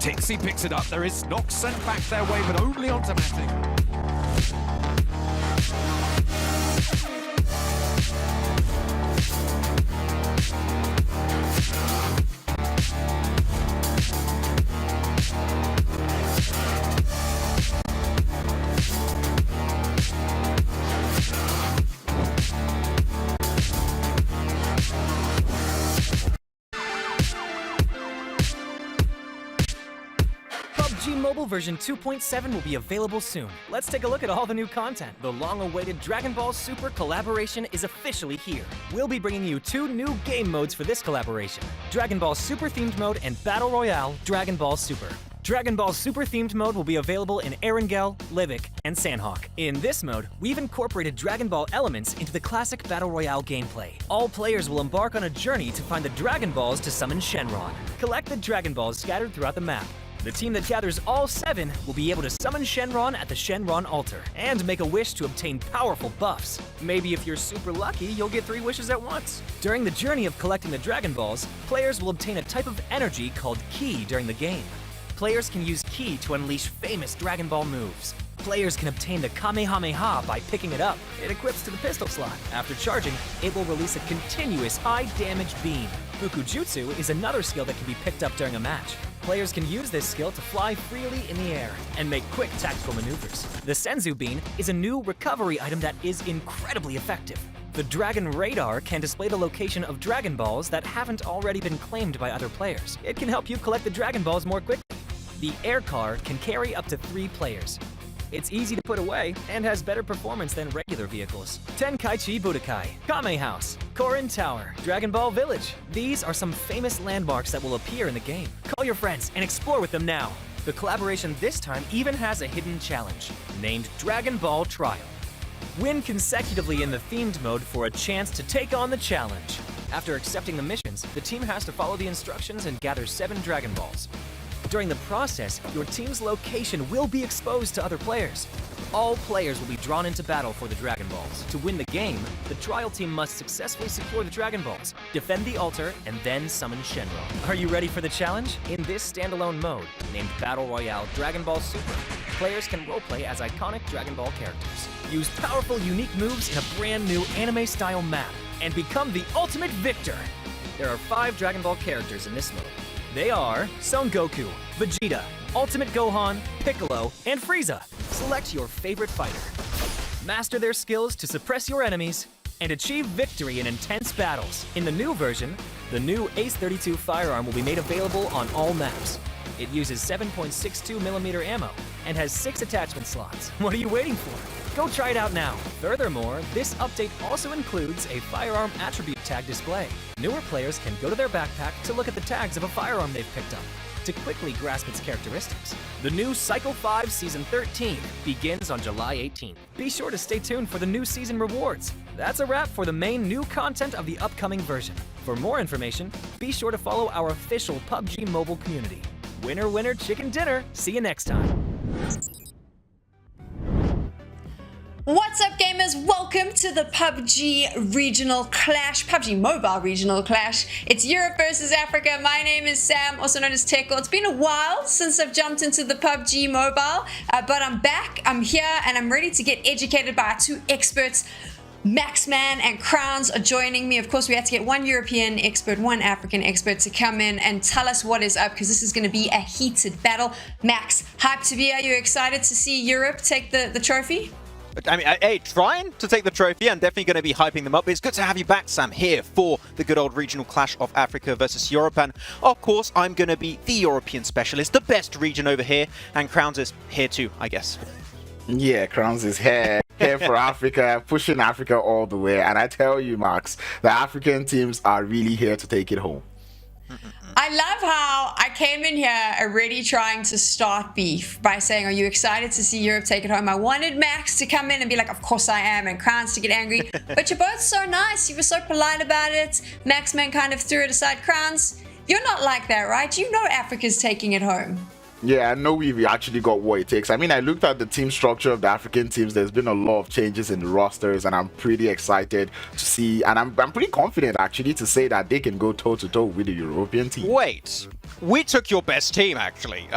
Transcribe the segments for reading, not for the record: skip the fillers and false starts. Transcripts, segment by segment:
Tixie picks it up. There is Snox sent back their way, but only on Matic. PUBG Mobile version 2.7 will be available soon. Let's take a look at all the new content. The long-awaited Dragon Ball Super collaboration is officially here. We'll be bringing you 2 new game modes for this collaboration: Dragon Ball Super themed mode and Battle Royale Dragon Ball Super. Dragon Ball Super themed mode will be available in Erangel, Livik, and Sandhawk. In this mode, we've incorporated Dragon Ball elements into the classic Battle Royale gameplay. All players will embark on a journey to find the Dragon Balls to summon Shenron. Collect the Dragon Balls scattered throughout the map. The team that gathers all 7 will be able to summon Shenron at the Shenron altar and make a wish to obtain powerful buffs. Maybe if you're super lucky, you'll get 3 wishes at once. During the journey of collecting the Dragon Balls, players will obtain a type of energy called Ki during the game. Players can use Ki to unleash famous Dragon Ball moves. Players can obtain the Kamehameha by picking it up. It equips to the pistol slot. After charging, it will release a continuous high-damage beam. Fukujutsu is another skill that can be picked up during a match. Players can use this skill to fly freely in the air and make quick tactical maneuvers. The Senzu Bean is a new recovery item that is incredibly effective. The Dragon Radar can display the location of Dragon Balls that haven't already been claimed by other players. It can help you collect the Dragon Balls more quickly. The Air Car can carry up to 3 players. It's easy to put away and has better performance than regular vehicles. Tenkaichi Budokai, Kame House, Korin Tower, Dragon Ball Village. These are some famous landmarks that will appear in the game. Call your friends and explore with them now. The collaboration this time even has a hidden challenge, named Dragon Ball Trial. Win consecutively in the themed mode for a chance to take on the challenge. After accepting the missions, the team has to follow the instructions and gather 7 Dragon Balls. During the process, your team's location will be exposed to other players. All players will be drawn into battle for the Dragon Balls. To win the game, the trial team must successfully secure the Dragon Balls, defend the altar, and then summon Shenron. Are you ready for the challenge? In this standalone mode, named Battle Royale Dragon Ball Super, players can roleplay as iconic Dragon Ball characters, use powerful, unique moves in a brand new anime-style map, and become the ultimate victor. There are 5 Dragon Ball characters in this mode. They are Son Goku, Vegeta, Ultimate Gohan, Piccolo, and Frieza. Select your favorite fighter. Master their skills to suppress your enemies and achieve victory in intense battles. In the new version, the new Ace-32 firearm will be made available on all maps. It uses 7.62mm ammo and has 6 attachment slots. What are you waiting for? Go try it out now. Furthermore, this update also includes a firearm attribute tag display. Newer players can go to their backpack to look at the tags of a firearm they've picked up to quickly grasp its characteristics. The new Cycle 5 Season 13 begins on July 18th. Be sure to stay tuned for the new season rewards. That's a wrap for the main new content of the upcoming version. For more information, be sure to follow our official PUBG Mobile community. Winner, winner, chicken dinner. See you next time. What's up, gamers? Welcome to the PUBG Regional Clash, PUBG Mobile Regional Clash. It's Europe versus Africa. My name is Sam, also known as Tekel. It's been a while since I've jumped into the PUBG Mobile, but I'm back, I'm here, and I'm ready to get educated by our 2 experts. Maxman and Crowns are joining me. Of course, we had to get 1 European expert, 1 African expert to come in and tell us what is up, because this is going to be a heated battle. Max, hyped to be. Are you excited to see Europe take the trophy? I mean, hey, trying to take the trophy and definitely going to be hyping them up. It's good to have you back, Sam, here for the good old regional clash of Africa versus Europe. And of course, I'm going to be the European specialist, the best region over here. And Crowns is here too, I guess. Yeah, Crowns is here for Africa, pushing Africa all the way. And I tell you, Max, the African teams are really here to take it home. I love how I came in here already trying to start beef by saying, are you excited to see Europe take it home? I wanted Max to come in and be like, of course I am, and Crowns to get angry. But you're both so nice. You were so polite about it. Maxman kind of threw it aside. Crowns, you're not like that, right? You know Africa's taking it home. Yeah, I know we've actually got what it takes. I mean, I looked at the team structure of the African teams. There's been a lot of changes in the rosters, and I'm pretty excited to see, and I'm pretty confident actually to say that they can go toe-to-toe with the European team. Wait, we took your best team actually.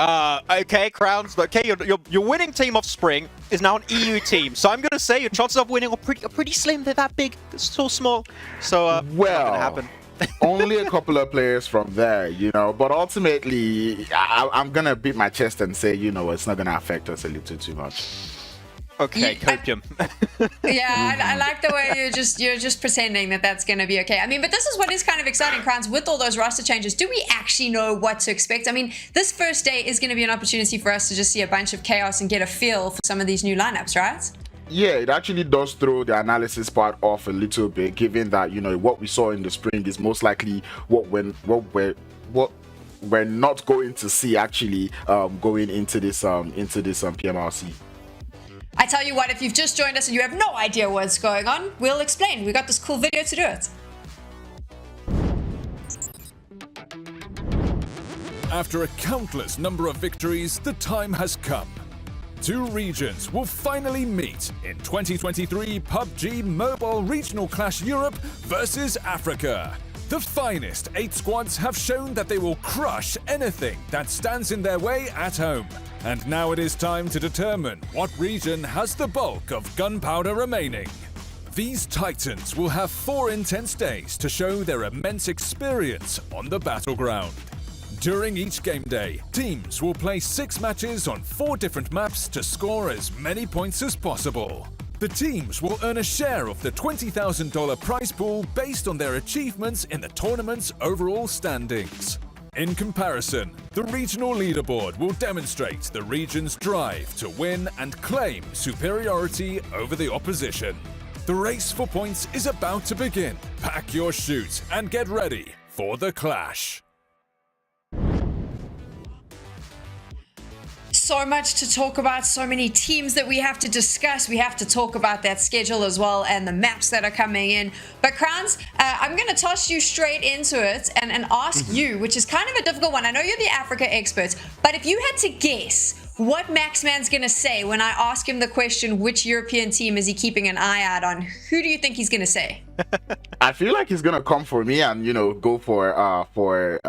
Okay, Crowns, okay, your winning team of Spring is now an EU team, so I'm gonna say your chances of winning are pretty slim. They're that big, they're so small. So well, not gonna happen. Only a couple of players from there, you know, but ultimately I'm gonna beat my chest and say, you know, it's not gonna affect us a little too much. Okay, copium. Yeah, I like the way you're just pretending that that's going to be okay. I mean, but this is what is kind of exciting, Crowns, with all those roster changes. Do we actually know what to expect? I mean, this first day is going to be an opportunity for us to just see a bunch of chaos and get a feel for some of these new lineups, right? Yeah, it actually does throw the analysis part off a little bit, given that, you know, what we saw in the spring is most likely what we're not going to see actually going into this PMRC. I tell you what, if you've just joined us and you have no idea what's going on, we'll explain. We got this cool video to do it. After a countless number of victories, the time has come. Two regions will finally meet in 2023 PUBG Mobile Regional Clash Europe versus Africa. The finest 8 squads have shown that they will crush anything that stands in their way at home. And now it is time to determine what region has the bulk of gunpowder remaining. These titans will have 4 intense days to show their immense experience on the battleground. During each game day, teams will play 6 matches on 4 different maps to score as many points as possible. The teams will earn a share of the $20,000 prize pool based on their achievements in the tournament's overall standings. In comparison, the regional leaderboard will demonstrate the region's drive to win and claim superiority over the opposition. The race for points is about to begin. Pack your chute and get ready for the clash. So much to talk about, so many teams that we have to discuss. We have to talk about that schedule as well and the maps that are coming in. But Crowns, I'm going to toss you straight into it and ask you, which is kind of a difficult one. I know you're the Africa experts, but if you had to guess what Maxman's going to say when I ask him the question, which European team is he keeping an eye out on, who do you think he's going to say? I feel like he's going to come for me and, you know, go for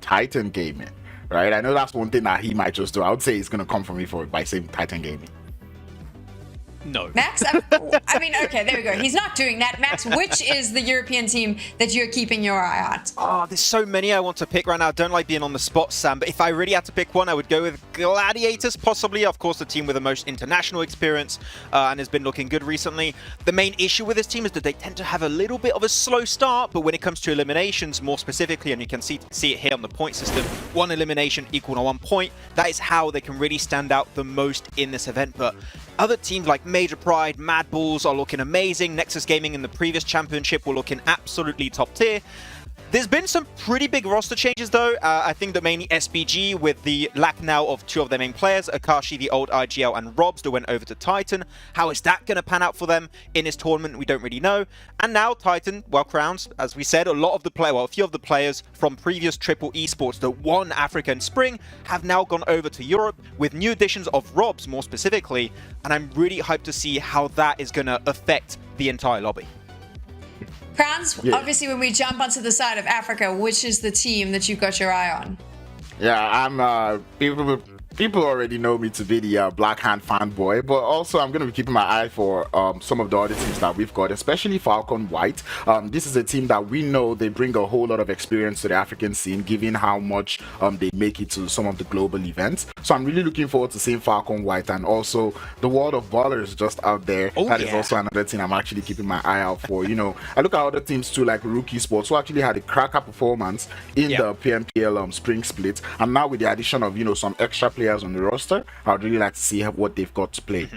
Titan Gaming. Right, I know that's one thing that he might just do. I would say he's gonna come for me by saying Titan Gaming. No. Max, I mean, okay, there we go. He's not doing that. Max, which is the European team that you're keeping your eye on? Oh, there's so many I want to pick right now. I don't like being on the spot, Sam, but if I really had to pick one, I would go with Gladiators, possibly. Of course, the team with the most international experience and has been looking good recently. The main issue with this team is that they tend to have a little bit of a slow start, but when it comes to eliminations, more specifically, and you can see it here on the point system, 1 elimination equal to 1 point. That is how they can really stand out the most in this event. But other teams like Major Pride, MADBULLS are looking amazing. NEXUS Gaming in the previous championship were looking absolutely top tier. There's been some pretty big roster changes though. I think that mainly SBG with the lack now of 2 of their main players, Akashi, the old IGL, and Robs that went over to Titan. How is that going to pan out for them in this tournament? We don't really know. And now Titan, well, Crowns, as we said, a few of the players from previous triple esports that won Africa in spring have now gone over to Europe with new additions of Robs more specifically. And I'm really hyped to see how that is going to affect the entire lobby. Crowns, yeah. Obviously when we jump onto the side of Africa, which is the team that you've got your eye on? Yeah, I'm people already know me to be the Black Hand fanboy, but also I'm going to be keeping my eye for some of the other teams that we've got, especially Falcon White. This is a team that we know they bring a whole lot of experience to the African scene, given how much they make it to some of the global events. So I'm really looking forward to seeing Falcon White, and also the world of ballers just out there. That is also another team I'm actually keeping my eye out for. You know, I look at other teams too, like Rookie Sports, who actually had a cracker performance in the PMPL spring split, and now with the addition of, you know, some extra players on the roster, I'd really like to see what they've got to play.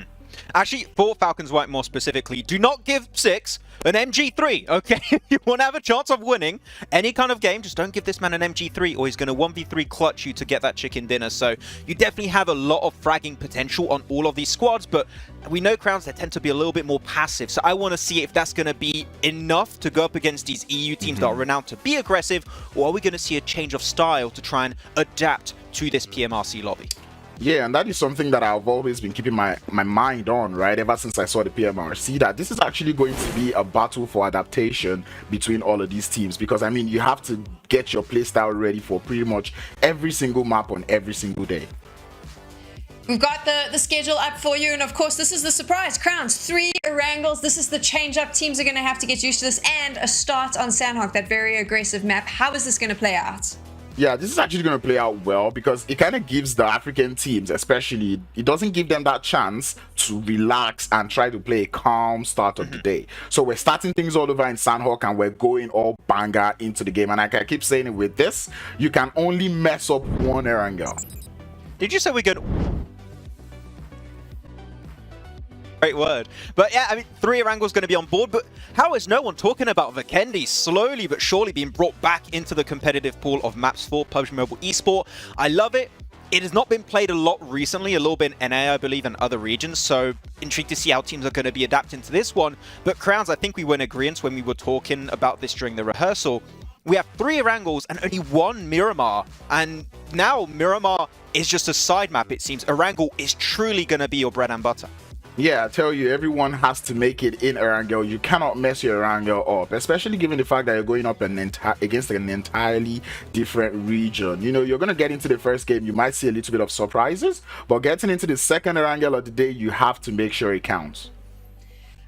Actually, for Falcons White more specifically, do not give 6 an MG3, okay? If you want to have a chance of winning any kind of game, just don't give this man an MG3 or he's going to 1v3 clutch you to get that chicken dinner. So you definitely have a lot of fragging potential on all of these squads, but we know Crowns, they tend to be a little bit more passive. So I want to see if that's going to be enough to go up against these EU teams that are renowned to be aggressive, or are we going to see a change of style to try and adapt to this PMRC lobby. Yeah, and that is something that I've always been keeping my mind on, right? Ever since I saw the PMRC, that this is actually going to be a battle for adaptation between all of these teams. Because, I mean, you have to get your playstyle ready for pretty much every single map on every single day. We've got the schedule up for you, and of course, this is the surprise. Crowns, 3 Erangels. This is the change-up. Teams are going to have to get used to this, and a start on Sandhawk, that very aggressive map. How is this going to play out? Yeah, this is actually going to play out well because it kind of gives the African teams, especially, it doesn't give them that chance to relax and try to play a calm start of the day. So we're starting things all over in Sandhawk and we're going all banger into the game. And like I keep saying it, with this, you can only mess up one Erangel. Did you say we're going to... Great word. But yeah, I mean, 3 Erangels going to be on board, but how is no one talking about Vikendi slowly but surely being brought back into the competitive pool of maps for PUBG Mobile Esport? I love it. It has not been played a lot recently, a little bit in NA, I believe, and other regions, so intrigued to see how teams are going to be adapting to this one. But Crowns, I think we were in agreement when we were talking about this during the rehearsal. We have 3 Erangels and only 1 Miramar, and now Miramar is just a side map, it seems. Erangel is truly going to be your bread and butter. Yeah, I tell you, everyone has to make it in Erangel. You cannot mess your Erangel up, especially given the fact that you're going up against an entirely different region. You know, you're going to get into the first game, you might see a little bit of surprises, but getting into the second Erangel of the day, you have to make sure it counts.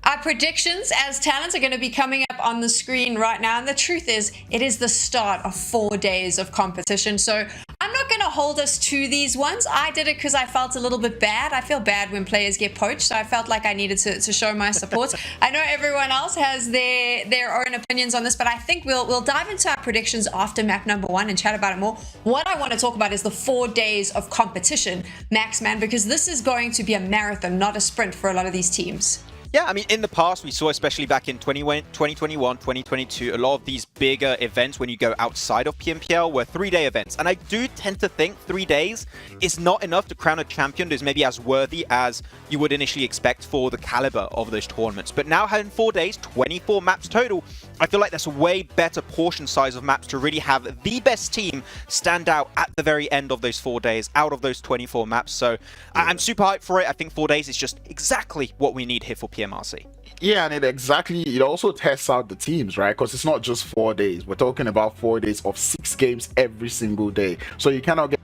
Our predictions as talents are going to be coming up on the screen right now, and the truth is, it is the start of 4 days of competition, so I'm not going to hold us to these ones. I did it because I felt a little bit bad. I feel bad when players get poached, so I felt like I needed to show my support. I know everyone else has their own opinions on this, but I think we'll dive into our predictions after map number 1 and chat about it more. What I want to talk about is the 4 days of competition, Maxman, because this is going to be a marathon, not a sprint for a lot of these teams. Yeah, I mean, in the past, we saw, especially back in 2021, 2022, a lot of these bigger events when you go outside of PMPL were 3-day events. And I do tend to think 3 days is not enough to crown a champion who's maybe as worthy as you would initially expect for the caliber of those tournaments. But now having 4 days, 24 maps total, I feel like that's a way better portion size of maps to really have the best team stand out at the very end of those 4 days, out of those 24 maps. So I'm super hyped for it. I think 4 days is just exactly what we need here for PMRC. Yeah, and it also tests out the teams, right? Because it's not just 4 days. We're talking about 4 days of 6 games every single day. So you cannot get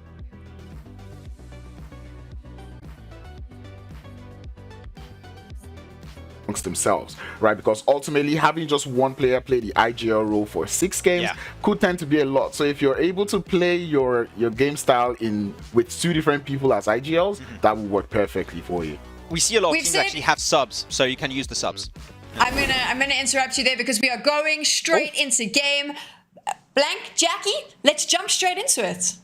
amongst themselves, right? Because ultimately having just one player play the IGL role for 6 games could tend to be a lot. So if you're able to play your game style with 2 different people as IGLs, that will work perfectly for you. We see a lot of teams actually have subs, so you can use the subs. I'm gonna interrupt you there because we are going straight into game. Blank, Jackie, let's jump straight into it.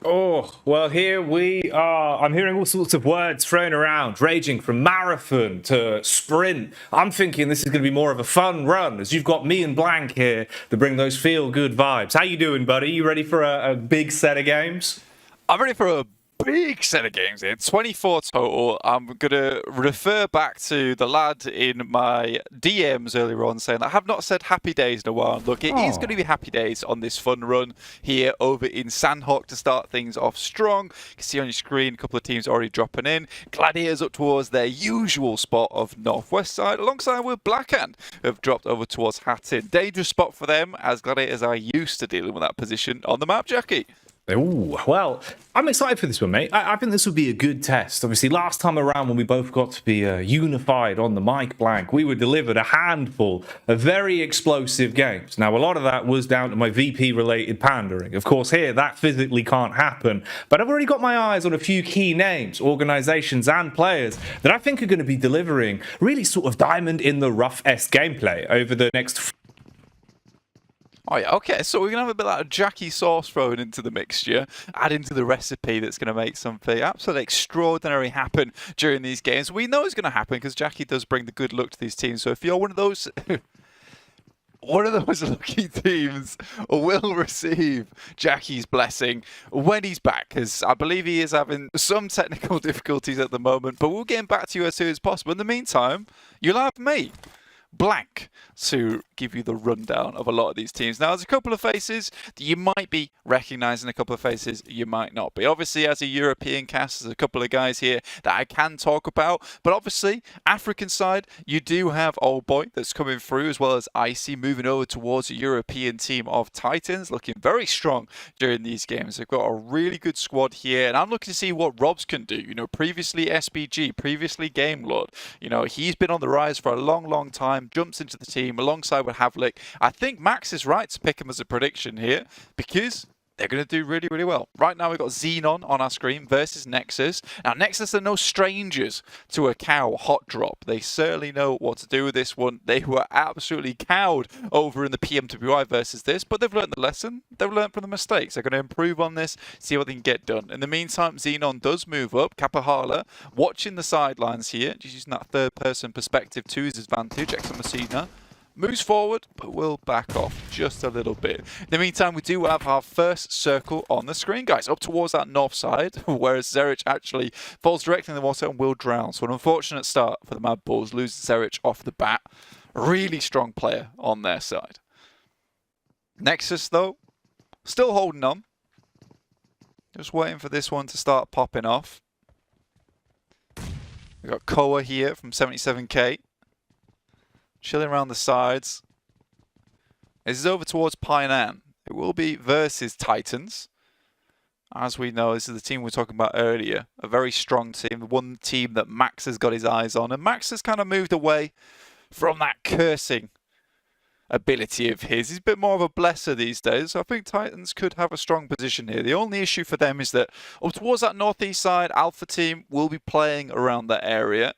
Oh, well, here we are. I'm hearing all sorts of words thrown around, ranging from marathon to sprint. I'm thinking this is going to be more of a fun run, as you've got me and Blank here to bring those feel-good vibes. How you doing, buddy? You ready for a big set of games? I'm ready for a big set of games here, 24 total. I'm going to refer back to the lad in my DMs earlier on saying I have not said happy days in a while. Look, it is going to be happy days on this fun run here over in Sandhawk to start things off strong. You can see on your screen a couple of teams already dropping in. Gladiators up towards their usual spot of northwest side, alongside with Blackhand, who have dropped over towards Hatton. Dangerous spot for them, as Gladiators are used to dealing with that position on the map, Jackie. Ooh, well, I'm excited for this one, mate. I think this will be a good test. Obviously, last time around when we both got to be unified on the mic, Blank, we were delivered a handful of very explosive games. Now, a lot of that was down to my VP-related pandering. Of course, here, that physically can't happen. But I've already got my eyes on a few key names, organizations, and players that I think are going to be delivering really sort of diamond-in-the-rough-esque gameplay over the next... Oh yeah, okay, so we're going to have a bit of that Jackie sauce thrown into the mixture, add into the recipe that's going to make something absolutely extraordinary happen during these games. We know it's going to happen because Jackie does bring the good luck to these teams, so if you're one of those... one of those lucky teams will receive Jackie's blessing when he's back, because I believe he is having some technical difficulties at the moment, but we'll get him back to you as soon as possible. In the meantime, you'll have me, Blank, to give you the rundown of a lot of these teams. Now, there's a couple of faces that you might be recognizing, a couple of faces you might not be. Obviously, as a European cast, there's a couple of guys here that I can talk about, but obviously, African side, you do have Old Boy that's coming through, as well as Icy moving over towards a European team of Titans, looking very strong during these games. They've got a really good squad here, and I'm looking to see what Robs can do. You know, previously SBG, previously Game Lord. You know, he's been on the rise for a long time, jumps into the team alongside with Havlik. I think Max is right to pick him as a prediction here, because they're going to do really well. Right now, we've got Xenon on our screen versus Nexus. Now, Nexus are no strangers to a cow hot drop. They certainly know what to do with this one. They were absolutely cowed over in the PMWI versus this, but they've learned the lesson. They've learned from the mistakes. They're going to improve on this, see what they can get done. In the meantime, Xenon does move up. Kapahala watching the sidelines here, just using that third-person perspective to his advantage. Examacina moves forward, but will back off just a little bit. In the meantime, we do have our first circle on the screen, guys, up towards that north side, whereas Zerich actually falls directly in the water and will drown. So an unfortunate start for the MADBULLS, loses Zerich off the bat. Really strong player on their side. Nexus, though, still holding on. Just waiting for this one to start popping off. We've got Koa here from 77k. Chilling around the sides. This is over towards Painan. It will be versus Titans. As we know, this is the team we were talking about earlier. A very strong team. The one team that Max has got his eyes on. And Max has kind of moved away from that cursing ability of his. He's a bit more of a blesser these days. So I think Titans could have a strong position here. The only issue for them is that up towards that northeast side, Alpha team will be playing around that area,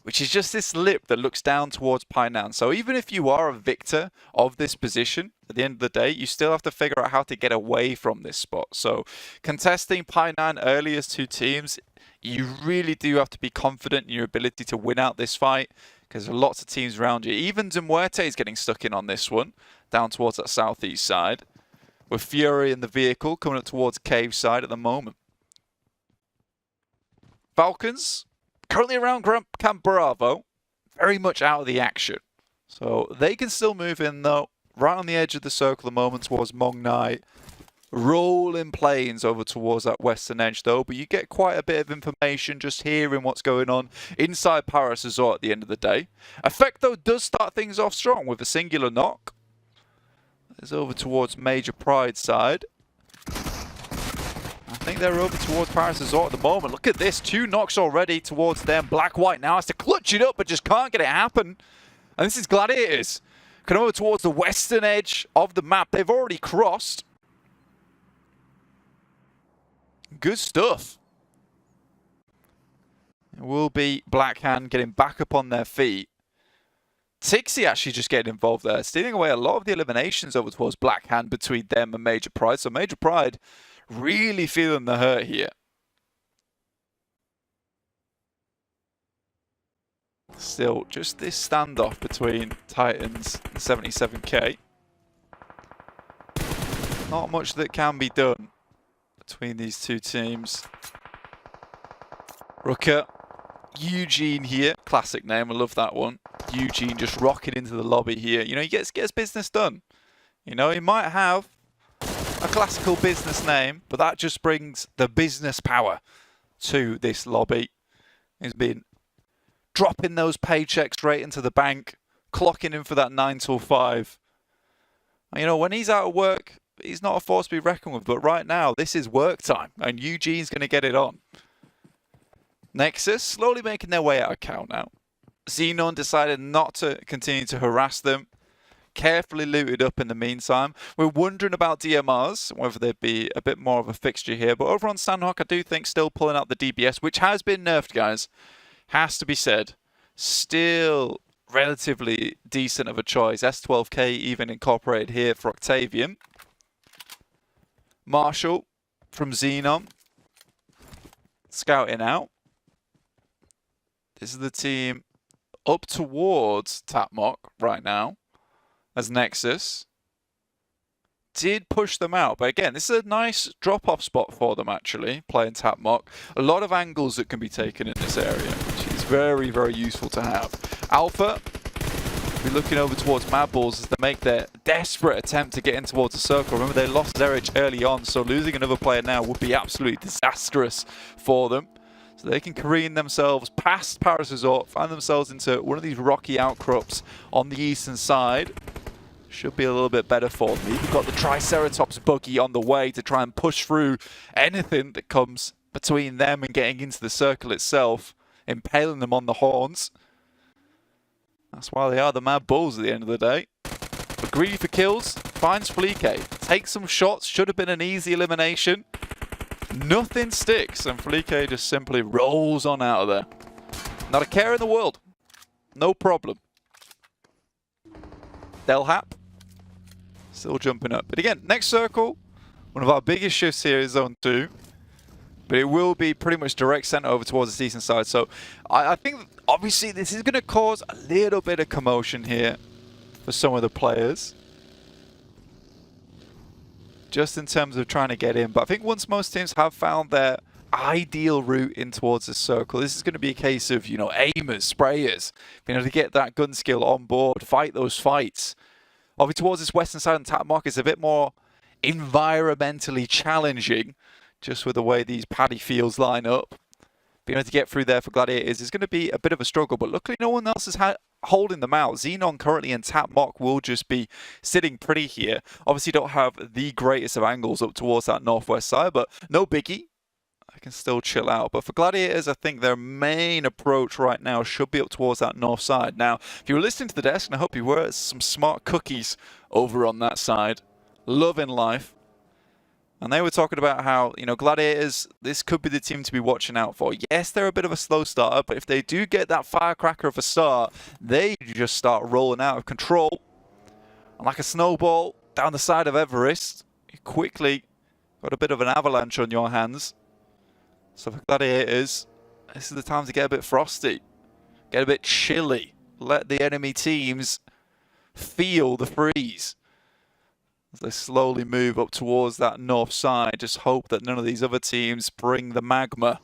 which is just this lip that looks down towards Painan. So even if you are a victor of this position, at the end of the day, you still have to figure out how to get away from this spot. So contesting Painan early as two teams, you really do have to be confident in your ability to win out this fight, because there are lots of teams around you. Even MUERTE is getting stuck in on this one, down towards that southeast side, with Fury in the vehicle coming up towards Cave side at the moment. Falcons currently around Camp Bravo, very much out of the action. So they can still move in, though, right on the edge of the circle at the moment towards Mong Nai. Rolling planes over towards that western edge, though, but you get quite a bit of information just hearing what's going on inside Paris Resort at the end of the day. Effect, though, does start things off strong with a singular knock. It's over towards Major Pride side. I think they're over towards Paris Resort at the moment. Look at this, 2 knocks already towards them. Black-White now has to clutch it up, but just can't get it happen. And this is Gladiators. Come over towards the western edge of the map. They've already crossed. Good stuff. It will be Blackhand getting back up on their feet. Tixie actually just getting involved there, stealing away a lot of the eliminations over towards Blackhand between them and Major Pride. So Major Pride really feeling the hurt here. Still, just this standoff between Titans and 77k. Not much that can be done between these two teams. Rooker, Eugene here, classic name, I love that one. Eugene just rocking into the lobby here. You know, he gets business done. You know, he might have a classical business name, but that just brings the business power to this lobby. He's been dropping those paychecks straight into the bank, clocking in for that 9 till 5. You know, when he's out of work, he's not a force to be reckoned with, but right now, this is work time, and Eugene's going to get it on. Nexus slowly making their way out of Cal now. Xenon decided not to continue to harass them. Carefully looted up in the meantime. We're wondering about DMRs, whether there'd be a bit more of a fixture here. But over on Sandhawk, I do think still pulling out the DBS, which has been nerfed, guys. Has to be said. Still relatively decent of a choice. S12K even incorporated here for Octavian. Marshall from Xenon. Scouting out. This is the team up towards Tapmock right now. As Nexus did push them out, but again, this is a nice drop-off spot for them actually, playing Tapmock. A lot of angles that can be taken in this area, which is very, very useful to have. Alpha Be looking over towards MADBULLS as they make their desperate attempt to get in towards the circle. Remember, they lost Zerich early on, so losing another player now would be absolutely disastrous for them. So they can careen themselves past Paris Resort, find themselves into one of these rocky outcrops on the eastern side. Should be a little bit better for them. We've got the Triceratops buggy on the way to try and push through anything that comes between them and getting into the circle itself, impaling them on the horns. That's why they are the MADBULLS at the end of the day. But greedy for kills, finds Flique. Takes some shots, should have been an easy elimination. Nothing sticks, and Flique just simply rolls on out of there. Not a care in the world. No problem. Delhap, still jumping up. But again, next circle, one of our biggest shifts here is Zone 2. But it will be pretty much direct sent over towards the eastern side. So I think, obviously, this is going to cause a little bit of commotion here for some of the players. Just in terms of trying to get in. But I think once most teams have found their ideal route in towards the circle, this is going to be a case of, you know, aimers, sprayers, being able to get that gun skill on board, fight those fights. Obviously, towards this western side and tap mark is a bit more environmentally challenging, just with the way these paddy fields line up. Being able to get through there for Gladiators is going to be a bit of a struggle, but luckily no one else is holding them out. Xenon currently and Tap Mock will just be sitting pretty here. Obviously don't have the greatest of angles up towards that northwest side, but no biggie. I can still chill out. But for Gladiators, I think their main approach right now should be up towards that north side. Now, if you were listening to the desk, and I hope you were, some smart cookies over on that side. Loving life. And they were talking about how, you know, Gladiators, this could be the team to be watching out for. Yes, they're a bit of a slow starter, but if they do get that firecracker of a start, they just start rolling out of control. And like a snowball down the side of Everest, you quickly got a bit of an avalanche on your hands. So for Gladiators, this is the time to get a bit frosty, get a bit chilly, let the enemy teams feel the freeze. As they slowly move up towards that north side, just hope that none of these other teams bring the magma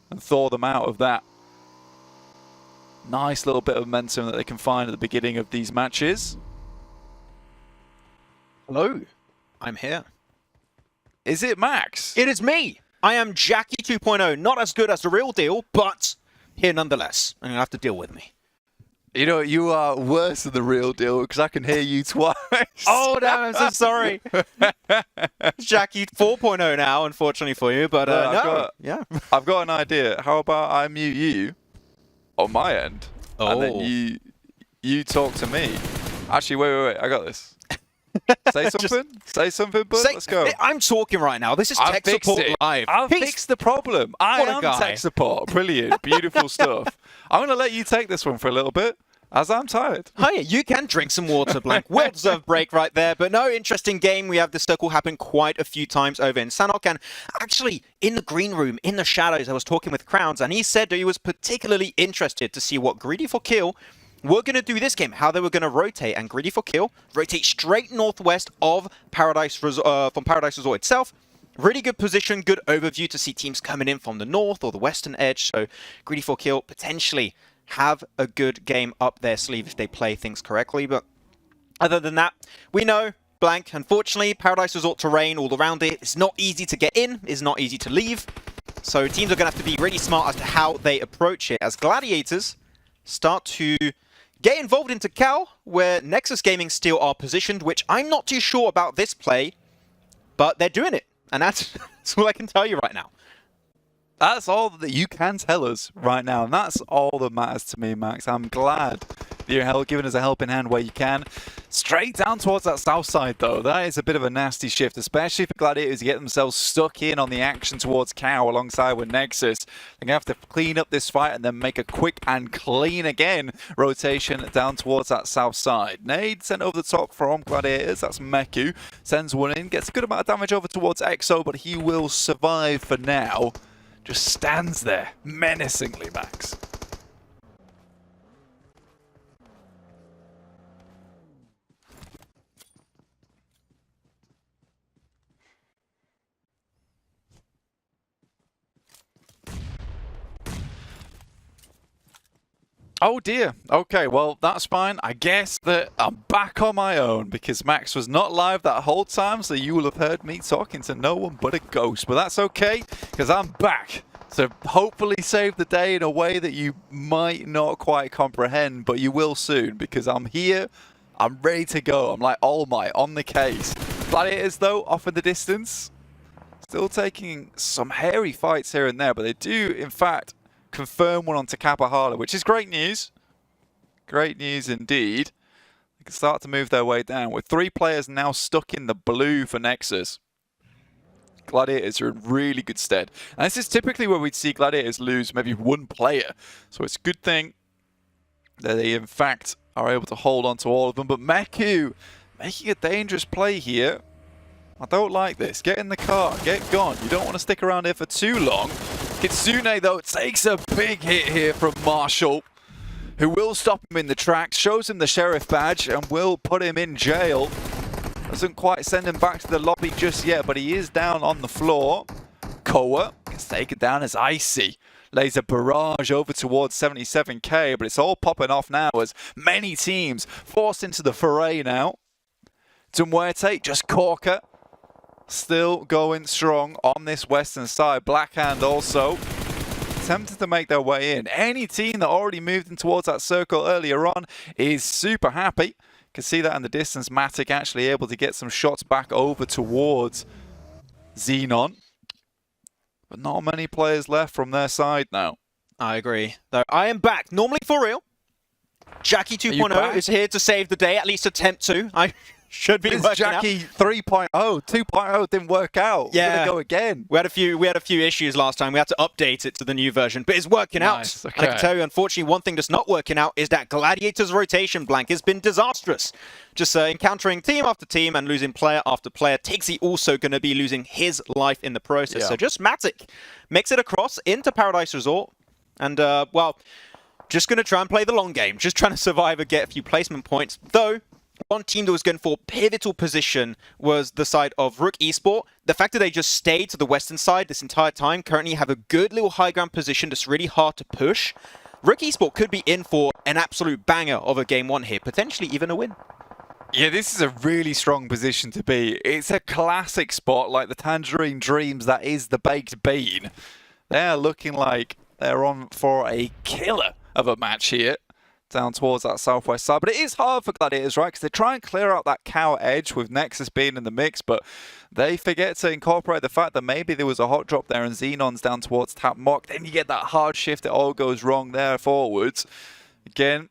and thaw them out of that. Nice little bit of momentum that they can find at the beginning of these matches. Hello, I'm here. Is it Max? It is me. I am Jackie 2.0, not as good as the real deal, but here nonetheless. And you'll have to deal with me. You know, you are worse than the real deal because I can hear you twice. Oh, no, I'm so sorry. Jackie 4.0 now, unfortunately for you, but I've got an idea. How about I mute you on my end, and then you talk to me. Actually, wait, I got this. Say something. Say something, bud. Let's go. I'm talking right now. This is tech support live. I'll fix the problem. I am tech support. Brilliant. Beautiful stuff. I'm going to let you take this one for a little bit, as I'm tired. Hiya, you can drink some water, Blank. Well-deserved break right there. But no, interesting game. We have the circle happen quite a few times over in Sanhok. And actually, in the green room, in the shadows, I was talking with Crowns, and he said that he was particularly interested to see what Greedy for Kill were going to do this game, how they were going to rotate. And Greedy for Kill rotate straight northwest of Paradise from Paradise Resort itself. Really good position, good overview to see teams coming in from the north or the western edge. So Greedy for Kill potentially have a good game up their sleeve if they play things correctly. But other than that, we know, Blank, unfortunately, Paradise Resort terrain all around it. It's not easy to get in, it's not easy to leave. So teams are going to have to be really smart as to how they approach it. As Gladiators start to get involved into Cal, where Nexus Gaming still are positioned, which I'm not too sure about this play, but they're doing it. And that's all I can tell you right now. That's all that you can tell us right now, and that's all that matters to me, Max. I'm glad that you're giving us a helping hand where you can. Straight down towards that south side, though. That is a bit of a nasty shift, especially for Gladiators to get themselves stuck in on the action towards Cow alongside with Nexus. They're going to have to clean up this fight and then make a quick and clean again rotation down towards that south side. Nade sent over the top from Gladiators. That's Meku. Sends one in. Gets a good amount of damage over towards EXO, but he will survive for now. Just stands there menacingly, Max. Oh dear. Okay, well, that's fine. I guess that I'm back on my own because Max was not live that whole time, so you will have heard me talking to no one but a ghost. But that's okay, because I'm back to hopefully save the day in a way that you might not quite comprehend, but you will soon, because I'm here, I'm ready to go. I'm like All Might on the case. Gladiators, though, off in the distance. Still taking some hairy fights here and there, but they do, in fact, confirm one onto Kapahala, which is great news. Great news indeed. They can start to move their way down, with 3 players now stuck in the blue for Nexus. Gladiators are in really good stead. And this is typically where we'd see Gladiators lose maybe 1 player. So it's a good thing that they, in fact, are able to hold on to all of them. But Meku making a dangerous play here. I don't like this. Get in the car. Get gone. You don't want to stick around here for too long. Kitsune, though, takes a big hit here from Marshall, who will stop him in the tracks, shows him the sheriff badge, and will put him in jail. Doesn't quite send him back to the lobby just yet, but he is down on the floor. Koa gets taken down as Icy lays a barrage over towards 77k, but it's all popping off now as many teams forced into the foray now. MUERTE, just Corker, still going strong on this western side. Blackhand also attempted to make their way in. Any team that already moved in towards that circle earlier on is super happy. You can see that in the distance. Matic actually able to get some shots back over towards Xenon. But not many players left from their side now. I agree. Though I am back, normally for real. Jackie 2.0 is here to save the day, at least attempt to. I should be working Jackie 3.0, 2.0 didn't work out. Yeah, gonna go again. We had a few issues last time. We had to update it to the new version, but it's working out. Okay. And I can tell you, unfortunately, one thing that's not working out is that Gladiators rotation blank has been disastrous. Just encountering team after team and losing player after player. Tixie also going to be losing his life in the process. Yeah. So just Matic makes it across into Paradise Resort, and well, just going to try and play the long game, just trying to survive and get a few placement points. Though one team that was going for pivotal position was the side of Rook Esports. The fact that they just stayed to the western side this entire time, currently have a good little high ground position that's really hard to push. Rook Esports could be in for an absolute banger of a game 1 here, potentially even a win. Yeah, this is a really strong position to be. It's a classic spot like the Tangerine Dreams that is the Baked Bean. They're looking like they're on for a killer of a match here down towards that southwest side. But it is hard for Gladiators, right? Because they try and clear out that cow edge with Nexus being in the mix, but they forget to incorporate the fact that maybe there was a hot drop there and Xenon's down towards Tap Mock. Then you get that hard shift. It all goes wrong there forwards. Again,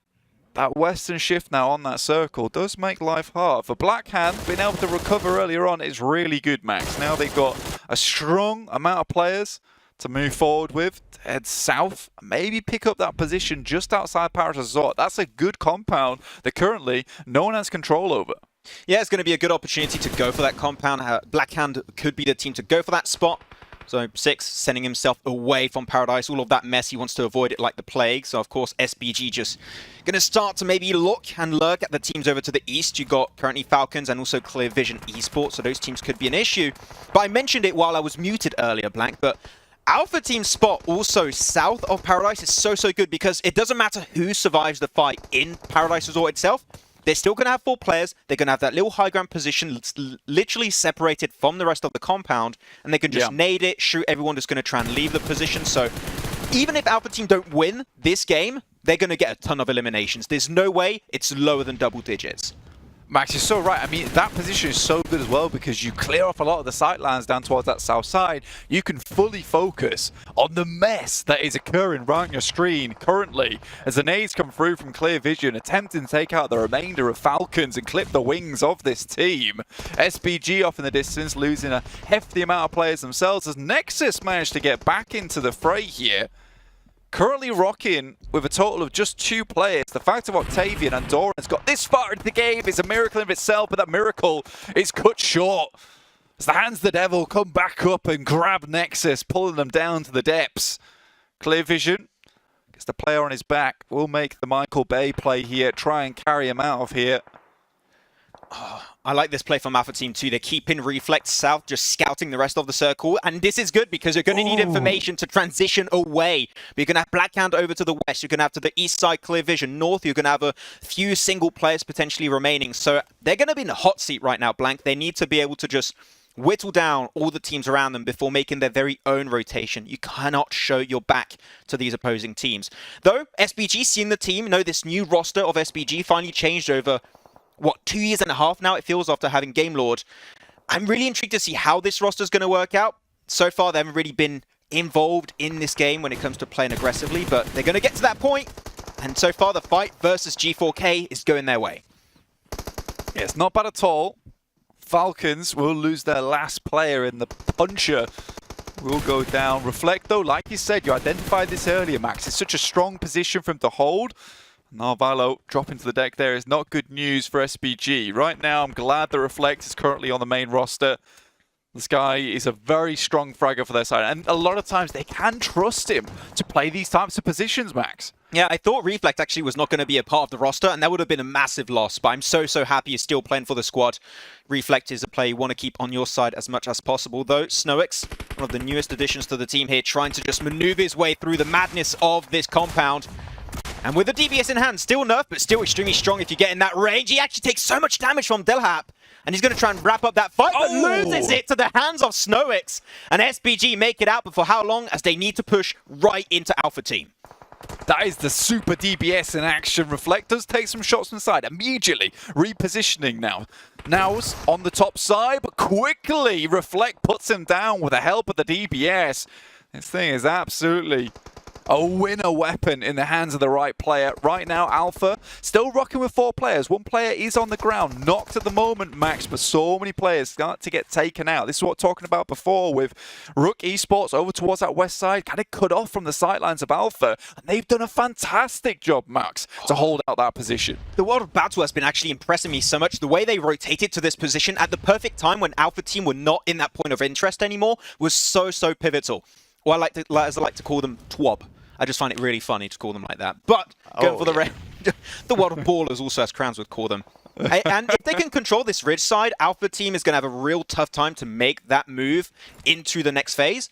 that western shift now on that circle does make life hard. For Blackhand, being able to recover earlier on is really good, Max. Now they've got a strong amount of players to move forward with, head south, maybe pick up that position just outside Paradise Resort. That's a good compound that currently no one has control over. Yeah, it's going to be a good opportunity to go for that compound. Blackhand could be the team to go for that spot. So 6 sending himself away from Paradise. All of that mess, he wants to avoid it like the plague. So of course SBG just going to start to maybe look and lurk at the teams over to the east. You got currently Falcons and also Clear Vision Esports. So those teams could be an issue. But I mentioned it while I was muted earlier, Blank, but Alpha Team's spot also south of Paradise is so good because it doesn't matter who survives the fight in Paradise Resort itself. They're still going to have 4 players. They're going to have that little high ground position literally separated from the rest of the compound, and they can just nade it, shoot everyone that's going to try and leave the position. So even if Alpha Team don't win this game, they're going to get a ton of eliminations. There's no way it's lower than double digits. Max, you're so right. I mean, that position is so good as well because you clear off a lot of the sightlines down towards that south side. You can fully focus on the mess that is occurring right on your screen currently as the nades come through from Clear Vision, attempting to take out the remainder of Falcons and clip the wings of this team. SBG off in the distance, losing a hefty amount of players themselves as Nexus managed to get back into the fray here. Currently rocking with a total of just 2 players. The fact of Octavian and Doran has got this far into the game is a miracle in itself, but that miracle is cut short. As the Hands of the Devil come back up and grab Nexus, pulling them down to the depths. Clear Vision gets the player on his back. Will make the Michael Bay play here, try and carry him out of here. I like this play from Alpha Team too. They're keeping Reflect south, just scouting the rest of the circle. And this is good because you're going to need information to transition away. But you're going to have Blackhand over to the west. You're going to have to the east side Clear Vision. North, you're going to have a few single players potentially remaining. So they're going to be in the hot seat right now, Blank. They need to be able to just whittle down all the teams around them before making their very own rotation. You cannot show your back to these opposing teams. Though, SBG, seeing the team, this new roster of SBG finally changed over, 2 years and a half now it feels after having Game Lord. I'm really intrigued to see how this roster is going to work out. So far, they haven't really been involved in this game when it comes to playing aggressively, but they're going to get to that point. And so far, the fight versus G4K is going their way. Yeah, it's not bad at all. Falcons will lose their last player in the puncher. Will go down. Reflect, though, like you said, you identified this earlier, Max. It's such a strong position for him to hold. Narvalo dropping to the deck there is not good news for SBG. Right now, I'm glad the Reflect is currently on the main roster. This guy is a very strong fragger for their side. And a lot of times, they can trust him to play these types of positions, Max. Yeah, I thought Reflect actually was not going to be a part of the roster, and that would have been a massive loss, but I'm so happy he's still playing for the squad. Reflect is a player you want to keep on your side as much as possible, though. Snowix, one of the newest additions to the team here, trying to just maneuver his way through the madness of this compound. And with the DBS in hand, still nerfed, but still extremely strong if you get in that range. He actually takes so much damage from Delhap, and he's going to try and wrap up that fight, but loses it to the hands of Snowix. And SBG make it out, but for how long? As they need to push right into Alpha Team. That is the super DBS in action. Reflect does take some shots from the side. Immediately repositioning now. Now's on the top side, but quickly Reflect puts him down with the help of the DBS. This thing is absolutely a winner weapon in the hands of the right player. Right now, Alpha still rocking with 4 players. 1 player is on the ground, knocked at the moment, Max, but so many players start to get taken out. This is what we're talking about before with Rook Esports over towards that west side, kind of cut off from the sidelines of Alpha, and they've done a fantastic job, Max, to hold out that position. The World of Battle has been actually impressing me so much. The way they rotated to this position at the perfect time when Alpha Team were not in that point of interest anymore was so pivotal. Or as I like to call them, TWAB. I just find it really funny to call them like that. But going for the World of Ballers also, as Crowns would call them. And if they can control this ridge side, Alpha Team is going to have a real tough time to make that move into the next phase.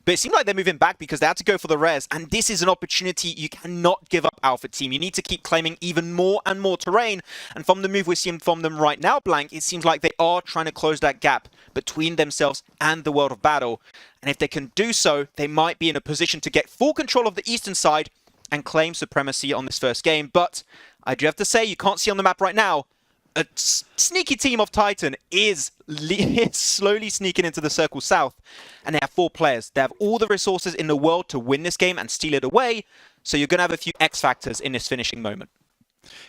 But it seemed like they're moving back because they had to go for the res, and this is an opportunity you cannot give up, Alpha Team. You need to keep claiming even more and more terrain, and from the move we're seeing from them right now, Blank, it seems like they are trying to close that gap between themselves and the World of Battle. And if they can do so, they might be in a position to get full control of the eastern side and claim supremacy on this first game. But I do have to say, you can't see on the map right now, a sneaky team of Titan is slowly sneaking into the circle south, and they have 4 players. They have all the resources in the world to win this game and steal it away, so you're going to have a few X factors in this finishing moment.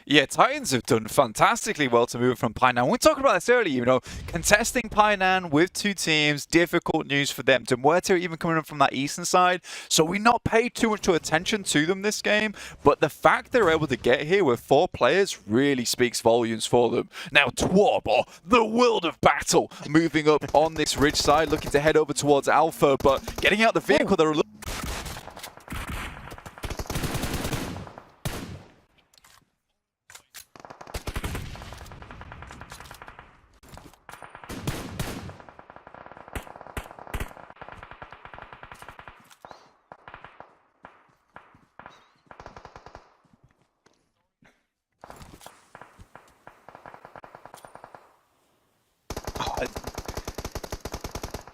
Yeah, Titans have done fantastically well to move from Painan. We talked about this earlier, contesting Painan with 2 teams, difficult news for them. MUERTE even coming in from that eastern side, so we not paid too much attention to them this game, but the fact they're able to get here with 4 players really speaks volumes for them. Now, TWAB, or the World of Battle, moving up on this ridge side, looking to head over towards Alpha, but getting out the vehicle, they're a little...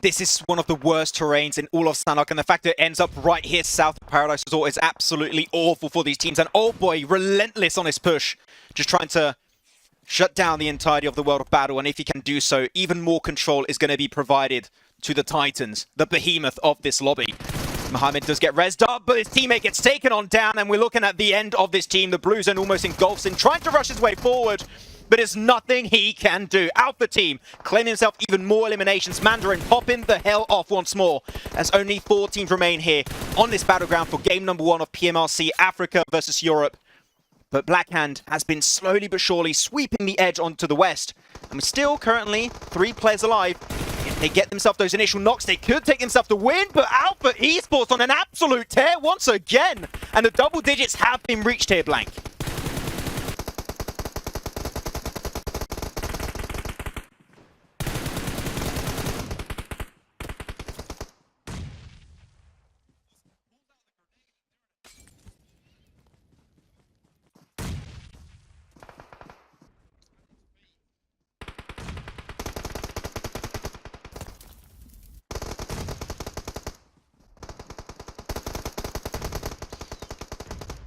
This is one of the worst terrains in all of Sanhok, and the fact that it ends up right here south of Paradise Resort is absolutely awful for these teams. And oh boy, relentless on his push, just trying to shut down the entirety of the World of Battle. And if he can do so, even more control is going to be provided to the Titans, the behemoth of this lobby. Mohamed does get rezzed up, but his teammate gets taken on down, and we're looking at the end of this team. The Blue Zone almost engulfs him, trying to rush his way forward, but there's nothing he can do. Alpha Team claiming himself even more eliminations. Mandarin popping the hell off once more, as only 4 teams remain here on this battleground for game number 1 of PMRC Africa versus Europe. But Blackhand has been slowly but surely sweeping the edge onto the west, and we're still currently 3 players alive. If they get themselves those initial knocks, they could take themselves to win, but Alpha Esports on an absolute tear once again, and the double digits have been reached here, Blank.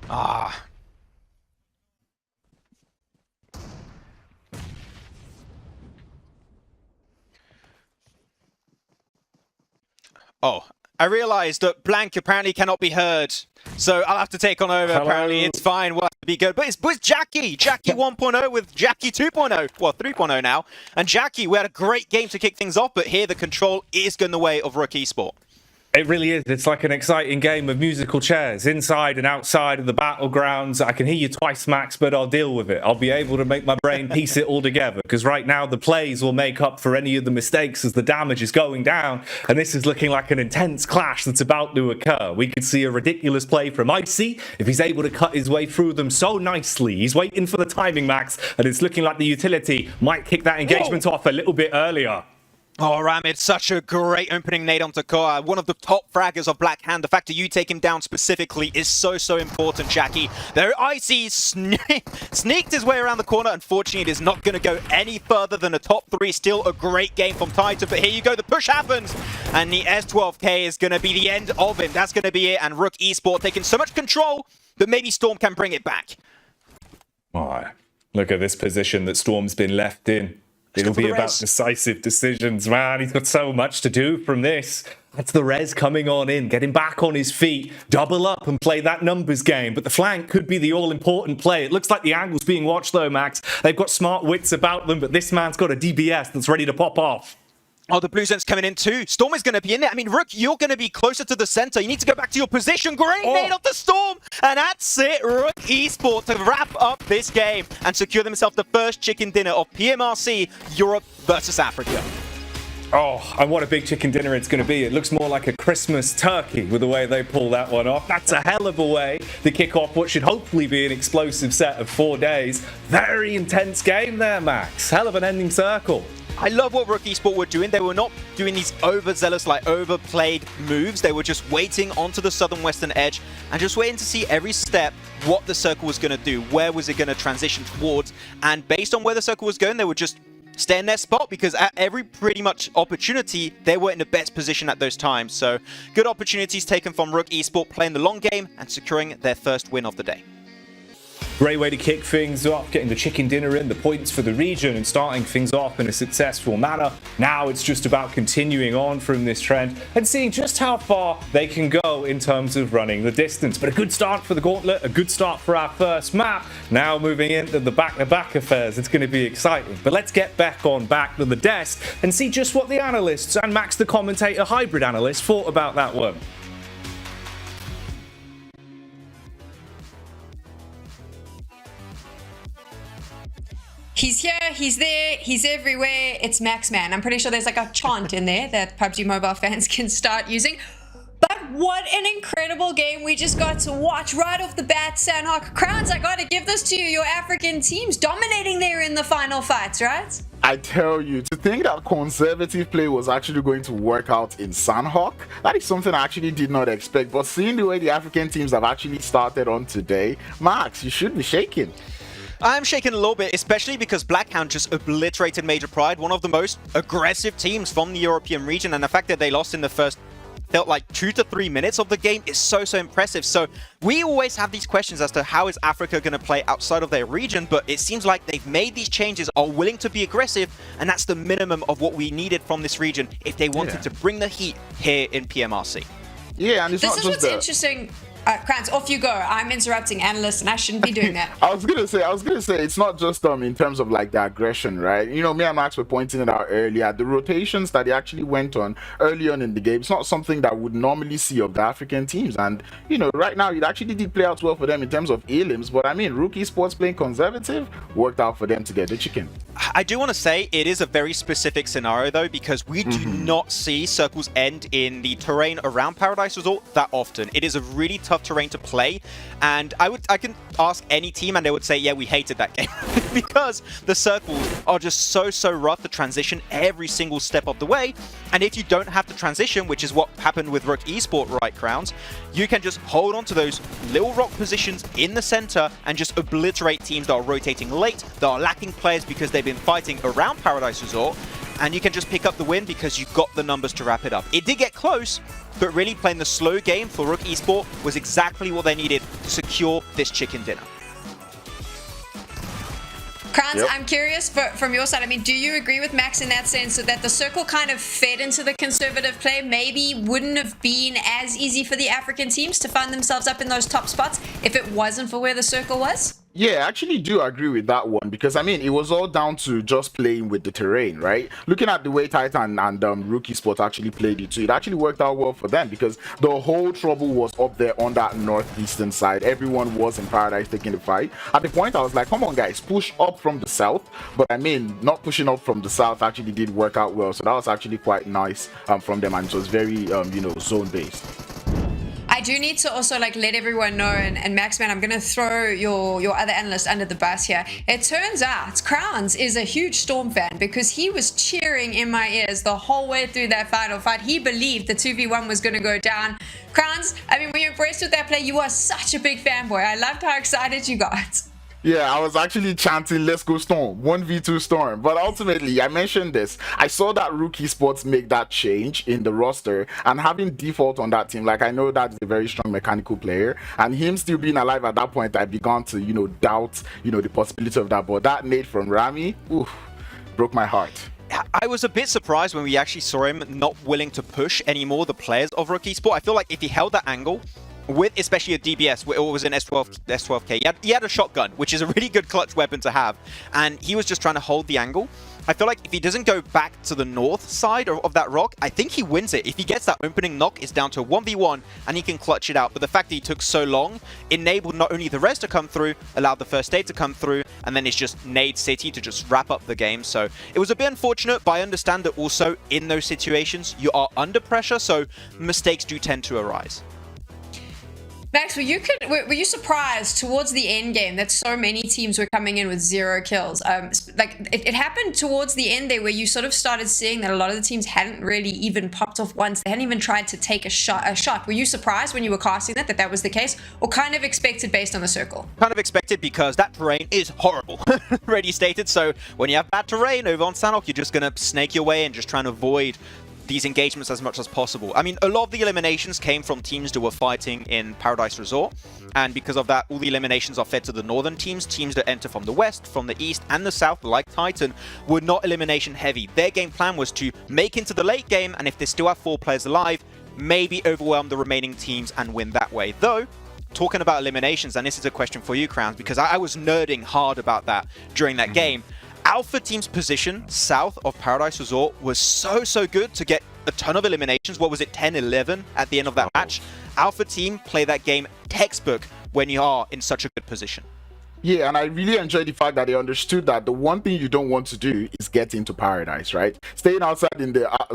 Ah. Oh, I realized that Blank apparently cannot be heard. So I'll have to take on over. Hello. Apparently it's fine. We'll have to be good. But it's Jackie. Jackie 1.0 with Jackie 2.0. Well, 3.0 now. And Jackie, we had a great game to kick things off, but here the control is going the way of Rook Esport. It really is. It's like an exciting game of musical chairs, inside and outside of the battlegrounds. I can hear you twice, Max, but I'll deal with it. I'll be able to make my brain piece it all together, because right now the plays will make up for any of the mistakes as the damage is going down, and this is looking like an intense clash that's about to occur. We could see a ridiculous play from Icy if he's able to cut his way through them so nicely. He's waiting for the timing, Max, and it's looking like the utility might kick that engagement off a little bit earlier. Oh, Ramid, such a great opening nade onto Koa. One of the top fraggers of Black Hand. The fact that you take him down specifically is so important, Jackie. There, Icy sneaked his way around the corner. Unfortunately, it is not going to go any further than a top 3. Still a great game from Titan, but here you go. The push happens, and the S12K is going to be the end of him. That's going to be it, and Rook Esport taking so much control, but maybe Storm can bring it back. Oh, look at this position that Storm's been left in. It'll be about decisive decisions, man. He's got so much to do from this. That's the res coming on in, get him back on his feet, double up and play that numbers game. But the flank could be the all-important play. It looks like the angle's being watched though, Max. They've got smart wits about them, but this man's got a DBS that's ready to pop off. Oh, the blue zone's coming in too. Storm is going to be in there. I mean, Rook, you're going to be closer to the center. You need to go back to your position. Great nade off the Storm. And that's it. Rook Esport to wrap up this game and secure themselves the first chicken dinner of PMRC Europe versus Africa. Oh, and what a big chicken dinner it's going to be. It looks more like a Christmas turkey with the way they pull that one off. That's a hell of a way to kick off what should hopefully be an explosive set of 4 days. Very intense game there, Max. Hell of an ending circle. I love what Rook Esport were doing. They were not doing these overzealous, like overplayed moves. They were just waiting onto the southern western edge and just waiting to see every step what the circle was going to do. Where was it going to transition towards? And based on where the circle was going, they would just stay in their spot, because at every pretty much opportunity, they were in the best position at those times. So good opportunities taken from Rook Esport, playing the long game and securing their first win of the day. Great way to kick things off, getting the chicken dinner in, the points for the region, and starting things off in a successful manner. Now it's just about continuing on from this trend and seeing just how far they can go in terms of running the distance. But a good start for the gauntlet, a good start for our first map. Now moving into the back-to-back affairs, it's going to be exciting. But let's get back to the desk and see just what the analysts and Max the commentator hybrid analyst thought about that one. He's here, he's there, he's everywhere. It's Max, man. I'm pretty sure there's like a chant in there that PUBG Mobile fans can start using. But what an incredible game we just got to watch right off the bat. Sandhawk Crowns, I gotta give this to you. Your African teams dominating there in the final fights, right? I tell you, to think that conservative play was actually going to work out in Sandhawk, that is something I actually did not expect. But seeing the way the African teams have actually started on today, Max, you should be shaking. I'm shaking a little bit, especially because Blackhound just obliterated Major Pride, one of the most aggressive teams from the European region, and the fact that they lost in the first, felt like 2 to 3 minutes of the game is so impressive. So we always have these questions as to how is Africa going to play outside of their region, but it seems like they've made these changes, are willing to be aggressive, and that's the minimum of what we needed from this region if they wanted to bring the heat here in PMRC. Yeah, and it's this not is just what's interesting. Krantz, off you go. I'm interrupting analysts, and I shouldn't be doing that. I was gonna say it's not just in terms of like the aggression, right? You know, me and Max were pointing it out earlier. The rotations that they actually went on early on in the game, it's not something that would normally see of the African teams. And you know, right now it actually did play out well for them in terms of elims. But I mean, Rook Esports playing conservative worked out for them to get the chicken. I do want to say it is a very specific scenario though, because we do not see circles end in the terrain around Paradise Resort that often. It is a really tough terrain to play, and I can ask any team and they would say, yeah, we hated that game because the circles are just so rough to transition every single step of the way. And if you don't have to transition, which is what happened with Rook Esport, right, Crowns, you can just hold on to those little rock positions in the center and just obliterate teams that are rotating late, that are lacking players because they've been fighting around Paradise Resort. and you can just pick up the win because you've got the numbers to wrap it up. It did get close, but really playing the slow game for Rook Esports was exactly what they needed to secure this chicken dinner. Kranz, I'm curious from your side. I mean, do you agree with Max in that sense that the circle kind of fed into the conservative play? Maybe wouldn't have been as easy for the African teams to find themselves up in those top spots if it wasn't for where the circle was? Yeah, I actually do agree with that one because, I mean, it was all down to just playing with the terrain, right? Looking at the way Titan and Rook Esports actually played it too, it actually worked out well for them because the whole trouble was up there on that northeastern side. Everyone was in Paradise taking the fight. At the point, I was like, come on, guys, push up from the south. But, I mean, not pushing up from the south actually did work out well. So that was actually quite nice from them, and it was very, you know, zone-based. I do need to also let everyone know, and Max, man, I'm going to throw your other analyst under the bus here. It turns out Crowns is a huge Storm fan because he was cheering in my ears the whole way through that final fight. He believed the 2v1 was going to go down. Crowns, I mean, were you impressed with that play? You are such a big fanboy. I loved how excited you got. Yeah, I was actually chanting, let's go Storm, 1v2 Storm. But ultimately, I mentioned this. I saw that Rook Esports make that change in the roster, and having default on that team, like, I know that's a very strong mechanical player, and him still being alive at that point, I began to, you know, doubt, you know, the possibility of that. But that nade from Rami, oof, broke my heart. I was a bit surprised when we actually saw him not willing to push anymore the players of Rook Esports. I feel like if he held that angle, with especially a DBS, it was an S12K, he had a shotgun, which is a really good clutch weapon to have, and he was just trying to hold the angle. I feel like if he doesn't go back to the north side of that rock, I think he wins it. If he gets that opening knock, it's down to a 1v1, and he can clutch it out. But the fact that he took so long enabled not only the rest to come through, allowed the first aid to come through, and then it's just Nade City to just wrap up the game. So it was a bit unfortunate, but I understand that also in those situations, you are under pressure, so mistakes do tend to arise. Max, were you surprised towards the end game that so many teams were coming in with 0 kills? It happened towards the end there where you sort of started seeing that a lot of the teams hadn't really even popped off once. They hadn't even tried to take a shot. Were you surprised when you were casting that was the case, or kind of expected based on the circle? Kind of expected because that terrain is horrible, already stated. So when you have bad terrain over on Sanhok, you're just going to snake your way and just try and avoid these engagements as much as possible. I mean, a lot of the eliminations came from teams that were fighting in Paradise Resort, and because of that, all the eliminations are fed to the northern teams. Teams that enter from the west, from the east, and the south, like Titan, were not elimination heavy. Their game plan was to make into the late game, and if they still have 4 players alive, maybe overwhelm the remaining teams and win that way. Though, talking about eliminations, and this is a question for you, Crowns, because I was nerding hard about that during that game. Alpha Team's position south of Paradise Resort was so good to get a ton of eliminations. What was it, 10-11 at the end of that match? Alpha Team play that game textbook when you are in such a good position. Yeah, and I really enjoyed the fact that they understood that the one thing you don't want to do is get into Paradise, right? Staying outside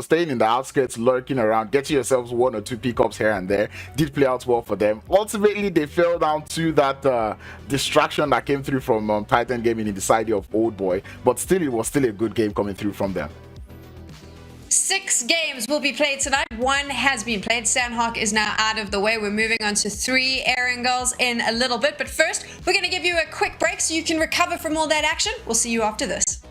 staying in the outskirts, lurking around, getting yourselves 1 or 2 pickups here and there did play out well for them. Ultimately, they fell down to that distraction that came through from Titan Gaming in the side of Old Boy, but still, it was still a good game coming through from them. 6 games will be played tonight. 1 has been played. Sandhawk is now out of the way. We're moving on to 3 Erangels in a little bit. But first, we're going to give you a quick break so you can recover from all that action. We'll see you after this.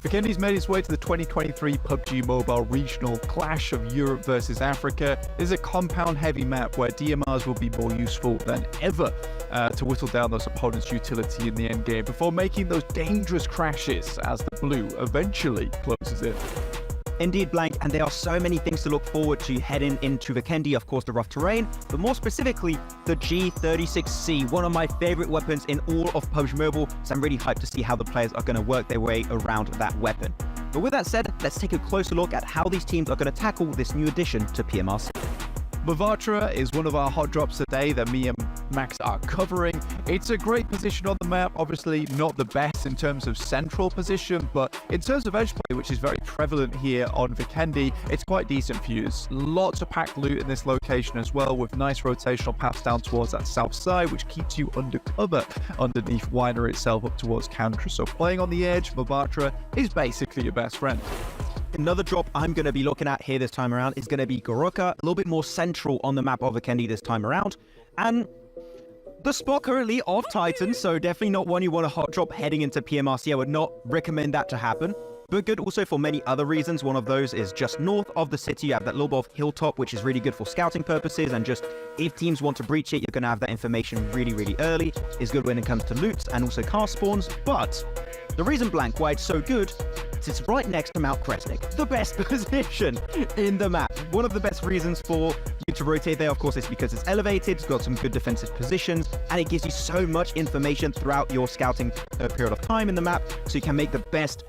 Vikendi's made its way to the 2023 PUBG Mobile Regional Clash of Europe versus Africa. This is a compound-heavy map where DMRs will be more useful than ever to whittle down those opponents' utility in the endgame before making those dangerous crashes as the blue eventually closes in. Indeed, Blank, and there are so many things to look forward to heading into Vikendi. Of course, the rough terrain, but more specifically, the G36C, one of my favorite weapons in all of PUBG Mobile, so I'm really hyped to see how the players are going to work their way around that weapon. But with that said, let's take a closer look at how these teams are going to tackle this new addition to PMRC. Mavatra is one of our hot drops today that me and Max are covering. It's a great position on the map, obviously not the best in terms of central position, but in terms of edge play, which is very prevalent here on Vikendi, it's quite decent for you. Lots of packed loot in this location as well, with nice rotational paths down towards that south side, which keeps you undercover underneath Winery itself up towards Counter. So playing on the edge, MUERTE is basically your best friend. Another drop I'm going to be looking at here this time around is going to be Goroka, a little bit more central on the map of Vikendi this time around. And the spot currently of Titan, so definitely not one you want to hot drop heading into PMRC. I would not recommend that to happen. But good also for many other reasons. One of those is just north of the city, you have that little bit of hilltop, which is really good for scouting purposes. And just if teams want to breach it, you're going to have that information really, really early. It's good when it comes to loot and also car spawns. But the reason blank why it's so good is it's right next to Mount Kresnik, the best position in the map. One of the best reasons for you to rotate there, of course, is because it's elevated, it's got some good defensive positions, and it gives you so much information throughout your scouting period of time in the map, so you can make the best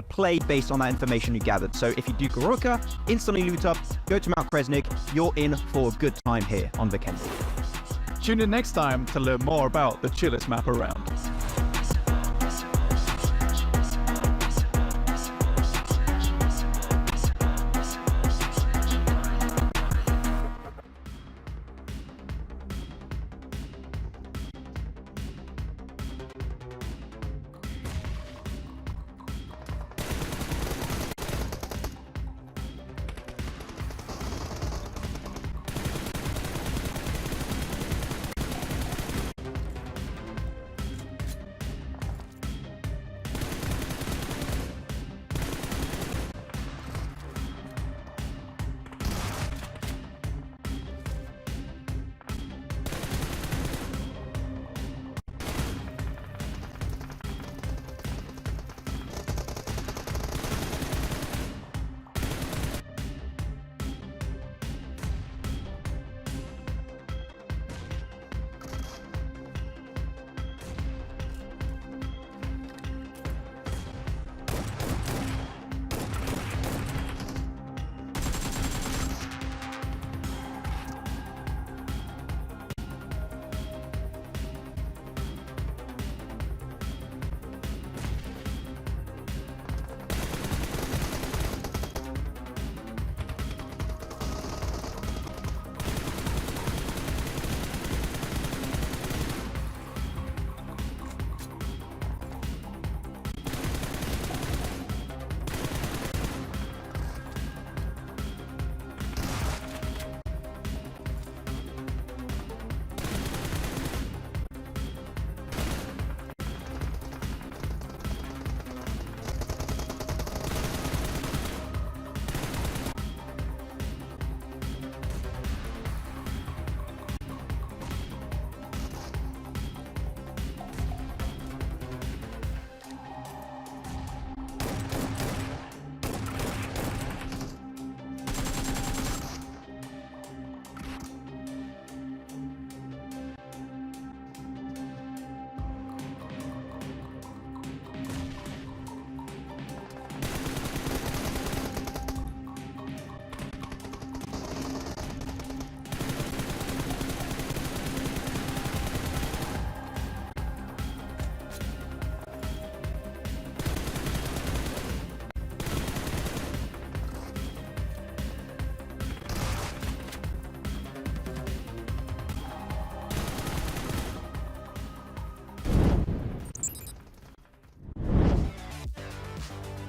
play based on that information you gathered. So if you do Goroka, instantly loot up, go to Mount Kresnik, you're in for a good time here on Vikendi. Tune in next time to learn more about the chillest map around.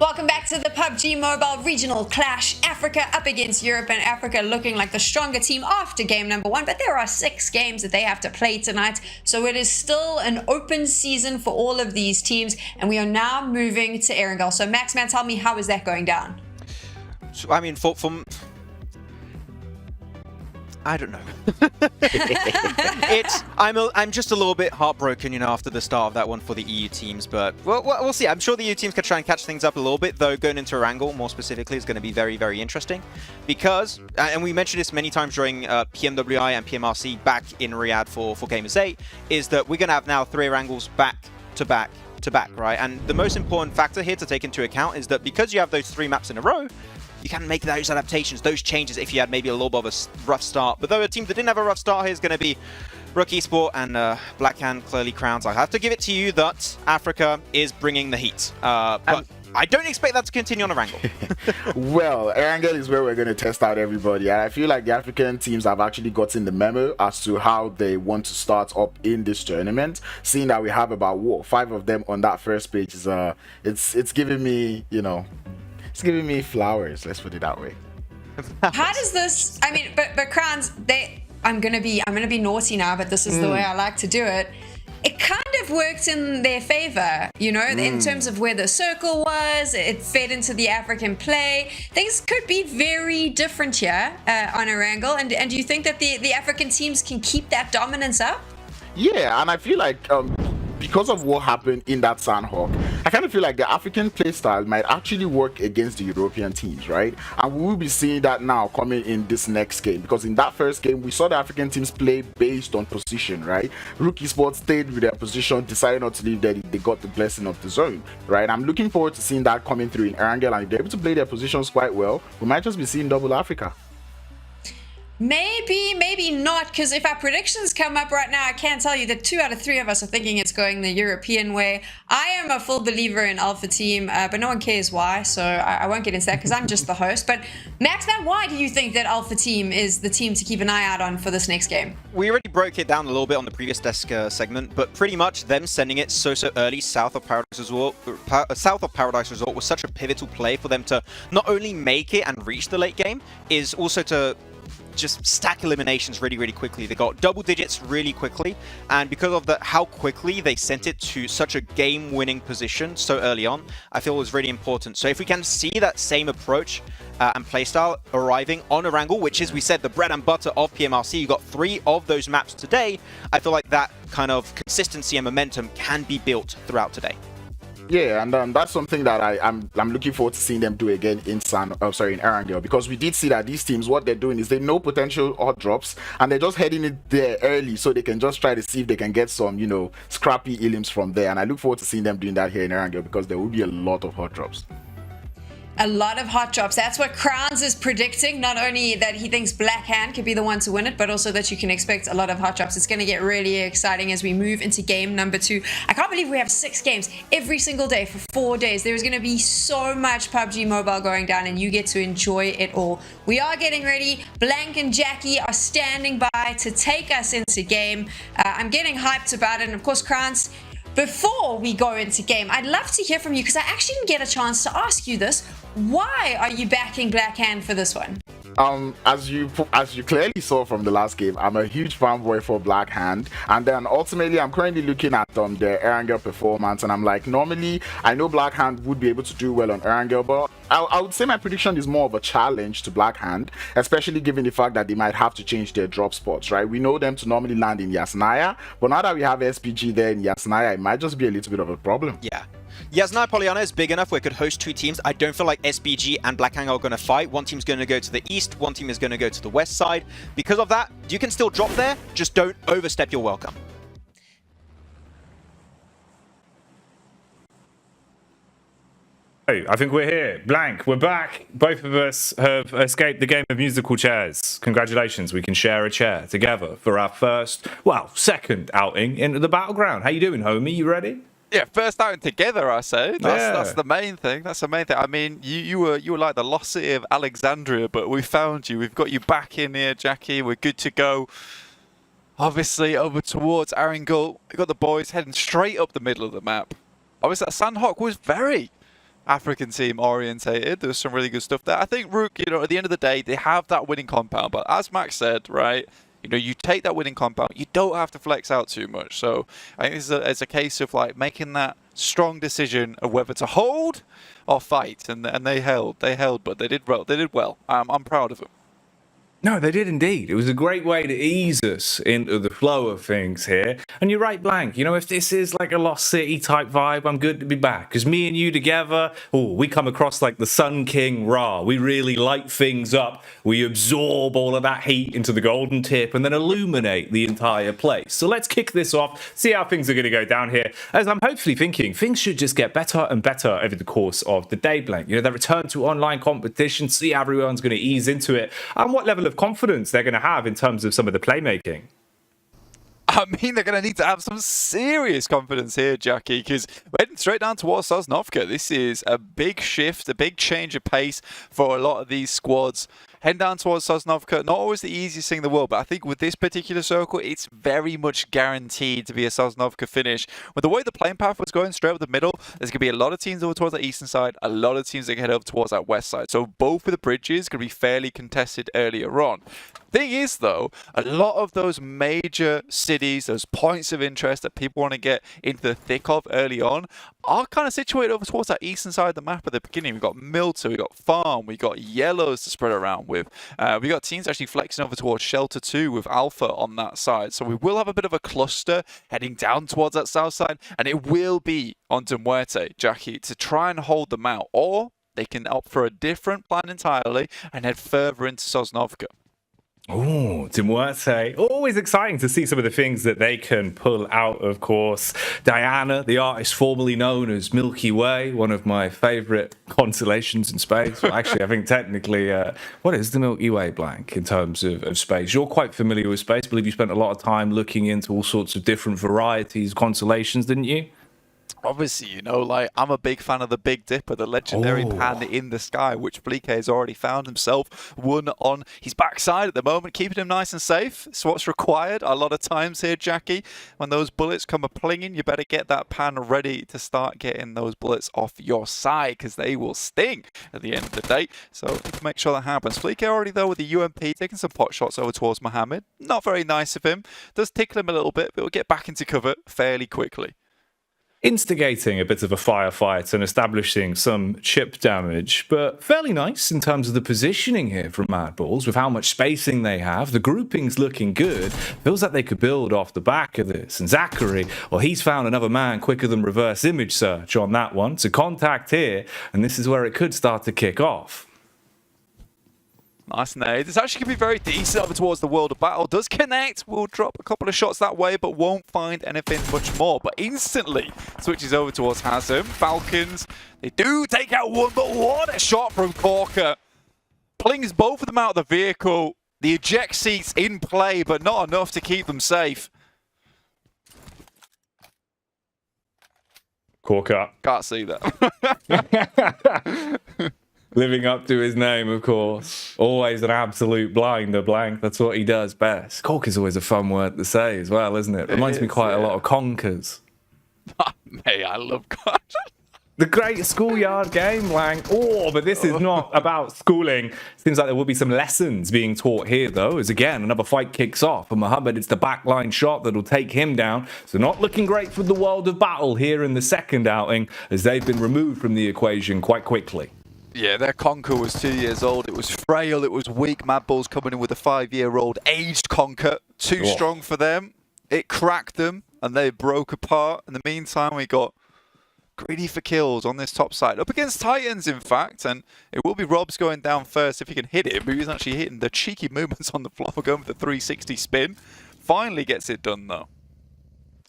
Welcome back to the PUBG Mobile Regional Clash. Africa up against Europe, and Africa looking like the stronger team after game number 1, but there are 6 games that they have to play tonight, so it is still an open season for all of these teams, and we are now moving to Erangel. So Max, man, tell me, how is that going down? I mean, I don't know. I'm just a little bit heartbroken, you know, after the start of that one for the EU teams, but we'll see. I'm sure the EU teams can try and catch things up a little bit, though going into Erangel more specifically is going to be very, very interesting because, and we mentioned this many times during PMWI and PMRC back in Riyadh for Gamers 8, is that we're going to have now 3 Erangels back to back to back, right? And the most important factor here to take into account is that because you have those 3 maps in a row, you can make those adaptations, those changes if you had maybe a little bit of a rough start. But though a team that didn't have a rough start here is going to be Rook Esport and Blackhand clearly crowns. I have to give it to you that Africa is bringing the heat. But I don't expect that to continue on Erangel. Well, Erangel is where we're going to test out everybody. And I feel like the African teams have actually gotten the memo as to how they want to start up in this tournament. Seeing that we have about 5 of them on that first page is it's giving me, you know, it's giving me flowers. Let's put it that way. How does this? I mean, but Crowns, I'm gonna be naughty now, but this is the way I like to do it. It kind of worked in their favor, you know, in terms of where the circle was. It fed into the African play. Things could be very different here on Erangel. And do you think that the African teams can keep that dominance up? Yeah, and I feel like because of what happened in that Sandhawk, I kind of feel like the African playstyle might actually work against the European teams, right? And we will be seeing that now coming in this next game, because in that first game, we saw the African teams play based on position, right? Rook Esports stayed with their position, decided not to leave there. They got the blessing of the zone, right? I'm looking forward to seeing that coming through in Erangel, and if they're able to play their positions quite well, we might just be seeing double Africa. Maybe not, because if our predictions come up right now, I can tell you that 2 out of 3 of us are thinking it's going the European way. I am a full believer in Alpha Team, but no one cares why, so I won't get into that because I'm just the host. But Maxman, why do you think that Alpha Team is the team to keep an eye out on for this next game? We already broke it down a little bit on the previous desk segment, but pretty much them sending it so early south of Paradise Resort, was such a pivotal play for them to not only make it and reach the late game, is also to just stack eliminations really quickly. They got double digits really quickly, and because of how quickly they sent it to such a game-winning position so early on, I feel it was really important. So if we can see that same approach and playstyle arriving on Erangel, which is, we said, the bread and butter of PMRC, you got 3 of those maps today, I feel like that kind of consistency and momentum can be built throughout today. Yeah, and that's something that I'm looking forward to seeing them do again in Erangel, because we did see that these teams, what they're doing is they know potential hot drops, and they're just heading it there early so they can just try to see if they can get some, you know, scrappy elims from there. And I look forward to seeing them doing that here in Erangel, because there will be a lot of hot drops. A lot of hot drops. That's what Crowns is predicting. Not only that he thinks Blackhand could be the one to win it, but also that you can expect a lot of hot drops. It's going to get really exciting as we move into game number 2. I can't believe we have 6 games every single day for 4 days. There's going to be so much PUBG Mobile going down, and you get to enjoy it all. We are getting ready. Blank and Jackie are standing by to take us into game. I'm getting hyped about it. And of course, Crowns, before we go into game, I'd love to hear from you, because I actually didn't get a chance to ask you this. Why are you backing Blackhand for this one? As you clearly saw from the last game, I'm a huge fanboy for Blackhand, and then ultimately I'm currently looking at their Erangel performance, and I'm like, normally I know Blackhand would be able to do well on Erangel, but I would say my prediction is more of a challenge to Blackhand, especially given the fact that they might have to change their drop spots, right? We know them to normally land in Yasnaya, but now that we have SPG there in Yasnaya, it might just be a little bit of a problem. Yeah. Yasnaya Polyana is big enough where it could host 2 teams. I don't feel like SPG and Blackhand are going to fight. One team's going to go to the east, one team is going to go to the west side. Because of that, you can still drop there, just don't overstep your welcome. Hey, I think we're here. Blank, we're back. Both of us have escaped the game of musical chairs. Congratulations, we can share a chair together for our second outing into the battleground. How you doing, homie? You ready? Yeah, first outing together, I say. That's the main thing. That's the main thing. I mean, you were like the lost city of Alexandria, but we found you. We've got you back in here, Jackie. We're good to go. Obviously, over towards Erangel. We've got the boys heading straight up the middle of the map. Obviously, that Sandhawk was very African team orientated. There was some really good stuff there. I think Rook, you know, at the end of the day, they have that winning compound. But as Max said, right, you know, you take that winning compound, you don't have to flex out too much. So I think this is a case of like making that strong decision of whether to hold or fight. And they held, but they did well. They did well. I'm proud of them. No, they did indeed. It was a great way to ease us into the flow of things here. And you're right, Blank. You know, if this is like a Lost City type vibe, I'm good to be back. Because me and you together, we come across like the Sun King Ra. We really light things up. We absorb all of that heat into the golden tip and then illuminate the entire place. So let's kick this off, see how things are going to go down here. As I'm hopefully thinking, things should just get better and better over the course of the day, Blank. You know, the return to online competition, see how everyone's going to ease into it, and what level of confidence they're going to have in terms of some of the playmaking. I mean, they're going to need to have some serious confidence here, Jackie, because we're heading straight down towards Sosnovka. This is a big shift, a big change of pace for a lot of these squads. Heading down towards Sosnovka, not always the easiest thing in the world, but I think with this particular circle, it's very much guaranteed to be a Sosnovka finish. With the way the playing path was going straight up the middle, there's going to be a lot of teams over towards the eastern side, a lot of teams that can head over towards that west side. So both of the bridges going to be fairly contested earlier on. Thing is, though, a lot of those major cities, those points of interest that people want to get into the thick of early on, are kind of situated over towards that eastern side of the map at the beginning. We've got MUERTE, we've got Farm, we've got Yellows to spread around with. We've got teams actually flexing over towards Shelter 2 with Alpha on that side. So we will have a bit of a cluster heading down towards that south side, and it will be onto MUERTE, Jackie, to try and hold them out. Or they can opt for a different plan entirely and head further into Sosnovka. Oh, MUERTE. Always exciting to see some of the things that they can pull out, of course. Diana, the artist formerly known as Milky Way, one of my favourite constellations in space. Well, actually, I think technically, what is the Milky Way, Blank, in terms of space? You're quite familiar with space. I believe you spent a lot of time looking into all sorts of different varieties, constellations, didn't you? Obviously, you know, like, I'm a big fan of the Big Dipper, the legendary pan in the sky, which Bleake has already found himself one on his backside at the moment, keeping him nice and safe. It's what's required a lot of times here, Jackie. When those bullets come a-plinging, you better get that pan ready to start getting those bullets off your side, because they will sting at the end of the day. So you can make sure that happens. Bleake already, though, with the UMP, taking some pot shots over towards Mohammed. Not very nice of him. Does tickle him a little bit, but will get back into cover fairly quickly. Instigating a bit of a firefight and establishing some chip damage, but fairly nice in terms of the positioning here from MADBULLS with how much spacing they have. The grouping's looking good. Feels like they could build off the back of this. And Zachary, well, he's found another man quicker than reverse image search on that one. So contact here, and this is where it could start to kick off. Nice nade. It's actually going to be very decent over towards the world of battle. Does connect. Will drop a couple of shots that way, but won't find anything much more. But instantly switches over towards Hazem. Falcons, they do take out one, but what a shot from Corker. Plings both of them out of the vehicle. The eject seat's in play, but not enough to keep them safe. Corker. Can't see that. Living up to his name, of course. Always an absolute blinder, Blank. That's what he does best. Cork is always a fun word to say as well, isn't it? Reminds me quite a lot of conkers. Mate, I love conkers. The great schoolyard game, Blank. Oh, but this is not about schooling. Seems like there will be some lessons being taught here, though, as again, another fight kicks off. And Mohammed, it's the backline shot that'll take him down. So not looking great for the world of battle here in the second outing, as they've been removed from the equation quite quickly. Yeah, their Conker was 2 years old. It was frail. It was weak. MADBULLS coming in with a 5-year-old aged Conker. Too strong for them. It cracked them, and they broke apart. In the meantime, we got greedy for kills on this top side. Up against Titans, in fact, and it will be Robs going down first if he can hit it, but he's actually hitting the cheeky movements on the floor, going with the 360 spin. Finally gets it done, though.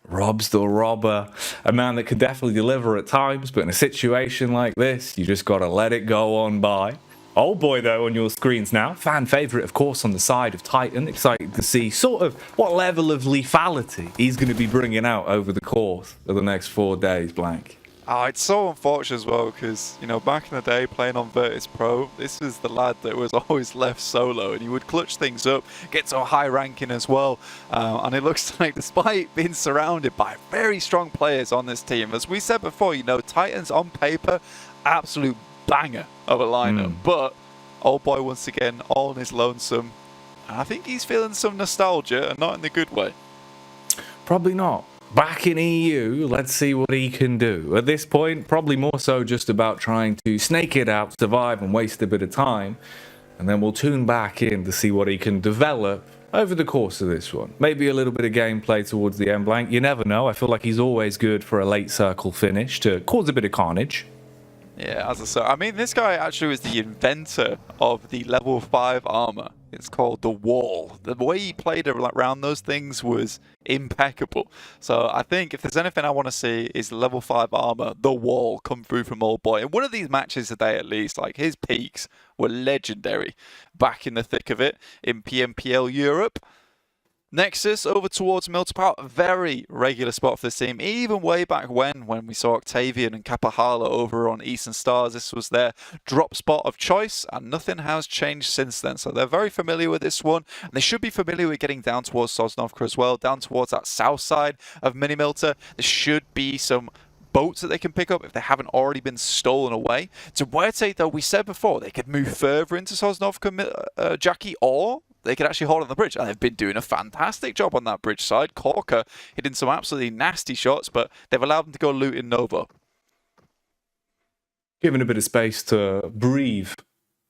Rob's the robber, a man that can definitely deliver at times, but in a situation like this, you just got to let it go on by. Old boy, though, on your screens now. Fan favourite, of course, on the side of Titan. Excited to see sort of what level of lethality he's going to be bringing out over the course of the next 4 days, Blank. Oh, it's so unfortunate as well because, you know, back in the day playing on Virtus Pro, this was the lad that was always left solo and he would clutch things up, get to a high ranking as well. And it looks like despite being surrounded by very strong players on this team, as we said before, you know, Titans on paper, absolute banger of a lineup. But old boy once again, all on his lonesome. And I think he's feeling some nostalgia and not in the good way. Probably not. Back in EU, let's see what he can do. At this point, probably more so just about trying to snake it out, survive and waste a bit of time. And then we'll tune back in to see what he can develop over the course of this one. Maybe a little bit of gameplay towards the end, Blank. You never know. I feel like he's always good for a late circle finish to cause a bit of carnage. Yeah, as I said, I mean, this guy actually was the inventor of the level 5 armor. It's called the Wall. The way he played around those things was impeccable. So I think if there's anything I want to see is level 5 armor, the Wall, come through from old boy. And one of these matches today, at least, like his peaks were legendary. Back in the thick of it in PMPL Europe. Nexus over towards Miltapal, a very regular spot for this team. Even way back when we saw Octavian and Kapahala over on Eastern Stars, this was their drop spot of choice, and nothing has changed since then. So they're very familiar with this one, and they should be familiar with getting down towards Sosnovka as well, down towards that south side of Minimilta. There should be some boats that they can pick up if they haven't already been stolen away. To MUERTE, though, we said before, they could move further into Sosnovka, Jackie, or they could actually hold on the bridge, and they've been doing a fantastic job on that bridge side. Corker hitting some absolutely nasty shots, but they've allowed them to go loot in Nova. Given a bit of space to breathe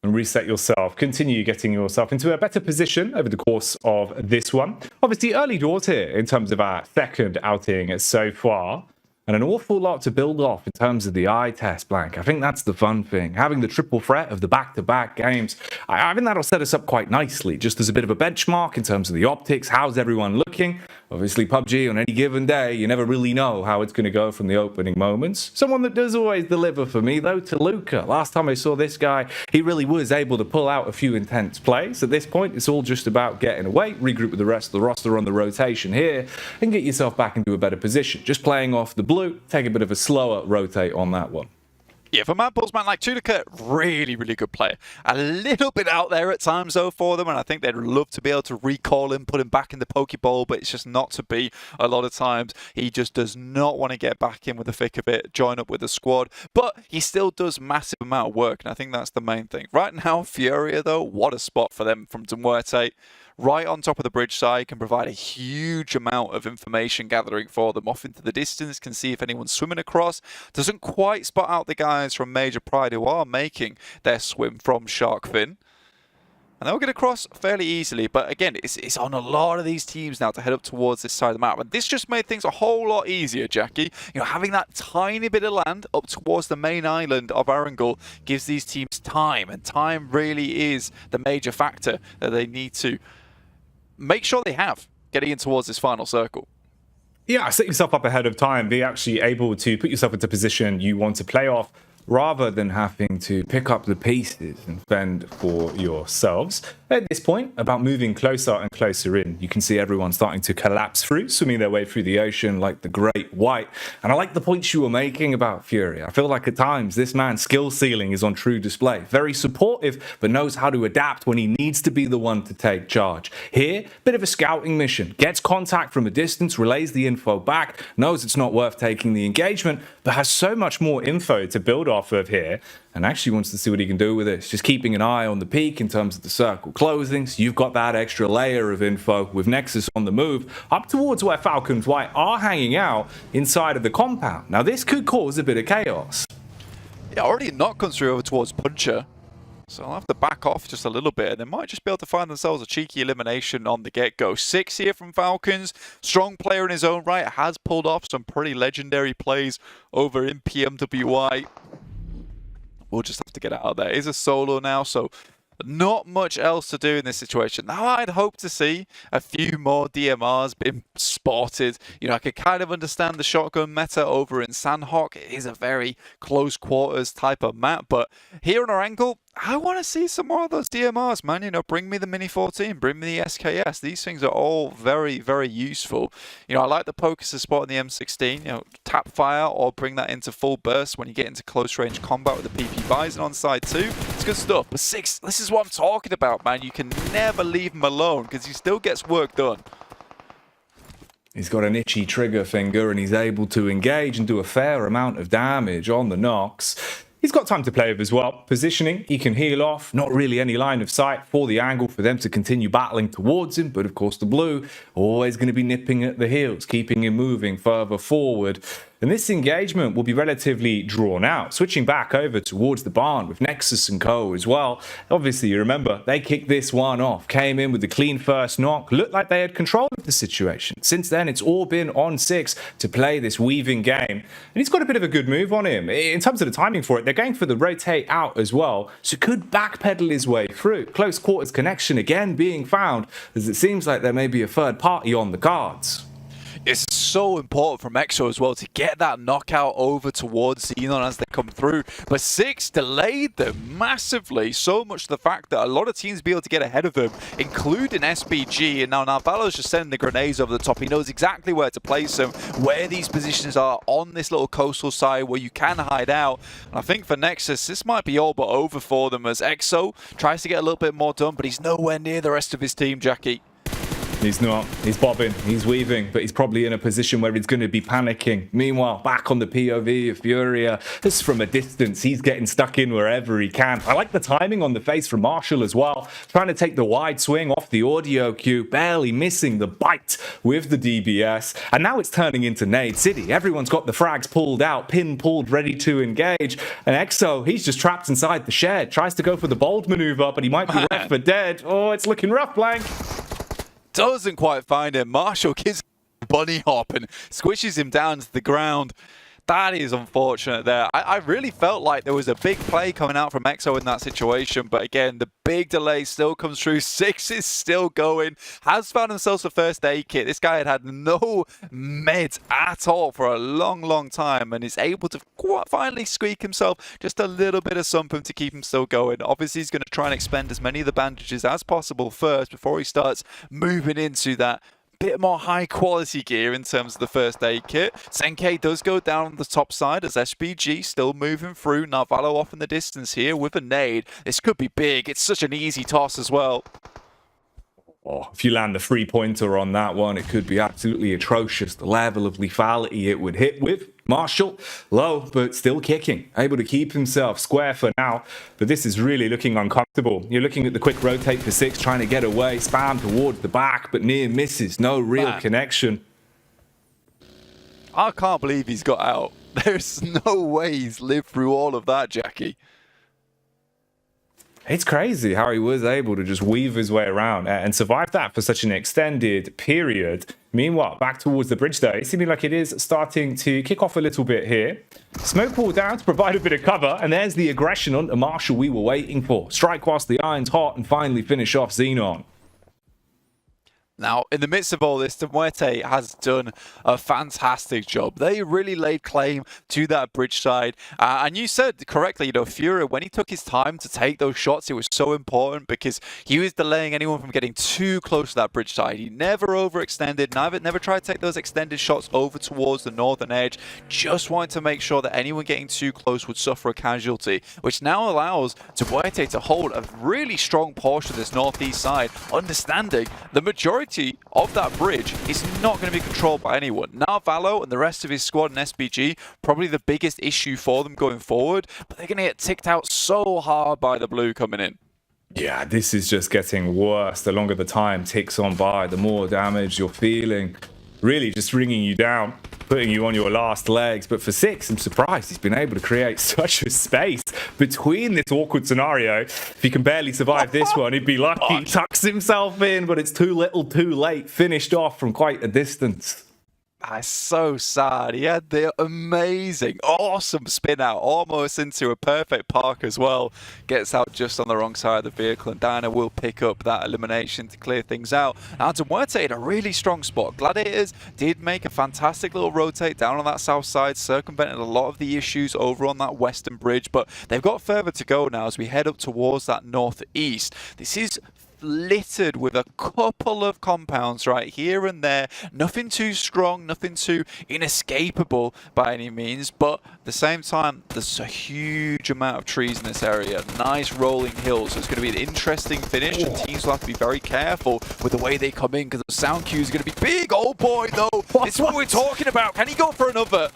and reset yourself, continue getting yourself into a better position over the course of this one. Obviously, early doors here in terms of our second outing so far. And an awful lot to build off in terms of the eye test, Blank. I think that's the fun thing. Having the triple threat of the back-to-back games, I think that'll set us up quite nicely, just as a bit of a benchmark in terms of the optics. How's everyone looking? Obviously, PUBG, on any given day, you never really know how it's going to go from the opening moments. Someone that does always deliver for me, though, Toluca. Last time I saw this guy, he really was able to pull out a few intense plays. At this point, it's all just about getting away, regroup with the rest of the roster on the rotation here, and get yourself back into a better position. Just playing off the blue, take a bit of a slower rotate on that one. Yeah, for MADBULLS, man, like Tunica, really, really good player. A little bit out there at times, though, for them, and I think they'd love to be able to recall him, put him back in the Pokeball, but it's just not to be a lot of times. He just does not want to get back in with the thick of it, join up with the squad, but he still does massive amount of work, and I think that's the main thing. Right now, Furia, though, what a spot for them from MUERTE. Right on top of the bridge side, can provide a huge amount of information gathering for them. Off into the distance, can see if anyone's swimming across. Doesn't quite spot out the guys from Major Pride who are making their swim from Shark Fin. And they'll get across fairly easily, but again, it's on a lot of these teams now to head up towards this side of the map. And this just made things a whole lot easier, Jackie. You know, having that tiny bit of land up towards the main island of Arangul gives these teams time, and time really is the major factor that they need to make sure they have getting in towards this final circle. Yeah, set yourself up ahead of time. Be actually able to put yourself into position you want to play off, rather than having to pick up the pieces and fend for yourselves. At this point, about moving closer and closer in, you can see everyone starting to collapse through, swimming their way through the ocean like the Great White. And I like the points you were making about Fury. I feel like at times this man's skill ceiling is on true display. Very supportive, but knows how to adapt when he needs to be the one to take charge. Here, bit of a scouting mission. Gets contact from a distance, relays the info back, knows it's not worth taking the engagement, but has so much more info to build off of here, and actually wants to see what he can do with this. Just keeping an eye on the peak in terms of the circle closing, so you've got that extra layer of info with Nexus on the move up towards where Falcons White are hanging out inside of the compound. Now this could cause a bit of chaos. Yeah, already not comes through over towards Puncher, so I'll have to back off just a little bit, and they might just be able to find themselves a cheeky elimination on the get-go. 6 here from Falcons, strong player in his own right, has pulled off some pretty legendary plays over in PMWI. We'll just have to get out of there. It is a solo now, so not much else to do in this situation. Now, I'd hope to see a few more DMRs being spotted. You know, I could kind of understand the shotgun meta over in Sandhawk. It is a very close quarters type of map, but here on our angle, I want to see some more of those DMRs, man. You know, bring me the Mini 14, bring me the SKS. These things are all very, very useful. You know, I like the Pokus spot in the M16. You know, tap fire or bring that into full burst when you get into close range combat with the PP Bison on side 2. It's good stuff. But 6, this is what I'm talking about, man. You can never leave him alone because he still gets work done. He's got an itchy trigger finger and he's able to engage and do a fair amount of damage on the Nox. He's got time to play with as well. Positioning, he can heal off. Not really any line of sight for the angle for them to continue battling towards him. But of course the blue always going to be nipping at the heels, keeping him moving further forward. And this engagement will be relatively drawn out. Switching back over towards the barn with Nexus and co as well. Obviously, you remember, they kicked this one off. Came in with the clean first knock. Looked like they had control of the situation. Since then, it's all been on 6 to play this weaving game. And he's got a bit of a good move on him. In terms of the timing for it, they're going for the rotate out as well. So could backpedal his way through. Close quarters connection again being found, as it seems like there may be a third party on the cards. it's so important from EXO as well to get that knockout over towards Xenon as they come through. But 6 delayed them massively, so much to the fact that a lot of teams be able to get ahead of them, including SBG. And now Navallo's just sending the grenades over the top. He knows exactly where to place them, where these positions are on this little coastal side where you can hide out. And I think for NEXUS, this might be all but over for them as EXO tries to get a little bit more done, but he's nowhere near the rest of his team, Jackie. He's not. He's bobbing. He's weaving, but he's probably in a position where he's going to be panicking. Meanwhile, back on the POV of Furia, just from a distance, he's getting stuck in wherever he can. I like the timing on the face from Marshall as well. Trying to take the wide swing off the audio cue, barely missing the bite with the DBS. And now it's turning into Nade City. Everyone's got the frags pulled out, pin pulled, ready to engage. And EXO, he's just trapped inside the shed. Tries to go for the bold maneuver, but he might be left for dead. Oh, it's looking rough, Blank. Doesn't quite find him. Marshall gives a bunny hop and squishes him down to the ground. That is unfortunate there. I really felt like there was a big play coming out from EXO in that situation, but again, the big delay still comes through. 6 is still going. Has found himself a first aid kit. This guy had no meds at all for a long time and is able to finally squeak himself just a little bit of something to keep him still going. Obviously, he's going to try and expend as many of the bandages as possible first before he starts moving into that bit more high quality gear in terms of the first aid kit. Senkei does go down on the top side as SBG still moving through. Navallo off in the distance here with a nade. This could be big. It's such an easy toss as well. Oh, if you land the 3-pointer on that one, it could be absolutely atrocious. The level of lethality it would hit with. Marshall, low, but still kicking. Able to keep himself square for now. But this is really looking uncomfortable. You're looking at the quick rotate for 6, trying to get away. Spam towards the back, but near misses. No real connection. I can't believe he's got out. There's no way he's lived through all of that, Jackie. It's crazy how he was able to just weave his way around and survive that for such an extended period. Meanwhile, back towards the bridge there, it's seeming like it is starting to kick off a little bit here. Smoke wall down to provide a bit of cover, and there's the aggression on the Marshall we were waiting for. Strike whilst the iron's hot and finally finish off Xenon. Now, in the midst of all this, MUERTE has done a fantastic job. They really laid claim to that bridge side. And you said correctly, you know, Fury, when he took his time to take those shots, it was so important because he was delaying anyone from getting too close to that bridge side. He never overextended, never tried to take those extended shots over towards the northern edge. Just wanted to make sure that anyone getting too close would suffer a casualty, which now allows MUERTE to hold a really strong portion of this northeast side, understanding the majority of that bridge is not going to be controlled by anyone. Navallo and the rest of his squad and SBG, probably the biggest issue for them going forward, but they're going to get ticked out so hard by the blue coming in. Yeah, this is just getting worse. The longer the time ticks on by, the more damage you're feeling. Really just bringing you down, putting you on your last legs. But for 6, I'm surprised he's been able to create such a space between this awkward scenario. If he can barely survive this one, he'd be lucky. Tucks himself in, but it's too little too late. Finished off from quite a distance. That's so sad. He had the amazing, awesome spin out, almost into a perfect park as well. Gets out just on the wrong side of the vehicle, and Dana will pick up that elimination to clear things out. Now, MUERTE in a really strong spot. Gladiators did make a fantastic little rotate down on that south side, circumvented a lot of the issues over on that western bridge, but they've got further to go now as we head up towards that northeast. This is littered with a couple of compounds right here and there. Nothing too strong, nothing too inescapable by any means, but at the same time, there's a huge amount of trees in this area. Nice rolling hills, so it's going to be an interesting finish, and teams will have to be very careful with the way they come in because the sound cues are going to be big. Oh boy, though, it's what we're talking about. Can he go for another?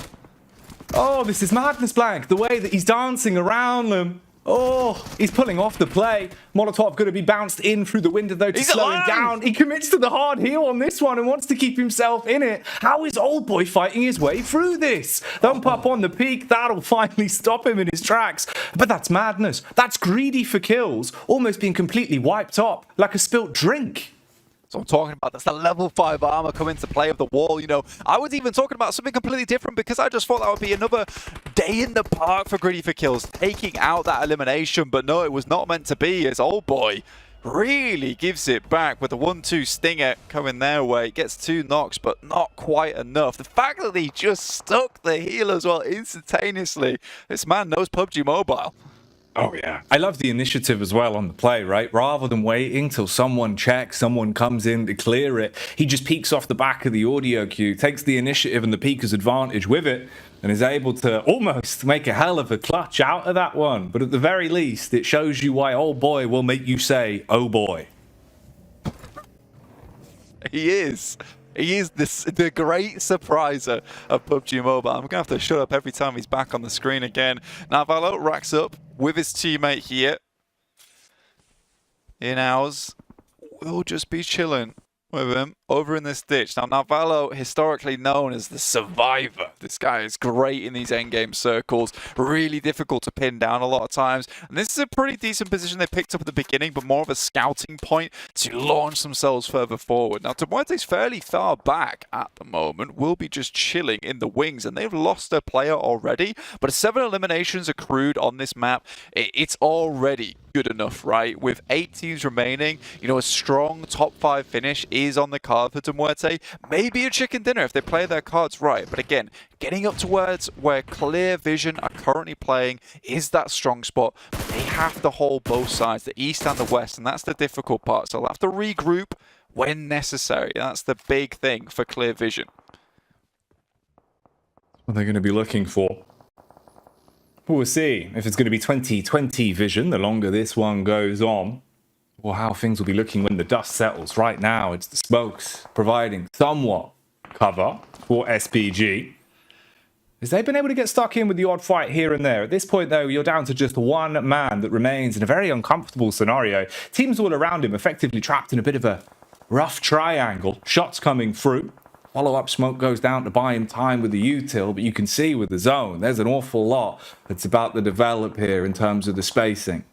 Oh, this is madness, Blank. The way that he's dancing around them. Oh, he's pulling off the play. Molotov going to be bounced in through the window, though, to slow him down. He commits to the hard heel on this one and wants to keep himself in it. How is Old Boy fighting his way through this? Thump up on the peak. That'll finally stop him in his tracks. But that's madness. That's greedy for kills, almost being completely wiped up like a spilt drink. So I'm talking about, that's the level 5 armor coming to play of the wall. You know, I was even talking about something completely different because I just thought that would be another day in the park for Greedy for Kills, taking out that elimination. But no, it was not meant to be, as Old Boy really gives it back with the 1-2 stinger coming their way. Gets 2 knocks, but not quite enough. The fact that he just stuck the heal as well instantaneously. This man knows PUBG Mobile. Oh, yeah. I love the initiative as well on the play, right? Rather than waiting till someone checks, someone comes in to clear it, he just peeks off the back of the audio queue, takes the initiative and the peeker's advantage with it, and is able to almost make a hell of a clutch out of that one. But at the very least, it shows you why old boy will make you say, oh boy. He is. He is the great surpriser of PUBG Mobile. I'm going to have to shut up every time he's back on the screen again. Now, Valo racks up with his teammate here. In ours, we'll just be chilling with him over in this ditch. Now, Valo, historically known as the survivor. This guy is great in these endgame circles. Really difficult to pin down a lot of times. And this is a pretty decent position they picked up at the beginning, but more of a scouting point to launch themselves further forward. Now, MUERTE's fairly far back at the moment. Will be just chilling in the wings, and they've lost their player already. But 7 eliminations accrued on this map. It's already good enough, right? With 8 teams remaining, you know, a strong top 5 finish is on the card for MUERTE. Maybe a chicken dinner if they play their cards right. But again, getting up towards where Clear Vision are currently playing is that strong spot. They have to hold both sides, the east and the west, and that's the difficult part. So they'll have to regroup when necessary. That's the big thing for Clear Vision. What they're going to be looking for. We'll see if it's going to be 2020 vision the longer this one goes on, or how things will be looking when the dust settles. Right now, it's the smokes providing somewhat cover for SPG, as they've been able to get stuck in with the odd fight here and there. At this point, though, you're down to just one man that remains in a very uncomfortable scenario. Teams all around him effectively trapped in a bit of a rough triangle. Shots coming through. Follow-up smoke goes down to buy him time with the util, but you can see with the zone, there's an awful lot that's about to develop here in terms of the spacing.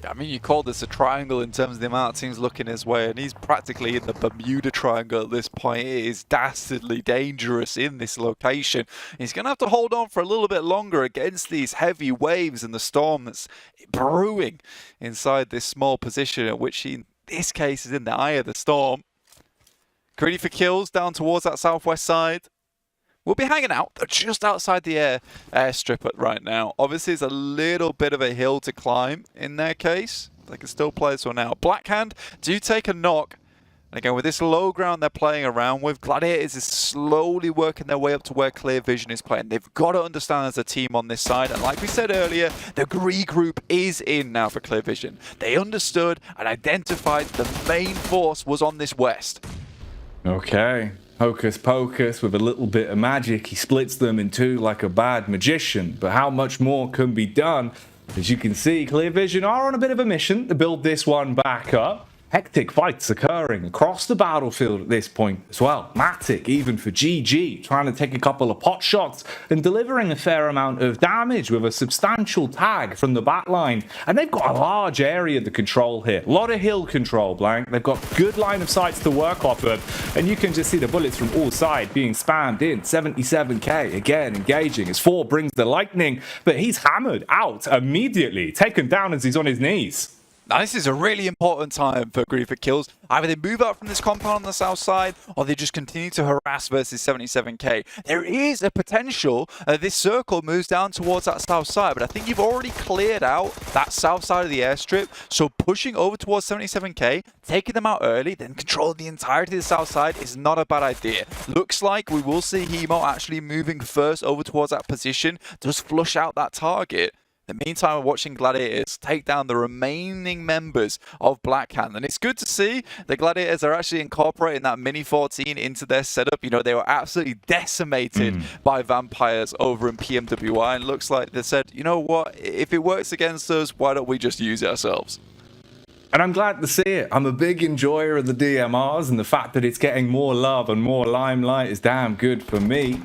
I mean, you call this a triangle in terms of the amount of teams looking his way, and he's practically in the Bermuda Triangle at this point. It is dastardly dangerous in this location. He's going to have to hold on for a little bit longer against these heavy waves and the storm that's brewing inside this small position, at which he, in this case, is in the eye of the storm. Greedy for kills down towards that southwest side. We'll be hanging out just outside the airstrip right now. Obviously, it's a little bit of a hill to climb in their case. They can still play this one out. Blackhand do take a knock. And again, with this low ground they're playing around with, Gladiators is slowly working their way up to where Clear Vision is playing. They've got to understand there's a team on this side. And like we said earlier, the regroup is in now for Clear Vision. They understood and identified the main force was on this west. Okay, hocus pocus with a little bit of magic. He splits them in two like a bad magician. But how much more can be done? As you can see, Clear Vision are on a bit of a mission to build this one back up. Hectic fights occurring across the battlefield at this point as well. Matic, even for GG, trying to take a couple of pot shots and delivering a fair amount of damage with a substantial tag from the backline. And they've got a large area to control here. A lot of hill control, Blank. They've got good line of sights to work off of. And you can just see the bullets from all sides being spammed in. 77k, again, engaging as 4 brings the lightning. But he's hammered out immediately, taken down as he's on his knees. Now, this is a really important time for Greedy for kills. Either they move out from this compound on the south side, or they just continue to harass versus 77k. There is a potential this circle moves down towards that south side, but I think you've already cleared out that south side of the airstrip, so pushing over towards 77k, taking them out early, then controlling the entirety of the south side is not a bad idea. Looks like we will see Hemo actually moving first over towards that position, just flush out that target. In the meantime, we're watching Gladiators take down the remaining members of Blackhand. And it's good to see the Gladiators are actually incorporating that Mini 14 into their setup. You know, they were absolutely decimated by vampires over in PMWI. And it looks like they said, you know what, if it works against us, why don't we just use it ourselves? And I'm glad to see it. I'm a big enjoyer of the DMRs, and the fact that it's getting more love and more limelight is damn good for me.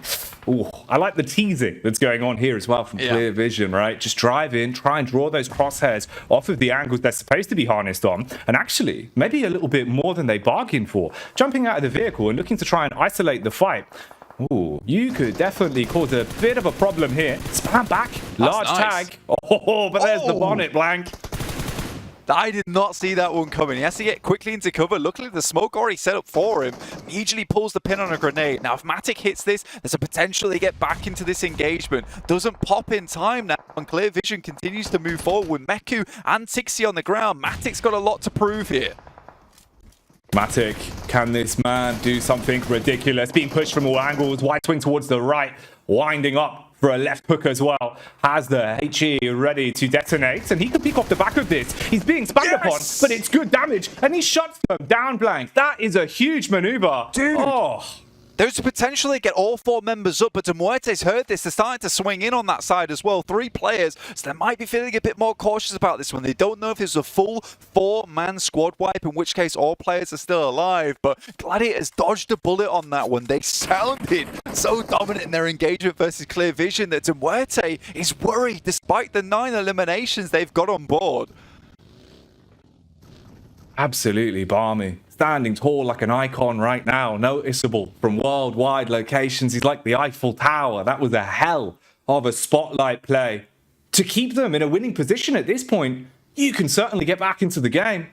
Ooh, I like the teasing that's going on here as well from Clear Vision, right? Just drive in, try and draw those crosshairs off of the angles they're supposed to be harnessed on, and actually, maybe a little bit more than they bargained for. Jumping out of the vehicle and looking to try and isolate the fight. Ooh, you could definitely cause a bit of a problem here. Spam back, large tag. Oh, but there's the bonnet, Blank. I did not see that one coming. He has to get quickly into cover. Luckily, the smoke already set up for him. Immediately pulls the pin on a grenade. Now, if Matic hits this, there's a potential they get back into this engagement. Doesn't pop in time now, and Clear Vision continues to move forward with Meku and Tixi on the ground. Matic's got a lot to prove here. Matic, can this man do something ridiculous? Being pushed from all angles, wide swing towards the right, winding up for a left hook as well. Has the HE ready to detonate, and he can peek off the back of this. He's being spammed upon, but it's good damage, and he shuts them down blank. That is a huge maneuver. Dude. Oh. There's a potential they get all 4 members up, but MUERTE's heard this. They're starting to swing in on that side as well. 3 players, so they might be feeling a bit more cautious about this one. They don't know if it's a full 4-man squad wipe, in which case all players are still alive. But Gladiators dodged a bullet on that one. They sounded so dominant in their engagement versus Clear Vision that MUERTE is worried despite the 9 eliminations they've got on board. Absolutely balmy. Standing tall like an icon right now, noticeable from worldwide locations. He's like the Eiffel Tower. That was a hell of a spotlight play. To keep them in a winning position at this point, you can certainly get back into the game.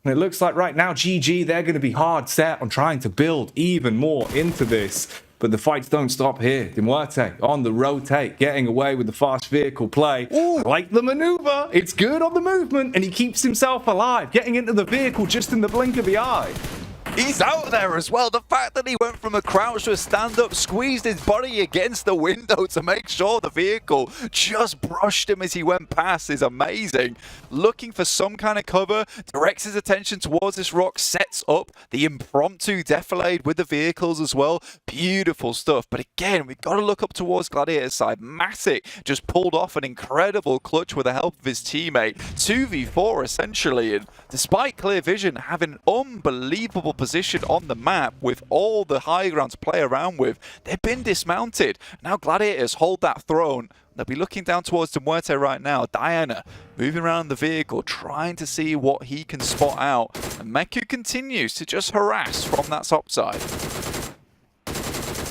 And it looks like right now, GG, they're going to be hard set on trying to build even more into this. But the fights don't stop here. MUERTE on the rotate, getting away with the fast vehicle play. Ooh, I like the maneuver. It's good on the movement, and he keeps himself alive, getting into the vehicle just in the blink of the eye. He's out there as well. The fact that he went from a crouch to a stand-up, squeezed his body against the window to make sure the vehicle just brushed him as he went past is amazing. Looking for some kind of cover, directs his attention towards this rock, sets up the impromptu defilade with the vehicles as well. Beautiful stuff. But again, we've got to look up towards Gladiator's side. Matic just pulled off an incredible clutch with the help of his teammate. 2v4 essentially. And despite Clear Vision having an unbelievable position on the map with all the high ground to play around with, they've been dismounted. Now Gladiators hold that throne. They'll be looking down towards MUERTE right now. Diana moving around the vehicle, trying to see what he can spot out. And Meku continues to just harass from that top side.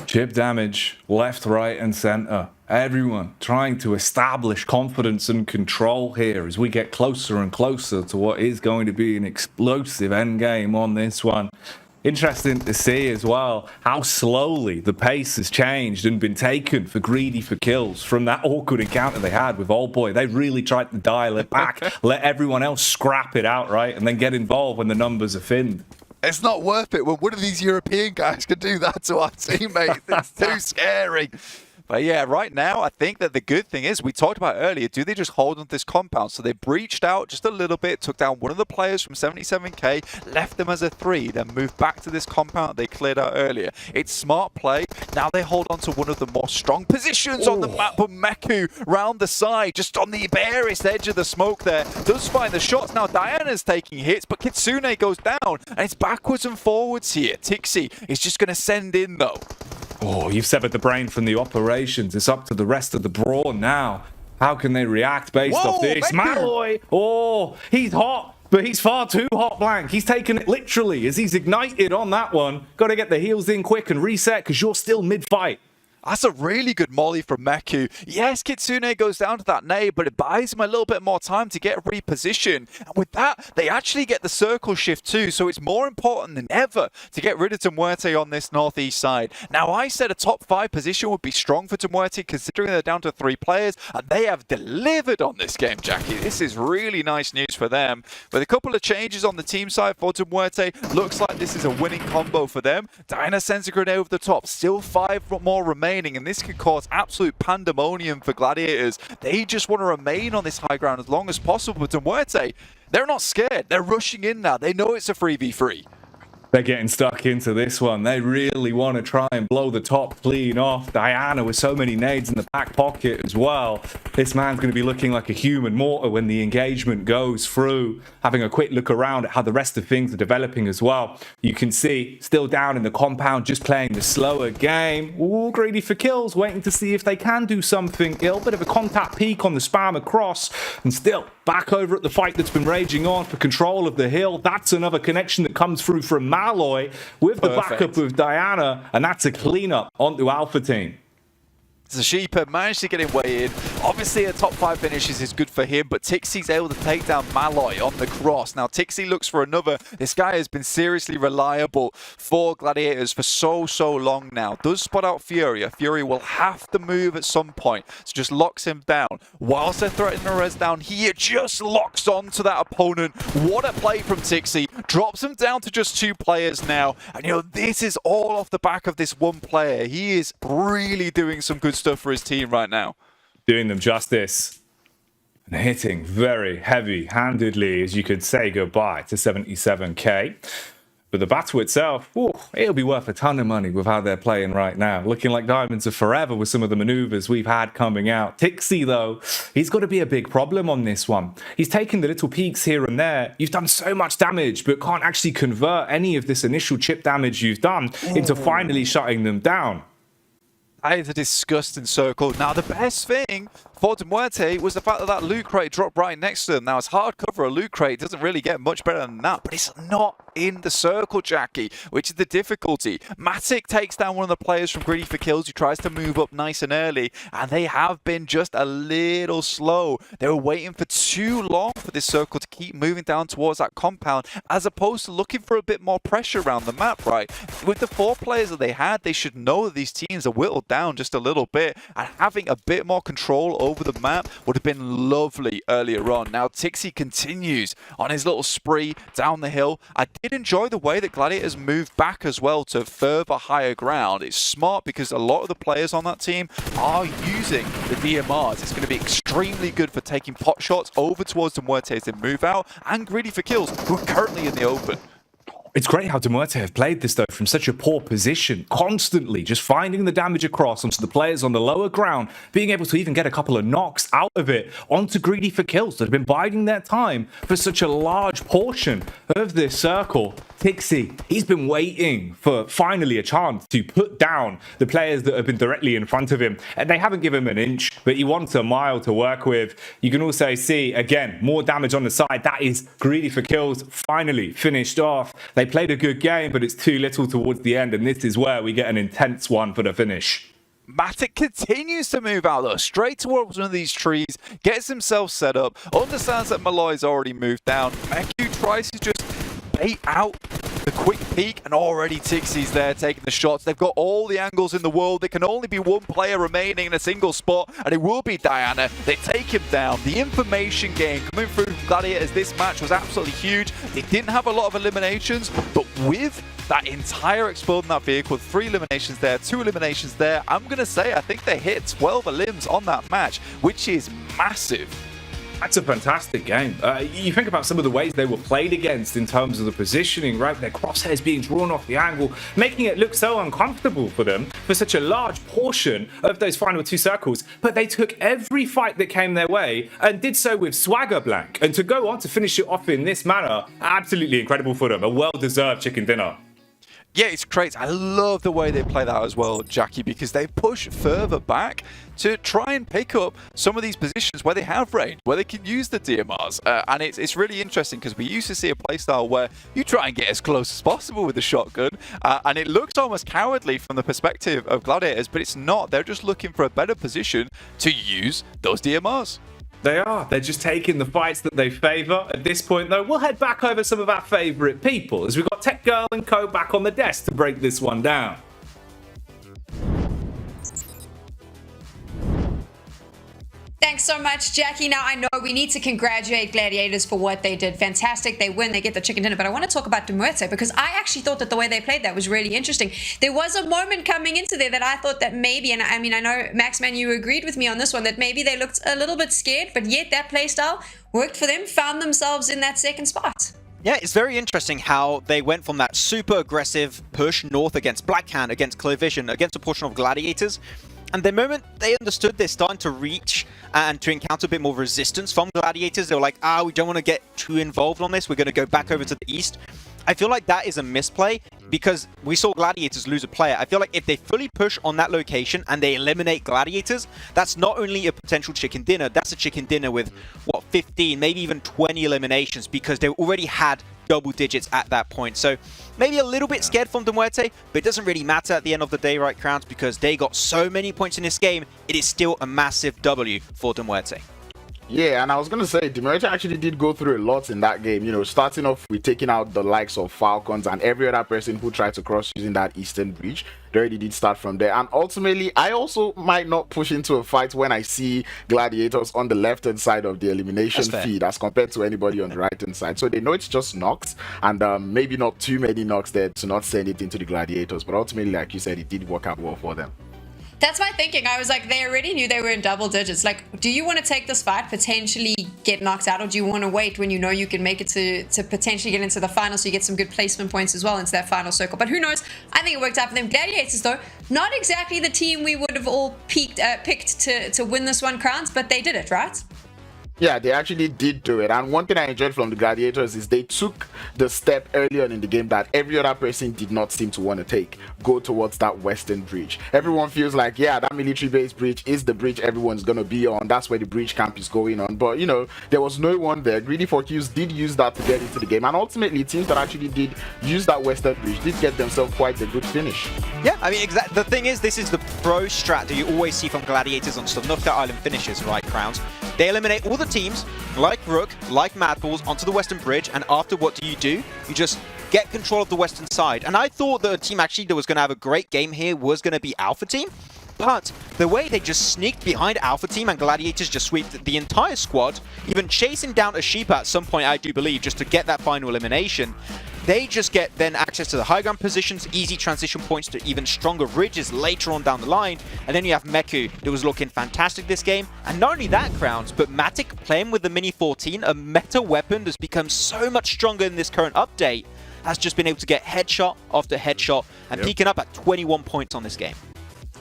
Chip damage, left, right, and center. Everyone trying to establish confidence and control here as we get closer and closer to what is going to be an explosive endgame on this one. Interesting to see as well how slowly the pace has changed and been taken for Greedy for kills from that awkward encounter they had with Old Boy. They really tried to dial it back, let everyone else scrap it out, right, and then get involved when the numbers are thinned. It's not worth it when one of these European guys can do that to our teammates. It's too scary. But yeah, right now, I think that the good thing is, we talked about earlier, do they just hold on to this compound? So they breached out just a little bit, took down one of the players from 77k, left them as a 3, then moved back to this compound they cleared out earlier. It's smart play. Now they hold on to one of the more strong positions on the map, but Meku round the side, just on the barest edge of the smoke there, does find the shots. Now Diana's taking hits, but Kitsune goes down, and it's backwards and forwards here. Tixi is just going to send in, though. Oh, you've severed the brain from the operations. It's up to the rest of the brawn now. How can they react based off this? MADBULLS! Oh, he's hot, but he's far too hot, Blank. He's taken it literally as he's ignited on that one. Got to get the heals in quick and reset because you're still mid-fight. That's a really good molly from Meku. Yes, Kitsune goes down to that nade, but it buys him a little bit more time to get repositioned. And with that, they actually get the circle shift too, so it's more important than ever to get rid of MUERTE on this northeast side. Now, I said a top 5 position would be strong for MUERTE, considering they're down to 3 players, and they have delivered on this game, Jackie. This is really nice news for them. With a couple of changes on the team side for MUERTE, looks like this is a winning combo for them. Diana sends a grenade over the top, still 5 more remaining, and this could cause absolute pandemonium for Gladiators. They just want to remain on this high ground as long as possible, but MUERTE, they're not scared. They're rushing in now. They know it's a 3v3. They're getting stuck into this one. They really want to try and blow the top clean off. Diana with so many nades in the back pocket as well. This man's going to be looking like a human mortar when the engagement goes through. Having a quick look around at how the rest of things are developing as well. You can see, still down in the compound, just playing the slower game. Ooh, greedy for kills, waiting to see if they can do something. A little bit of a contact peek on the spam across. And still, back over at the fight that's been raging on for control of the hill. That's another connection that comes through from MADBULLS with the backup of Diana, and that's a cleanup onto Alpha Team. Zashipa managed to get him way in. Obviously, a top 5 finishes is good for him, but Tixie's able to take down Malloy on the cross. Now, Tixie looks for another. This guy has been seriously reliable for Gladiators for so long now. Does spot out Fury. Fury will have to move at some point, so just locks him down. Whilst they're threatening a res down here, just locks on to that opponent. What a play from Tixie. Drops him down to just 2 players now. And, you know, this is all off the back of this one player. He is really doing some good stuff for his team right now. Doing them justice. And hitting very heavy-handedly as you could say goodbye to 77k. But the battle itself, it'll be worth a ton of money with how they're playing right now. Looking like diamonds are forever with some of the maneuvers we've had coming out. Tixie, though, he's got to be a big problem on this one. He's taken the little peaks here and there. You've done so much damage, but can't actually convert any of this initial chip damage you've done into finally shutting them down. That is a disgusting circle. Now, the best thing for MUERTE was the fact that that loot crate dropped right next to them. Now, it's hard cover. A loot crate doesn't really get much better than that, but it's not in the circle, Jackie, which is the difficulty. Matic takes down one of the players from Greedy for Kills who tries to move up nice and early, and they have been just a little slow. They were waiting for too long for this circle to keep moving down towards that compound, as opposed to looking for a bit more pressure around the map, right? With the 4 players that they had, they should know that these teams are whittled down just a little bit, and having a bit more control over the map would have been lovely earlier on. Now, Tixie continues on his little spree down the hill. I did enjoy the way that Gladiators moved back as well to further higher ground. It's smart because a lot of the players on that team are using the DMRs. It's going to be extremely good for taking pot shots over towards the MUERTE as they move out, and Greedy for Kills, who are currently in the open. It's great how MUERTE have played this, though, from such a poor position, constantly just finding the damage across onto the players on the lower ground, being able to even get a couple of knocks out of it onto Greedy for Kills that have been biding their time for such a large portion of this circle. Tixie, he's been waiting for finally a chance to put down the players that have been directly in front of him, and they haven't given him an inch, but he wants a mile to work with. You can also see, again, more damage on the side. That is Greedy for Kills finally finished off. They played a good game, but it's too little towards the end, and this is where we get an intense one for the finish. Matic continues to move out though, straight towards one of these trees, gets himself set up, understands that Malloy's already moved down. Meku tries to just bait out the quick peek, and already Tixie's there taking the shots. They've got all the angles in the world. There can only be one player remaining in a single spot, and it will be Diana. They take him down. The information game coming through from Gladiators this match was absolutely huge. They didn't have a lot of eliminations, but with that entire explode in that vehicle, 3 eliminations there, 2 eliminations there, I'm going to say I think they hit 12 elims on that match, which is massive. That's a fantastic game. You think about some of the ways they were played against in terms of the positioning, right? Their crosshairs being drawn off the angle, making it look so uncomfortable for them for such a large portion of those final 2 circles. But they took every fight that came their way and did so with swagger, Blank. And to go on to finish it off in this manner, absolutely incredible for them. A well-deserved chicken dinner. Yeah, it's great. I love the way they play that as well, Jackie, because they push further back to try and pick up some of these positions where they have range, where they can use the DMRs. And it's really interesting because we used to see a playstyle where you try and get as close as possible with the shotgun, and it looks almost cowardly from the perspective of Gladiators, but it's not. They're just looking for a better position to use those DMRs. They are. They're just taking the fights that they favour. At this point, though, we'll head back over some of our favourite people as we've got Tech Girl and Co back on the desk to break this one down. Thanks so much, Jackie. Now, I know we need to congratulate Gladiators for what they did. Fantastic. They win. They get the chicken dinner. But I want to talk about MUERTE because I actually thought that the way they played that was really interesting. There was a moment coming into there that I thought that maybe, and I mean, I know, Maxman, you agreed with me on this one, that maybe they looked a little bit scared, but yet that playstyle worked for them, found themselves in that second spot. Yeah, it's very interesting how they went from that super aggressive push north against Blackhand, against Clear Vision, against a portion of Gladiators. And the moment they understood they're starting to reach and to encounter a bit more resistance from Gladiators, they were like, we don't want to get too involved on this. We're going to go back over to the east. I feel like that is a misplay because we saw Gladiators lose a player. I feel like if they fully push on that location and they eliminate Gladiators, that's not only a potential chicken dinner, that's a chicken dinner with, what, 15, maybe even 20 eliminations because they already had double digits at that point. So maybe a little bit scared from MUERTE, but it doesn't really matter at the end of the day, right, Crowns, because they got so many points in this game. It is still a massive W for MUERTE. Yeah, and I was going to say, MUERTE actually did go through a lot in that game, you know, starting off with taking out the likes of Falcons and every other person who tried to cross using that eastern bridge. They already did start from there. And ultimately, I also might not push into a fight when I see Gladiators on the left-hand side of the elimination feed as compared to anybody on the right-hand side. So they know it's just knocks, and maybe not too many knocks there to not send it into the Gladiators. But ultimately, like you said, it did work out well for them. That's my thinking. I was like, they already knew they were in double digits. Like, do you want to take this fight, potentially get knocked out, or do you want to wait when you know you can make it to potentially get into the final so you get some good placement points as well into that final circle? But who knows? I think it worked out for them. Gladiators, though, not exactly the team we would have all picked to win this one, Crowns, but they did it, right? Yeah, they actually did do it. And one thing I enjoyed from the Gladiators is they took the step early on in the game that every other person did not seem to want to take. Go towards that western bridge. Everyone feels like, yeah, that military base bridge is the bridge everyone's going to be on. That's where the bridge camp is going on. But, you know, there was no one there. Greedy4Qs did use that to get into the game. And ultimately, teams that actually did use that western bridge did get themselves quite a good finish. Yeah, I mean, the thing is, this is the pro strat that you always see from Gladiators on Slavnovka Island finishes, right, Crowns? They eliminate all the teams, like Rook, like MADBULLS, onto the western bridge, and after, what do? You just get control of the western side. And I thought that a team actually that was going to have a great game here was going to be Alpha Team, but the way they just sneaked behind Alpha Team and Gladiators just swept the entire squad, even chasing down Ashipa at some point, I do believe, just to get that final elimination. They just get then access to the high ground positions, easy transition points to even stronger ridges later on down the line. And then you have Meku, that was looking fantastic this game. And not only that, Crowns, but Matic playing with the Mini 14, a meta weapon that's become so much stronger in this current update, has just been able to get headshot after headshot and peaking up at 21 points on this game.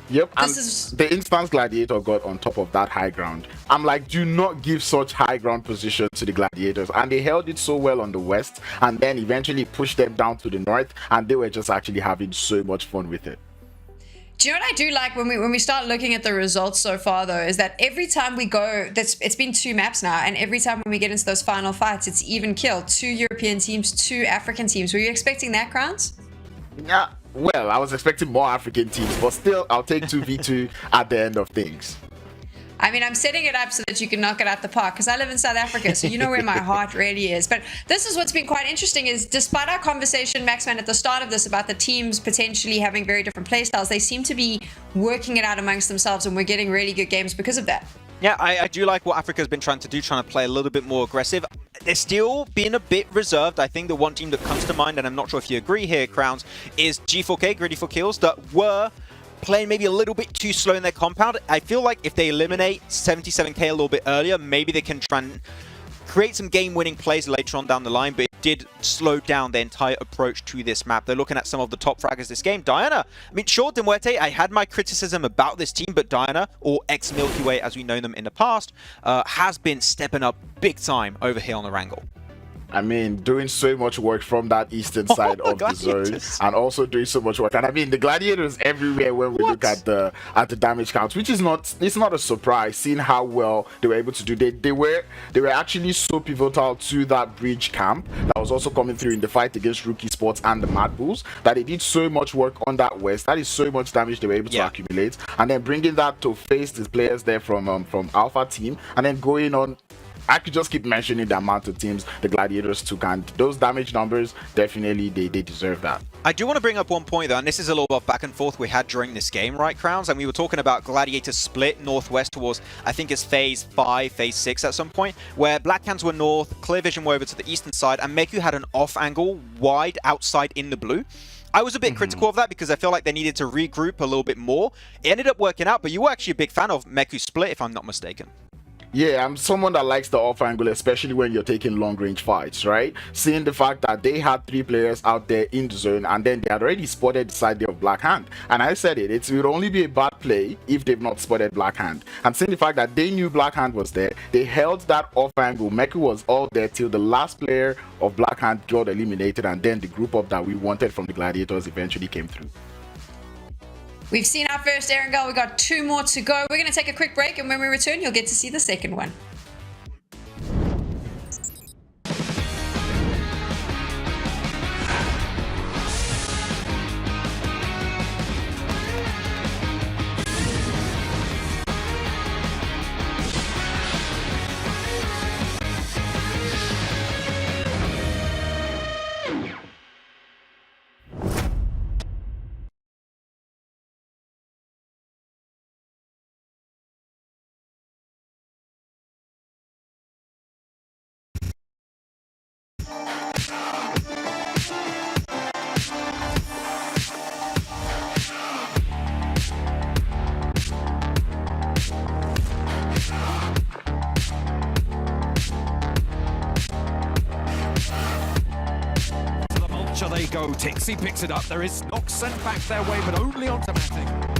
Yep, and the instance Gladiator got on top of that high ground. I'm like, do not give such high ground position to the Gladiators. And they held it so well on the west and then eventually pushed them down to the north, and they were just actually having so much fun with it. Do you know what I do like when we start looking at the results so far, though, is that every time we go, it's been 2 maps now, and every time when we get into those final fights, it's even kill. 2 European teams, 2 African teams. Were you expecting that, Crowns? Yeah. Well, I was expecting more African teams, but still, I'll take 2v2 at the end of things. I mean, I'm setting it up so that you can knock it out the park, because I live in South Africa, so you know where my heart really is. But this is what's been quite interesting is, despite our conversation, Maxman, at the start of this about the teams potentially having very different playstyles, they seem to be working it out amongst themselves, and we're getting really good games because of that. Yeah, I do like what Africa's been trying to do, trying to play a little bit more aggressive. They're still being a bit reserved. I think the one team that comes to mind, and I'm not sure if you agree here, Crowns, is G4K, Greedy4Kills, that were playing maybe a little bit too slow in their compound. I feel like if they eliminate 77k a little bit earlier, maybe they can try and create some game-winning plays later on down the line, but it did slow down their entire approach to this map. They're looking at some of the top fraggers this game. Diana, I mean, sure, MUERTE, I had my criticism about this team, but Diana, or ex-Milky Way as we know them in the past, has been stepping up big time over here on the Wrangle. I mean, doing so much work from that eastern side of the zone, and also doing so much work. And I mean, the Gladiators everywhere when we look at the damage counts, which is not a surprise, seeing how well they were able to do. They were actually so pivotal to that bridge camp that was also coming through in the fight against Rookie Sports and the MADBULLS, that they did so much work on that west. That is so much damage they were able to accumulate, and then bringing that to face the players there from Alpha Team, and then going on. I could just keep mentioning the amount of teams the Gladiators took, and those damage numbers, definitely they deserve that. I do want to bring up one point though, and this is a little bit back and forth we had during this game, right, Crowns? And we were talking about Gladiators split northwest towards, I think it's phase 5, phase 6 at some point, where Black Hands were north, Clear Vision were over to the eastern side, and Meku had an off angle wide outside in the blue. I was a bit critical of that because I feel like they needed to regroup a little bit more. It ended up working out, but you were actually a big fan of Meku split, if I'm not mistaken. Yeah, I'm someone that likes the off angle, especially when you're taking long range fights, right? Seeing the fact that they had 3 players out there in the zone, and then they had already spotted the side there of Black Hand. And I said it would only be a bad play if they've not spotted Black Hand. And seeing the fact that they knew Black Hand was there, they held that off angle. Meku was all there till the last player of Black Hand got eliminated, and then the group up that we wanted from the Gladiators eventually came through. We've seen our first Erangel. We've got 2 more to go. We're going to take a quick break, and when we return, you'll get to see the second one. go. Tixie picks it up. There is Nox sent back their way, but only on Tomatic.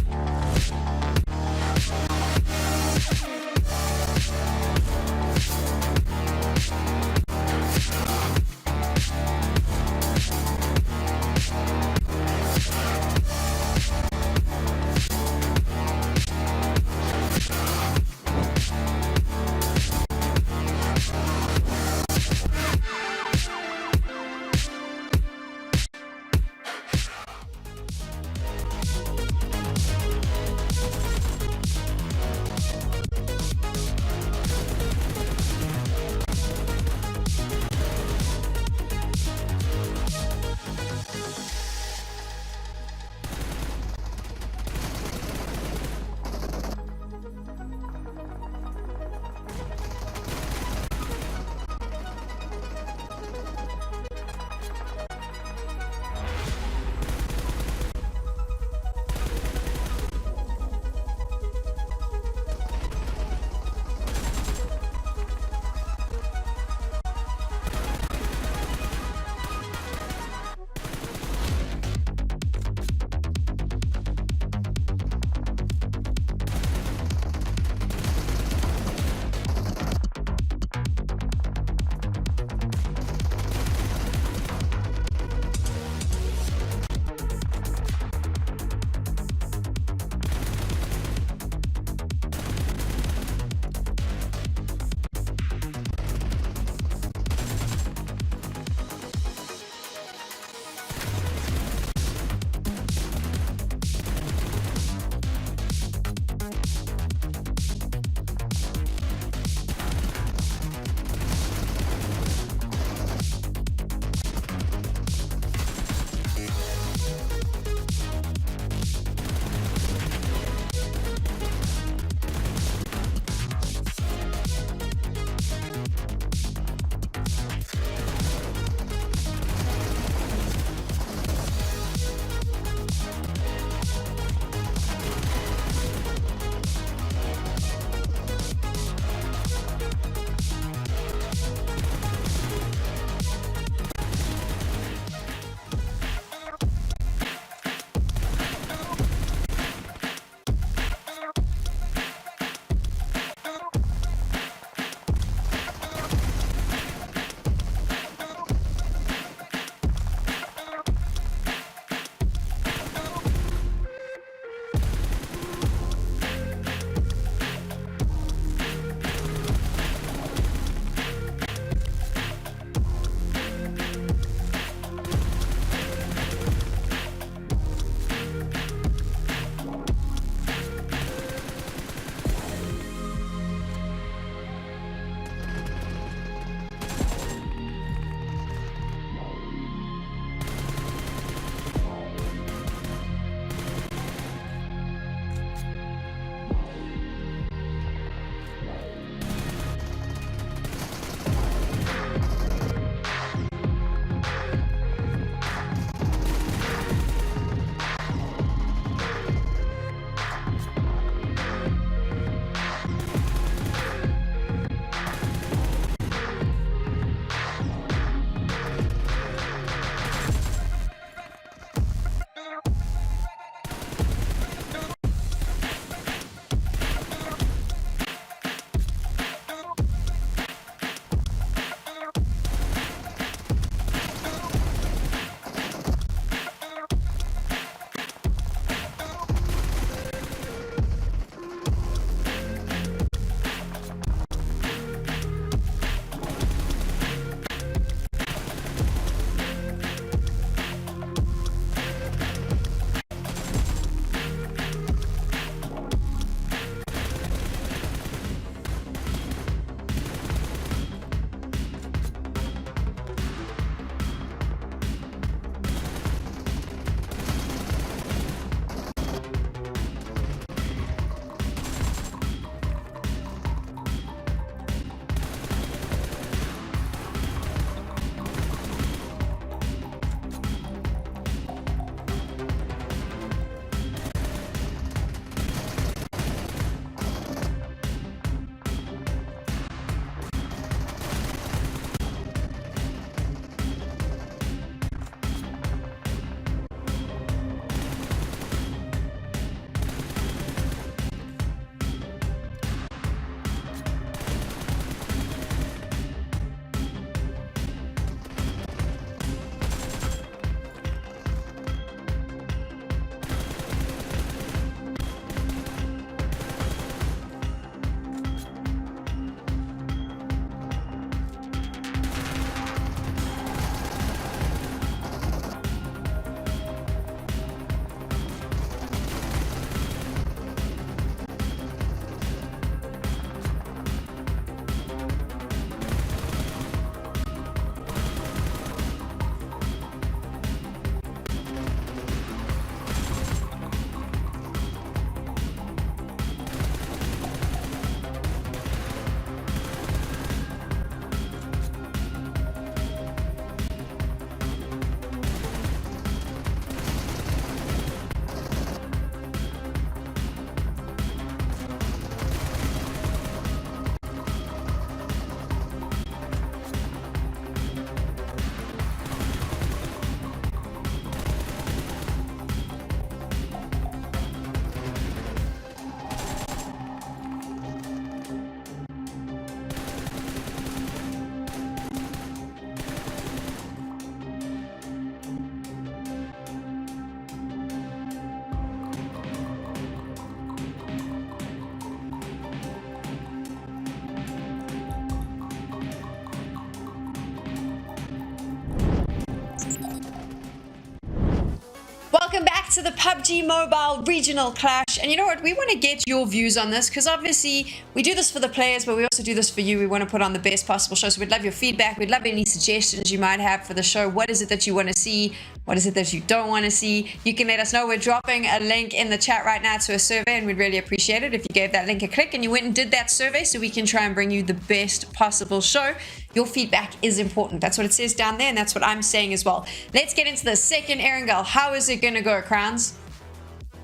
to the PUBG Mobile Regional Clash. And you know what? We want to get your views on this because obviously we do this for the players, but we also do this for you. We want to put on the best possible show. So we'd love your feedback. We'd love any suggestions you might have for the show. What is it that you want to see? What is it that you don't want to see? You can let us know. We're dropping a link in the chat right now to a survey, and we'd really appreciate it if you gave that link a click and you went and did that survey so we can try and bring you the best possible show. Your feedback is important. That's what it says down there, and that's what I'm saying as well. Let's get into the second Erangel. How is it going to go, Crowns?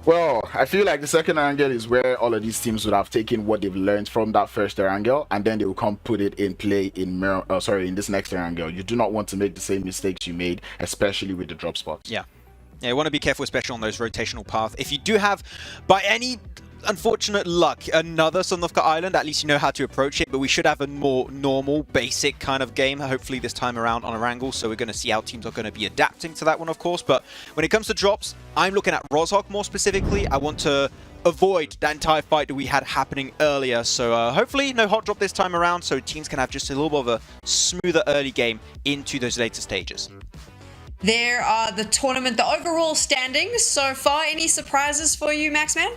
Well, I feel like the second Erangel is where all of these teams would have taken what they've learned from that first Erangel, and then they will come put it in play in this next Erangel. You do not want to make the same mistakes you made, especially with the drop spots. Yeah, you want to be careful, especially on those rotational paths. If you do have, by any unfortunate luck, another Sandovka Island, at least you know how to approach it, but we should have a more normal, basic kind of game, hopefully this time around on Erangel, so we're going to see how teams are going to be adapting to that one, of course. But when it comes to drops, I'm looking at Rozhok more specifically. I want to avoid that entire fight that we had happening earlier, so hopefully no hot drop this time around, so teams can have just a little bit of a smoother early game into those later stages. There are the tournament, the overall standings so far. Any surprises for you, Maxman?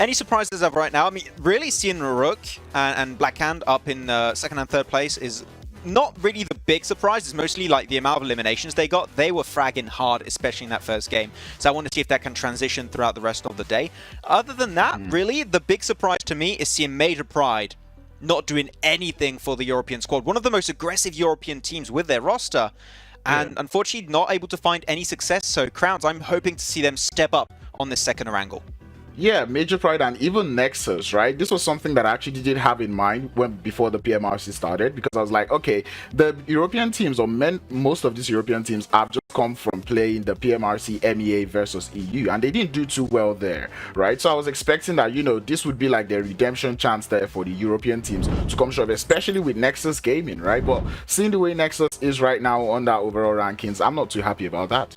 Any surprises as of right now? I mean, really seeing Rook and Blackhand up in second and third place is not really the big surprise. It's mostly like the amount of eliminations they got. They were fragging hard, especially in that first game. So I want to see if that can transition throughout the rest of the day. Other than that, really, the big surprise to me is seeing Major Pride not doing anything for the European squad. One of the most aggressive European teams with their roster. And unfortunately, not able to find any success. So Crowns, I'm hoping to see them step up on this second Erangel. Yeah, Major Pride and even Nexus, right? This was something that I actually did have in mind before the PMRC started, because I was like, okay, the European teams, or most of these European teams, have just come from playing the PMRC MEA versus EU, and they didn't do too well there, right? So I was expecting that, you know, this would be like their redemption chance there for the European teams to come short, especially with Nexus Gaming, right? But seeing the way Nexus is right now on that overall rankings, I'm not too happy about that.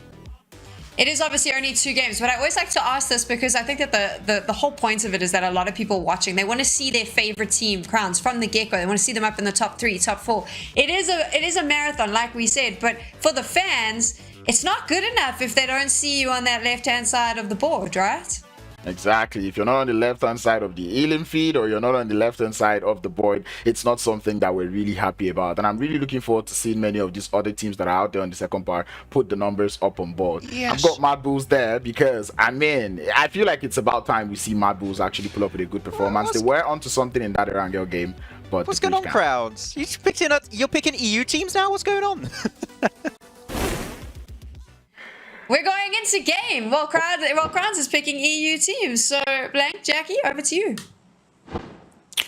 It is obviously only 2 games, but I always like to ask this because I think that the whole point of it is that a lot of people watching, they want to see their favorite team, Crowns, from the get-go. They want to see them up in the top 3, top 4. It is a marathon, like we said, but for the fans, it's not good enough if they don't see you on that left-hand side of the board, right? Exactly. If you're not on the left-hand side of the Elim feed, or you're not on the left-hand side of the board, it's not something that we're really happy about. And I'm really looking forward to seeing many of these other teams that are out there on the second part put the numbers up on board. Yes. I've got MADBULLS there because, I mean, I feel like it's about time we see MADBULLS actually pull up with a good performance. They were onto something in that Erangel game. But what's going on, Crowns? You're picking EU teams now? What's going on? We're going into game. Well, Crowns is picking EU teams. So, Blank, Jackie, over to you.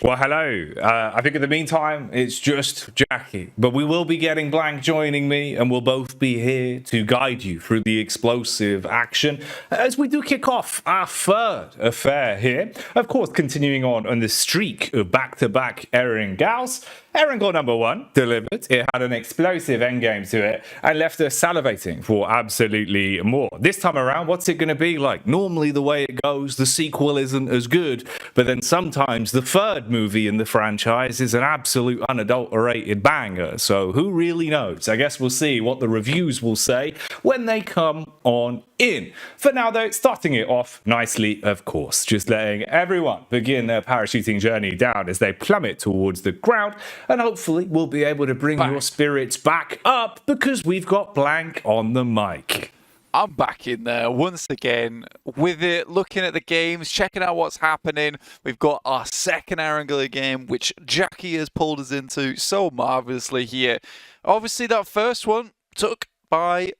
Well, hello. I think in the meantime, it's just Jackie. But we will be getting Blank joining me, and we'll both be here to guide you through the explosive action as we do kick off our third affair here. Of course, continuing on the streak of back-to-back Erangels. Erangel number 1 delivered. It had an explosive endgame to it and left us salivating for absolutely more. This time around, what's it going to be like? Normally, the way it goes, the sequel isn't as good, but then sometimes the third movie in the franchise is an absolute unadulterated banger. So who really knows? I guess we'll see what the reviews will say when they come on in. For now, though, starting it off nicely, of course, just letting everyone begin their parachuting journey down as they plummet towards the ground. And hopefully we'll be able to bring your spirits back up because we've got Blank on the mic. I'm back in there once again with it, looking at the games, checking out what's happening. We've got our second Erangel game, which Jackie has pulled us into so marvelously here. Obviously, that first one took by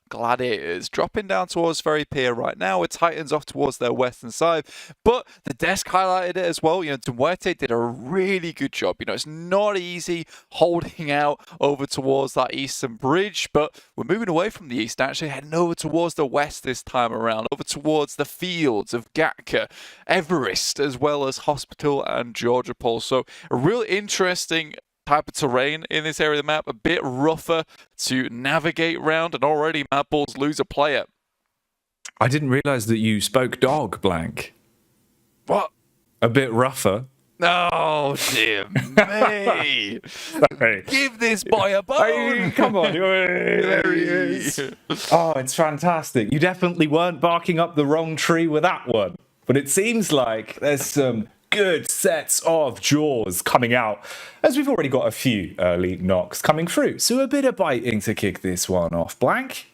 Gladiators, dropping down towards Ferry Pier right now, with Titans off towards their western side. But the desk highlighted it as well. You know, MUERTE did a really good job. You know, it's not easy holding out over towards that eastern bridge, but we're moving away from the east, actually heading over towards the west this time around, over towards the fields of Gatka, Everest, as well as Hospital and Georgia Pole. So a real interesting type of terrain in this area of the map, a bit rougher to navigate around, and already MADBULLS lose a player. I didn't realize that you spoke dog, Blank. What? A bit rougher. Oh, dear me. Sorry. Give this boy a bone. Come on. There he is. Oh, it's fantastic. You definitely weren't barking up the wrong tree with that one. But it seems like there's some good sets of jaws coming out, as we've already got a few early knocks coming through. So a bit of biting to kick this one off. Blank?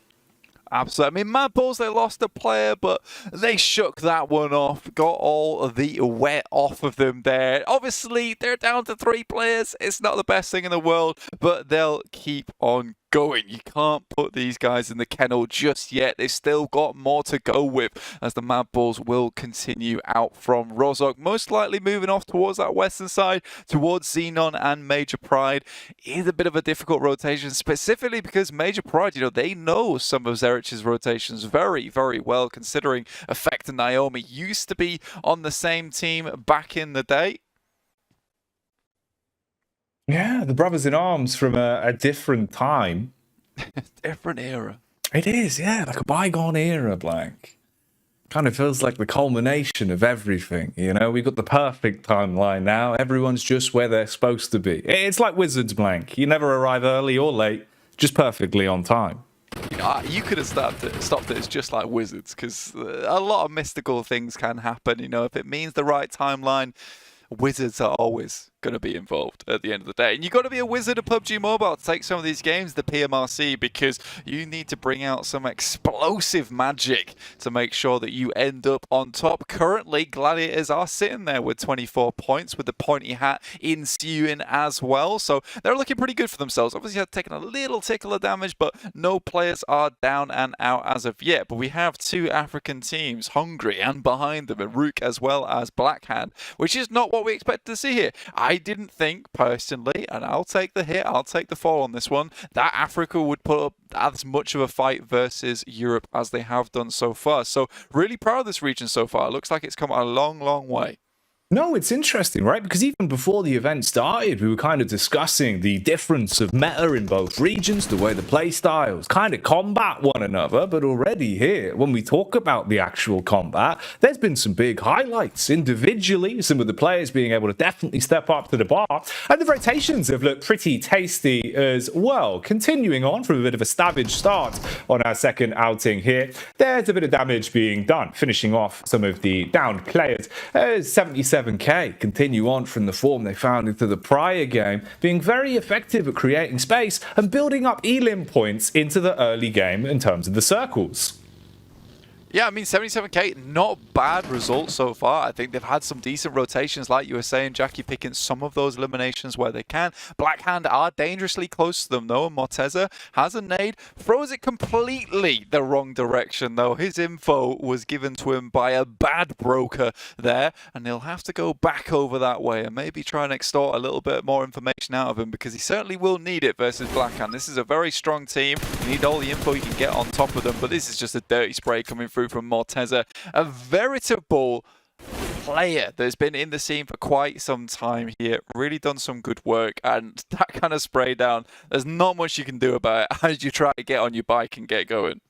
Absolutely. I mean, MADBULLS, they lost a player, but they shook that one off, got all of the wet off of them there. Obviously, they're down to 3 players. It's not the best thing in the world, but they'll keep on going. You can't put these guys in the kennel just yet. They've still got more to go with, as the MADBULLS will continue out from Rozhok, most likely moving off towards that western side, towards Xenon and Major Pride. It is a bit of a difficult rotation, specifically because Major Pride, you know, they know some of Zerich's rotations very, very well, considering Effect and Naomi used to be on the same team back in the day. Yeah, the brothers in arms from a different time. Different era. It is, yeah, like a bygone era, Blank. Kind of feels like the culmination of everything, you know? We've got the perfect timeline now. Everyone's just where they're supposed to be. It's like Wizards, Blank. You never arrive early or late, just perfectly on time. You know, you could have stopped it. It's just like Wizards, because a lot of mystical things can happen. You know, if it means the right timeline, Wizards are always going to be involved at the end of the day. And you've got to be a wizard of PUBG Mobile to take some of these games, the PMRC, because you need to bring out some explosive magic to make sure that you end up on top. Currently, Gladiators are sitting there with 24 points, with the pointy hat ensuing as well. So they're looking pretty good for themselves. Obviously, have taken a little tickle of damage, but no players are down and out as of yet. But we have 2 African teams, Hungary and behind them, and Rook as well as Blackhand, which is not what we expected to see here. I didn't think, personally, and I'll take the hit, I'll take the fall on this one, that Africa would put up as much of a fight versus Europe as they have done so far. So really proud of this region so far. It looks like it's come a long, long way. No, it's interesting, right? Because even before the event started, we were kind of discussing the difference of meta in both regions, the way the play styles kind of combat one another. But already here, when we talk about the actual combat, there's been some big highlights individually, some of the players being able to definitely step up to the bar. And the rotations have looked pretty tasty as well. Continuing on from a bit of a savage start on our second outing here, there's a bit of damage being done, finishing off some of the downed players. 77k continue on from the form they found into the prior game, being very effective at creating space and building up elim points into the early game in terms of the circles. Yeah, I mean, 77k, not bad results so far. I think they've had some decent rotations, like you were saying, Jackie, picking some of those eliminations where they can. Blackhand are dangerously close to them, though. Morteza has a nade, throws it completely the wrong direction, though. His info was given to him by a bad broker there, and he'll have to go back over that way and maybe try and extort a little bit more information out of him, because he certainly will need it versus Blackhand. This is a very strong team. You need all the info you can get on top of them, but this is just a dirty spray coming through from Morteza, a veritable player that's been in the scene for quite some time here, really done some good work, and that kind of spray down, there's not much you can do about it as you try to get on your bike and get going.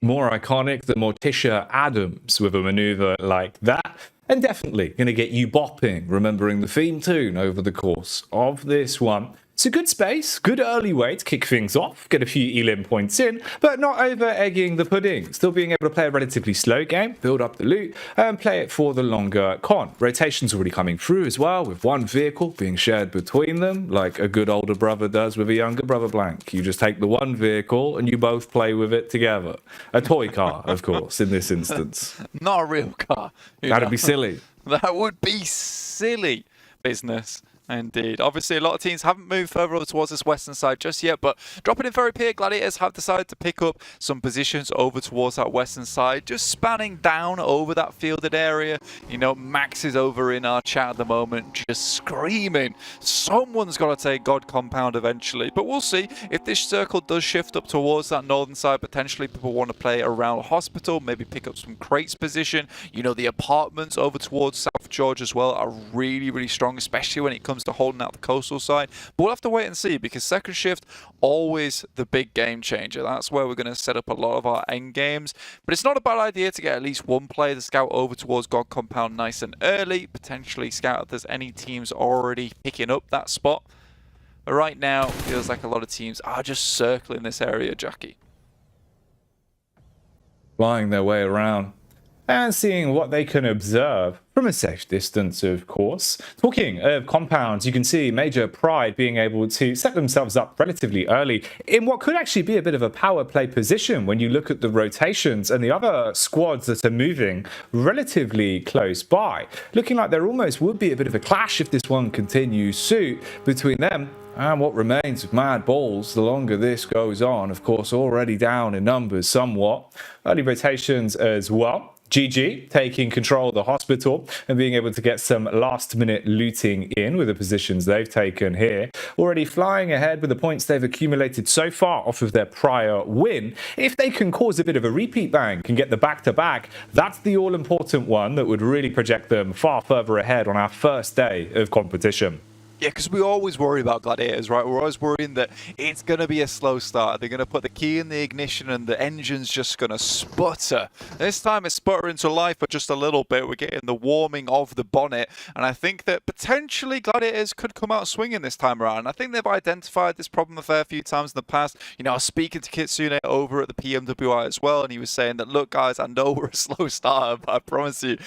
More iconic than Morticia Adams with a maneuver like that, and definitely going to get you bopping, remembering the theme tune over the course of this one. It's a good space, good early way to kick things off, get a few elim points in, but not over-egging the pudding. Still being able to play a relatively slow game, build up the loot, and play it for the longer con. Rotation's already coming through as well, with one vehicle being shared between them, like a good older brother does with a younger brother, Blank. You just take the one vehicle and you both play with it together. A toy car, of course, in this instance. Not a real car. That'd be silly. That would be silly business. Indeed. Obviously, a lot of teams haven't moved further over towards this western side just yet, but dropping in very peer, Gladiators have decided to pick up some positions over towards that western side, just spanning down over that fielded area. You know, Max is over in our chat at the moment, just screaming. Someone's got to take God Compound eventually, but we'll see. If this circle does shift up towards that northern side, potentially people want to play around Hospital, maybe pick up some crates position. You know, the apartments over towards South George as well are really, really strong, especially when it comes to holding out the coastal side. But we'll have to wait and see, because second shift, always the big game changer. That's where we're going to set up a lot of our end games. But it's not a bad idea to get at least one player to scout over towards God Compound nice and early, potentially scout if there's any teams already picking up that spot. But right now, it feels like a lot of teams are just circling this area, Jackie. Flying their way around and seeing what they can observe from a safe distance, of course. Talking of compounds, you can see Major Pride being able to set themselves up relatively early in what could actually be a bit of a power play position when you look at the rotations and the other squads that are moving relatively close by. Looking like there almost would be a bit of a clash if this one continues suit between them and what remains of MADBULLS the longer this goes on. Of course, already down in numbers somewhat. Early rotations as well. GG taking control of the hospital and being able to get some last-minute looting in with the positions they've taken here. Already flying ahead with the points they've accumulated so far off of their prior win. If they can cause a bit of a repeat bank and get the back-to-back, that's the all-important one that would really project them far further ahead on our first day of competition. Yeah, because we always worry about Gladiators, right? We're always worrying that it's going to be a slow start. They're going to put the key in the ignition and the engine's just going to sputter. This time it's sputtering to life for just a little bit. We're getting the warming of the bonnet. And I think that potentially Gladiators could come out swinging this time around. I think they've identified this problem a fair few times in the past. You know, I was speaking to Kitsune over at the PMWI as well, and he was saying that, look, guys, I know we're a slow starter, but I promise you,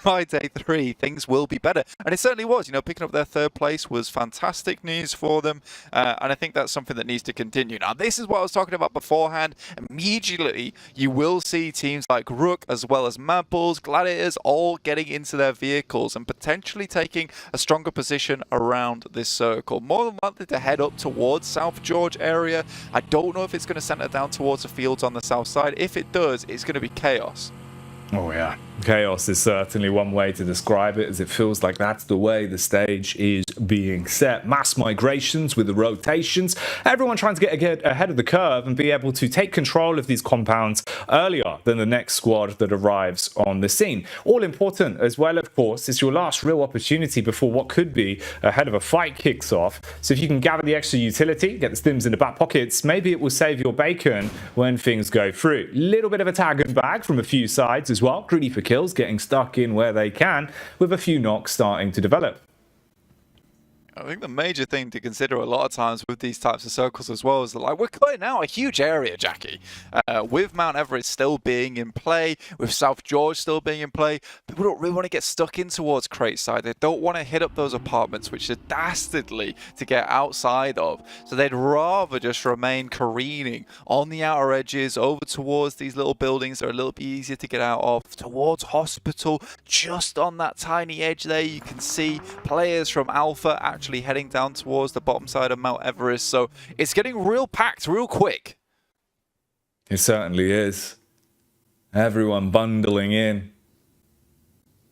by day 3, things will be better. And it certainly was. You know, picking up their third place was fantastic news for them, and I think that's something that needs to continue. Now, this is what I was talking about beforehand. Immediately, you will see teams like Rook as well as MADBULLS, Gladiators, all getting into their vehicles and potentially taking a stronger position around this circle. More than likely to head up towards South George area. I don't know if it's going to center down towards the fields on the south side. If it does, it's going to be chaos. Oh yeah, chaos is certainly one way to describe it, as it feels like that's the way the stage is being set. Mass migrations with the rotations, everyone trying to get ahead of the curve and be able to take control of these compounds earlier than the next squad that arrives on the scene. All important as well, of course, is your last real opportunity before what could be ahead of a fight kicks off. So if you can gather the extra utility, get the stims in the back pockets, maybe it will save your bacon when things go through. Little bit of a tag and bag from a few sides as well. Greedy for kills, getting stuck in where they can, with a few knocks starting to develop. I think the major thing to consider a lot of times with these types of circles as well is that, like, we're cutting out a huge area, Jackie. With Mount Everest still being in play, with South George still being in play, people don't really want to get stuck in towards Crate side. They don't want to hit up those apartments, which are dastardly to get outside of. So they'd rather just remain careening on the outer edges, over towards these little buildings that are a little bit easier to get out of, towards Hospital. Just on that tiny edge there, you can see players from Alpha actually heading down towards the bottom side of Mount Everest, so it's getting real packed real quick. It certainly is. Everyone bundling in.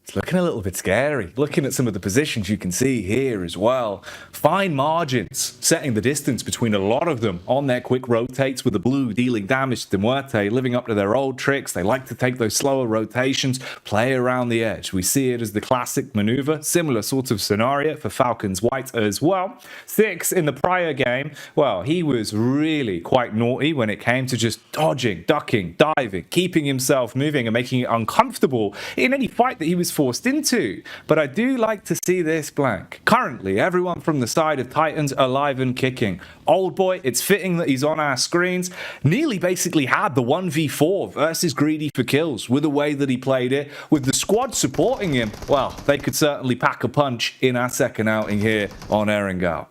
It's looking a little bit scary. Looking at some of the positions you can see here as well. Fine margins, setting the distance between a lot of them on their quick rotates, with the blue dealing damage to MUERTE, living up to their old tricks. They like to take those slower rotations, play around the edge. We see it as the classic maneuver. Similar sort of scenario for Falcons White as well. 6 in the prior game. Well, he was really quite naughty when it came to just dodging, ducking, diving, keeping himself moving and making it uncomfortable in any fight that he was forced into. But I do like to see this blank. Currently, everyone from the side of Titans alive and kicking. Old boy, it's fitting that he's on our screens. Nearly basically had the 1v4 versus Greedy for kills with the way that he played it. With the squad supporting him, well, they could certainly pack a punch in our second outing here on Erangel.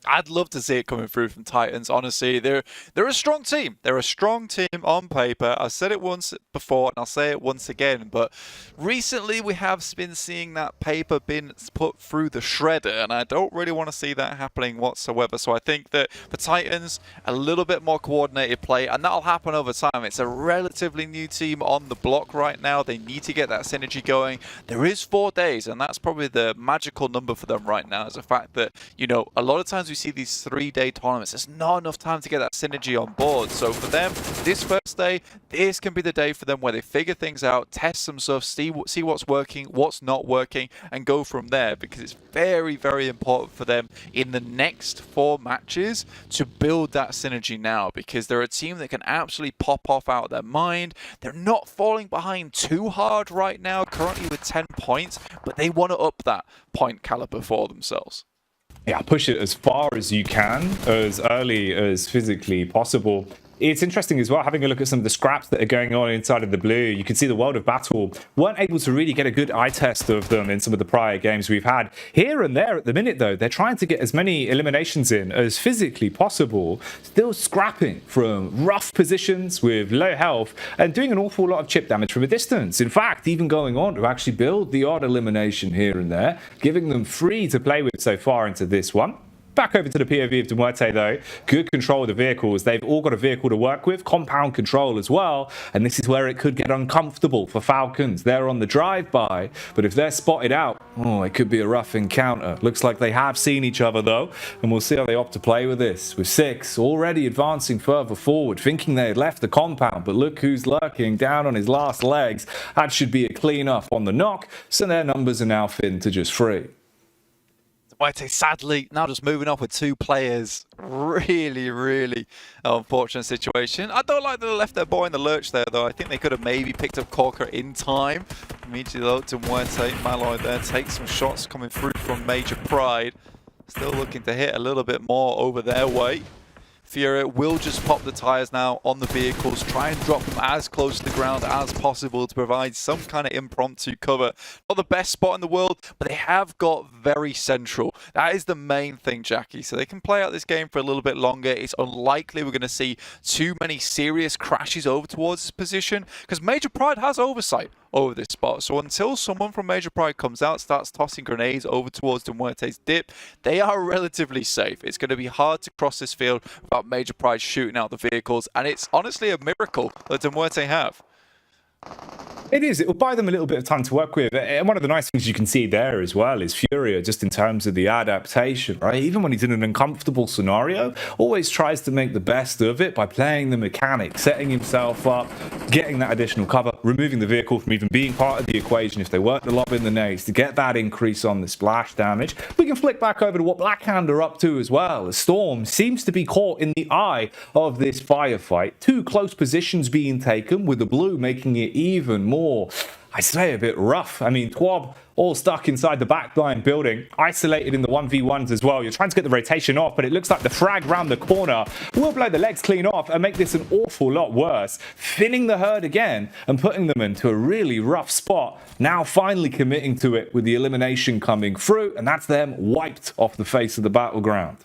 I'd love to see it coming through from Titans, honestly. They're a strong team. They're a strong team on paper. I said it once before and I'll say it once again, but recently we have been seeing that paper being put through the shredder, and I don't really want to see that happening whatsoever. So I think that for Titans, a little bit more coordinated play, and that'll happen over time. It's a relatively new team on the block right now. They need to get that synergy going. There is 4 days, and that's probably the magical number for them right now, is the fact that, you know, a lot of times we see these 3-day tournaments, there's not enough time to get that synergy on board. So for them, this first day, this can be the day for them where they figure things out, test some stuff, see what's working, what's not working, and go from there, because it's very, very important for them in the next 4 matches to build that synergy now, because they're a team that can absolutely pop off out of their mind. They're not falling behind too hard right now, currently with 10 points, but they want to up that point caliber for themselves. Yeah, push it as far as you can, as early as physically possible. It's interesting as well, having a look at some of the scraps that are going on inside of the blue. You can see the World of Battle weren't able to really get a good eye test of them in some of the prior games we've had. Here and there at the minute, though, they're trying to get as many eliminations in as physically possible, still scrapping from rough positions with low health and doing an awful lot of chip damage from a distance. In fact, even going on to actually build the odd elimination here and there, giving them free to play with so far into this one. Back over to the POV of MUERTE though, good control of the vehicles. They've all got a vehicle to work with, compound control as well, and this is where it could get uncomfortable for Falcons. They're on the drive-by, but if they're spotted out, oh, it could be a rough encounter. Looks like they have seen each other though, and we'll see how they opt to play with this. With 6 already advancing further forward, thinking they had left the compound, but look who's lurking down on his last legs. That should be a clean up on the knock, so their numbers are now thinned to just 3. MUERTE sadly now just moving off with 2 players. Really, really unfortunate situation. I don't like that they left their boy in the lurch there though. I think they could have maybe picked up Corker in time. Immediately though to MUERTE, Malloy there takes some shots coming through from Major Pride. Still looking to hit a little bit more over their way. Fury will just pop the tires now on the vehicles, try and drop them as close to the ground as possible to provide some kind of impromptu cover. Not the best spot in the world, but they have got very central. That is the main thing, Jackie. So they can play out this game for a little bit longer. It's unlikely we're going to see too many serious crashes over towards this position, because Major Pride has oversight over this spot. So until someone from Major Pride comes out, starts tossing grenades over towards MUERTE's dip, they are relatively safe. It's going to be hard to cross this field without Major Pride shooting out the vehicles, and it's honestly a miracle that MUERTE have. It is. It will buy them a little bit of time to work with. And one of the nice things you can see there as well is Furia, just in terms of the adaptation, right? Even when he's in an uncomfortable scenario, always tries to make the best of it by playing the mechanic, setting himself up, getting that additional cover, removing the vehicle from even being part of the equation if they were to lob in the nades to get that increase on the splash damage. We can flick back over to what Blackhand are up to as well. Storm seems to be caught in the eye of this firefight. 2 close positions being taken, with the blue making it even more, I say, a bit rough. I mean, TWAB all stuck inside the backline building, isolated in the 1v1s as well. You're trying to get the rotation off, but it looks like the frag round the corner will blow the legs clean off and make this an awful lot worse, thinning the herd again and putting them into a really rough spot. Now finally committing to it with the elimination coming through, and that's them wiped off the face of the battleground.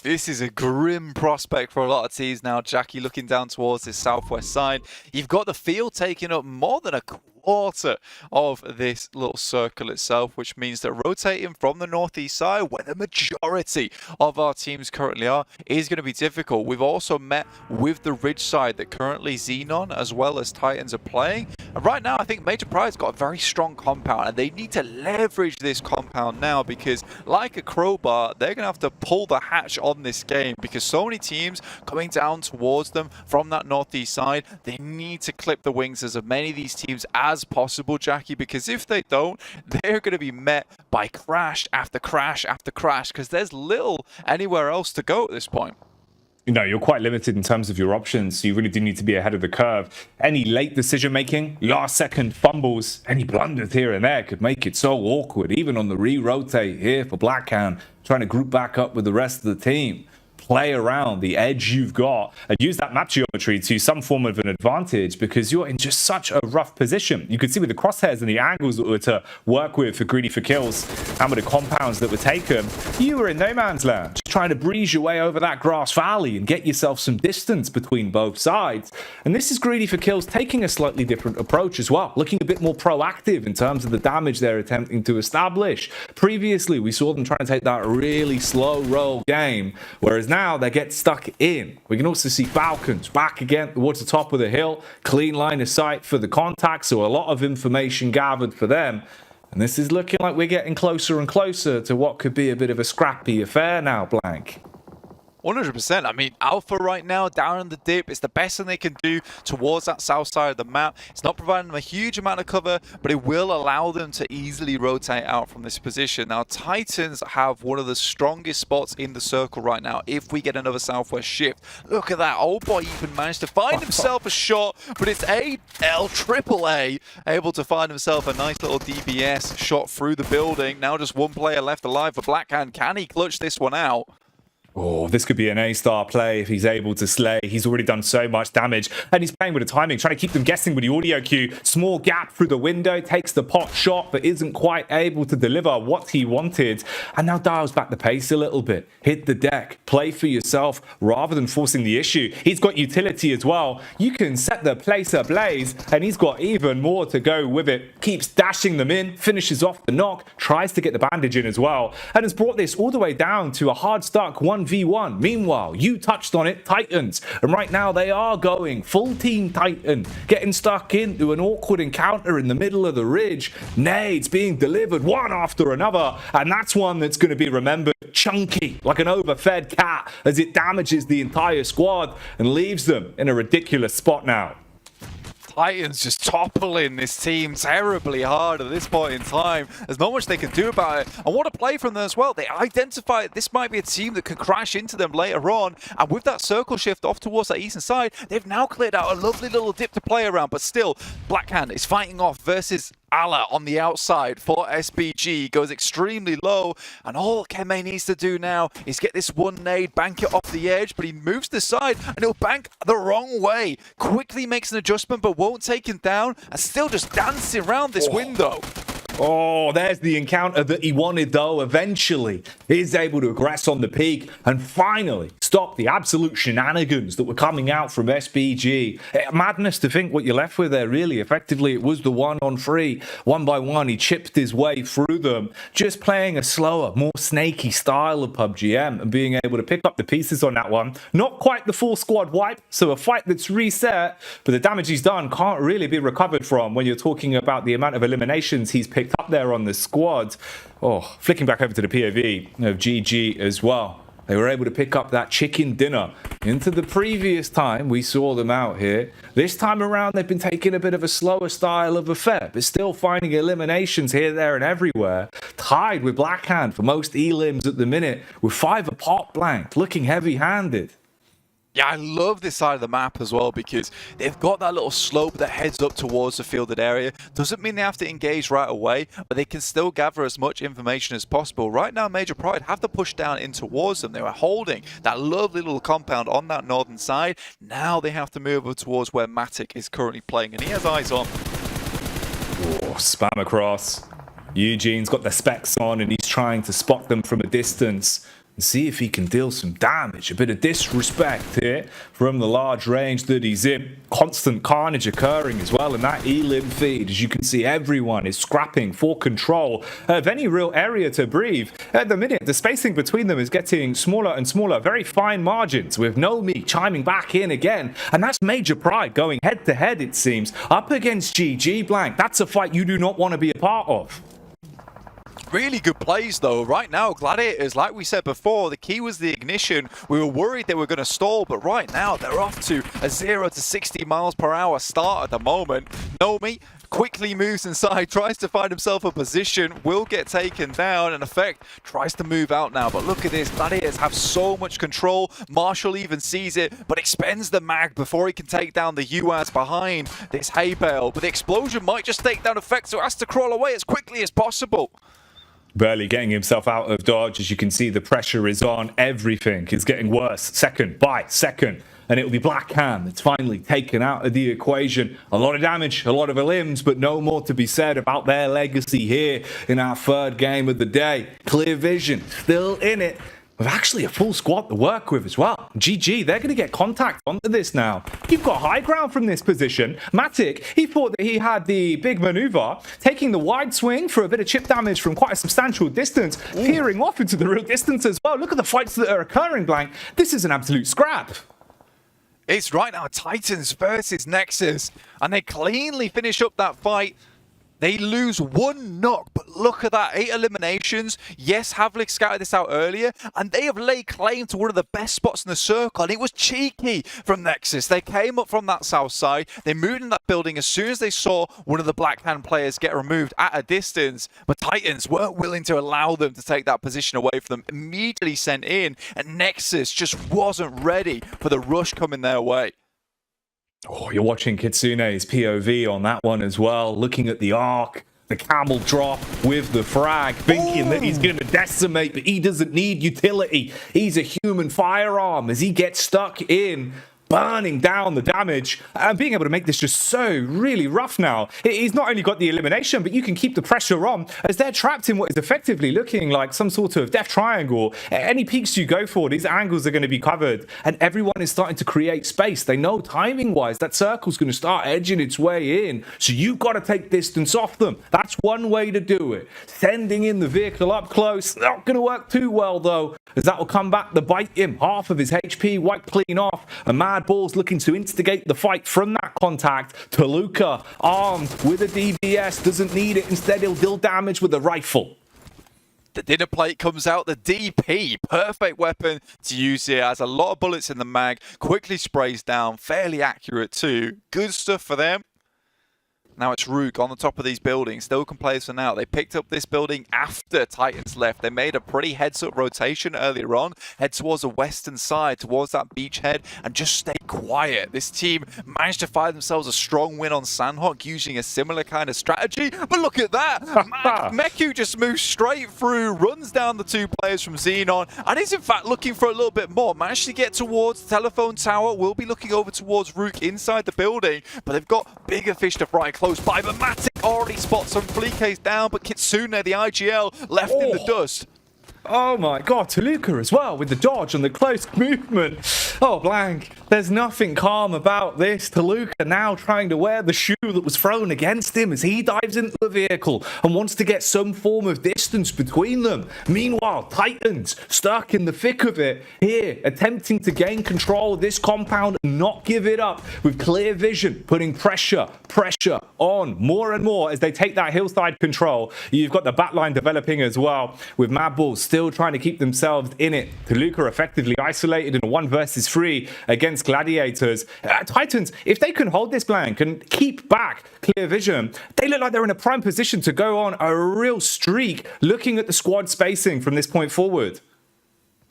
This is a grim prospect for a lot of teams now, Jackie, looking down towards this southwest side. You've got the field taking up more than a quarter of this little circle itself, which means that rotating from the northeast side, where the majority of our teams currently are, is going to be difficult. We've also met with the ridge side that currently Xenon as well as Titans are playing. And right now, I think Major Pride's got a very strong compound, and they need to leverage this compound now, because like a crowbar, they're going to have to pull the hatch on this game, because so many teams coming down towards them from that northeast side. They need to clip the wings as many of these teams as possible, Jackie, because if they don't, they're going to be met by crash after crash after crash, because there's little anywhere else to go at this point. You know, you're quite limited in terms of your options, so you really do need to be ahead of the curve. Any late decision making, last second fumbles, any blunders here and there could make it so awkward, even on the re-rotate here for Blackhand, trying to group back up with the rest of the team. Play around the edge you've got and use that map geometry to some form of an advantage, because you're in just such a rough position. You could see with the crosshairs and the angles that were to work with for Greedy for Kills and with the compounds that were taken, you were in no man's land, just trying to breeze your way over that grass valley and get yourself some distance between both sides. And this is Greedy for Kills taking a slightly different approach as well, looking a bit more proactive in terms of the damage they're attempting to establish. Previously, we saw them trying to take that really slow roll game, whereas now they get stuck in. We can also see Falcons back again towards the top of the hill, clean line of sight for the contact, so a lot of information gathered for them. And this is looking like we're getting closer and closer to what could be a bit of a scrappy affair now, Blank. 100%. I mean, Alpha right now, down in the dip, it's the best thing they can do towards that south side of the map. It's not providing them a huge amount of cover, but it will allow them to easily rotate out from this position. Now, Titans have one of the strongest spots in the circle right now if we get another southwest shift. Look at that. Old boy even managed to find himself a shot, but it's AAA able to find himself a nice little DPS shot through the building. Now just one player left alive for Blackhand. Can he clutch this one out? Oh, this could be an A-star play if he's able to slay. He's already done so much damage, and he's playing with the timing, trying to keep them guessing with the audio cue. Small gap through the window, takes the pot shot, but isn't quite able to deliver what he wanted, and now dials back the pace a little bit. Hit the deck, play for yourself, rather than forcing the issue. He's got utility as well. You can set the place ablaze, and he's got even more to go with it. Keeps dashing them in, finishes off the knock, tries to get the bandage in as well, and has brought this all the way down to a hard stuck 1v1. Meanwhile, you touched on it, Titans, and right now they are going full team Titan, getting stuck into an awkward encounter in the middle of the ridge. Nades being delivered one after another, and that's one that's going to be remembered chunky, like an overfed cat, as it damages the entire squad and leaves them in a ridiculous spot now. Titans just toppling this team terribly hard at this point in time. There's not much they can do about it. And what a play from them as well. They identify this might be a team that can crash into them later on. And with that circle shift off towards that eastern side, they've now cleared out a lovely little dip to play around. But still, Blackhand is fighting off versus Allah on the outside for SBG. Goes extremely low, and all Keme needs to do now is get this one nade, bank it off the edge, but he moves to the side and he'll bank the wrong way. Quickly makes an adjustment but won't take him down, and still just dancing around this window. Oh, there's the encounter that he wanted, though. Eventually, he's able to aggress on the peak and finally stop the absolute shenanigans that were coming out from SBG. Madness to think what you're left with there, really. Effectively, it was the 1-on-3. One by one, he chipped his way through them, just playing a slower, more snaky style of PUBG and being able to pick up the pieces on that one. Not quite the full squad wipe, so a fight that's reset, but the damage he's done can't really be recovered from when you're talking about the amount of eliminations he's picked up there on the squad. Oh, flicking back over to the POV of GG as well. They were able to pick up that chicken dinner into the previous time we saw them out here. This time around, they've been taking a bit of a slower style of affair, but still finding eliminations here, there, and everywhere. Tied with Blackhand for most elims at the minute, with 5 a pop Blank, looking heavy-handed. Yeah, I love this side of the map as well because they've got that little slope that heads up towards the fielded area. Doesn't mean they have to engage right away, but they can still gather as much information as possible. Right now, Major Pride have to push down in towards them. They were holding that lovely little compound on that northern side. Now they have to move over towards where Matic is currently playing, and he has eyes on. Oh, spam across. Eugene's got the specs on, and he's trying to spot them from a distance and see if he can deal some damage. A bit of disrespect here from the large range that he's in. Constant carnage occurring as well in that elim feed. As you can see, everyone is scrapping for control of any real area to breathe. At the minute, the spacing between them is getting smaller and smaller. Very fine margins, with Nomi chiming back in again. And that's Major Pride going head to head, it seems, up against GG Blank. That's a fight you do not want to be a part of. Really good plays though. Right now, Gladiators, like we said before, the key was the ignition. We were worried they were going to stall, but right now they're off to a 0 to 60 miles per hour start at the moment. Nomi quickly moves inside, tries to find himself a position, will get taken down, and Effect tries to move out now. But look at this, Gladiators have so much control. Marshall even sees it, but expends the mag before he can take down the UAS behind this hay bale. But the explosion might just take down Effect, so it has to crawl away as quickly as possible. Barely getting himself out of dodge. As you can see, the pressure is on. Everything is getting worse second by second. And it will be Blackhand that's finally taken out of the equation. A lot of damage, a lot of limbs, but no more to be said about their legacy here in our third game of the day. Clear Vision still in it, with actually a full squad to work with as well. GG, they're going to get contact onto this now. You've got high ground from this position. Matic, he thought that he had the big maneuver, taking the wide swing for a bit of chip damage from quite a substantial distance, peering off into the real distance as well. Look at the fights that are occurring, Blank. This is an absolute scrap. It's right now Titans versus Nexus, and they cleanly finish up that fight. They lose one knock, but look at that, 8 eliminations. Yes, Havlik scouted this out earlier, and they have laid claim to one of the best spots in the circle, and it was cheeky from NEXUS. They came up from that south side, they moved in that building as soon as they saw one of the Black Hand players get removed at a distance, but Titans weren't willing to allow them to take that position away from them, immediately sent in, and NEXUS just wasn't ready for the rush coming their way. Oh, you're watching Kitsune's POV on that one as well, looking at the arc, the camel drop with the frag, thinking that he's going to decimate, but he doesn't need utility. He's a human firearm as he gets stuck in, burning down the damage, and being able to make this just so really rough now. He's not only got the elimination, but you can keep the pressure on as they're trapped in what is effectively looking like some sort of death triangle. Any peaks you go for, these angles are going to be covered, and everyone is starting to create space. They know timing-wise that circle's going to start edging its way in, so you've got to take distance off them. That's one way to do it. Sending in the vehicle up close, not going to work too well though, as that will come back to bite him. Half of his HP wiped clean off, and MADBULLS looking to instigate the fight from that contact. Toluca, armed with a DBS, doesn't need it. Instead, he'll deal damage with a rifle. The dinner plate comes out, the DP, perfect weapon to use here, has a lot of bullets in the mag, quickly sprays down, fairly accurate too. Good stuff for them. Now it's Rook on the top of these buildings, still can play this one out. They picked up this building after Titans left. They made a pretty heads-up rotation earlier on, head towards the western side, towards that beachhead, and just stay quiet. This team managed to find themselves a strong win on Sandhawk using a similar kind of strategy. But look at that! Meku just moves straight through, runs down the 2 players from Xenon, and is in fact looking for a little bit more. Managed to get towards the telephone tower, will be looking over towards Rook inside the building, but they've got bigger fish to fry close by. But Matic already spots some Fleeke's down, but Kitsune, the IGL, left in the dust. Oh my god, Toluca as well with the dodge and the close movement. Oh, blank. There's nothing calm about this. Toluca now trying to wear the shoe that was thrown against him as he dives into the vehicle and wants to get some form of distance between them. Meanwhile, Titans stuck in the thick of it here, attempting to gain control of this compound and not give it up with clear vision, putting pressure on more and more as they take that hillside control. You've got the backline developing as well with MADBULLS still trying to keep themselves in it. Toluca effectively isolated in a 1 versus 3 against Gladiators. Titans, if they can hold this blank and keep back clear vision, they look like they're in a prime position to go on a real streak looking at the squad spacing from this point forward.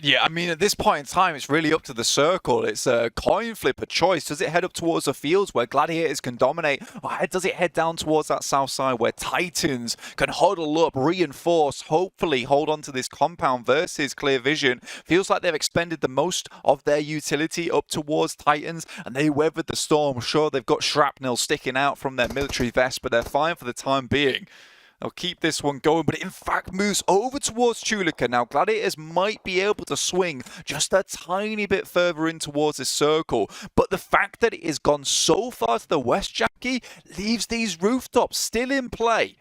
Yeah, I mean, at this point in time, it's really up to the circle. It's a coin flip, a choice. Does it head up towards the fields where Gladiators can dominate? Or does it head down towards that south side where Titans can huddle up, reinforce, hopefully hold on to this compound versus clear vision? Feels like they've expended the most of their utility up towards Titans, and they weathered the storm. Sure, they've got shrapnel sticking out from their military vest, but they're fine for the time being. They'll keep this one going, but it in fact moves over towards Toluca. Now, Gladiators might be able to swing just a tiny bit further in towards this circle, but the fact that it has gone so far to the west, Jackie, leaves these rooftops still in play.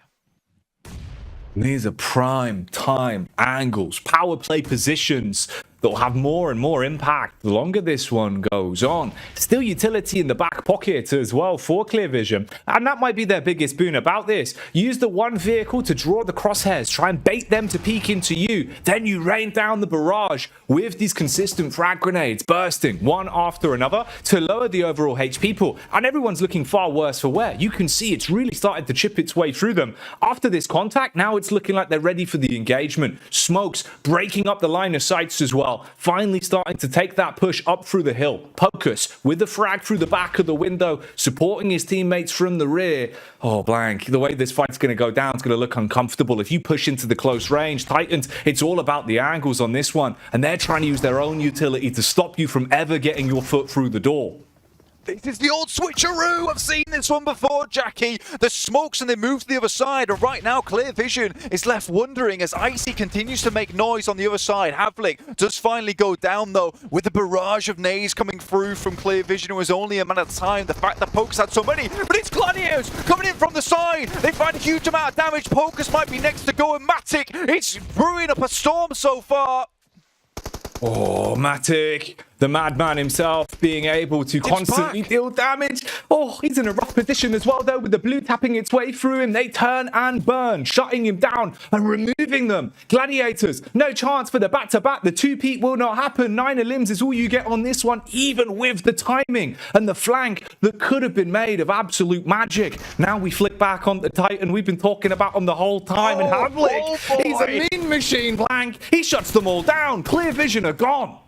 These are prime time angles, power play positions that will have more and more impact the longer this one goes on. Still utility in the back pocket as well for clear vision, and that might be their biggest boon about this. Use the one vehicle to draw the crosshairs, try and bait them to peek into you, then you rain down the barrage with these consistent frag grenades bursting one after another to lower the overall HP pool, and everyone's looking far worse for wear. You can see it's really started to chip its way through them. After this contact, now it's looking like they're ready for the engagement. Smokes breaking up the line of sights as well, finally starting to take that push up through the hill. Pocus with the frag through the back of the window, supporting his teammates from the rear. Oh, blank. The way this fight's going to go down is going to look uncomfortable. If you push into the close range, Titans, it's all about the angles on this one, and they're trying to use their own utility to stop you from ever getting your foot through the door. This is the old switcheroo. I've seen this one before, Jackie. The smokes and they move to the other side. And right now, Clear Vision is left wondering as Icy continues to make noise on the other side. Havlik does finally go down, though, with the barrage of nades coming through from Clear Vision. It was only a matter of time. The fact that Pocus had so many, but it's Gladiators coming in from the side. They find a huge amount of damage. Pocus might be next to go, and Matic, it's brewing up a storm so far. Oh, Matic, The madman himself being able to constantly deal damage. Oh, he's in a rough position as well, though, with the blue tapping its way through him. They turn and burn, shutting him down and removing them. Gladiators, no chance for the back-to-back. The two-peat will not happen. 9 limbs is all you get on this one, even with the timing and the flank that could have been made of absolute magic. Now we flick back on the Titan we've been talking about on the whole time. And Havlik, he's a mean machine, Blank. He shuts them all down. Clear vision are gone.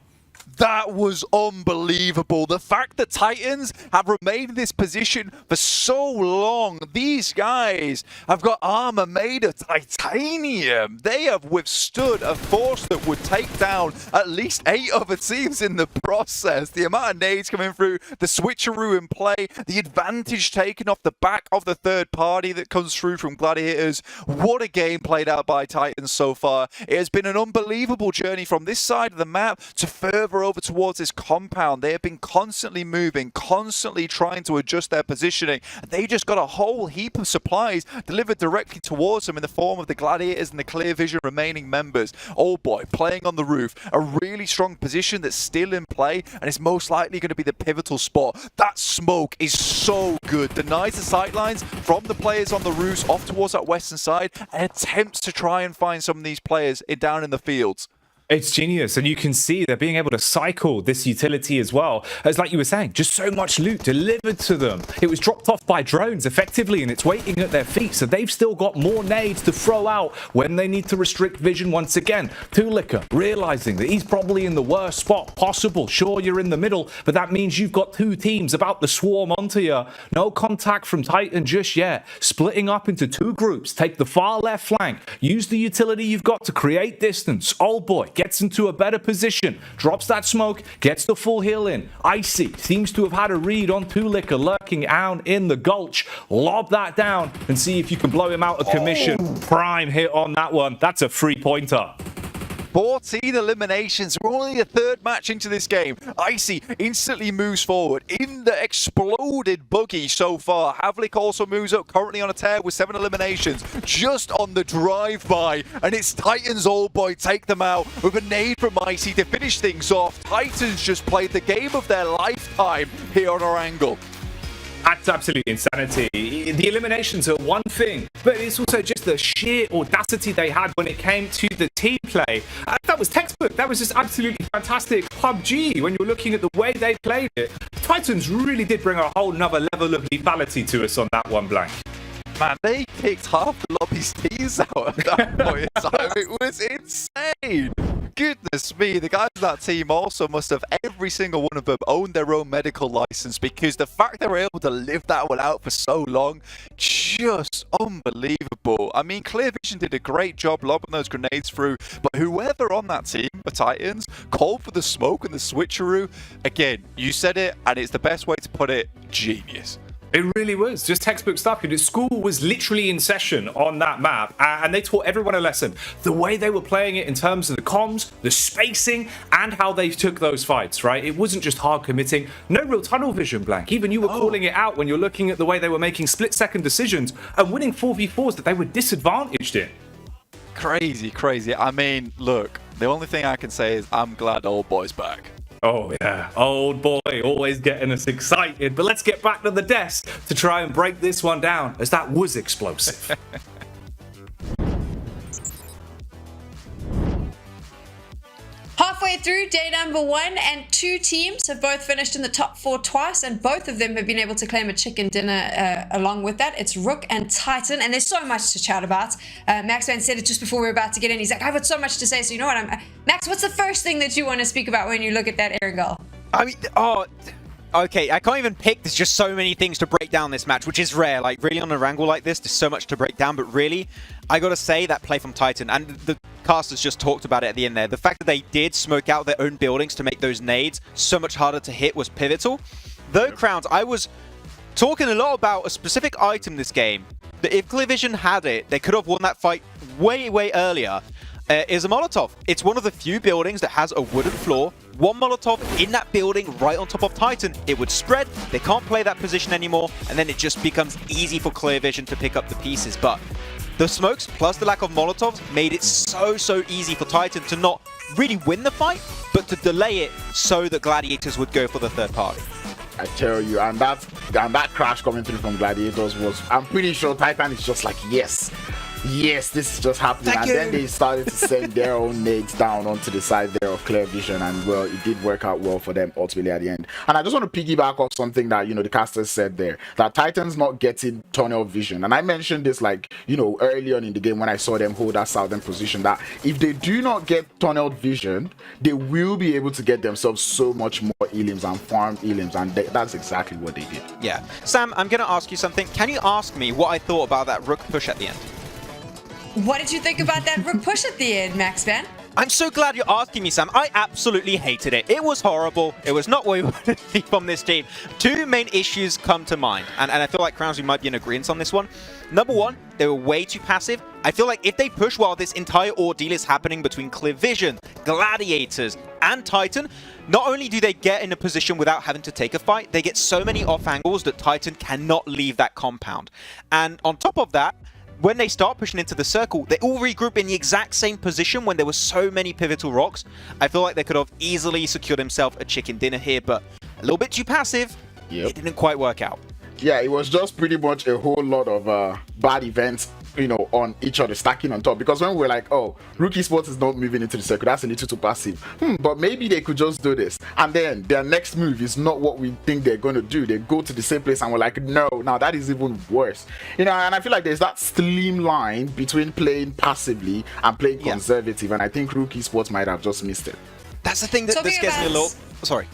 That was unbelievable. The fact that Titans have remained in this position for so long. These guys have got armor made of titanium. They have withstood a force that would take down at least 8 other teams in the process. The amount of nades coming through, the switcheroo in play, the advantage taken off the back of the third party that comes through from Gladiators. What a game played out by Titans so far. It has been an unbelievable journey from this side of the map to further over towards this compound. They have been constantly moving, constantly trying to adjust their positioning. They just got a whole heap of supplies delivered directly towards them in the form of the Gladiators and the Clear Vision remaining members. Old Boy playing on the roof, a really strong position that's still in play, and it's most likely going to be the pivotal spot. That smoke is so good. Denies the sightlines from the players on the roofs off towards that western side and attempts to try and find some of these players down in the fields. It's genius, and you can see they're being able to cycle this utility as well. As like you were saying, just so much loot delivered to them. It was dropped off by drones effectively, and it's waiting at their feet, so they've still got more nades to throw out when they need to restrict vision once again. Tulika realizing that he's probably in the worst spot possible. Sure, you're in the middle, but that means you've got 2 teams about to swarm onto you. No contact from Titan just yet. Splitting up into 2 groups. Take the far left flank. Use the utility you've got to create distance. Old Boy gets into a better position, drops that smoke, gets the full heal in. Icy seems to have had a read on Tulika lurking down in the gulch. Lob that down and see if you can blow him out of commission. Prime hit on that one. That's a 3-pointer. 14 eliminations. We're only the 3rd match into this game. Icy instantly moves forward in the exploded buggy so far. Havlik also moves up, currently on a tear with 7 eliminations. Just on the drive-by. And it's Titans Old Boy take them out with a nade from Icy to finish things off. Titans just played the game of their lifetime here on our angle. That's absolute insanity. The eliminations are one thing, but it's also just the sheer audacity they had when it came to the team play. That was textbook. That was just absolutely fantastic PUBG when you're looking at the way they played it. Titans really did bring a whole nother level of lethality to us on that one, Blank. Man, they kicked half the lobby's tees out at that point in time. It was insane. Goodness me, the guys of that team also must have, every single one of them, owned their own medical license, because the fact they were able to live that one out for so long, just unbelievable. I mean, Clear Vision did a great job lobbing those grenades through, but whoever on that team, the Titans, called for the smoke and the switcheroo. Again, you said it, and it's the best way to put it, genius. It really was just textbook stuff. School was literally in session on that map, and they taught everyone a lesson. The way they were playing it in terms of the comms, the spacing, and how they took those fights, right? It wasn't just hard committing. No real tunnel vision, Blank. Even you were calling it out when you're looking at the way they were making split-second decisions and winning 4v4s that they were disadvantaged in. Crazy, crazy. I mean, look, the only thing I can say is I'm glad Old Boy's back. Oh yeah, Old Boy always getting us excited. But let's get back to the desk to try and break this one down, as that was explosive. Halfway through day number 1, and 2 teams have both finished in the top 4 twice, and both of them have been able to claim a chicken dinner along with that. It's Rook and Titan, and there's so much to chat about. Max Van said it just before we were about to get in. He's like, I've got so much to say. So you know what? Max, what's the first thing that you want to speak about when you look at that Aaron goal? I mean, okay, I can't even pick. There's just so many things to break down this match, which is rare. Like, really, on a wrangle like this, there's so much to break down. But really, I gotta say that play from Titan, and the casters just talked about it at the end there. The fact that they did smoke out their own buildings to make those nades so much harder to hit was pivotal. Though, Crowns, I was talking a lot about a specific item this game, that if Clear Vision had it, they could have won that fight way, way earlier. Is a Molotov. It's one of the few buildings that has a wooden floor. One Molotov in that building right on top of Titan. It would spread. They can't play that position anymore. And then it just becomes easy for Clear Vision to pick up the pieces. But the smokes plus the lack of Molotovs made it so easy for Titan to not really win the fight, but to delay it so that Gladiators would go for the third party. I tell you, and that crash coming through from Gladiators was, I'm pretty sure Titan is just like, yes, this is just happening. And then they started to send their own nades down onto the side there of Clear Vision, and well, it did work out well for them ultimately at the end. And I just want to piggyback off something that, the casters said there, that Titan's not getting tunnel vision. And I mentioned this, like, early on in the game when I saw them hold that southern position, that if they do not get tunnel vision, they will be able to get themselves so much more elims and farm elims, and that's exactly what they did. Yeah. Sam, I'm going to ask you something. Can you ask me what I thought about that Rook push at the end? What did you think about that Rook push at the end, Max Van? I'm so glad you're asking me, Sam. I absolutely hated it. It was horrible. It was not what we wanted to see from this team. Two main issues come to mind, and I feel like Crowns, we might be in agreement on this one. Number one, they were way too passive. I feel like if they push while this entire ordeal is happening between Clear Vision, Gladiators, and Titan, not only do they get in a position without having to take a fight, they get so many off angles that Titan cannot leave that compound. And on top of that, when they start pushing into the circle, they all regroup in the exact same position when there were so many pivotal rocks. I feel like they could have easily secured himself a chicken dinner here, but a little bit too passive. Yep. It didn't quite work out. Yeah, it was just pretty much a whole lot of bad events, on each other, stacking on top. Because when we were like, oh, Rookie Esports is not moving into the circle, that's a little too passive. But maybe they could just do this. And then their next move is not what we think they're going to do. They go to the same place and we're like, no, now that is even worse. And I feel like there's that slim line between playing passively and playing conservative. And I think Rookie Esports might have just missed it. That's the thing that scares me a little. Sorry.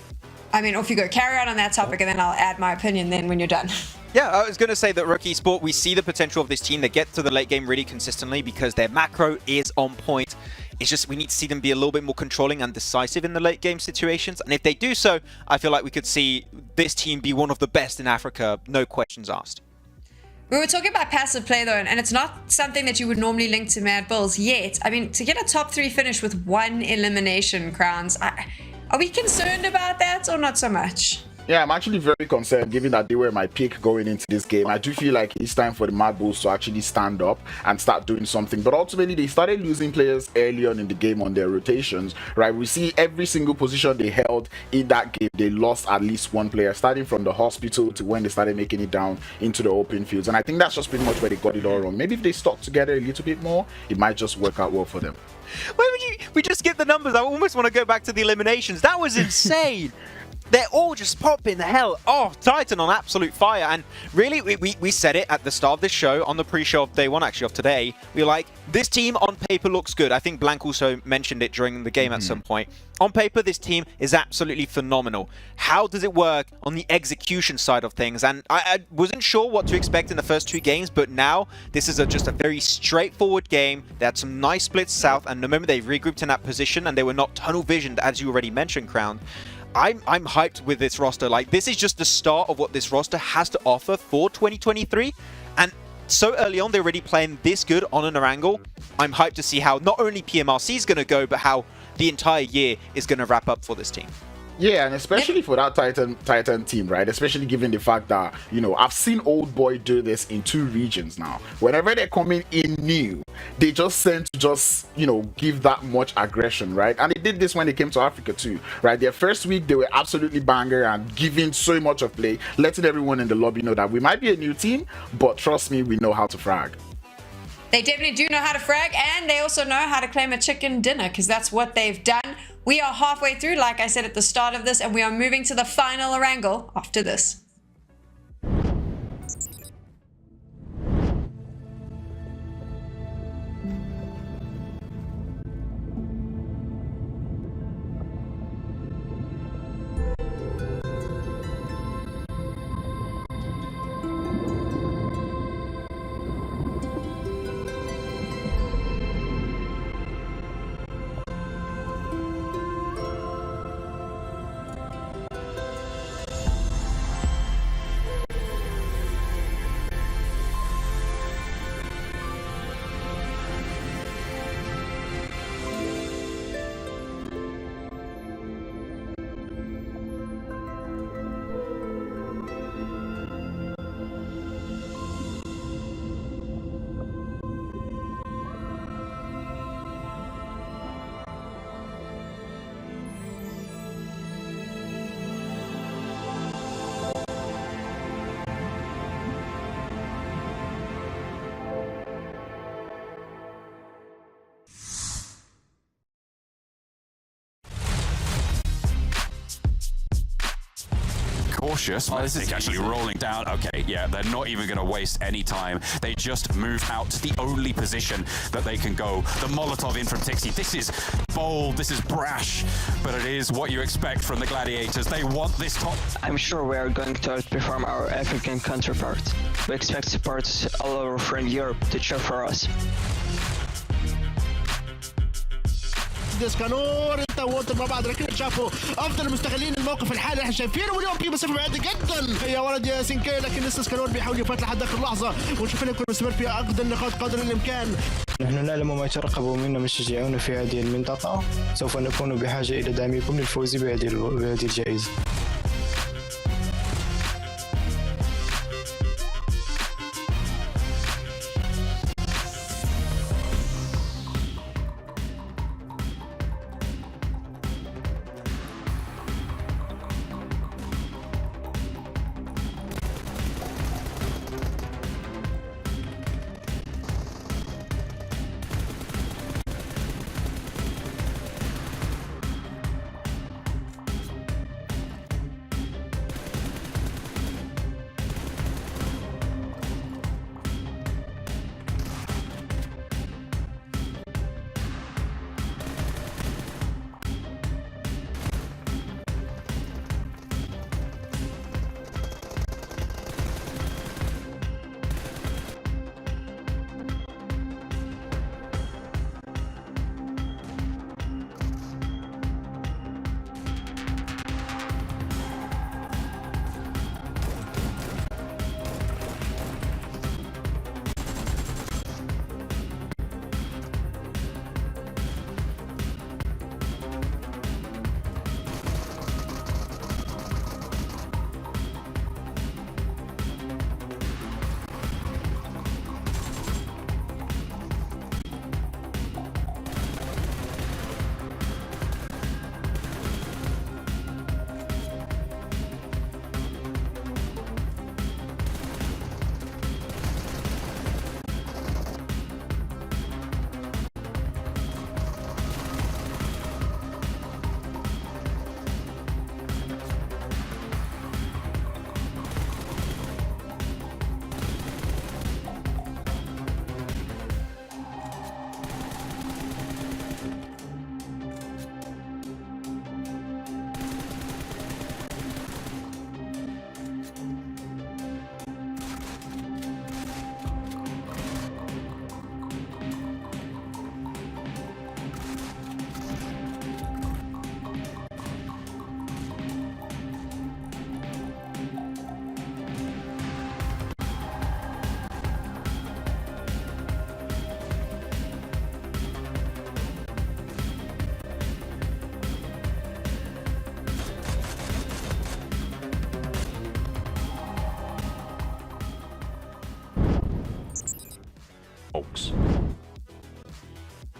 I mean, off you go. Carry on that topic, and then I'll add my opinion then when you're done. Yeah, I was going to say that Rookie Esport, we see the potential of this team. They get to the late game really consistently because their macro is on point. It's just we need to see them be a little bit more controlling and decisive in the late game situations. And if they do so, I feel like we could see this team be one of the best in Africa, no questions asked. We were talking about passive play though, and it's not something that you would normally link to MADBULLS yet. I mean, to get a top 3 finish with 1 elimination, Crowns, are we concerned about that or not so much? Yeah, I'm actually very concerned given that they were my pick going into this game. I do feel like it's time for the MADBULLS to actually stand up and start doing something. But ultimately, they started losing players early on in the game on their rotations, right? We see every single position they held in that game, they lost at least one player, starting from the hospital to when they started making it down into the open fields. And I think that's just pretty much where they got it all wrong. Maybe if they stuck together a little bit more, it might just work out well for them. Why would you? We just skip the numbers. I almost want to go back to the eliminations. That was insane. They're all just popping the hell off. Titan on absolute fire. And really, we said it at the start of this show, on the pre-show of day one, actually, of today. We were like, this team on paper looks good. I think Blank also mentioned it during the game at some point. On paper, this team is absolutely phenomenal. How does it work on the execution side of things? And I wasn't sure what to expect in the first 2 games, but now this is just a very straightforward game. They had some nice splits south, and remember, they regrouped in that position, and they were not tunnel visioned, as you already mentioned, Crown. I'm hyped with this roster. Like, this is just the start of what this roster has to offer for 2023. And so early on, they're already playing this good on an angle. I'm hyped to see how not only PMRC is going to go, but how the entire year is going to wrap up for this team. Yeah, and especially for that Titan team, right? Especially given the fact that, I've seen Old Boy do this in 2 regions now. Whenever they're coming in new, they just tend to just, give that much aggression, right? And they did this when they came to Africa too, right? Their first week, they were absolutely banger and giving so much of play, letting everyone in the lobby know that we might be a new team, but trust me, we know how to frag. They definitely do know how to frag, and they also know how to claim a chicken dinner, because that's what they've done. We are halfway through, like I said at the start of this, and we are moving to the final wrangle after this. cautious. Ballistic actually rolling down. Okay, yeah, they're not even going to waste any time. They just move out to the only position that they can go. The Molotov in from Tixi. This is bold, this is brash, but it is what you expect from the Gladiators. They want this top. I'm sure we are going to outperform our African counterparts. We expect supporters all over from Europe to cheer for us. ديسكانور انت وانت مع بعض لكن شافوا افضل مستغلين الموقف الحالي احنا شايفينه واليوم في مسافه بعيده جدا يا ولد يا سينكي لكن لسه سكانور بيحاول يفات لحد اخر لحظه ونشوف انه يكون مستمر في اقدر النقاط قدر الامكان. نحن نعلم ما يترقب منا مشجعون في هذه المنطقه سوف نكون بحاجه الى دعمكم للفوز بهذه الجائزه.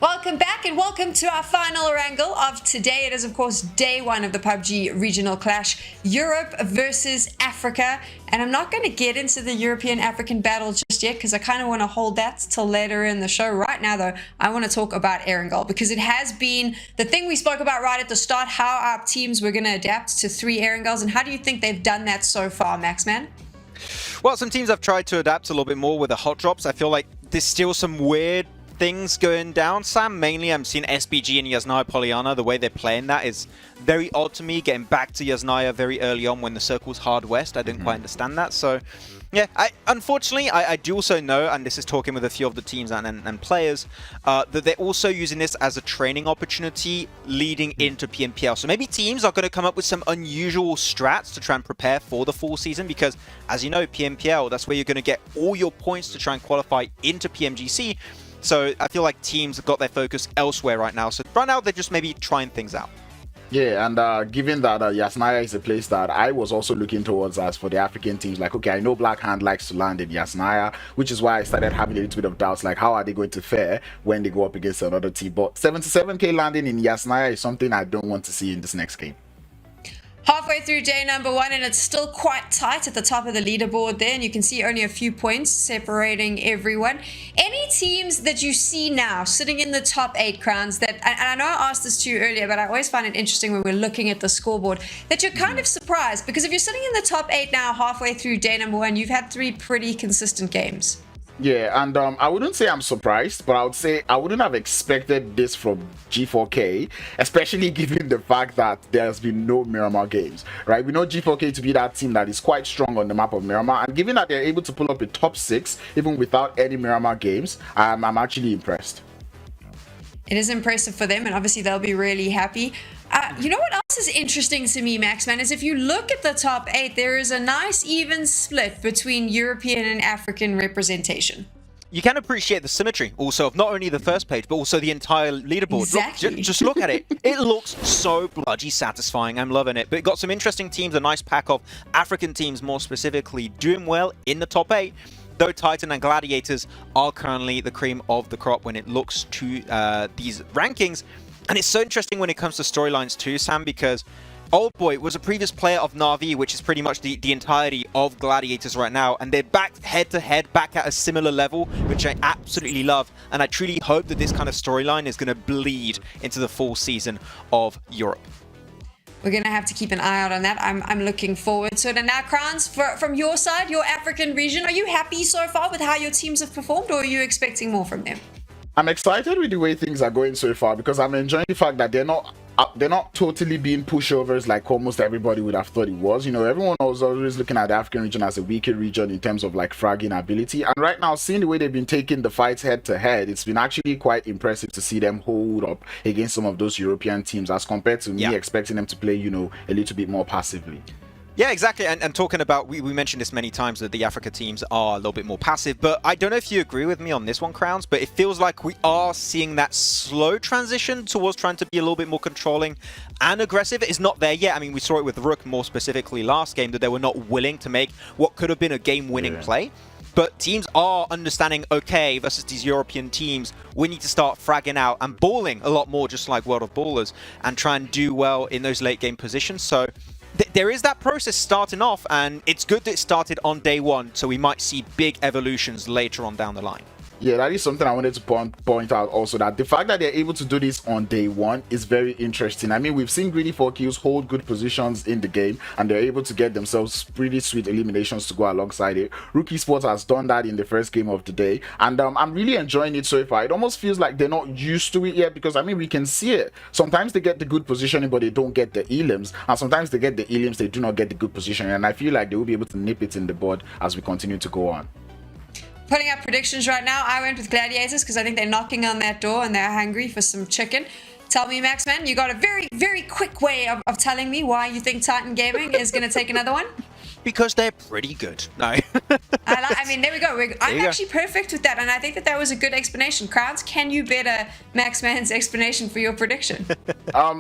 Welcome back and welcome to our final wrangle of today. It is of course day one of the PUBG regional clash, Europe versus Africa. And I'm not going to get into the European African battle just yet because I kind of want to hold that till later in the show. Right now though, I want to talk about Erangel because it has been the thing we spoke about right at the start, how our teams were going to adapt to 3 Erangels. And how do you think they've done that so far, Maxman? Well, some teams have tried to adapt a little bit more with the hot drops. I feel like there's still some weird things going down, Sam. Mainly I'm seeing SBG and Yasnaya Polyana. The way they're playing that is very odd to me, getting back to Yasnaya very early on when the circle's hard west. I didn't quite understand that. So yeah, unfortunately I do also know, and this is talking with a few of the teams and players, that they're also using this as a training opportunity leading into PMPL. So maybe teams are going to come up with some unusual strats to try and prepare for the full season because, as you know, PMPL, that's where you're going to get all your points to try and qualify into PMGC. So I feel like teams have got their focus elsewhere right now. So right now they're just maybe trying things out. Yeah, and given that Yasnaya is a place that I was also looking towards as for the African teams, like, okay, I know Black Hand likes to land in Yasnaya, which is why I started having a little bit of doubts, like, how are they going to fare when they go up against another team? But 77k landing in Yasnaya is something I don't want to see in this next game. Halfway through day number 1, and it's still quite tight at the top of the leaderboard there, and you can see only a few points separating everyone. Any teams that you see now sitting in the top 8 crowns that, and I know I asked this to you earlier, but I always find it interesting when we're looking at the scoreboard, that you're kind of surprised, because if you're sitting in the top 8 now halfway through day number 1, you've had 3 pretty consistent games. Yeah, and I wouldn't say I'm surprised, but I would say I wouldn't have expected this from G4K, especially given the fact that there's been no Miramar games, right? We know G4K to be that team that is quite strong on the map of Miramar, and given that they're able to pull up a top 6 even without any Miramar games, I'm actually impressed. It is impressive for them, and obviously they'll be really happy. You know what else is interesting to me, Maxman, is if you look at the top 8, there is a nice even split between European and African representation. You can appreciate the symmetry also of not only the first page, but also the entire leaderboard. Exactly. Look, just look at it. It looks so bloody satisfying. I'm loving it. But it got some interesting teams, a nice pack of African teams more specifically doing well in the top 8. Though Titan and Gladiators are currently the cream of the crop when it looks to these rankings. And it's so interesting when it comes to storylines too, Sam, because Old Boy was a previous player of Na'Vi, which is pretty much the entirety of Gladiators right now. And they're back head-to-head, back at a similar level, which I absolutely love. And I truly hope that this kind of storyline is going to bleed into the full season of Europe. We're going to have to keep an eye out on that. I'm looking forward to it. And now, Crowns, from your side, your African region, are you happy so far with how your teams have performed, or are you expecting more from them? I'm excited with the way things are going so far because I'm enjoying the fact that they're not totally being pushovers like almost everybody would have thought it was. You know, everyone was always looking at the African region as a weaker region in terms of like fragging ability. And right now, seeing the way they've been taking the fights head to head, it's been actually quite impressive to see them hold up against some of those European teams as compared to me expecting them to play, you know, a little bit more passively. Yeah, exactly. And talking about, we mentioned this many times that the Africa teams are a little bit more passive, but I don't know if you agree with me on this one, Crowns, but it feels like we are seeing that slow transition towards trying to be a little bit more controlling and aggressive. It's not there yet. I mean, we saw it with Rook more specifically last game, that they were not willing to make what could have been a game-winning play. But teams are understanding, okay, versus these European teams, we need to start fragging out and balling a lot more, just like World of Ballers, and try and do well in those late-game positions. So there is that process starting off, and it's good that it started on day 1, so we might see big evolutions later on down the line. Yeah, that is something I wanted to point out also, that the fact that they're able to do this on day 1 is very interesting. I mean, we've seen Greedy 4Kills hold good positions in the game, and they're able to get themselves pretty sweet eliminations to go alongside it. Rookie Sports has done that in the first game of the day, and I'm really enjoying it so far. It almost feels like they're not used to it yet, because I mean, we can see it. Sometimes they get the good positioning, but they don't get the elims, and sometimes they get the elims, they do not get the good positioning, and I feel like they will be able to nip it in the bud as we continue to go on. Putting up predictions right now, I went with Gladiators because I think they're knocking on that door and they're hungry for some chicken. Tell me, Maxman, you got a very, very quick way of telling me why you think Titan Gaming is going to take another one? Because they're pretty good. No. I mean, there we go. I'm actually perfect with that, and I think that was a good explanation. Crowds, can you better Maxman's explanation for your prediction?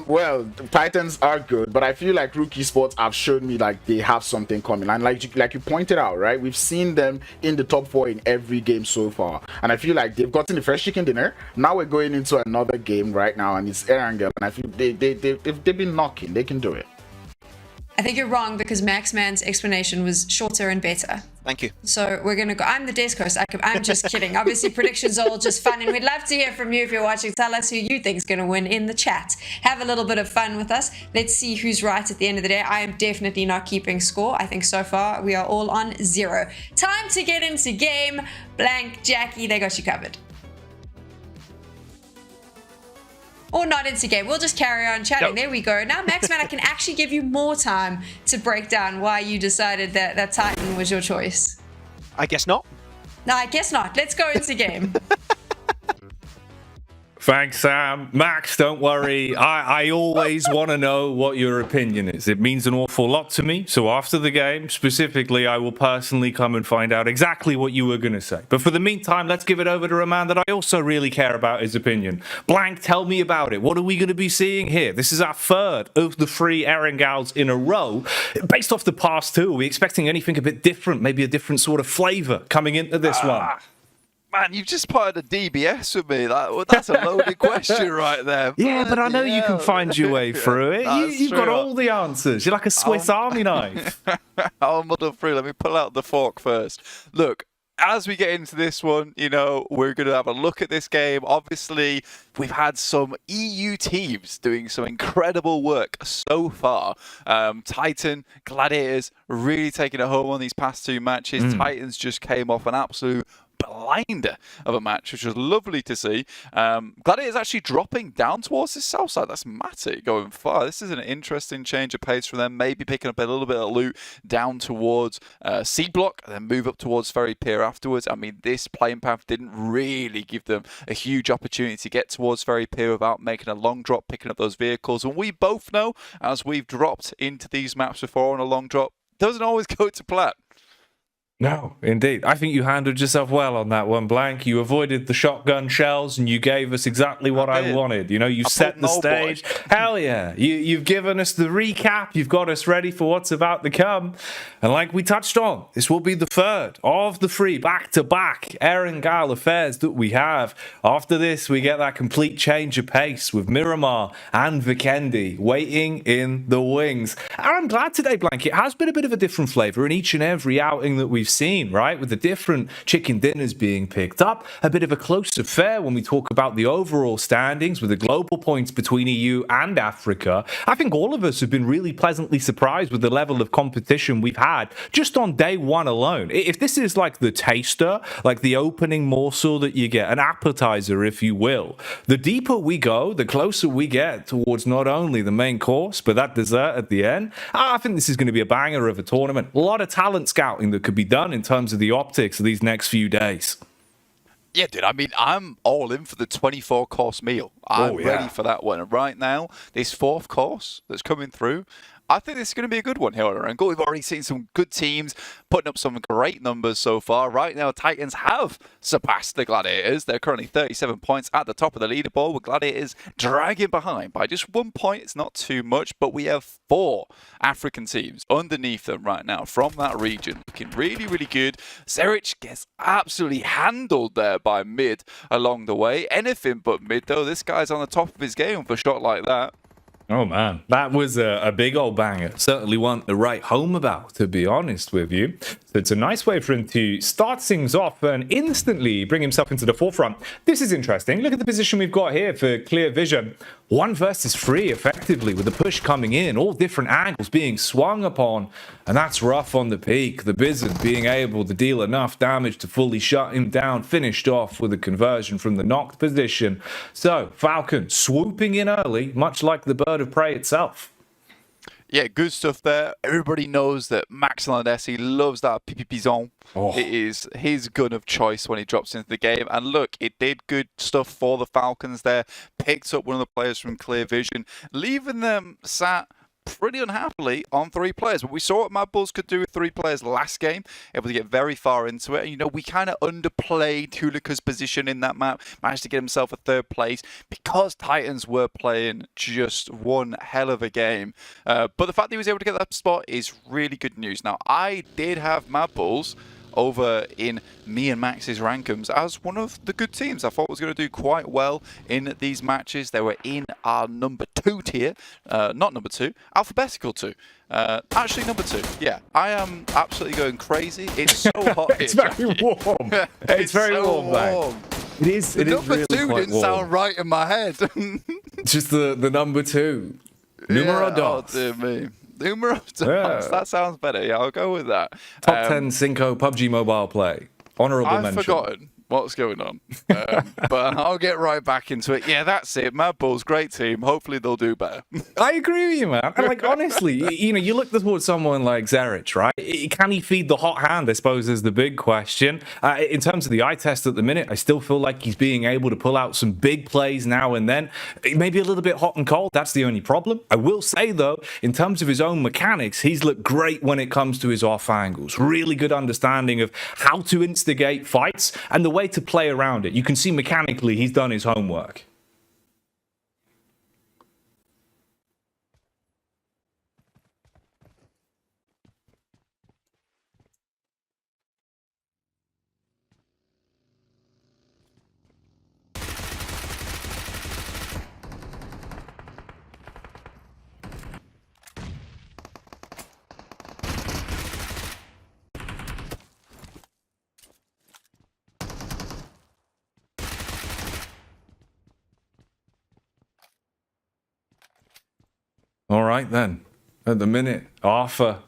Well, Titans are good, but I feel like Rookie Sports have shown me like they have something coming. And like you pointed out, right? We've seen them in the top 4 in every game so far, and I feel like they've gotten the fresh chicken dinner. Now we're going into another game right now, and it's Erangel, and I feel they've been knocking. They can do it. I think you're wrong because Maxman's explanation was shorter and better. Thank you. So we're going to go. I'm the desk host. I'm just kidding. Obviously, predictions are all just fun, and we'd love to hear from you if you're watching. Tell us who you think is going to win in the chat. Have a little bit of fun with us. Let's see who's right at the end of the day. I am definitely not keeping score. I think so far we are all on 0. Time to get into game. Blank, Jackie, they got you covered. Or not into game. We'll just carry on chatting. Yep. There we go. Now, Maxman, I can actually give you more time to break down why you decided that Titan was your choice. I guess not. No, I guess not. Let's go into game. Thanks, Sam. Max, don't worry. I always want to know what your opinion is. It means an awful lot to me. So after the game, specifically, I will personally come and find out exactly what you were going to say. But for the meantime, let's give it over to a man that I also really care about his opinion. Blank, tell me about it. What are we going to be seeing here? This is our 3rd of the 3 Erangels in a row. Based off the past 2, are we expecting anything a bit different? Maybe a different sort of flavor coming into this one? Man, you've just put a DBS with me. That's a loaded question right there. Yeah, but I know you can find your way through it. You've got all the answers. You're like a Swiss Army knife. I'll muddle through. Let me pull out the fork first. Look, as we get into this one, you know, we're going to have a look at this game. Obviously, we've had some EU teams doing some incredible work so far. Titan, Gladiators, really taking it home on these past 2 matches. Titans just came off an absolute blinder of a match, which was lovely to see. Gladiators actually dropping down towards the south side. That's Matic going far. This is an interesting change of pace for them. Maybe picking up a little bit of loot down towards C block, and then move up towards Ferry Pier afterwards. I mean, this playing path didn't really give them a huge opportunity to get towards Ferry Pier without making a long drop, picking up those vehicles. And we both know, as we've dropped into these maps before on a long drop, doesn't always go to plan. No, indeed. I think you handled yourself well on that one, Blank. You avoided the shotgun shells and you gave us exactly what I wanted. You know, you set the stage. Hell yeah. You've given us the recap. You've got us ready for what's about to come. And like we touched on, this will be the third of the 3 back-to-back Erangel affairs that we have. After this, we get that complete change of pace with Miramar and Vikendi waiting in the wings. And I'm glad today, Blank, it has been a bit of a different flavour in each and every outing that we've seen, right? With the different chicken dinners being picked up, a bit of a closer fare when we talk about the overall standings with the global points between EU and Africa. I think all of us have been really pleasantly surprised with the level of competition we've had just on day 1 alone. If this is like the taster, like the opening morsel that you get, an appetizer, if you will, the deeper we go, the closer we get towards not only the main course, but that dessert at the end. I think this is going to be a banger of a tournament. A lot of talent scouting that could be done in terms of the optics of these next few days. Yeah, dude, I mean, I'm all in for the 24-course meal. I'm ready for that one. And right now, this 4th course that's coming through, I think this is going to be a good one here on Erangel. We've already seen some good teams putting up some great numbers so far. Right now, Titans have surpassed the Gladiators. They're currently 37 points at the top of the leaderboard, with Gladiators dragging behind by just 1 point. It's not too much, but we have 4 African teams underneath them right now from that region. Looking really, really good. Zerich gets absolutely handled there by Mid along the way. Anything but Mid, though. This guy's on the top of his game for a shot like that. Oh man, that was a big old banger. Certainly one to write home about, to be honest with you. So it's a nice way for him to start things off and instantly bring himself into the forefront. This is interesting. Look at the position we've got here for Clear Vision. 1 versus 3 effectively, with the push coming in, all different angles being swung upon. And that's rough on the peak. The Bizard being able to deal enough damage to fully shut him down, finished off with a conversion from the knocked position. So Falcon swooping in early, much like the bird of prey itself. Yeah, good stuff there. Everybody knows that Max Landesi loves that PPP zone. It is his gun of choice when he drops into the game. And look, it did good stuff for the Falcons there. Picked up one of the players from Clear Vision, leaving them sat pretty unhappily on 3 players. But we saw what MADBULLS could do with 3 players last game, able to get very far into it. And, you know, we kind of underplayed Tulika's position in that map, managed to get himself a 3rd place because Titans were playing just one hell of a game. But the fact that he was able to get that spot is really good news. Now, I did have MADBULLS over in me and Max's Rankums as one of the good teams. I thought was going to do quite well in these matches. They were in our number 2 tier, not number 2, alphabetical 2. Actually number 2. Yeah, I am absolutely going crazy. It's so hot. It's very warm. It's very so warm, mate. It is. It number is really 2 didn't warm. sound right in my head. Just the number 2. Numero dos. Oh dear me. Numero dos. That sounds better. Yeah, I'll go with that. Top 10 Cinco PUBG mobile play. Honorable mention. I've forgotten what's going on. But I'll get right back into it. Yeah, that's it. MADBULLS, great team. Hopefully they'll do better. I agree with you, man. And like, honestly, you know, you look towards someone like Zerich, right? Can he feed the hot hand, I suppose, is the big question. In terms of the eye test at the minute, I still feel like he's being able to pull out some big plays now and then. Maybe a little bit hot and cold. That's the only problem. I will say, though, in terms of his own mechanics, he's looked great when it comes to his off angles. Really good understanding of how to instigate fights and the way to play around it. You can see mechanically he's done his homework. All right then. At the minute, Arthur,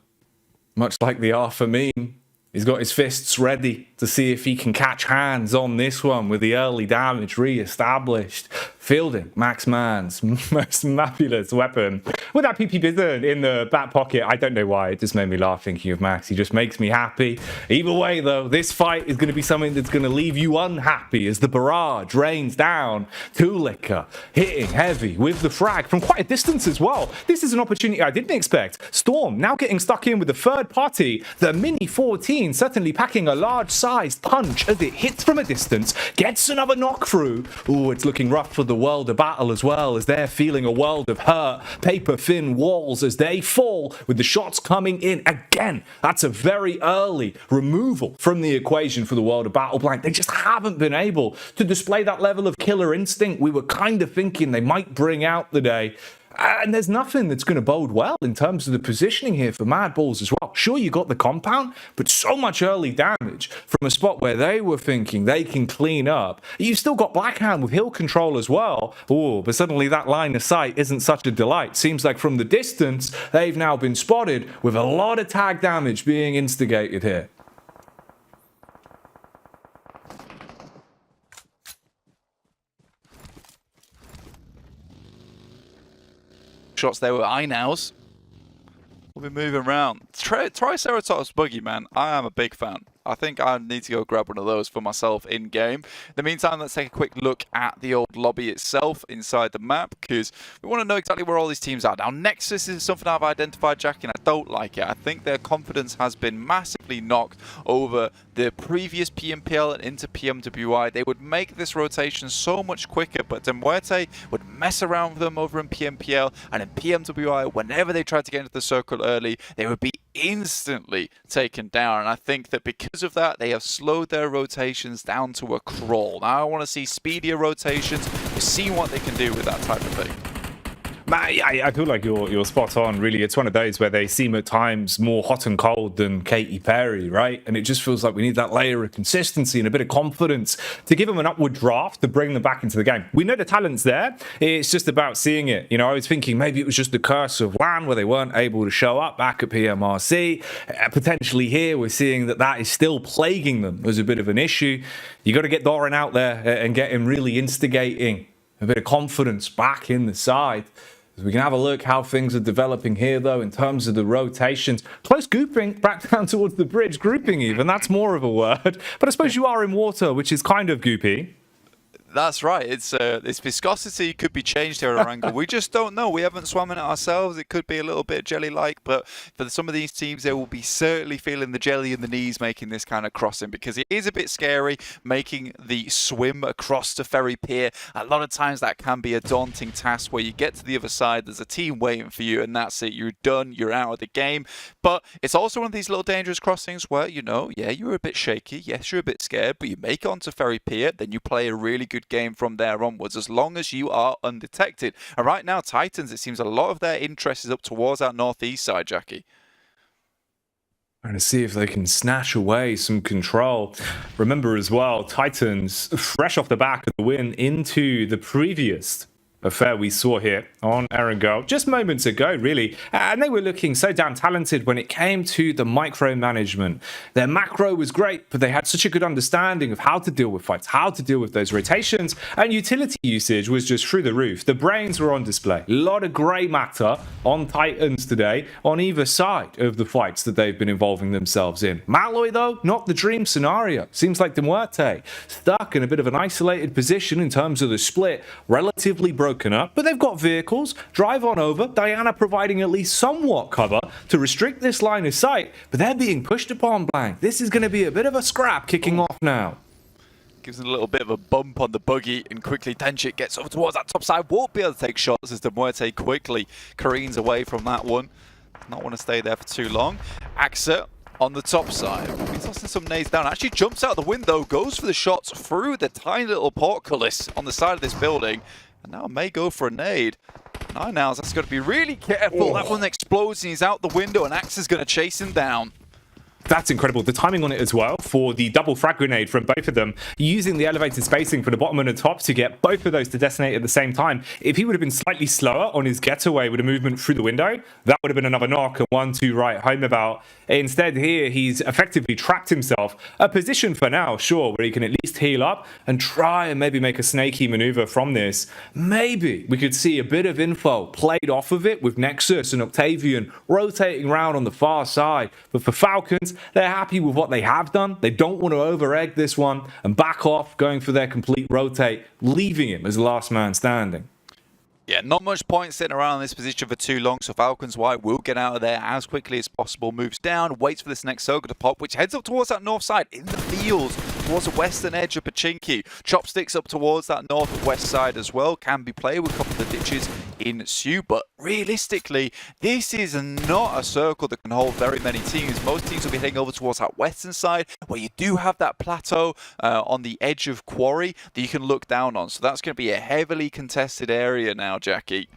much like the Arthur meme, he's got his fists ready to see if he can catch hands on this one with the early damage re-established. Fielding Max Mann's most fabulous weapon with that PP Bizard in the back pocket. I don't know why, it just made me laugh thinking of Max. He just makes me happy. Either way though, this fight is going to be something that's going to leave you unhappy as the barrage rains down. Tulika hitting heavy with the frag from quite a distance as well. This is an opportunity I didn't expect. Storm now getting stuck in with the third party. The Mini 14 certainly packing a large-sized punch as it hits from a distance. Gets another knock through. Ooh, it's looking rough for the world of battle as well, as they're feeling a world of hurt. Paper thin walls as they fall with the shots coming in again. That's a very early removal from the equation for the world of battle blank. They just haven't been able to display that level of killer instinct we were kind of thinking they might bring out today. And there's nothing that's going to bode well in terms of the positioning here for MADBULLS as well. Sure, you got the compound, but so much early damage from a spot where they were thinking they can clean up. You've still got Blackhand with hill control as well. Oh, but suddenly that line of sight isn't such a delight. Seems like from the distance, they've now been spotted with a lot of tag damage being instigated here. Shots there with Inows. We'll be moving around. Triceratops Buggy, man. I am a big fan. I think I need to go grab one of those for myself in-game. In the meantime, let's take a quick look at the old lobby itself inside the map, because we want to know exactly where all these teams are. Now, Nexus is something I've identified, Jackie, and I don't like it. I think their confidence has been massively knocked over the previous PMPL and into PMWI. They would make this rotation so much quicker, but MUERTE would mess around with them over in PMPL, and in PMWI, whenever they tried to get into the circle early, they would be instantly taken down. And I think that because of that, they have slowed their rotations down to a crawl. Now I want to see speedier rotations. We've seen what they can do with that type of thing. I feel like you're spot on, really. It's one of those where they seem at times more hot and cold than Katy Perry, right? And it just feels like we need that layer of consistency and a bit of confidence to give them an upward draft to bring them back into the game. We know the talent's there. It's just about seeing it. You know, I was thinking maybe it was just the curse of LAN where they weren't able to show up back at PMRC. Potentially here, we're seeing that is still plaguing them as a bit of an issue. You got to get Doran out there and get him really instigating a bit of confidence back in the side. We can have a look how things are developing here, though, in terms of the rotations. Close grouping back down towards the bridge. Grouping even, that's more of a word. But I suppose you are in water, which is kind of goopy. That's right. It's viscosity could be changed here at Orango. We just don't know. We haven't swum in it ourselves. It could be a little bit jelly-like, but for some of these teams, they will be certainly feeling the jelly in the knees making this kind of crossing, because it is a bit scary making the swim across to Ferry Pier. A lot of times that can be a daunting task where you get to the other side, there's a team waiting for you, and that's it. You're done. You're out of the game. But it's also one of these little dangerous crossings where, you know, yeah, you're a bit shaky. Yes, you're a bit scared, but you make it onto Ferry Pier, then you play a really good game from there onwards, as long as you are undetected. And right now, Titans, it seems a lot of their interest is up towards our northeast side, Jackie. Trying to see if they can snatch away some control. Remember as well, Titans, fresh off the back of the win into the previous affair we saw here on Erangel just moments ago, really. And they were looking so damn talented when it came to the micromanagement. Their macro was great, but they had such a good understanding of how to deal with fights, how to deal with those rotations, and utility usage was just through the roof. The brains were on display. A lot of grey matter on Titans today on either side of the fights that they've been involving themselves in. Malloy, though, not the dream scenario. Seems like the MUERTE stuck in a bit of an isolated position in terms of the split, relatively broken up, but they've got vehicles, drive on over, Diana providing at least somewhat cover to restrict this line of sight, but they're being pushed upon blank. This is going to be a bit of a scrap kicking off now. Gives it a little bit of a bump on the buggy, and quickly Tenchik gets over towards that top side. Won't be able to take shots as the MUERTE quickly careens away from that one. Not want to stay there for too long. Axa on the top side. He's tossing some nades down. Actually jumps out the window, goes for the shots through the tiny little portcullis on the side of this building. And now may go for a nade. Now that's got to be really careful. That one explodes and he's out the window, and Axe is going to chase him down. That's incredible. The timing on it as well for the double frag grenade from both of them, using the elevated spacing for the bottom and the top to get both of those to detonate at the same time. If he would have been slightly slower on his getaway with a movement through the window, that would have been another knock and one to write home about. Instead here, he's effectively trapped himself a position for now, sure, where he can at least heal up and try and maybe make a snaky maneuver from this. Maybe we could see a bit of info played off of it with NEXUS and Octavian rotating around on the far side. But for Falcons, they're happy with what they have done. They don't want to over-egg this one and back off, going for their complete rotate, leaving him as last man standing. Yeah, not much point sitting around in this position for too long, so Falcons White will get out of there as quickly as possible, moves down, waits for this next circle to pop, which heads up towards that north side in the fields, towards the western edge of Pachinki. Chopsticks up towards that northwest side as well, can be played with a couple of the ditches ensue, but realistically, this is not a circle that can hold very many teams. Most teams will be heading over towards that western side, where you do have that plateau on the edge of Quarry that you can look down on, so that's going to be a heavily contested area now, Jackie.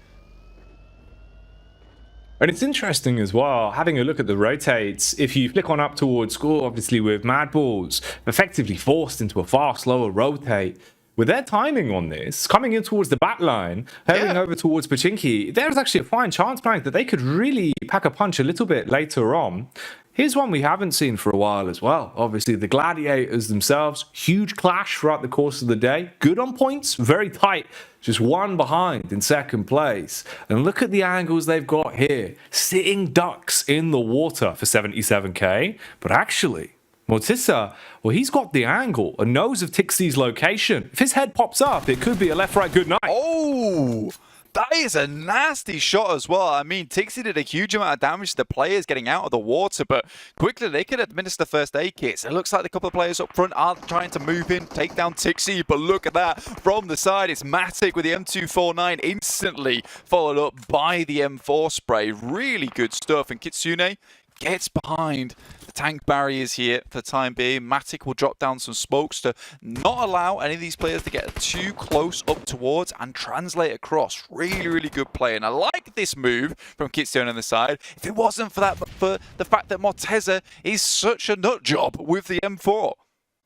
And it's interesting as well, having a look at the rotates. If you flick on up towards score, obviously with MADBULLS, effectively forced into a far slower rotate. With their timing on this, coming in towards the back line, heading over towards Pachinki, there's actually a fine chance, Frank, that they could really pack a punch a little bit later on. Here's one we haven't seen for a while as well. Obviously, the Gladiators themselves, huge clash throughout the course of the day. Good on points, very tight, just one behind in second place. And look at the angles they've got here. Sitting ducks in the water for 77k, but actually, Mortissa, well, he's got the angle and knows of Tixi's location. If his head pops up, it could be a left-right good night. Oh! That is a nasty shot as well. I mean, Tixi did a huge amount of damage to the players getting out of the water, but quickly they could administer first aid kits. It looks like the couple of players up front are trying to move in, take down Tixi, but look at that. From the side, it's Matic with the M249 instantly followed up by the M4 spray. Really good stuff. And Kitsune gets behind the tank barriers here for the time being. Matic will drop down some smokes to not allow any of these players to get too close up towards and translate across. Really, really good play. And I like this move from Kitsune on the side. If it wasn't for that, for the fact that Morteza is such a nut job with the M4.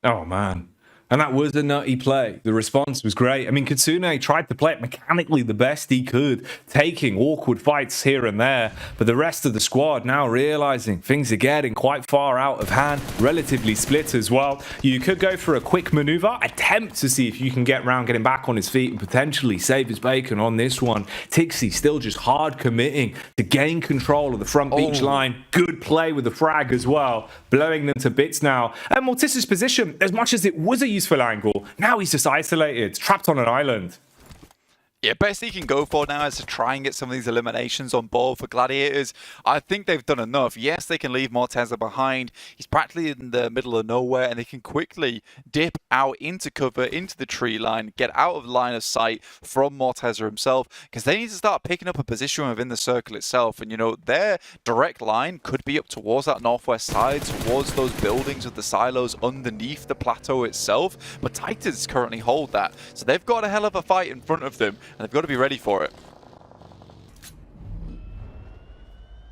Oh, man. And that was a nutty play. The response was great. I mean, Kitsune tried to play it mechanically the best he could, taking awkward fights here and there. But the rest of the squad now realizing things are getting quite far out of hand, relatively split as well. You could go for a quick maneuver, attempt to see if you can get round, getting back on his feet and potentially save his bacon on this one. Tixi still just hard committing to gain control of the front beach line. Good play with the frag as well, blowing them to bits now. And Mortissa's position, as much as it was a useful angle, now he's just isolated, trapped on an island. Yeah, best he can go for now is to try and get some of these eliminations on board for Gladiators. I think they've done enough. Yes, they can leave Morteza behind. He's practically in the middle of nowhere, and they can quickly dip out into cover, into the tree line, get out of line of sight from Morteza himself, because they need to start picking up a position within the circle itself. And, you know, their direct line could be up towards that northwest side, towards those buildings with the silos underneath the plateau itself. But Titans currently hold that. So they've got a hell of a fight in front of them, and they've got to be ready for it.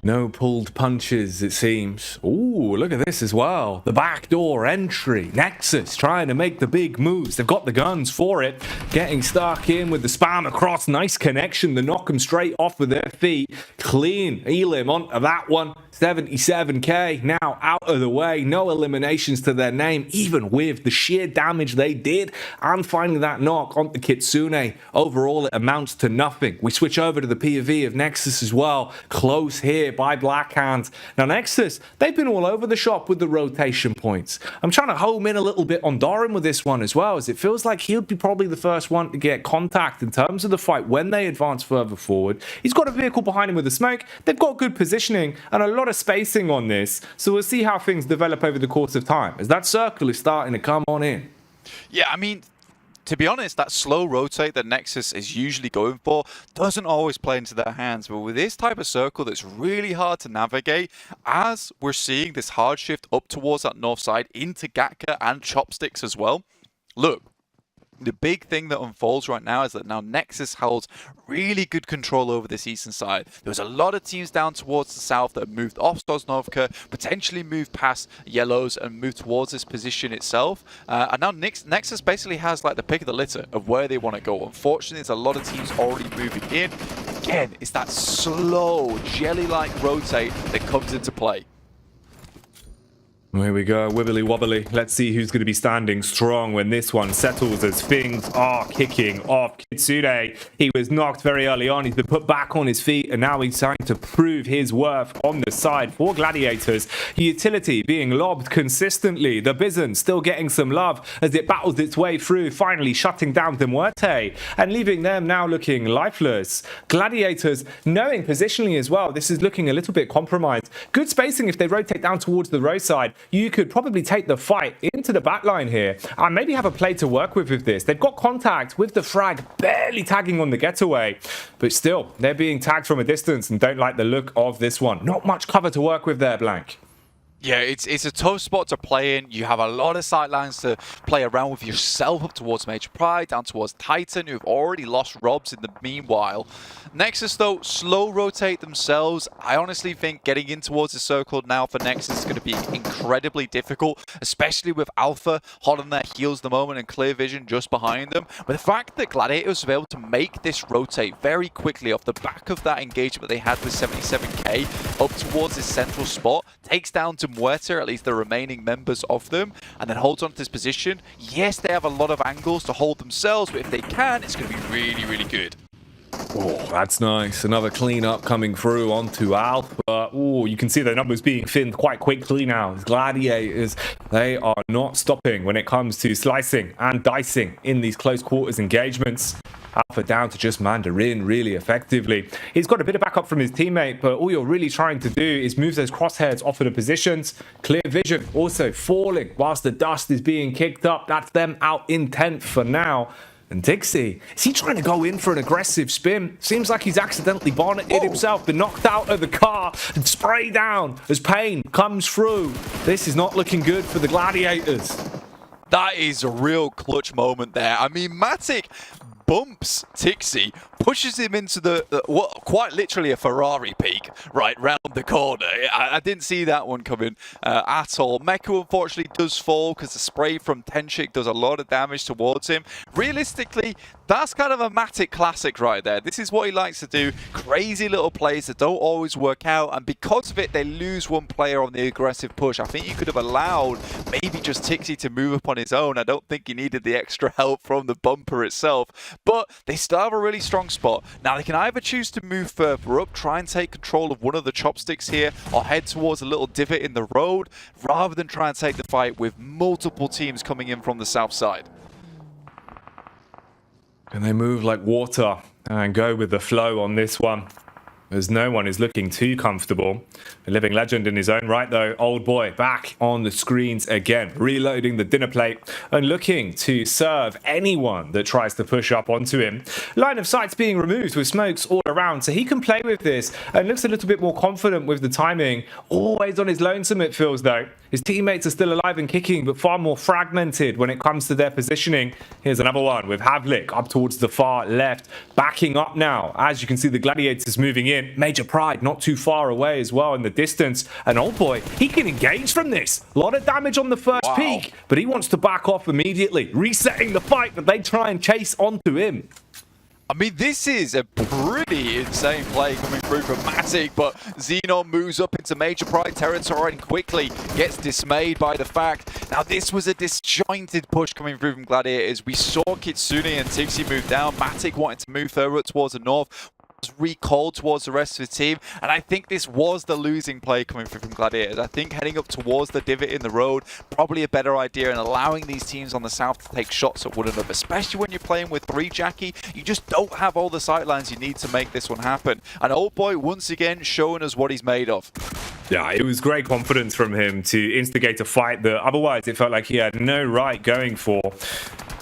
No pulled punches, it seems. Ooh, look at this as well. The backdoor entry. NEXUS trying to make the big moves. They've got the guns for it. Getting stuck in with the spam across. Nice connection. They knock them straight off with their feet. Clean. Elim onto that one. 77k now out of the way. No eliminations to their name, even with the sheer damage they did. And finding that knock onto Kitsune. Overall, it amounts to nothing. We switch over to the POV of NEXUS as well. Close here by Blackhand. Now, NEXUS, they've been all over the shop with the rotation points. I'm trying to home in a little bit on Doran with this one as well, as it feels like he'll be probably the first one to get contact in terms of the fight when they advance further forward. He's got a vehicle behind him with the smoke. They've got good positioning and a lot of spacing on this, so we'll see how things develop over the course of time as that circle is starting to come on in. Yeah, I mean, to be honest, that slow rotate that NEXUS is usually going for doesn't always play into their hands. But with this type of circle that's really hard to navigate, as we're seeing this hard shift up towards that north side into Gatka and Chopsticks as well, look, The big thing that unfolds right now is that now NEXUS holds really good control over this eastern side. There was a lot of teams down towards the south that moved off Sosnovka, potentially moved past Yellows and moved towards this position itself. And now NEXUS basically has like the pick of the litter of where they want to go. Unfortunately, there's a lot of teams already moving in. Again, it's that slow, jelly-like rotate that comes into play. Here we go, wibbly wobbly. Let's see who's going to be standing strong when this one settles as things are kicking off. Kitsune, he was knocked very early on. He's been put back on his feet, and now he's trying to prove his worth on the side for Gladiators. Utility being lobbed consistently. The Bison still getting some love as it battles its way through, finally shutting down the MUERTE and leaving them now looking lifeless. Gladiators knowing positionally as well. This is looking a little bit compromised. Good spacing if they rotate down towards the row side. You could probably take the fight into the back line here and maybe have a play to work with this. They've got contact with the frag barely tagging on the getaway, but still, they're being tagged from a distance and don't like the look of this one. Not much cover to work with there, Blank. Yeah, it's a tough spot to play in. You have a lot of sightlines to play around with yourself up towards Major Pride, down towards Titan, who've already lost Robs in the meanwhile. NEXUS, though, slow rotate themselves. I honestly think getting in towards the circle now for NEXUS is going to be incredibly difficult, especially with Alpha hot on their heels at the moment and Clear Vision just behind them. But the fact that Gladiators were able to make this rotate very quickly off the back of that engagement they had with 77k up towards this central spot takes down to MUERTE, at least the remaining members of them, and then holds on to this position. Yes, they have a lot of angles to hold themselves, but if they can, it's going to be really, really good. Oh, that's nice. Another clean-up coming through onto Alpha. Oh, you can see the numbers being thinned quite quickly now. Gladiators, they are not stopping when it comes to slicing and dicing in these close quarters engagements. Alpha down to just Mandarin really effectively. He's got a bit of backup from his teammate, but all you're really trying to do is move those crosshairs off of the positions. Clear Vision also falling whilst the dust is being kicked up. That's them out in 10th for now. And Dixie, is he trying to go in for an aggressive spin? Seems like he's accidentally bonneted himself, been knocked out of the car and sprayed down as pain comes through. This is not looking good for the Gladiators. That is a real clutch moment there. I mean, Matic bumps Tixie, pushes him into quite literally a Ferrari peak right round the corner. I didn't see that one coming at all. Meku unfortunately does fall because the spray from Tenshik does a lot of damage towards him. Realistically, that's kind of a Matic classic right there. This is what he likes to do. Crazy little plays that don't always work out, and because of it, they lose one player on the aggressive push. I think you could have allowed maybe just Tixie to move up on his own. I don't think he needed the extra help from the bumper itself, but they still have a really strong spot. Now, they can either choose to move further up, try and take control of one of the chopsticks here, or head towards a little divot in the road, rather than try and take the fight with multiple teams coming in from the south side. Can they move like water and go with the flow on this one? As no one is looking too comfortable. A living legend in his own right, though. Old boy back on the screens again, reloading the dinner plate and looking to serve anyone that tries to push up onto him. Line of sight's being removed with smokes all around, so he can play with this and looks a little bit more confident with the timing. Always on his lonesome, it feels, though. His teammates are still alive and kicking, but far more fragmented when it comes to their positioning. Here's another one with Havlik up towards the far left, backing up now. As you can see, the Gladiators moving in. Major Pride not too far away as well in the distance. And old boy, he can engage from this. A lot of damage on the first peak, but he wants to back off immediately, resetting the fight that they try and chase onto him. I mean, this is a pretty insane play coming through from Matic, but Xenon moves up into Major Pride territory and quickly gets dismayed by the fact. Now, this was a disjointed push coming through from Gladiators. We saw Kitsune and Tixie move down. Matic wanted to move further towards the north, recalled towards the rest of the team, and I think this was the losing play coming through from Gladiators. I think heading up towards the divot in the road, probably a better idea, and allowing these teams on the south to take shots at one another, especially when you're playing with 3, Jackie. You just don't have all the sightlines you need to make this one happen. And old boy, once again, showing us what he's made of. Yeah, it was great confidence from him to instigate a fight that otherwise it felt like he had no right going for.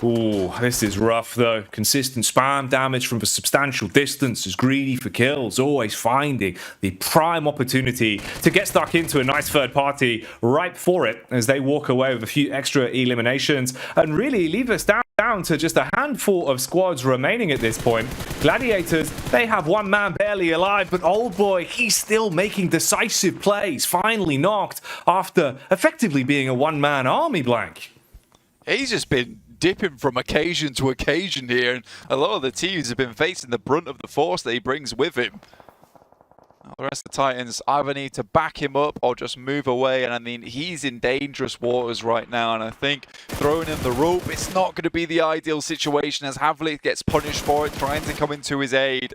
Ooh, this is rough though. Consistent spam damage from a substantial distance, is greedy for kills, always finding the prime opportunity to get stuck into a nice third party right for it as they walk away with a few extra eliminations and really leave us down down to just a handful of squads remaining at this point. Gladiators, they have one man barely alive, but old boy, he's still making decisive plays. Finally knocked after effectively being a one-man army, Blank. He's just been dipping from occasion to occasion here, and a lot of the teams have been facing the brunt of the force that he brings with him. Now, the rest of the Titans either need to back him up or just move away, and I mean, he's in dangerous waters right now, and I think throwing him the rope, it's not going to be the ideal situation as Havlik gets punished for it, trying to come into his aid.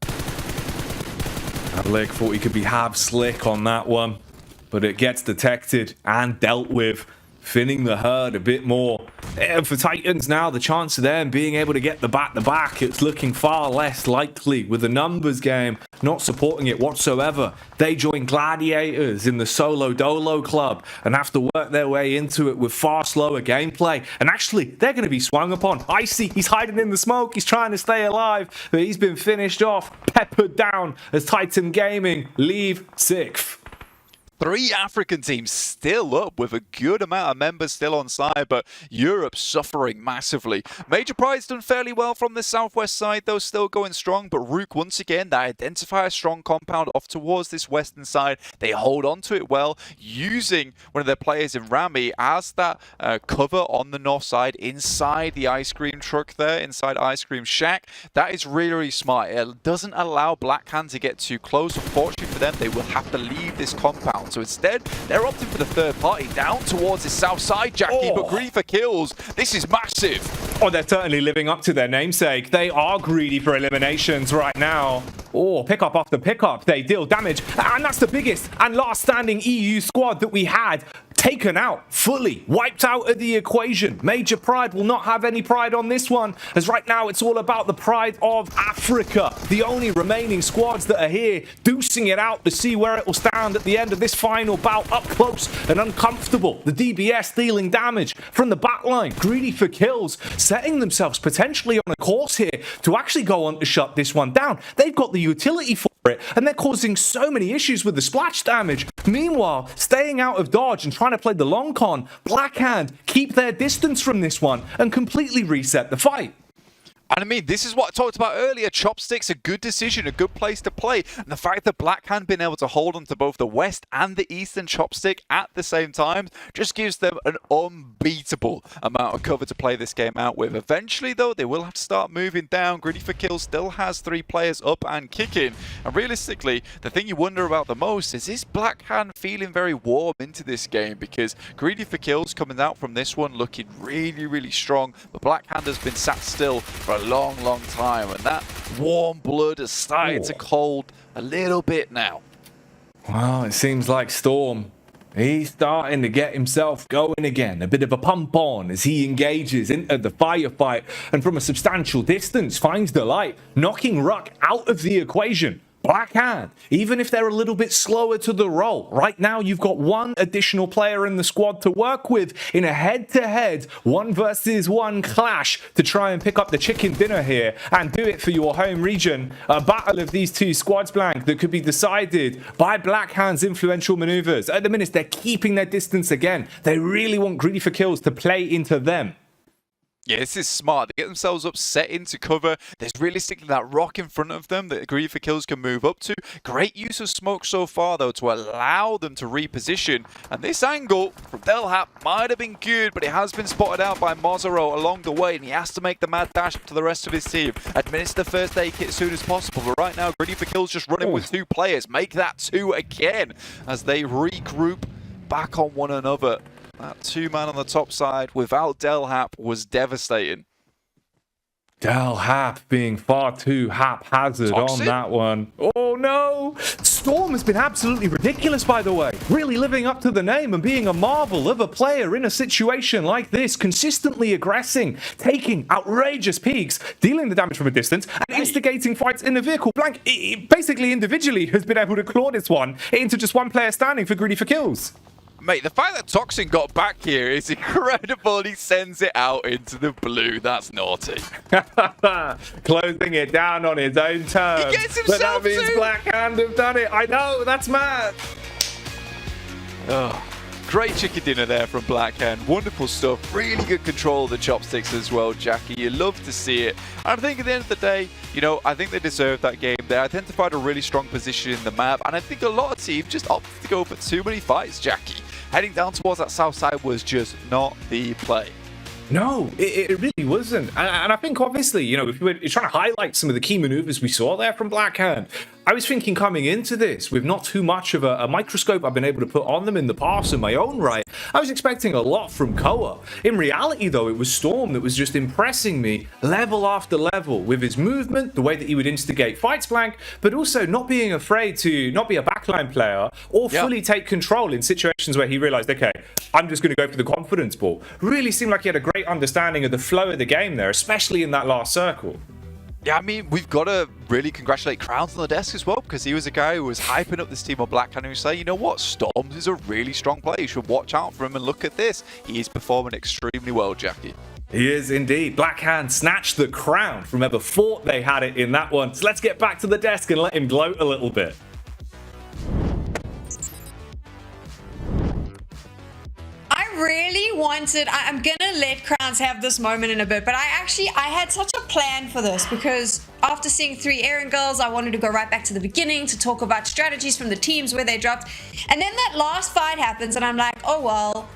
Havlik thought he could be slick on that one, but it gets detected and dealt with, thinning the herd a bit more. And for Titans now, the chance of them being able to get the back-to-back, it's looking far less likely with the numbers game not supporting it whatsoever. They join Gladiators in the Solo Dolo Club and have to work their way into it with far slower gameplay. And actually, they're going to be swung upon. Icy, he's hiding in the smoke, he's trying to stay alive, but he's been finished off, peppered down as Titan Gaming leave 6th. 3 African teams still up with a good amount of members still on side, but Europe suffering massively. Major Pride's done fairly well from the southwest side, though still going strong, but Rook once again, they identify a strong compound off towards this western side. They hold on to it well, using one of their players in Rami as that cover on the north side inside the ice cream truck there, inside Ice Cream Shack. That is really, really smart. It doesn't allow Blackhand to get too close. Unfortunately for them, they will have to leave this compound. So instead, they're opting for the third party down towards the south side, Jackie, but greedy for kills. This is massive. Oh, they're certainly living up to their namesake. They are greedy for eliminations right now. Oh, pickup after pickup, they deal damage. And that's the biggest and last standing EU squad that we had taken out, fully wiped out of the equation. Major Pride will not have any pride on this one, as right now it's all about the pride of Africa. The only remaining squads that are here, deucing it out to see where it will stand at the end of this final bout, up close and uncomfortable. The DBS dealing damage from the backline, greedy for kills, setting themselves potentially on a course here to actually go on to shut this one down. They've got the utility for it, and they're causing so many issues with the splash damage. Meanwhile, staying out of dodge and trying to play the long con, Blackhand keep their distance from this one and completely reset the fight. And I mean, this is what I talked about earlier. Chopsticks, a good decision, a good place to play. And the fact that Blackhand been able to hold on to both the west and the eastern chopstick at the same time just gives them an unbeatable amount of cover to play this game out with. Eventually, though, they will have to start moving down. Greedy for Kills still has 3 players up and kicking. And realistically, the thing you wonder about the most is Blackhand feeling very warm into this game? Because Greedy for Kills coming out from this one looking really, really strong. But Blackhand has been sat still for a long time, and that warm blood has started to cold a little bit now. Well, it seems like Storm, he's starting to get himself going again. A bit of a pump on as he engages into the firefight and from a substantial distance finds the light, knocking Ruck out of the equation. Blackhand, even if they're a little bit slower to the roll, right now you've got one additional player in the squad to work with in a head-to-head 1 versus 1 clash to try and pick up the chicken dinner here and do it for your home region. A battle of these 2 squads, Blank, that could be decided by Blackhand's influential maneuvers. At the minute, they're keeping their distance again. They really want Greedy for Kills to play into them. Yeah, this is smart. They get themselves upset into cover. There's realistically that rock in front of them that Greedy for Kills can move up to. Great use of smoke so far, though, to allow them to reposition. And this angle from Delhap might have been good, but it has been spotted out by Mozaro along the way, and he has to make the mad dash to the rest of his team. Administer the first aid kit as soon as possible, but right now, Greedy for Kills just running with 2 players. Make that 2 again as they regroup back on one another. That 2-man on the top side without Delhap was devastating. Delhap being far too haphazard on that one. Oh no! Storm has been absolutely ridiculous, by the way. Really living up to the name and being a marvel of a player in a situation like this, consistently aggressing, taking outrageous peaks, dealing the damage from a distance, and instigating fights in the vehicle. Blank, it basically individually has been able to claw this one into just 1 player standing for Greedy for Kills. Mate, the fact that Toxin got back here is incredible. He sends it out into the blue. That's naughty. Closing it down on his own terms. He gets himself but that means Blackhand have done it. I know, that's mad. Oh. Great chicken dinner there from Blackhand. Wonderful stuff. Really good control of the chopsticks as well, Jackie. You love to see it. And I think at the end of the day, you know, I think they deserved that game. They identified a really strong position in the map, and I think a lot of teams just opted to go for too many fights, Jackie. Heading down towards that south side was just not the play. No, it really wasn't. And I think, obviously, you know, if we were trying to highlight some of the key maneuvers we saw there from Blackhand, I was thinking coming into this, with not too much of a microscope I've been able to put on them in the past in my own right, I was expecting a lot from Koa. In reality, though, it was Storm that was just impressing me level after level with his movement, the way that he would instigate fights blank, but also not being afraid to not be a backline player or fully take control in situations where he realized, okay, I'm just going to go for the confidence ball. Really seemed like he had a great understanding of the flow of the game there, especially in that last circle. Yeah, I mean, we've got to really congratulate Crowns on the desk as well, because he was a guy who was hyping up this team on Blackhand, who was saying, you know what, Storms is a really strong player. You should watch out for him, and look at this. He is performing extremely well, Jackie. He is indeed. Blackhand snatched the crown from whoever thought they had it in that one. So let's get back to the desk and let him gloat a little bit. Really wanted, I'm gonna let Crowns have this moment in a bit, but I had such a plan for this, because after seeing 3 Aaron girls, I wanted to go right back to the beginning to talk about strategies from the teams where they dropped, and then that last fight happens and I'm like, oh well,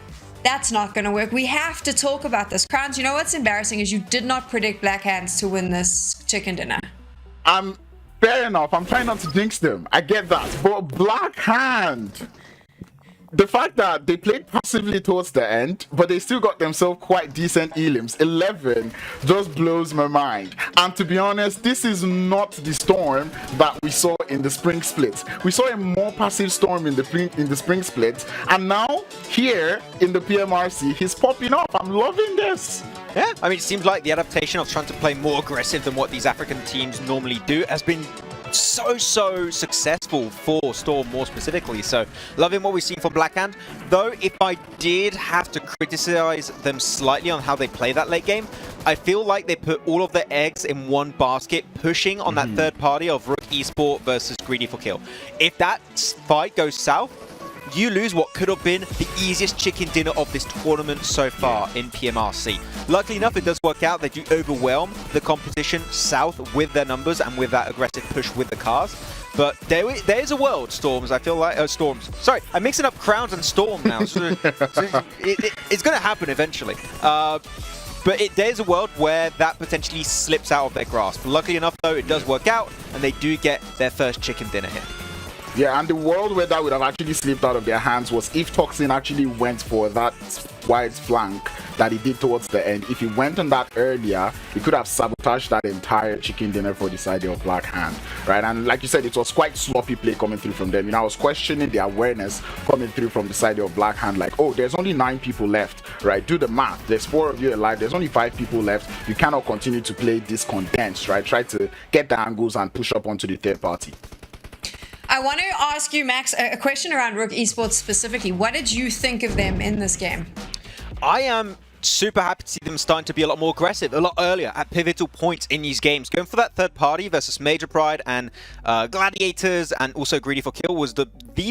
that's not gonna work. We have to talk about this. Crowns, you know what's embarrassing is you did not predict Blackhands to win this chicken dinner. Fair enough, I'm trying not to jinx them, I get that, but Blackhand, the fact that they played passively towards the end, but they still got themselves quite decent elims, 11, just blows my mind. And to be honest, this is not the Storm that we saw in the spring split. We saw a more passive Storm in the spring split, and now here in the PMRC, he's popping up. I'm loving this. Yeah, I mean, it seems like the adaptation of trying to play more aggressive than what these African teams normally do has been so successful for Storm more specifically. So loving what we've seen from Blackhand, though if I did have to criticize them slightly on how they play that late game, I feel like they put all of their eggs in one basket, pushing on that third party of Rook Esports versus Greedy for Kill. If that fight goes south, you lose what could have been the easiest chicken dinner of this tournament so far in PMRC. Luckily enough, it does work out. They do overwhelm the competition south with their numbers and with that aggressive push with the cars. But there is a world, Storms. I feel like Storms. Sorry, I'm mixing up Crowns and Storm now. It's going to happen eventually. But there's a world where that potentially slips out of their grasp. Luckily enough, though, it does work out, and they do get their first chicken dinner here. Yeah, and the world where that would have actually slipped out of their hands was if Toxin actually went for that wide flank that he did towards the end. If he went on that earlier, he could have sabotaged that entire chicken dinner for the side of Blackhand, right? And like you said, it was quite sloppy play coming through from them. You know, I was questioning the awareness coming through from the side of Blackhand, like, oh, there's only 9 people left, right? Do the math. There's 4 of you alive. There's only 5 people left. You cannot continue to play this condensed, right? Try to get the angles and push up onto the third party. I want to ask you, Max, a question around Rook Esports specifically. What did you think of them in this game? I am super happy to see them starting to be a lot more aggressive, a lot earlier at pivotal points in these games. Going for that third party versus Major Pride and Gladiators and also Greedy for Kill was the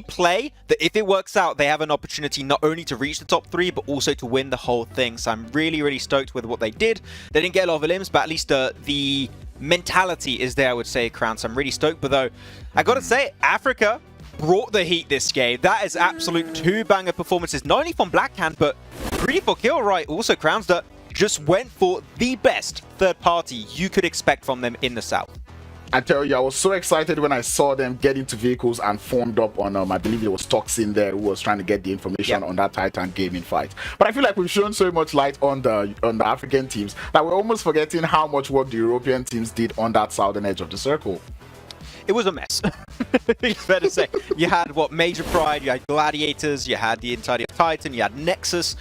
play that if it works out, they have an opportunity not only to reach the top 3, but also to win the whole thing. So I'm really stoked with what they did. They didn't get a lot of limbs, but at least the mentality is there, I would say, Crown. So I'm really stoked. But though, I gotta say, Africa brought the heat this game. That is absolute 2-banger performances, not only from Blackhand, but Greedy for Kill, right? Also, Crowns that just went for the best third party you could expect from them in the South. I tell you, I was so excited when I saw them get into vehicles and formed up on, I believe it was Toxin there who was trying to get the information on that Titan gaming fight. But I feel like we've shown so much light on the African teams that we're almost forgetting how much work the European teams did on that southern edge of the circle. It was a mess. It's fair to say. You had, Major Pride, you had Gladiators, you had the entirety of Titan, you had Nexus.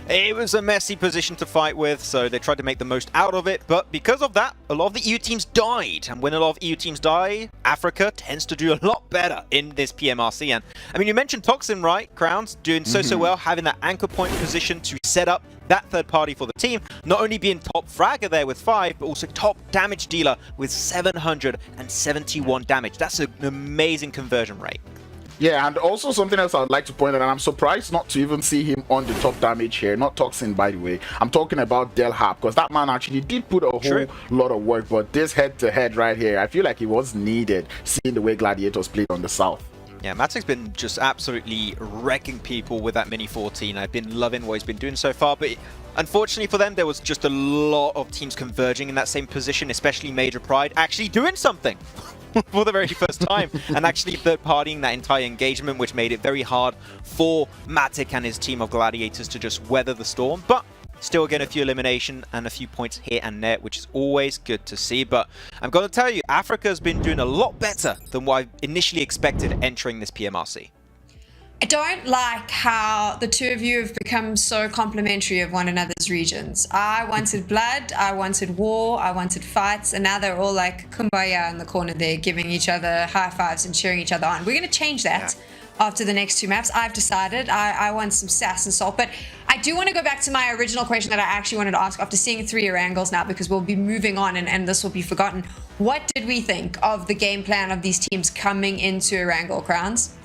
It was a messy position to fight with, so they tried to make the most out of it. But because of that, a lot of the EU teams died. And when a lot of EU teams die, Africa tends to do a lot better in this PMRC. And I mean, you mentioned Toxin, right? Crowns doing so well, having that anchor point position to set up that third party for the team. Not only being top fragger there with 5, but also top damage dealer with 771 damage. That's an amazing conversion rate. Yeah, and also something else I'd like to point out, and I'm surprised not to even see him on the top damage here. Not Toxin, by the way. I'm talking about Del Hap, because that man actually did put a whole lot of work. But this head-to-head right here, I feel like it was needed, seeing the way Gladiators played on the South. Yeah, Matic's been just absolutely wrecking people with that Mini 14. I've been loving what he's been doing so far, but unfortunately for them, there was just a lot of teams converging in that same position, especially Major Pride, actually doing something for the very first time, and actually third-partying that entire engagement, which made it very hard for Matic and his team of Gladiators to just weather the storm. But still getting a few elimination and a few points here and there, which is always good to see. But I'm going to tell you, Africa's been doing a lot better than what I initially expected entering this PMRC. I don't like how the two of you have become so complimentary of one another's regions. I wanted blood, I wanted war, I wanted fights, and now they're all like kumbaya in the corner there, giving each other high fives and cheering each other on. We're going to change that after the next two maps. I've decided I want some sass and salt, but I do want to go back to my original question that I actually wanted to ask after seeing 3 Erangels now, because we'll be moving on and this will be forgotten. What did we think of the game plan of these teams coming into Erangel Crowns?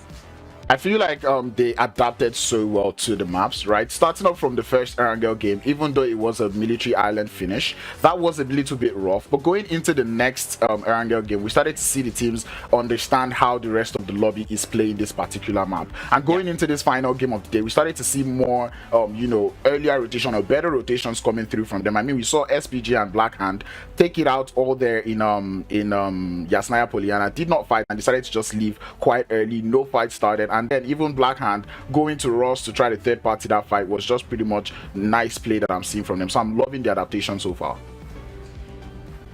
I feel like they adapted so well to the maps, right? Starting off from the first Erangel game, even though it was a military island finish, that was a little bit rough. But going into the next Erangel game, we started to see the teams understand how the rest of the lobby is playing this particular map. And going into this final game of the day, we started to see more, you know, earlier rotation or better rotations coming through from them. I mean, we saw SPG and Blackhand take it out all there in Yasnaya Poliana, did not fight and decided to just leave quite early. No fight started. And then even Blackhand going to Ross to try the third party that fight was just pretty much nice play that I'm seeing from them. So I'm loving the adaptation so far.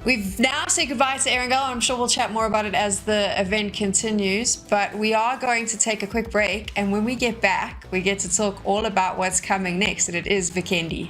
We've now said goodbye to Erangel. I'm sure we'll chat more about it as the event continues, but we are going to take a quick break, and when we get back, we get to talk all about what's coming next, and it is Vikendi.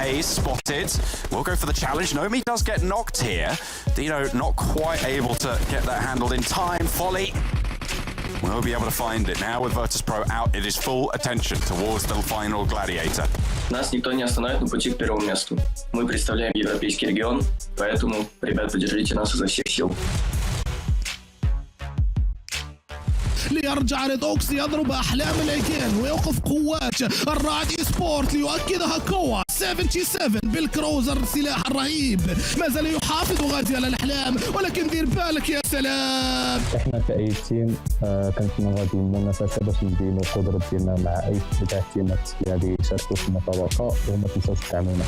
Hayes spotted. We'll go for the challenge. Nomi does get knocked here. Dino not quite able to get that handled in time. Folly. We'll be able to find it now with Virtus Pro out. It is full attention towards the final Gladiator. Нас никто не остановит на пути к первому месту. Мы представляем европейский регион, поэтому, ребят, поддержите нас изо всех сил. ليرجع ريدوكس يضرب أحلام العجين ويوقف قوات الرعد سبورت ليؤكدها كوا 77 بالكروزر السلاح الرهيب ما زال يحافظ غازي على الأحلام ولكن دير بالك يا سلام. احنا كأي تيم كنتمنى هذه المنافسة باش نبينوا القدرة ديالنا مع أي بتاع التيمات اللي يشاركوا في المسابقة وما تنساوش تدعمونا.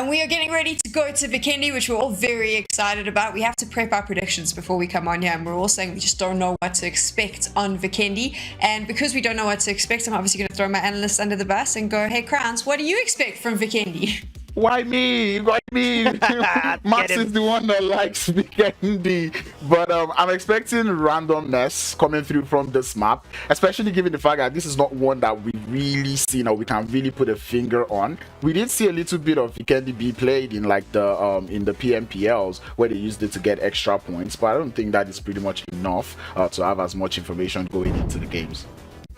And we are getting ready to go to Vikendi, which we're all very excited about. We have to prep our predictions before we come on here, and we're all saying we just don't know what to expect on Vikendi. And because we don't know what to expect, I'm obviously going to throw my analysts under the bus and go, hey, Crowns, what do you expect from Vikendi? Why me? Why me? Max is the one that likes Vikendi. But I'm expecting randomness coming through from this map, especially given the fact that this is not one that we've really seen or we can really put a finger on. We did see a little bit of Vikendi be played in like the PMPLs where they used it to get extra points, but I don't think that is pretty much enough to have as much information going into the games.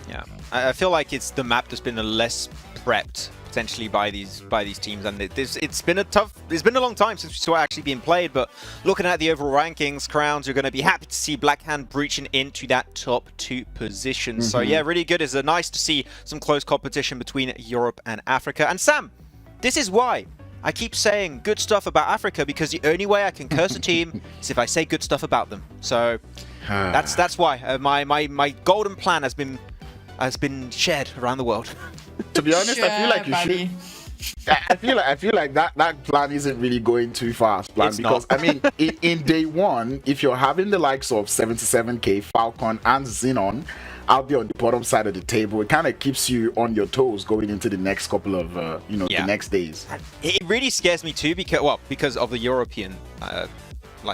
Yeah, I feel like it's the map that's been a less prepped potentially by these teams, and it's been a long time since we saw it actually being played. But looking at the overall rankings, Crowns are going to be happy to see Blackhand breaching into that top 2 position. So yeah, really good. It's nice to see some close competition between Europe and Africa. And Sam, this is why I keep saying good stuff about Africa, because the only way I can curse a team is if I say good stuff about them. So that's why my golden plan has been shared around the world. To be honest, I feel like you should. I feel like that plan isn't really going too fast, plan, because I mean, in day one, if you're having the likes of 77K, Falcon, and Xenon out there on the bottom side of the table, it kind of keeps you on your toes going into the next couple of the next days. It really scares me too, because of the European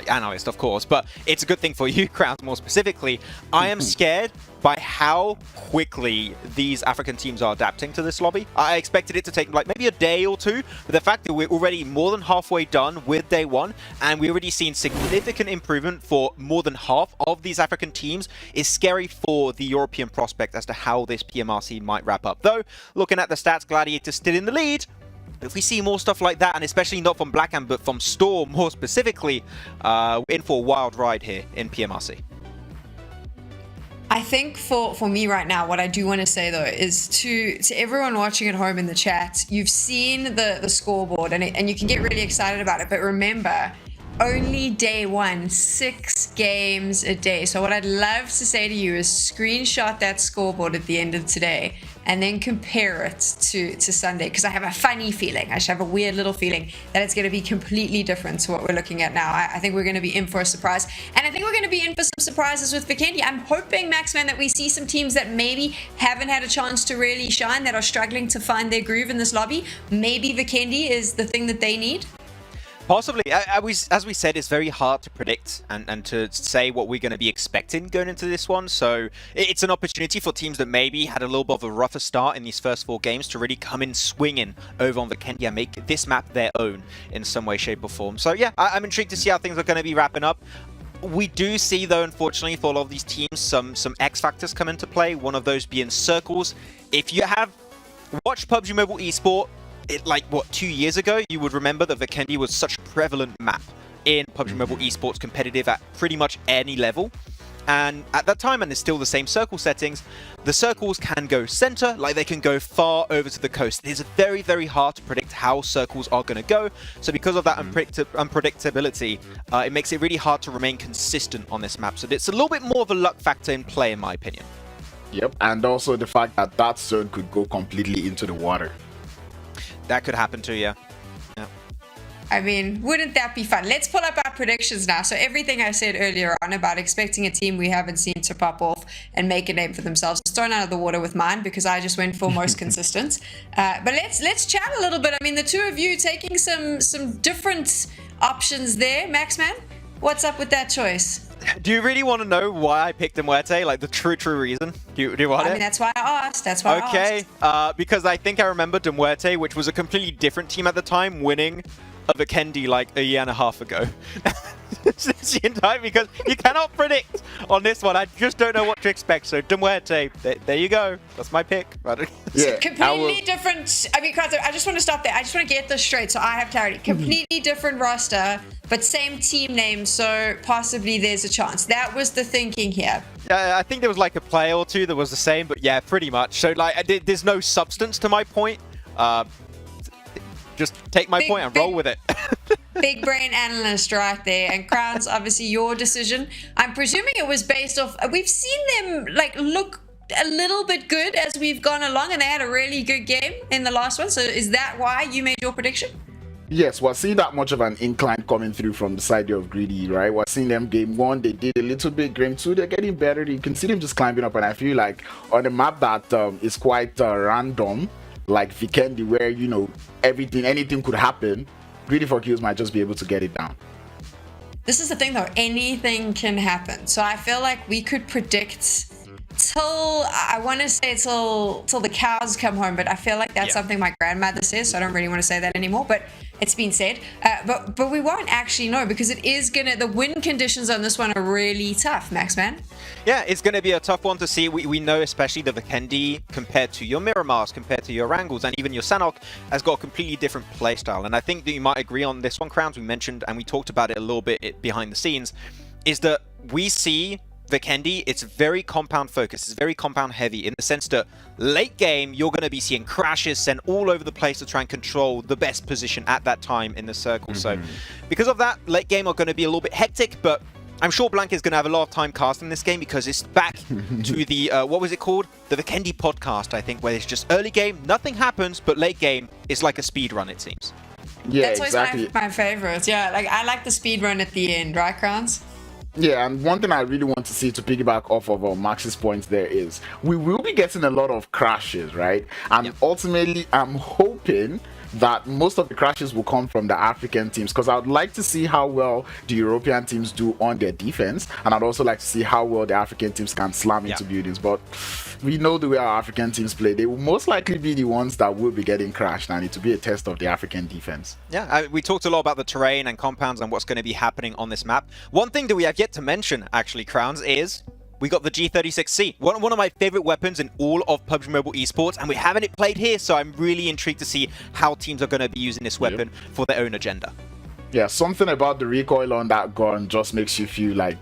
analyst, of course, but it's a good thing for you, Crowns, more specifically. I am scared by how quickly these African teams are adapting to this lobby. I expected it to take like maybe a day or two, but the fact that we're already more than halfway done with day one, and we've already seen significant improvement for more than half of these African teams, is scary for the European prospect as to how this PMRC might wrap up. Though, looking at the stats, Gladiators still in the lead. If we see more stuff like that, and especially not from Blackhand, but from Storm more specifically, we're in for a wild ride here in PMRC. I think for me right now, what I do want to say though is to everyone watching at home in the chat, you've seen the scoreboard and you can get really excited about it, but remember, only day one, 6 games a day. So what I'd love to say to you is screenshot that scoreboard at the end of today and then compare it to Sunday, because I have a funny feeling, I just have a weird little feeling that it's going to be completely different to what we're looking at now. I think we're going to be in for a surprise, and I think we're going to be in for some surprises with Vikendi. I'm hoping, Maxman, that we see some teams that maybe haven't had a chance to really shine, that are struggling to find their groove in this lobby. Maybe Vikendi is the thing that they need. Possibly. As we said, it's very hard to predict and to say what we're going to be expecting going into this one. So it's an opportunity for teams that maybe had a little bit of a rougher start in these first 4 games to really come in swinging over on Vikendi and make this map their own in some way, shape or form. So yeah, I'm intrigued to see how things are going to be wrapping up. We do see, though, unfortunately, for a lot of these teams, some X factors come into play. One of those being circles. If you have watched PUBG Mobile Esport, like, 2 years ago, you would remember that Vikendi was such a prevalent map in PUBG Mobile Esports competitive at pretty much any level. And at that time, and it's still the same circle settings, the circles can go center, like they can go far over to the coast. It is very, very hard to predict how circles are going to go. So because of that unpredictability, it makes it really hard to remain consistent on this map. So it's a little bit more of a luck factor in play, in my opinion. Yep, and also the fact that that zone could go completely into the water. That could happen too, yeah. I mean, wouldn't that be fun? Let's pull up our predictions now. So everything I said earlier on about expecting a team we haven't seen to pop off and make a name for themselves is thrown out of the water with mine, because I just went for most consistent. But let's chat a little bit. I mean, the two of you taking some different options there. Maxman, what's up with that choice? Do you really want to know why I picked MUERTE? Like the true reason? Do you want it? I mean, that's why I asked. That's why I asked. Because I think I remember MUERTE, which was a completely different team at the time, winning a Vikendi like a year and a half ago. Because you cannot predict on this one. I just don't know what to expect. So MUERTE, there you go. That's my pick. Yeah, completely different. I mean, I just want to stop there. I just want to get this straight so I have clarity. Completely different roster, but same team name. So possibly there's a chance. That was the thinking here. I think there was like a player or two that was the same, but yeah, pretty much. So like, there's no substance to my point. Just take my point and roll with it. Big brain analyst right there. And Crowns, obviously your decision. I'm presuming it was based off, we've seen them like look a little bit good as we've gone along, and they had a really good game in the last one. So is that why you made your prediction? Yes, we're seeing that much of an incline coming through from the side of Greedy, right? We're seeing them game 1, they did a little bit. Game 2, they're getting better. You can see them just climbing up, and I feel like on a map that is quite random, like Vikendi, where, you know, anything could happen, Greedy for Kills might just be able to get it down. This is the thing though, anything can happen. So I feel like we could predict till the cows come home, but I feel like that's something my grandmother says, so I don't really want to say that anymore, but it's been said. But we won't actually know, because it is the wind conditions on this one are really tough, Maxman. Yeah, it's going to be a tough one to see. We know especially the Vikendi, compared to your Miramars, compared to your Wrangles, and even your Sanhok, has got a completely different playstyle. And I think that you might agree on this one, Crowns. We mentioned, and we talked about it a little bit behind the scenes, is that we see Vikendi, it's very compound focused, it's very compound heavy, in the sense that late game you're going to be seeing crashes sent all over the place to try and control the best position at that time in the circle. So because of that, late game are going to be a little bit hectic, but I'm sure Blank is going to have a lot of time casting this game, because it's back to the, what was it called? The Vikendi podcast, I think, where it's just early game, nothing happens, but late game is like a speed run, it seems. Yeah, that's exactly. always my favorite. Yeah, like I like the speed run at the end, right, Crowns? Yeah, and one thing I really want to see, to piggyback off of Max's points there, is we will be getting a lot of crashes, right? And ultimately, I'm hoping that most of the crashes will come from the African teams, because I would like to see how well the European teams do on their defense, and I'd also like to see how well the African teams can slam into buildings. But we know the way our African teams play, they will most likely be the ones that will be getting crashed, and it will be a test of the African defense. Yeah, we talked a lot about the terrain and compounds and what's going to be happening on this map. One thing that we have yet to mention, actually, Crowns, is we got the G36C, one of my favorite weapons in all of PUBG Mobile Esports, and we haven't it played here, so I'm really intrigued to see how teams are going to be using this weapon for their own agenda. Yeah, something about the recoil on that gun just makes you feel like,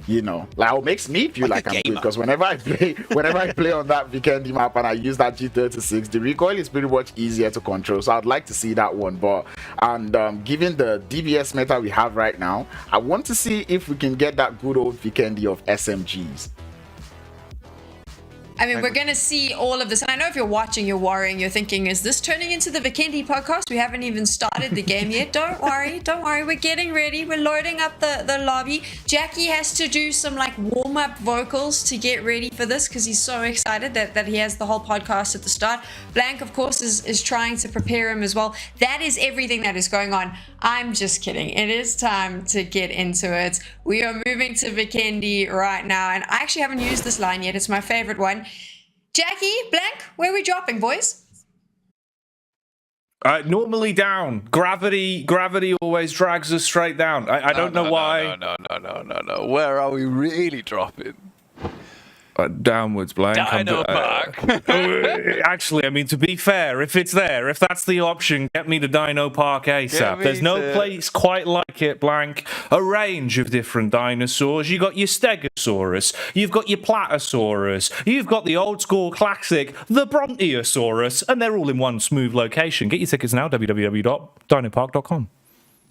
you know, like it makes me feel like I'm good, because whenever I play on that Vikendi map and I use that G36, the recoil is pretty much easier to control. So I'd like to see that one. But given the DBS meta we have right now, I want to see if we can get that good old Vikendi of SMGs. I mean, we're going to see all of this. And I know if you're watching, you're worrying, you're thinking, is this turning into the Vikendi podcast? We haven't even started the game yet. Don't worry. We're getting ready. We're loading up the lobby. Jackie has to do some like warm-up vocals to get ready for this, because he's so excited that he has the whole podcast at the start. Blank, of course, is trying to prepare him as well. That is everything that is going on. I'm just kidding. It is time to get into it. We are moving to Vikendi right now, and I actually haven't used this line yet. It's my favorite one. Jackie, Blank, where are we dropping, boys? Normally down. Gravity always drags us straight down. I don't know why. No. Where are we really dropping? Downwards, Blank. Dino Park. Actually, I mean, to be fair, if it's there, if that's the option, get me to Dino Park ASAP. There's no place quite like it, Blank. A range of different dinosaurs. You got your Stegosaurus, you've got your Platosaurus, you've got the old school classic, the Brontosaurus, and they're all in one smooth location. Get your tickets now, www.dinopark.com.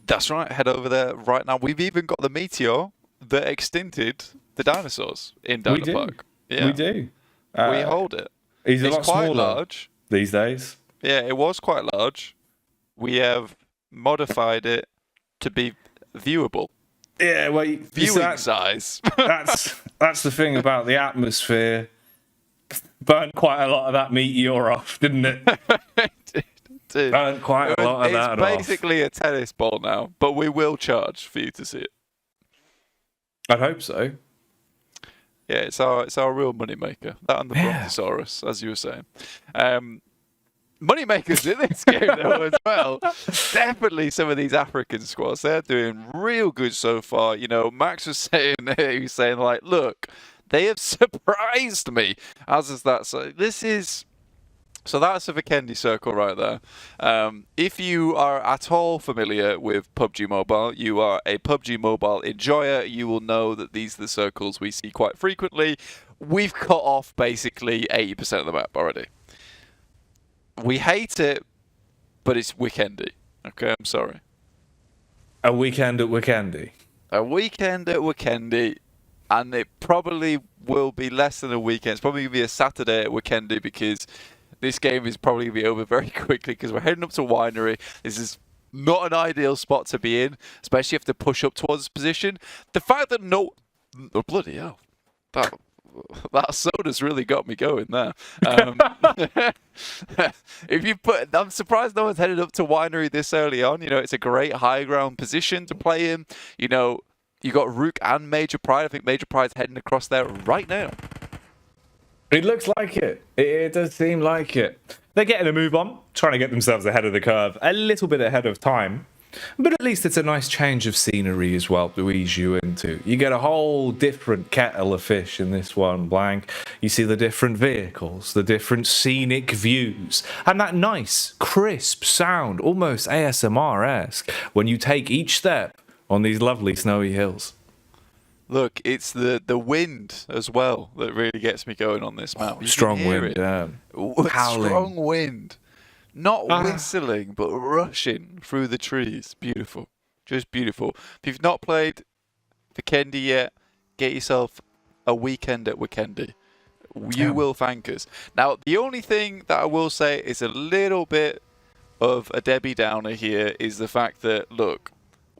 That's right, head over there right now. We've even got the meteor that extended the dinosaurs in Dino Park. Yeah. We do. We hold it. It's a lot quite smaller large these days. Yeah, it was quite large. We have modified it to be viewable. Yeah, well, viewing size. that's the thing about the atmosphere. Burned quite a lot of that meteor off, didn't it? Dude, burned quite a lot of that off. It's basically a tennis ball now, but we will charge for you to see it. I'd hope so. Yeah, it's our real moneymaker. That and the Brontosaurus, as you were saying. Moneymakers in this game, though, as well. Definitely some of these African squads, they're doing real good so far. You know, Max was saying, like, look, they have surprised me. As is that. So this is... So that's a Vikendi circle right there. If you are at all familiar with PUBG Mobile, you are a PUBG Mobile enjoyer, you will know that these are the circles we see quite frequently. We've cut off basically 80% of the map already. We hate it, but it's Vikendi. Okay, I'm sorry. A weekend at Vikendi. A weekend at Vikendi, and it probably will be less than a weekend. It's probably going to be a Saturday at Vikendi, because this game is probably going to be over very quickly, because we're heading up to Winery. This is not an ideal spot to be in, especially if they push up towards this position. The fact that oh, bloody hell, that soda's really got me going there. If you put, I'm surprised no one's headed up to Winery this early on. You know, it's a great high ground position to play in. You know, you got Rook and Major Pride. I think Major Pride's heading across there right now. It looks like it. It does seem like it. They're getting a move on, trying to get themselves ahead of the curve, a little bit ahead of time. But at least it's a nice change of scenery as well to ease you into. You get a whole different kettle of fish in this one, Blank. You see the different vehicles, the different scenic views, and that nice, crisp sound, almost ASMR-esque, when you take each step on these lovely snowy hills. Look, it's the wind as well that really gets me going on this map. Strong wind, yeah. Howling. Strong wind. Not whistling, but rushing through the trees. Beautiful. Just beautiful. If you've not played Weekendy yet, get yourself a weekend at Weekendy. You will thank us. Now, the only thing that I will say is a little bit of a Debbie Downer here is the fact that, look,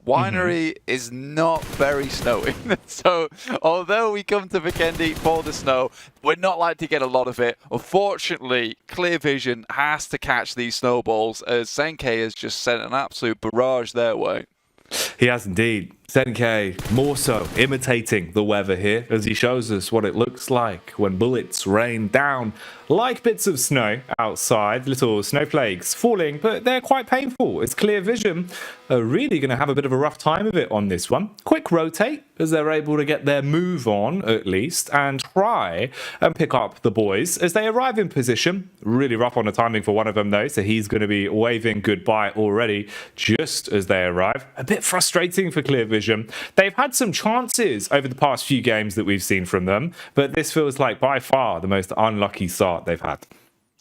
Winery is not very snowy. So, although we come to Weekendy for the snow, we're not likely to get a lot of it. Unfortunately, Clear Vision has to catch these snowballs as Senke has just sent an absolute barrage their way. He has indeed. Senke more so imitating the weather here as he shows us what it looks like when bullets rain down like bits of snow outside, little snowflakes falling, but they're quite painful. It's Clear Vision are really going to have a bit of a rough time of it on this one. Quick rotate as they're able to get their move on at least and try and pick up the boys as they arrive in position. Really rough on the timing for one of them though, so he's going to be waving goodbye already just as they arrive. A bit frustrating for Clear Vision. They've had some chances over the past few games that we've seen from them, but this feels like by far the most unlucky start they've had.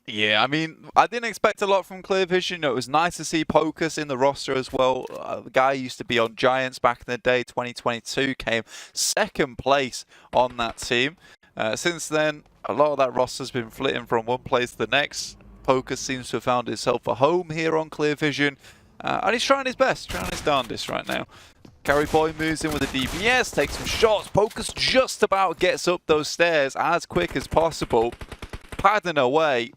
Yeah, I mean, I didn't expect a lot from Clear Vision. It was nice to see Pocus in the roster as well. The guy used to be on Giants back in the day, 2022, came second place on that team. Since then, a lot of that roster's been flitting from one place to the next. Pocus seems to have found himself a home here on Clear Vision, and he's trying his best, trying his darndest right now. Carry Boy moves in with a DPS, takes some shots. Pocus just about gets up those stairs as quick as possible. Padding away.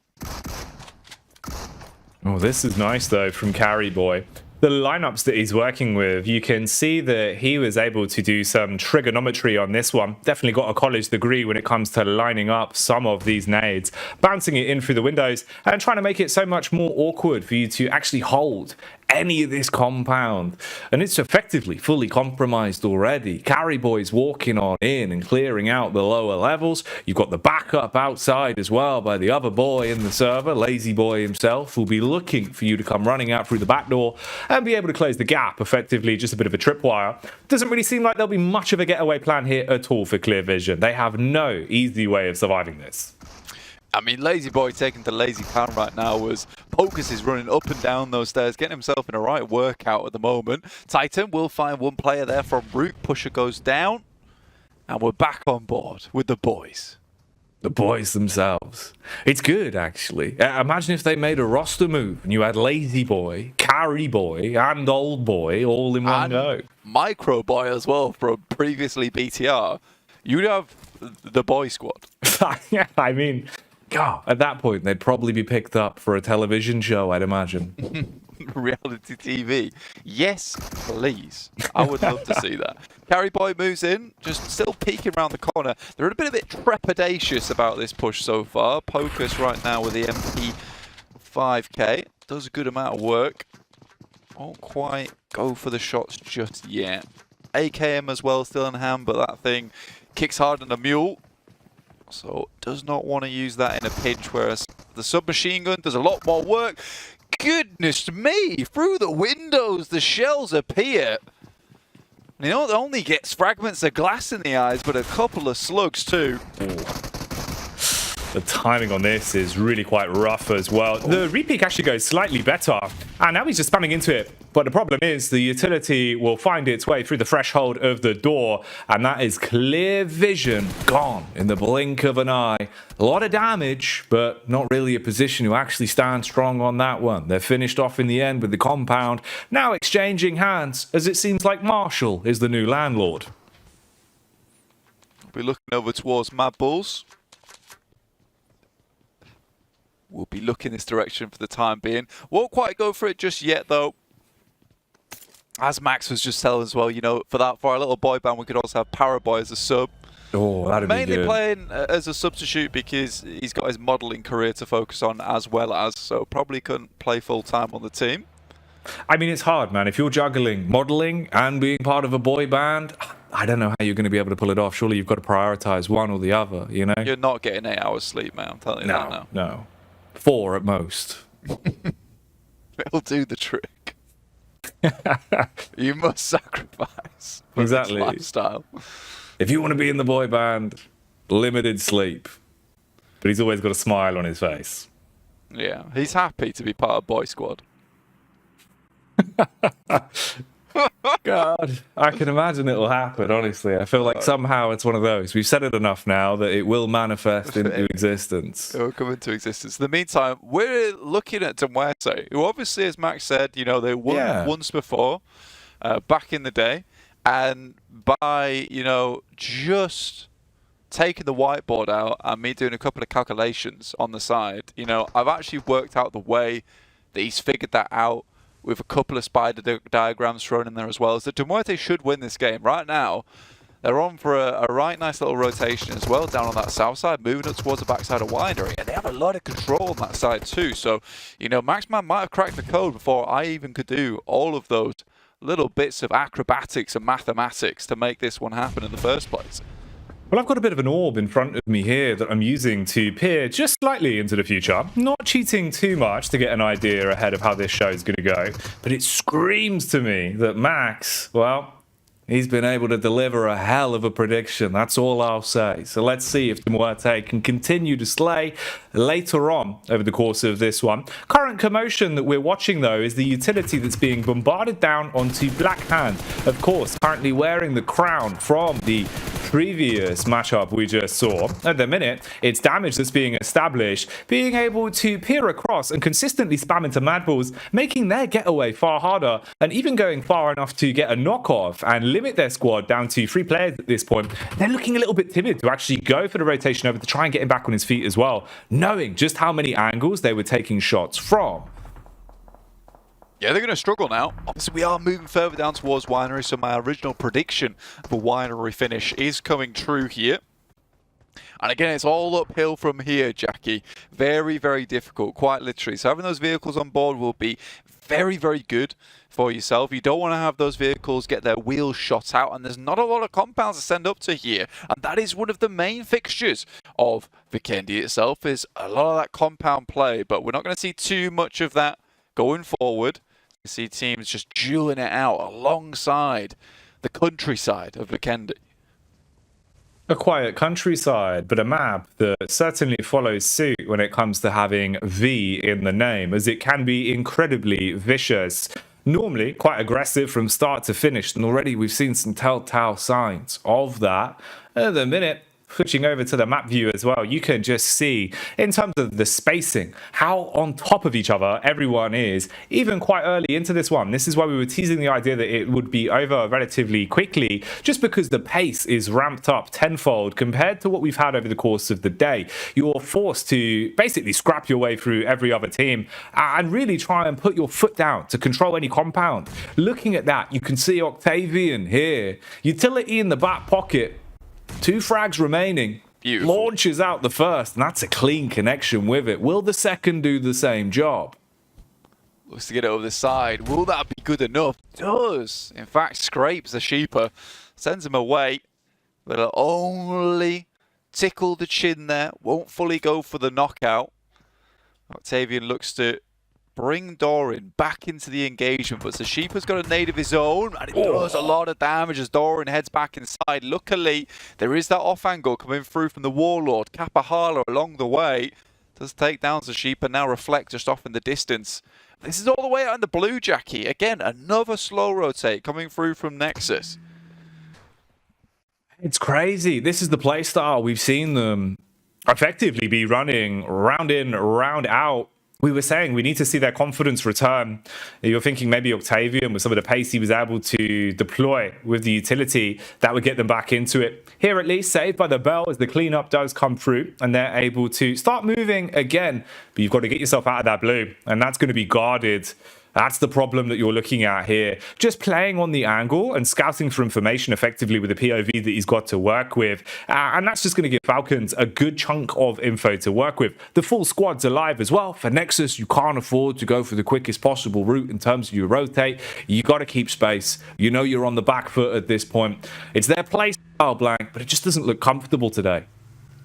Oh, this is nice though from Carry Boy. The lineups that he's working with, you can see that he was able to do some trigonometry on this one. Definitely got a college degree when it comes to lining up some of these nades, bouncing it in through the windows and trying to make it so much more awkward for you to actually hold any of this compound. And it's effectively fully compromised already. Carry Boy's walking on in and clearing out the lower levels. You've got the backup outside as well by the other boy in the server. Lazy Boy himself will be looking for you to come running out through the back door and be able to close the gap. Effectively just a bit of a tripwire. Doesn't really seem like there'll be much of a getaway plan here at all for Clear Vision. They have no easy way of surviving this. I mean, Lazy Boy taking to Lazy Pan right now was Pocus is running up and down those stairs, getting himself in a right workout at the moment. Titan will find one player there from Rook. Pusher goes down. And we're back on board with the boys. The boys themselves. It's good, actually. Imagine if they made a roster move and you had Lazy Boy, Carry Boy, and Old Boy all in one go. Micro Boy as well from previously BTR. You'd have the boy squad. Yeah, I mean, God, at that point, they'd probably be picked up for a television show, I'd imagine. Reality TV. Yes, please. I would love to see that. Carry Boy moves in, just still peeking around the corner. They're a bit trepidatious about this push so far. Pocus right now with the MP5K. Does a good amount of work. Won't quite go for the shots just yet. AKM as well, still in hand, but that thing kicks hard on the mule. So does not want to use that in a pinch, whereas the submachine gun does a lot more work. Goodness me! Through the windows, the shells appear. And he not only gets fragments of glass in the eyes, but a couple of slugs too. The timing on this is really quite rough as well. The repeat actually goes slightly better, and now he's just spamming into it. But the problem is the utility will find its way through the threshold of the door, and that is clear vision gone in the blink of an eye. A lot of damage, but not really a position to actually stand strong on that one. They're finished off in the end with the compound, now exchanging hands, as it seems like Marshall is the new landlord. We'll be looking over towards MADBULLS. We'll be looking this direction for the time being. Won't quite go for it just yet, though. As Max was just telling as well, you know, for our little boy band, we could also have Paraboy as a sub. Oh, that'd be good. Mainly playing as a substitute because he's got his modelling career to focus on as well as, so probably couldn't play full-time on the team. I mean, it's hard, man. If you're juggling modelling and being part of a boy band, I don't know how you're going to be able to pull it off. Surely you've got to prioritise one or the other, you know? You're not getting 8 hours sleep, man. I'm telling you that now. No. 4 at most. It'll do the trick. You must sacrifice for exactly this lifestyle. If you want to be in the boy band, limited sleep. But he's always got a smile on his face. Yeah, he's happy to be part of Boy Squad. God, I can imagine it will happen, honestly. I feel like somehow it's one of those. We've said it enough now that it will manifest into existence. It will come into existence. In the meantime, we're looking at MUERTE, who obviously, as Max said, you know, they won once before, back in the day. And by, you know, just taking the whiteboard out and me doing a couple of calculations on the side, you know, I've actually worked out the way that he's figured that out with a couple of spider diagrams thrown in there as well, is that MUERTE should win this game. Right now, they're on for a right nice little rotation as well, down on that south side, moving up towards the backside of Winery, and they have a lot of control on that side too. So, you know, Maxman might have cracked the code before I even could do all of those little bits of acrobatics and mathematics to make this one happen in the first place. Well, I've got a bit of an orb in front of me here that I'm using to peer just slightly into the future. Not cheating too much to get an idea ahead of how this show is going to go, but it screams to me that Max, well, he's been able to deliver a hell of a prediction. That's all I'll say. So let's see if MUERTE can continue to slay later on over the course of this one. Current commotion that we're watching, though, is the utility that's being bombarded down onto Black Hand. Of course, currently wearing the crown from the previous matchup we just saw. At the minute, it's damage that's being established, being able to peer across and consistently spam into MADBULLS, making their getaway far harder, and even going far enough to get a knockoff and limit their squad down to 3 players at this point. They're looking a little bit timid to actually go for the rotation over to try and get him back on his feet as well, knowing just how many angles they were taking shots from. Yeah, they're going to struggle now. Obviously, we are moving further down towards Winery, so my original prediction for Winery finish is coming true here. And again, it's all uphill from here, Jackie. Very, very difficult, quite literally. So having those vehicles on board will be very, very good for yourself. You don't want to have those vehicles get their wheels shot out, and there's not a lot of compounds to send up to here. And that is one of the main fixtures of Vikendi itself, is a lot of that compound play. But we're not going to see too much of that going forward. You see teams just dueling it out alongside the countryside of Vikendi. A quiet countryside, but a map that certainly follows suit when it comes to having V in the name, as it can be incredibly vicious. Normally quite aggressive from start to finish, and already we've seen some telltale signs of that. At the minute, switching over to the map view as well, you can just see in terms of the spacing how on top of each other everyone is, even quite early into this one. This is why we were teasing the idea that it would be over relatively quickly, just because the pace is ramped up tenfold compared to what we've had over the course of the day. You're forced to basically scrap your way through every other team and really try and put your foot down to control any compound. Looking at that, you can see Octavian here, utility in the back pocket. 2 frags remaining. Beautiful. Launches out the first, and that's a clean connection with it. Will the second do the same job? Looks to get it over the side. Will that be good enough? Does. In fact, scrapes the Sheeper. Sends him away. But it'll only tickle the chin there. Won't fully go for the knockout. Octavian looks to bring Doran back into the engagement, but Sashipa's got a nade of his own, and it does a lot of damage as Doran heads back inside. Luckily, there is that off angle coming through from the Warlord. Kapahala along the way does take down Sashipa, now Reflect just off in the distance. This is all the way out in the blue, Jackie. Again, another slow rotate coming through from Nexus. It's crazy. This is the playstyle. We've seen them effectively be running round in, round out. We were saying we need to see their confidence return. You're thinking maybe Octavian, with some of the pace he was able to deploy with the utility, that would get them back into it. Here at least, saved by the bell as the cleanup does come through and they're able to start moving again. But you've got to get yourself out of that blue, and that's going to be guarded. That's the problem that you're looking at here. Just playing on the angle and scouting for information effectively with the POV that he's got to work with. And that's just going to give Falcons a good chunk of info to work with. The full squad's alive as well. For Nexus, you can't afford to go for the quickest possible route in terms of your rotate. You got to keep space. You know you're on the back foot at this point. It's their play style, Blank, but it just doesn't look comfortable today.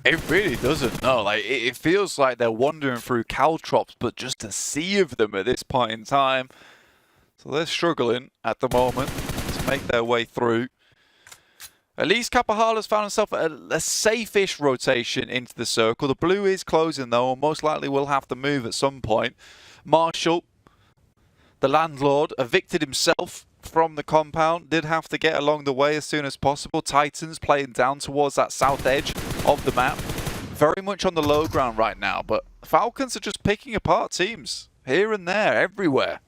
It really doesn't, no. Like, it feels like they're wandering through caltrops, but just a sea of them at this point in time. So they're struggling at the moment to make their way through. At least Kapahala's found himself a safe-ish rotation into the circle. The blue is closing, though, and most likely will have to move at some point. Marshall, the landlord, evicted himself from the compound, did have to get along the way as soon as possible. Titans playing down towards that south edge of the map. Very much on the low ground right now, but Falcons are just picking apart teams here and there, everywhere.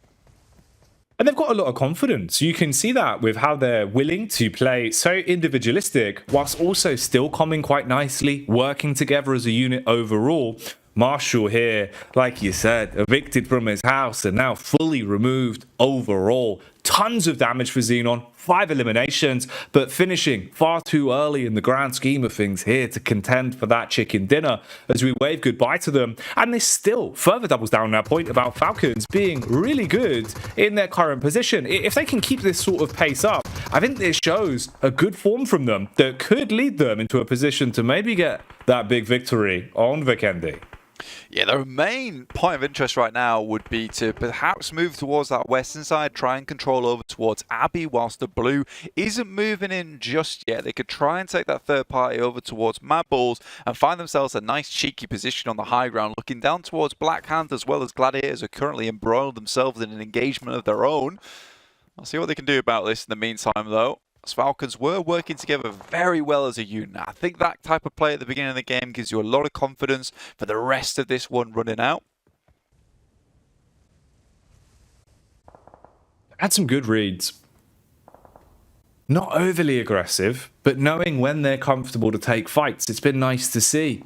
And they've got a lot of confidence. You can see that with how they're willing to play so individualistic, whilst also still coming quite nicely, working together as a unit overall. Marshall here, like you said, evicted from his house and now fully removed overall. Tons of damage for Xenon, 5 eliminations, but finishing far too early in the grand scheme of things here to contend for that chicken dinner as we wave goodbye to them. And this still further doubles down on our point about Falcons being really good in their current position. If they can keep this sort of pace up, I think this shows a good form from them that could lead them into a position to maybe get that big victory on Vikendi. Yeah, the main point of interest right now would be to perhaps move towards that western side, try and control over towards Abbey, whilst the blue isn't moving in just yet. They could try and take that third party over towards MADBULLS and find themselves a nice cheeky position on the high ground, looking down towards Black Hand as well as Gladiators are currently embroiled themselves in an engagement of their own. I'll see what they can do about this in the meantime, though. Falcons were working together very well as a unit. I think that type of play at the beginning of the game gives you a lot of confidence for the rest of this one running out. Had some good reads. Not overly aggressive, but knowing when they're comfortable to take fights. It's been nice to see.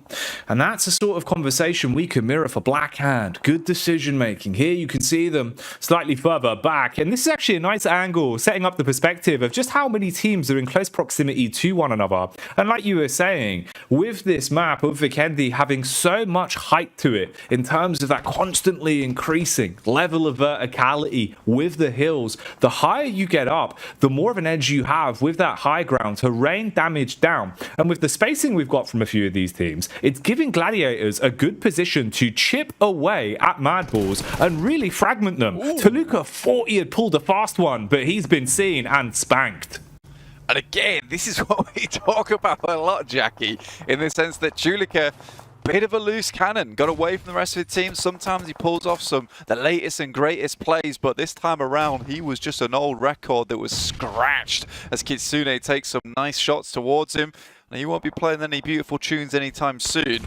And that's a sort of conversation we can mirror for Black Hand. Good decision making. Here you can see them slightly further back. And this is actually a nice angle, setting up the perspective of just how many teams are in close proximity to one another. And like you were saying, with this map of Vikendi having so much height to it in terms of that constantly increasing level of verticality with the hills, the higher you get up, the more of an edge you have with that high ground to rain damage down. And with the spacing we've got from a few of these teams, it's giving Gladiators a good position to chip away at MADBULLS and really fragment them. Toluca thought he had pulled a fast one, but he's been seen and spanked. And again, this is what we talk about a lot, Jackie, in the sense that Toluca, bit of a loose cannon, got away from the rest of the team. Sometimes he pulls off the latest and greatest plays, but this time around he was just an old record that was scratched as Kitsune takes some nice shots towards him. And he won't be playing any beautiful tunes anytime soon.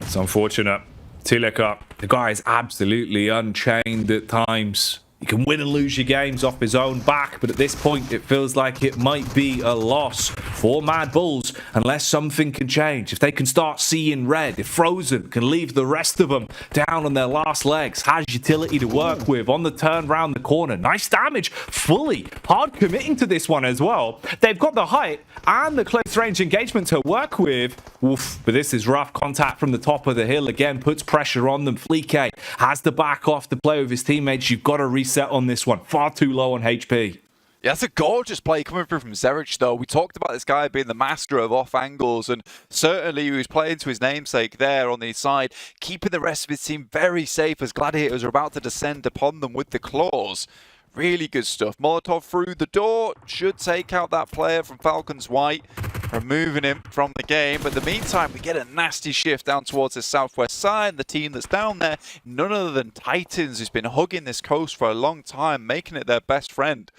It's unfortunate. Toluca, the guy is absolutely unchained at times. You can win and lose your games off his own back, but at this point it feels like it might be a loss for MADBULLS unless something can change. If they can start seeing red, if Frozen can leave the rest of them down on their last legs, has utility to work with on the turn round the corner. Nice damage, fully hard committing to this one as well. They've got the height and the close range engagement to work with. Oof, but this is rough. Contact from the top of the hill again puts pressure on them. Fleek has to back off to play with his teammates. You've got to reset on this one. Far too low on HP. Yeah, that's a gorgeous play coming through from Zerich, though. We talked about this guy being the master of off angles, and certainly he was playing to his namesake there on the side, keeping the rest of his team very safe as Gladiators are about to descend upon them with the claws. Really good stuff. Molotov through the door should take out that player from Falcons White, removing him from the game. But in the meantime, we get a nasty shift down towards the southwest side. The team that's down there, none other than Titans, who's been hugging this coast for a long time, making it their best friend.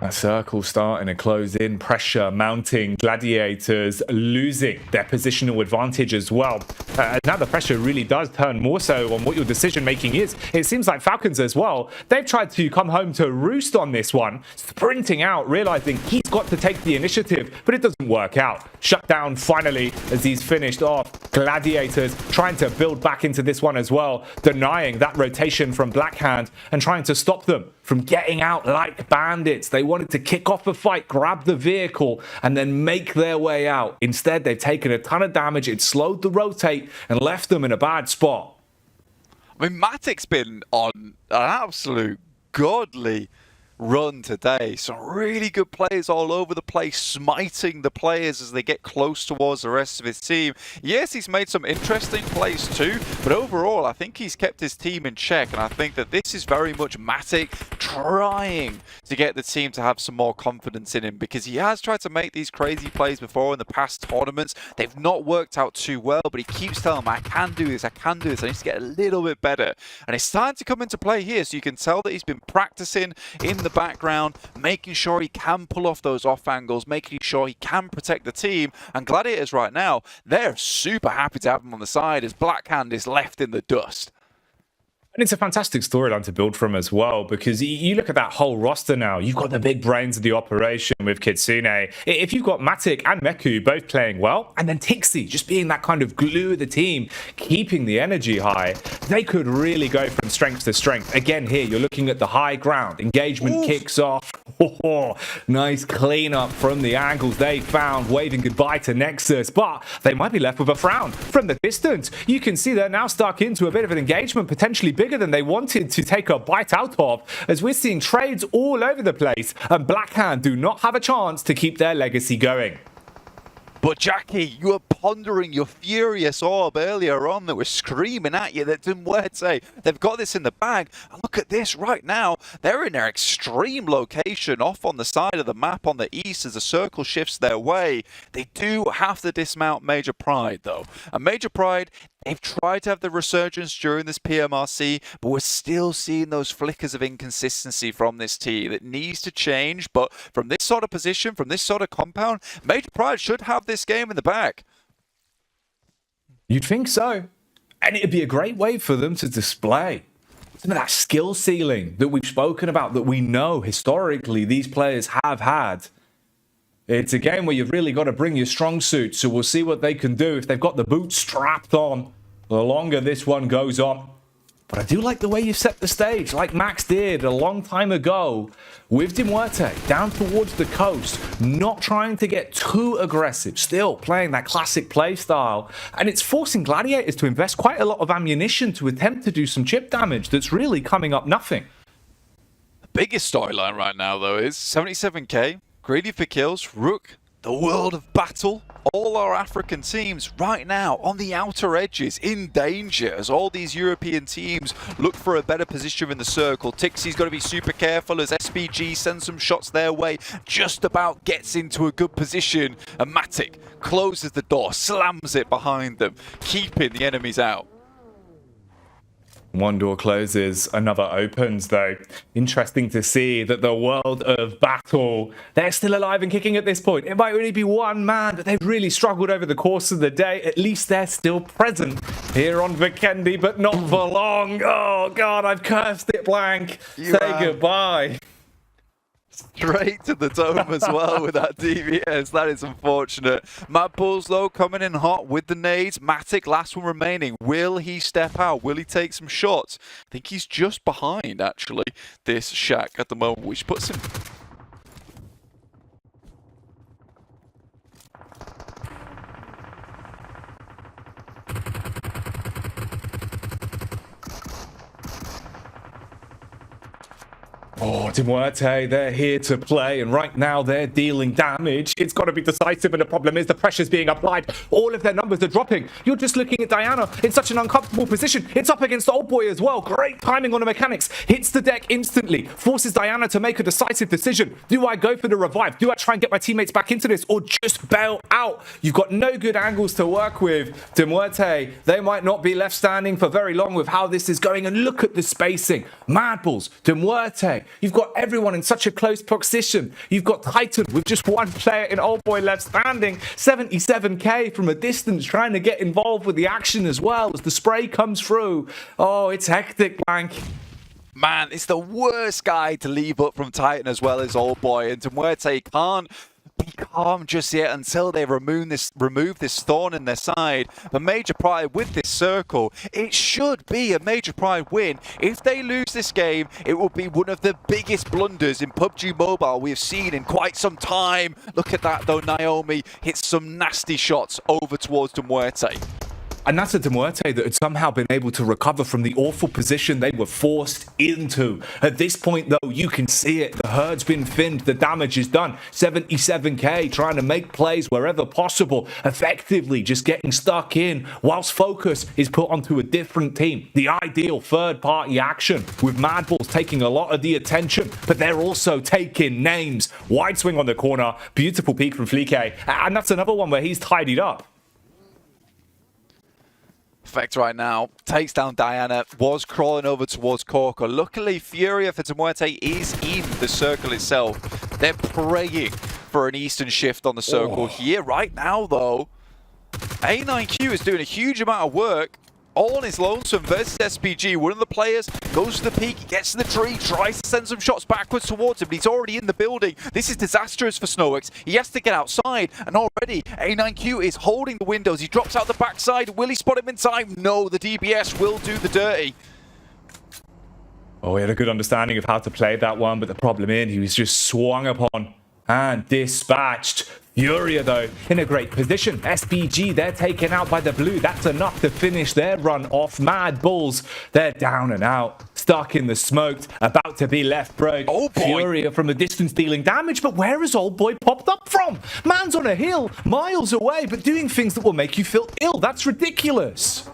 A circle starting to close in, pressure mounting, Gladiators losing their positional advantage as well. Now the pressure really does turn more so on what your decision making is. It seems like Falcons as well, they've tried to come home to roost on this one, sprinting out, realizing he's got to take the initiative, but it doesn't work out. Shut down finally as he's finished off. Gladiators trying to build back into this one as well, denying that rotation from Blackhand and trying to stop them from getting out like bandits. They wanted to kick off a fight, grab the vehicle, and then make their way out. Instead, they've taken a ton of damage. It slowed the rotate and left them in a bad spot. I mean, Matic's been on an absolute godly run today. Some really good players all over the place, smiting the players as they get close towards the rest of his team. Yes, he's made some interesting plays too, but overall I think he's kept his team in check, and I think that this is very much Matic trying to get the team to have some more confidence in him, because he has tried to make these crazy plays before in the past tournaments. They've not worked out too well, but he keeps telling them, I can do this, I can do this, I need to get a little bit better. And it's starting to come into play here, so you can tell that he's been practicing in the background, making sure he can pull off those off angles, making sure he can protect the team. And Gladiators right now, they're super happy to have him on the side as Blackhand is left in the dust. And it's a fantastic storyline to build from as well, because you look at that whole roster now. You've got the big brains of the operation with Kitsune. If you've got Matic and Meku both playing well, and then Tixi just being that kind of glue of the team, keeping the energy high, they could really go from strength to strength. Again, here, you're looking at the high ground. Engagement kicks off. Oh, nice cleanup from the angles they found, waving goodbye to Nexus, but they might be left with a frown. From the distance, you can see they're now stuck into a bit of an engagement, potentially bigger than they wanted to take a bite out of, as we're seeing trades all over the place, and Blackhand do not have a chance to keep their legacy going. But Jackie, you were pondering your furious orb earlier on that was screaming at you that MUERTE, they've got this in the bag. And look at this right now. They're in their extreme location off on the side of the map on the east as the circle shifts their way. They do have to dismount Major Pride though. And Major Pride, they've tried to have the resurgence during this PMRC, but we're still seeing those flickers of inconsistency from this team. It needs to change, but from this sort of position, from this sort of compound, Major Pride should have this game in the bag. You'd think so. And it'd be a great way for them to display some of that skill ceiling that we've spoken about, that we know historically these players have had. It's a game where you've really got to bring your strong suit, so we'll see what they can do if they've got the boots strapped on the longer this one goes on. But I do like the way you set the stage, like Max did a long time ago with MUERTE down towards the coast, not trying to get too aggressive, still playing that classic play style. And it's forcing Gladiators to invest quite a lot of ammunition to attempt to do some chip damage that's really coming up nothing. The biggest storyline right now, though, is 77k. Greedy for kills, Rook, the world of battle. All our African teams right now on the outer edges in danger as all these European teams look for a better position in the circle. Tixi's got to be super careful as SPG sends some shots their way, just about gets into a good position, and Matic closes the door, slams it behind them, keeping the enemies out. One door closes, another opens though. Interesting to see that the world of battle, they're still alive and kicking at this point. It might only be one man, but they've really struggled over the course of the day. At least they're still present here on Vikendi, but not for long. Oh God, I've cursed it blank. Say goodbye. Straight to the dome as well with that DVS. That is unfortunate. MADBULLS though coming in hot with the nades. Matic, last one remaining. Will he step out? Will he take some shots? I think he's just behind actually this Shack at the moment, which puts him... Oh, MUERTE, they're here to play, and right now they're dealing damage. It's got to be decisive, and the problem is the pressure's being applied. All of their numbers are dropping. You're just looking at Diana in such an uncomfortable position. It's up against Old Boy as well. Great timing on the mechanics. Hits the deck instantly. Forces Diana to make a decisive decision. Do I go for the revive? Do I try and get my teammates back into this, or just bail out? You've got no good angles to work with. MUERTE, they might not be left standing for very long with how this is going, and look at the spacing. MADBULLS, MUERTE. You've got everyone in such a close position. You've got Titan with just one player in Old Boy left standing. 77k from a distance, trying to get involved with the action as well as the spray comes through. Oh, it's hectic, Blank. Man, it's the worst guy to leave up from Titan as well as Old Boy. And MUERTE can't be calm just yet until they remove this thorn in their side. The Major Pride with this circle, it should be a Major Pride win. If they lose this game, it will be one of the biggest blunders in PUBG Mobile we have seen in quite some time. Look at that though, Naomi hits some nasty shots over towards MUERTE. And that's a MUERTE that had somehow been able to recover from the awful position they were forced into. At this point, though, you can see it. The herd's been thinned. The damage is done. 77k, trying to make plays wherever possible. Effectively just getting stuck in, whilst focus is put onto a different team. The ideal third-party action, with MADBULLS taking a lot of the attention, but they're also taking names. Wide swing on the corner. Beautiful peek from Flique. And that's another one where he's tidied up. Effect right now, takes down Diana, was crawling over towards Corker. Luckily, Furia for MUERTE is in the circle itself. They're praying for an Eastern shift on the circle here. Right now, though, A9Q is doing a huge amount of work all on his lonesome versus SPG. One of the players goes to the peak, gets to the tree, tries to send some shots backwards towards him, but he's already in the building. This is disastrous for Snowix. He has to get outside, and already A9Q is holding the windows. He drops out the backside. Will he spot him in time? No, the DBS will do the dirty. Oh, he had a good understanding of how to play that one, but the problem in, he was just swung upon and dispatched. Furia, though, in a great position. SPG, they're taken out by the blue. That's enough to finish their run off. MADBULLS, they're down and out. Stuck in the smoke, about to be left broke. Oh boy. Furia from a distance dealing damage, but where has Old Boy popped up from? Man's on a hill, miles away, but doing things that will make you feel ill. That's ridiculous.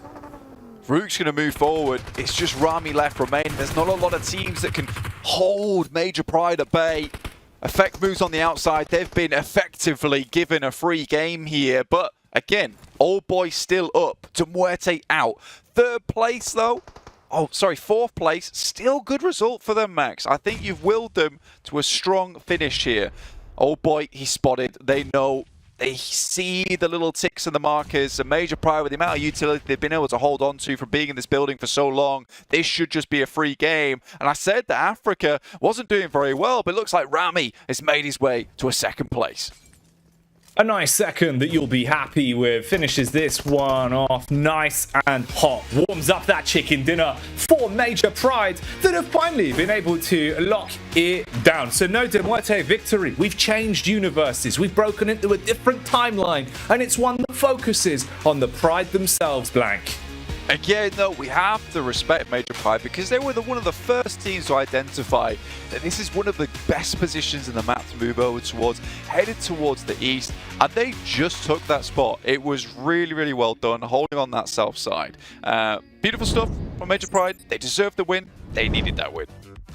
Rook's going to move forward. It's just Rami left remaining. There's not a lot of teams that can hold Major Pride at bay. Effect moves on the outside. They've been effectively given a free game here. But again, Old Boy still up. MUERTE out. Third place, though. Oh, sorry, fourth place. Still good result for them, Max. I think you've willed them to a strong finish here. Old Boy, he's spotted. They know. They see the little ticks and the markers. A Major Pride with the amount of utility they've been able to hold on to from being in this building for so long. This should just be a free game. And I said that Africa wasn't doing very well, but it looks like Rami has made his way to a second place. A nice second that you'll be happy with. Finishes this one off nice and hot. Warms up that chicken dinner for Major Pride that have finally been able to lock it down. So no MUERTE victory. We've changed universes. We've broken into a different timeline. And it's one that focuses on the Pride themselves, Blank. Again, though, we have to respect Major Pride because they were one of the first teams to identify that this is one of the best positions in the map to move over towards, headed towards the east, and they just took that spot. It was really, really well done, holding on that south side. Beautiful stuff from Major Pride. They deserved the win. They needed that win.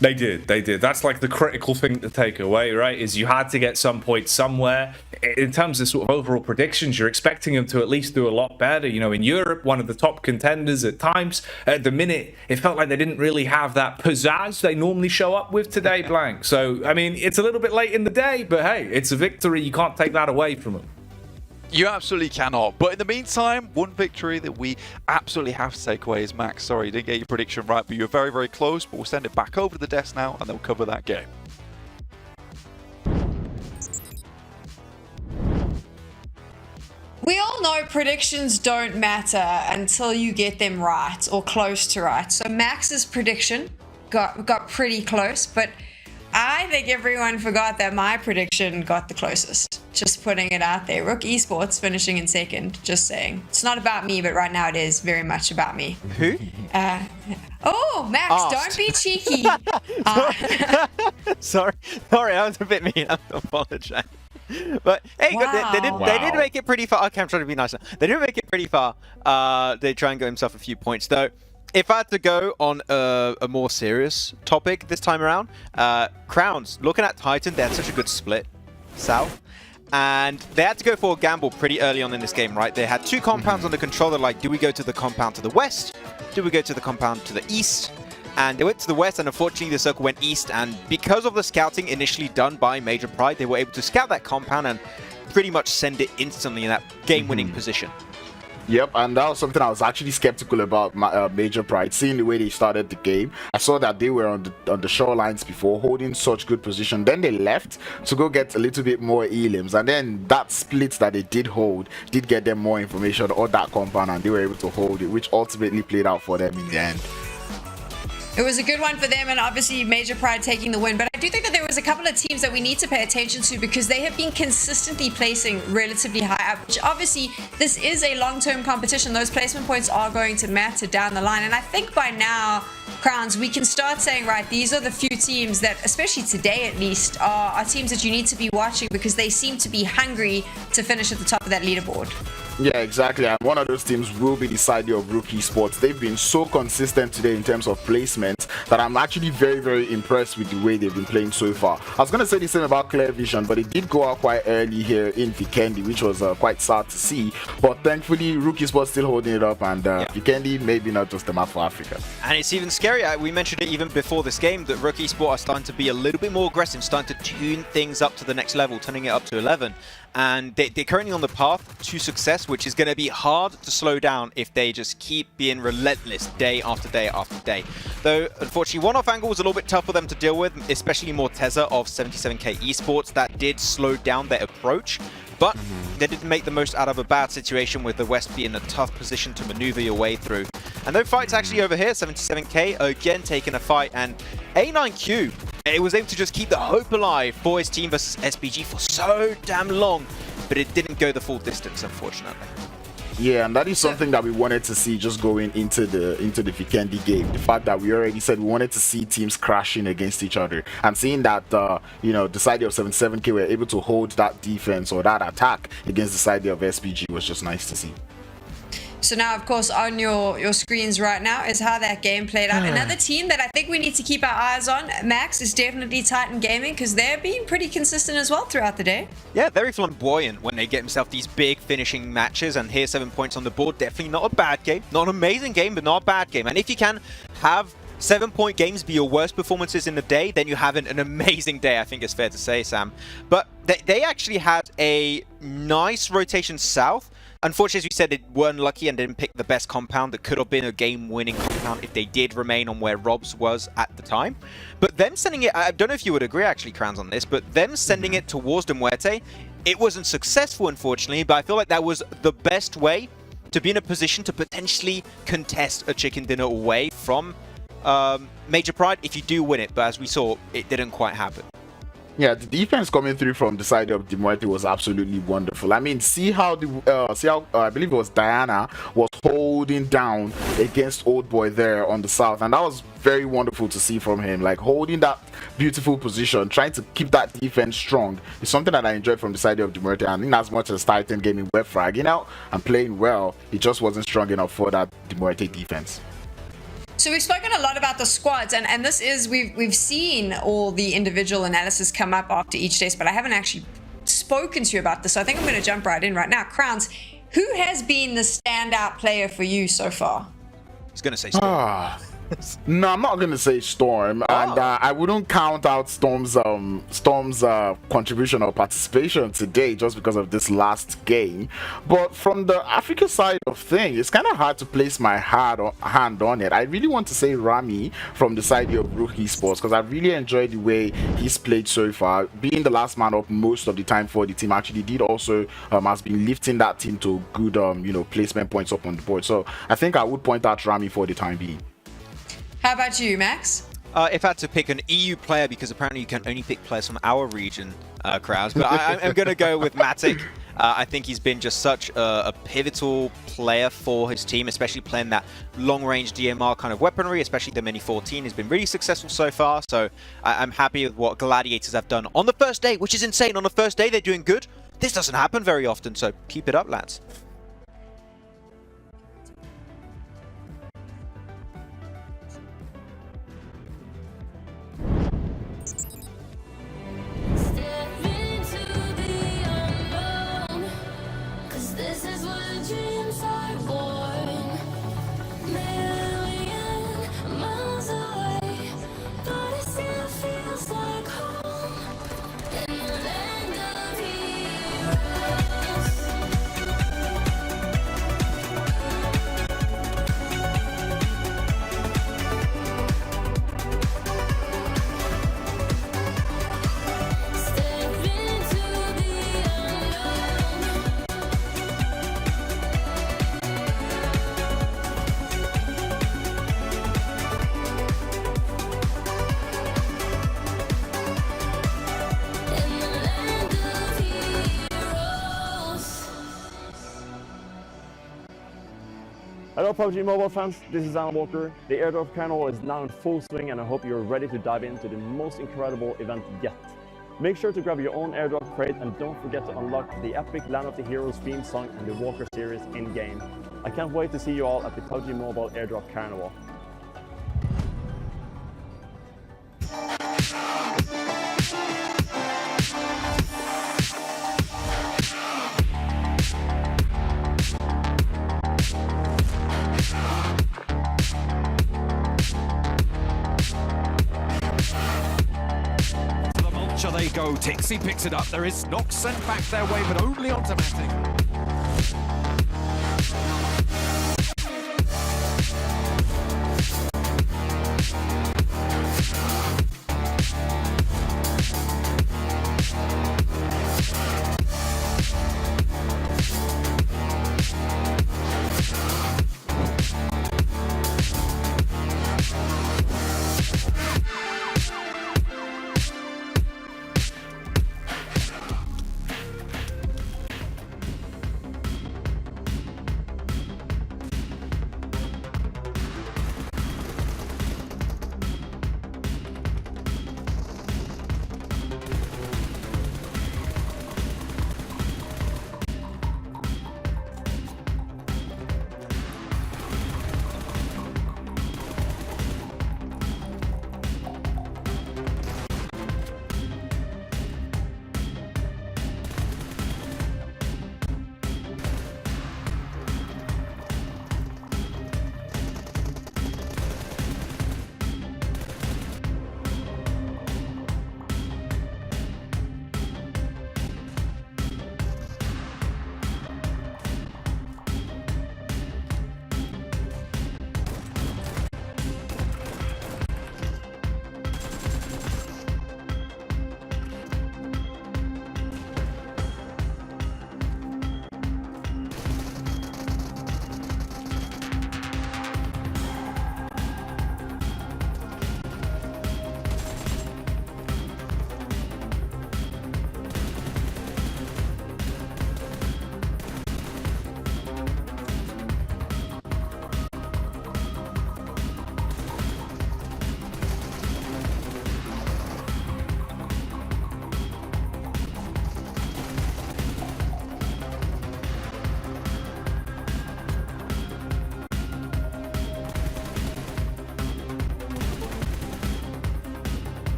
They did. That's like the critical thing to take away, right? Is you had to get some points somewhere. In terms of sort of overall predictions, you're expecting them to at least do a lot better. You know, in Europe, one of the top contenders at times. At the minute, it felt like they didn't really have that pizzazz they normally show up with today, Blank. So, I mean, it's a little bit late in the day, but hey, it's a victory. You can't take that away from them. You absolutely cannot. But in the meantime, one victory that we absolutely have to take away is Max. Sorry, you didn't get your prediction right, but you were very, very close. But we'll send it back over to the desk now, and they'll cover that game. We all know predictions don't matter until you get them right or close to right. So Max's prediction got pretty close, but I think everyone forgot that my prediction got the closest. Just putting it out there. Rook Esports finishing in second. Just saying. It's not about me, but right now it is very much about me. Who? Oh, Max, don't be cheeky. Sorry, I was a bit mean. I apologize. But hey, Wow. they did make it pretty far. Okay, I'm trying to be nicer. They did make it pretty far. They try and get himself a few points though. If I had to go on a more serious topic this time around, Crowns, looking at Titan, they had such a good split south. And they had to go for a gamble pretty early on in this game, right? They had two compounds under control. They're like, do we go to the compound to the west? Do we go to the compound to the east? And they went to the west, and unfortunately the circle went east. And because of the scouting initially done by Major Pride, they were able to scout that compound and pretty much send it instantly in that game-winning position. Yep, and that was something I was actually skeptical about Major Pride. Seeing the way they started the game, I saw that they were on the shorelines before, holding such good position. Then they left to go get a little bit more elims, and then that split that they did hold did get them more information on that compound, and they were able to hold it, which ultimately played out for them in the end. It was a good one for them, and obviously Major Pride taking the win. But I do think that there was a couple of teams that we need to pay attention to because they have been consistently placing relatively high up, which obviously this is a long-term competition. Those placement points are going to matter down the line. And I think by now, Crowns, we can start saying, right, these are the few teams that, especially today at least, are teams that you need to be watching because they seem to be hungry to finish at the top of that leaderboard. Yeah, exactly. And one of those teams will be the side of Rook Esports. They've been so consistent today in terms of placement that I'm actually very, very impressed with the way they've been playing so far. I was going to say the same about Clear Vision, but it did go out quite early here in Vikendi, which was quite sad to see. But thankfully, Rook Esports still holding it up, and Vikendi maybe not just the map for Africa. And it's even scarier. We mentioned it even before this game that Rook Esports are starting to be a little bit more aggressive, starting to tune things up to the next level, turning it up to 11. And they're currently on the path to success, which is going to be hard to slow down if they just keep being relentless day after day after day. Though, unfortunately, one-off angle was a little bit tough for them to deal with, especially Morteza of 77k Esports. That did slow down their approach, but they didn't make the most out of a bad situation with the West being in a tough position to maneuver your way through. And though fight's actually over here, 77k again taking a fight, and A9Q, it was able to just keep the hope alive for his team versus SPG for so damn long, but it didn't go the full distance, unfortunately. Yeah, and that is something that we wanted to see just going into the Vikendi game. The fact that we already said we wanted to see teams crashing against each other, and seeing that you know, the side of 77k were able to hold that defense or that attack against the side of SPG was just nice to see. So now, of course, on your screens right now is how that game played out. Another team that I think we need to keep our eyes on, Max, is definitely Titan Gaming because they're being pretty consistent as well throughout the day. Yeah, very flamboyant when they get themselves these big finishing matches, and here's 7 points on the board. Definitely not a bad game. Not an amazing game, but not a bad game. And if you can have 7-point games be your worst performances in the day, then you have an amazing day, I think it's fair to say, Sam. But they actually had a nice rotation south. Unfortunately, as we said, they weren't lucky and didn't pick the best compound that could have been a game-winning compound if they did remain on where Rob's was at the time. But them sending it, I don't know if you would agree actually, Crowns, on this, but them sending it towards the MUERTE, it wasn't successful, unfortunately, but I feel like that was the best way to be in a position to potentially contest a chicken dinner away from Major Pride if you do win it. But as we saw, it didn't quite happen. Yeah, the defense coming through from the side of MUERTE was absolutely wonderful. I mean, see how I believe it was Diana was holding down against Old Boy there on the south, and that was very wonderful to see from him. Like holding that beautiful position, trying to keep that defense strong is something that I enjoyed from the side of MUERTE. And in as much as Titan Gaming were fragging out and playing well, it just wasn't strong enough for that MUERTE defense. So we've spoken a lot about the squads, and this is, we've seen all the individual analysis come up after each test, but I haven't actually spoken to you about this, so I think I'm going to jump right in right now. Crowns, who has been the standout player for you so far? I was going to say Storm. No, I'm not gonna say Storm, and I wouldn't count out Storm's contribution or participation today just because of this last game. But from the Africa side of things, it's kind of hard to place my hand on it. I really want to say Rami from the side of Rook Esports because I really enjoyed the way he's played so far. Being the last man up most of the time for the team actually did also has been lifting that team to good you know, placement points up on the board. So I think I would point out Rami for the time being. How about you, Max? If I had to pick an EU player, because apparently you can only pick players from our region, crowds, but I'm going to go with Matic. I think he's been just such a pivotal player for his team, especially playing that long-range DMR kind of weaponry, especially the Mini 14. He's been really successful so far, so I'm happy with what Gladiators have done on the first day, which is insane. On the first day, they're doing good. This doesn't happen very often, so keep it up, lads. Hello PUBG Mobile fans, this is Alan Walker. The airdrop carnival is now in full swing and I hope you're ready to dive into the most incredible event yet. Make sure to grab your own airdrop crate and don't forget to unlock the epic Land of the Heroes theme song and the Walker series in-game. I can't wait to see you all at the PUBG Mobile airdrop carnival. They go. Tixi picks it up. There is Nox sent back their way, but only onto Matic.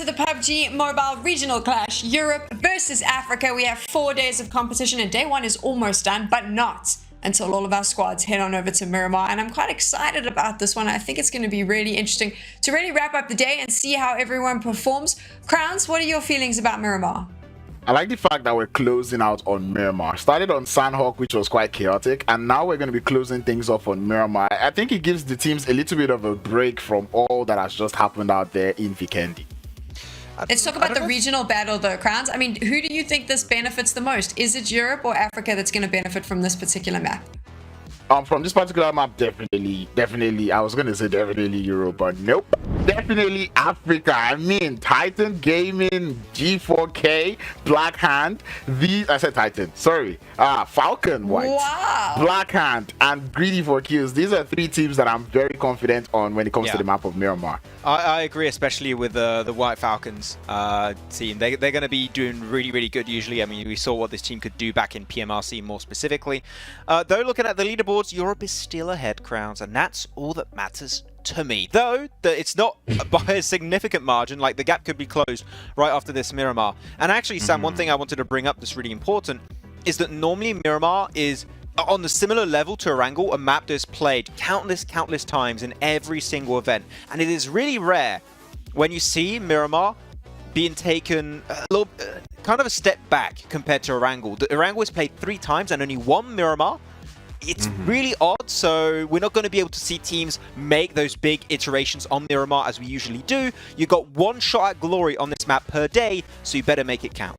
to the PUBG Mobile Regional Clash, Europe versus Africa. We have 4 days of competition and day 1 is almost done, but not until all of our squads head on over to Miramar. And I'm quite excited about this one. I think it's going to be really interesting to really wrap up the day and see how everyone performs. Crowns, what are your feelings about Miramar? I like the fact that we're closing out on Miramar. Started on Sandhawk, which was quite chaotic, and now we're going to be closing things off on Miramar. I think it gives the teams a little bit of a break from all that has just happened out there in Vikendi. Let's talk about the regional battle though, Crowns. I mean, who do you think this benefits the most? Is it Europe or Africa that's going to benefit from this particular map? From this particular map, definitely, I was going to say definitely Europe, but nope. Definitely Africa. I mean, Titan Gaming, G4K, Black Hand, I said Titan, sorry. Falcon White, wow. Black Hand, and Greedy for Kills. These are 3 teams that I'm very confident on when it comes to the map of Miramar. I agree, especially with the White Falcons team. They're going to be doing really, really good usually. I mean, we saw what this team could do back in PMRC more specifically. Though, looking at the leaderboards, Europe is still ahead, Crowns, and that's all that matters to me. Though, it's not by a significant margin, like the gap could be closed right after this Miramar. And actually, Sam, one thing I wanted to bring up that's really important is that normally Miramar is on the similar level to Erangel, a map that's played countless times in every single event. And it is really rare when you see Miramar being taken a little, kind of a step back compared to Erangel. Erangel was played 3 times and only 1 Miramar. It's really odd, so we're not going to be able to see teams make those big iterations on Miramar as we usually do. You got 1 shot at glory on this map per day, so you better make it count.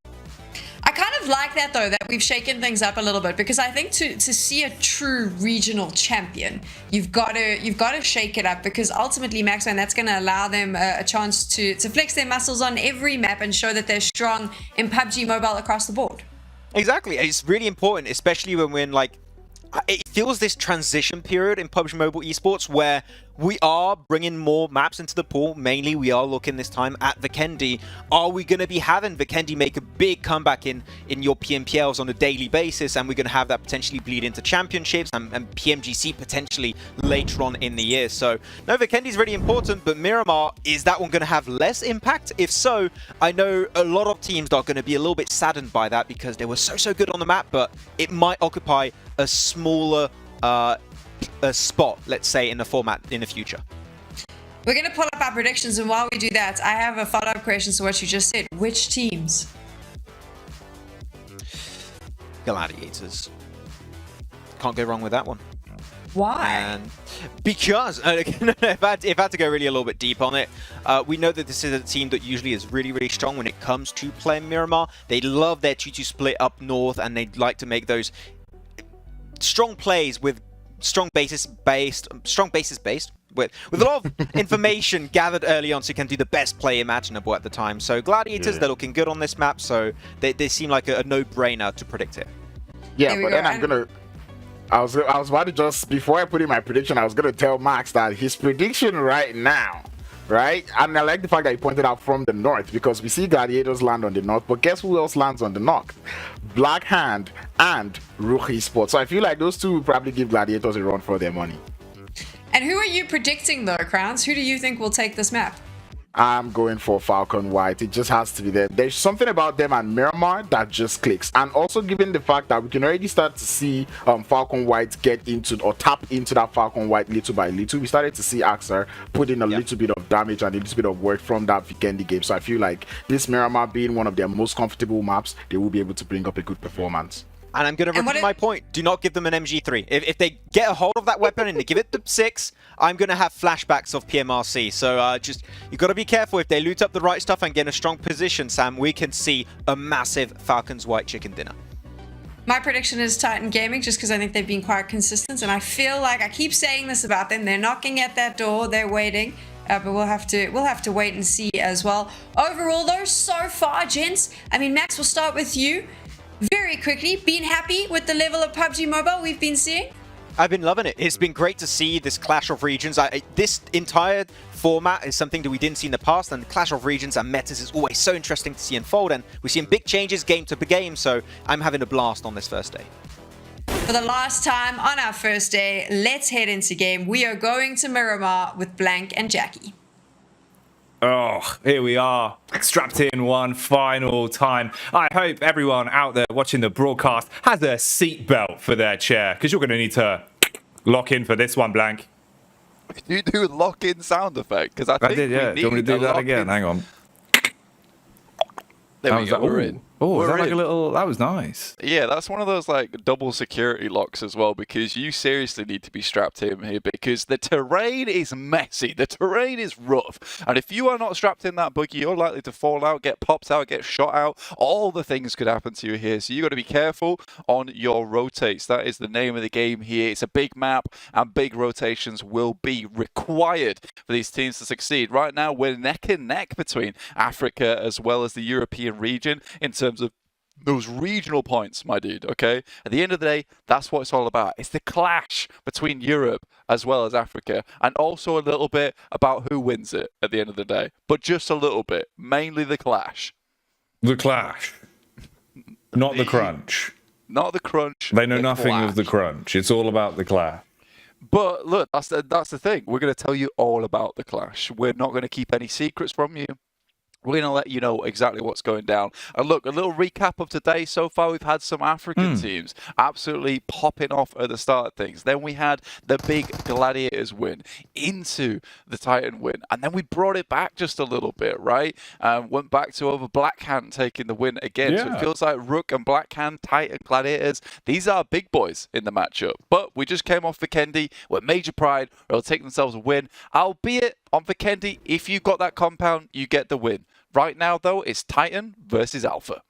I kind of like that though, that we've shaken things up a little bit, because I think to see a true regional champion, you've got to shake it up, because ultimately, Maxman, that's going to allow them a chance to flex their muscles on every map and show that they're strong in PUBG Mobile across the board. Exactly, it's really important, especially when we're in like, it feels this transition period in PUBG Mobile Esports where we are bringing more maps into the pool. Mainly, we are looking this time at Vikendi. Are we going to be having Vikendi make a big comeback in your PMPLs on a daily basis? And we're going to have that potentially bleed into championships and PMGC potentially later on in the year. So, no, Vikendi is really important, but Miramar, is that one going to have less impact? If so, I know a lot of teams are going to be a little bit saddened by that because they were so good on the map, but it might occupy a smaller a spot, let's say, in the format in the future. We're going to pull up our predictions, and while we do that, I have a follow-up question to what you just said. Which teams? Gladiators. Can't go wrong with that one. Why? And because, if I had to go really a little bit deep on it, we know that this is a team that usually is really strong when it comes to playing Miramar. They love their 2-2 split up north, and they like to make those strong plays with strong bases based with a lot of information gathered early on, so you can do the best play imaginable at the time. So Gladiators, they're looking good on this map, so they seem like a no-brainer to predict it. Yeah, but then I was about to just, before I put in my prediction, I was gonna tell Max that his prediction right now, right? And I like the fact that he pointed out from the north, because we see Gladiators land on the north, but guess who else lands on the north? Black Hand and Rook Esports. So I feel like those 2 will probably give Gladiators a run for their money. And who are you predicting though, Crowns? Who do you think will take this map? I'm going for Falcon White. It just has to be there. There's something about them and Miramar that just clicks. And also given the fact that we can already start to see Falcon White get into or tap into that Falcon White little by little. We started to see Axar put in a little bit of damage and a little bit of work from that Vikendi game. So I feel like this Miramar being one of their most comfortable maps, they will be able to bring up a good performance. And I'm going to repeat my point. Do not give them an MG3. If they get a hold of that weapon and they give it the 6, I'm going to have flashbacks of PMRC. So just, you've got to be careful. If they loot up the right stuff and get in a strong position, Sam, we can see a massive Falcons White chicken dinner. My prediction is Titan Gaming, just because I think they've been quite consistent. And I feel like I keep saying this about them. They're knocking at that door. They're waiting. But we'll have to wait and see as well. Overall, though, so far, gents, I mean, Max, we'll start with you. Very quickly, been happy with the level of PUBG Mobile we've been seeing? I've been loving it. It's been great to see this Clash of Regions. This entire format is something that we didn't see in the past, and the Clash of Regions and metas is always so interesting to see unfold, and we're seeing big changes game to game, so I'm having a blast on this first day. For the last time on our first day, let's head into game. We are going to Miramar with Blank and Jackie. Oh, here we are, strapped in one final time. I hope everyone out there watching the broadcast has a seatbelt for their chair, because you're going to need to lock in for this one, Blank. You do lock-in sound effect? Because I did, yeah. Do you want me to do that again? Hang on. There we go, we're in. Oh, We're is that like in. a little... That was nice. Yeah, that's one of those like double security locks as well, because you seriously need to be strapped in here because the terrain is messy. The terrain is rough. And if you are not strapped in that buggy, you're likely to fall out, get popped out, get shot out. All the things could happen to you here. So you got to be careful on your rotates. That is the name of the game here. It's a big map and big rotations will be required for these teams to succeed. Right now, we're neck and neck between Africa as well as the European region in terms of those regional points, my dude, okay? At the end of the day, that's what it's all about. It's the clash between Europe as well as Africa, and also a little bit about who wins it at the end of the day. But just a little bit. Mainly the clash. The clash. Not the crunch. Not the crunch. They know the nothing clash. of the crunch. It's all about the clash. But look, that's the thing. We're going to tell you all about the clash. We're not going to keep any secrets from you. We're going to let you know exactly what's going down. And look, a little recap of today. So far, we've had some African teams absolutely popping off at the start of things. Then we had the big Gladiators win into the Titan win. And then we brought it back just a little bit, right? Went back to over Blackhand taking the win again. So it feels like Rook and Blackhand, Titan, Gladiators, these are big boys in the matchup. But we just came off Vikendi with major pride. They'll take themselves a win. Albeit on Vikendi, if you got that compound, you get the win. Right now, though, it's Titan versus Alpha.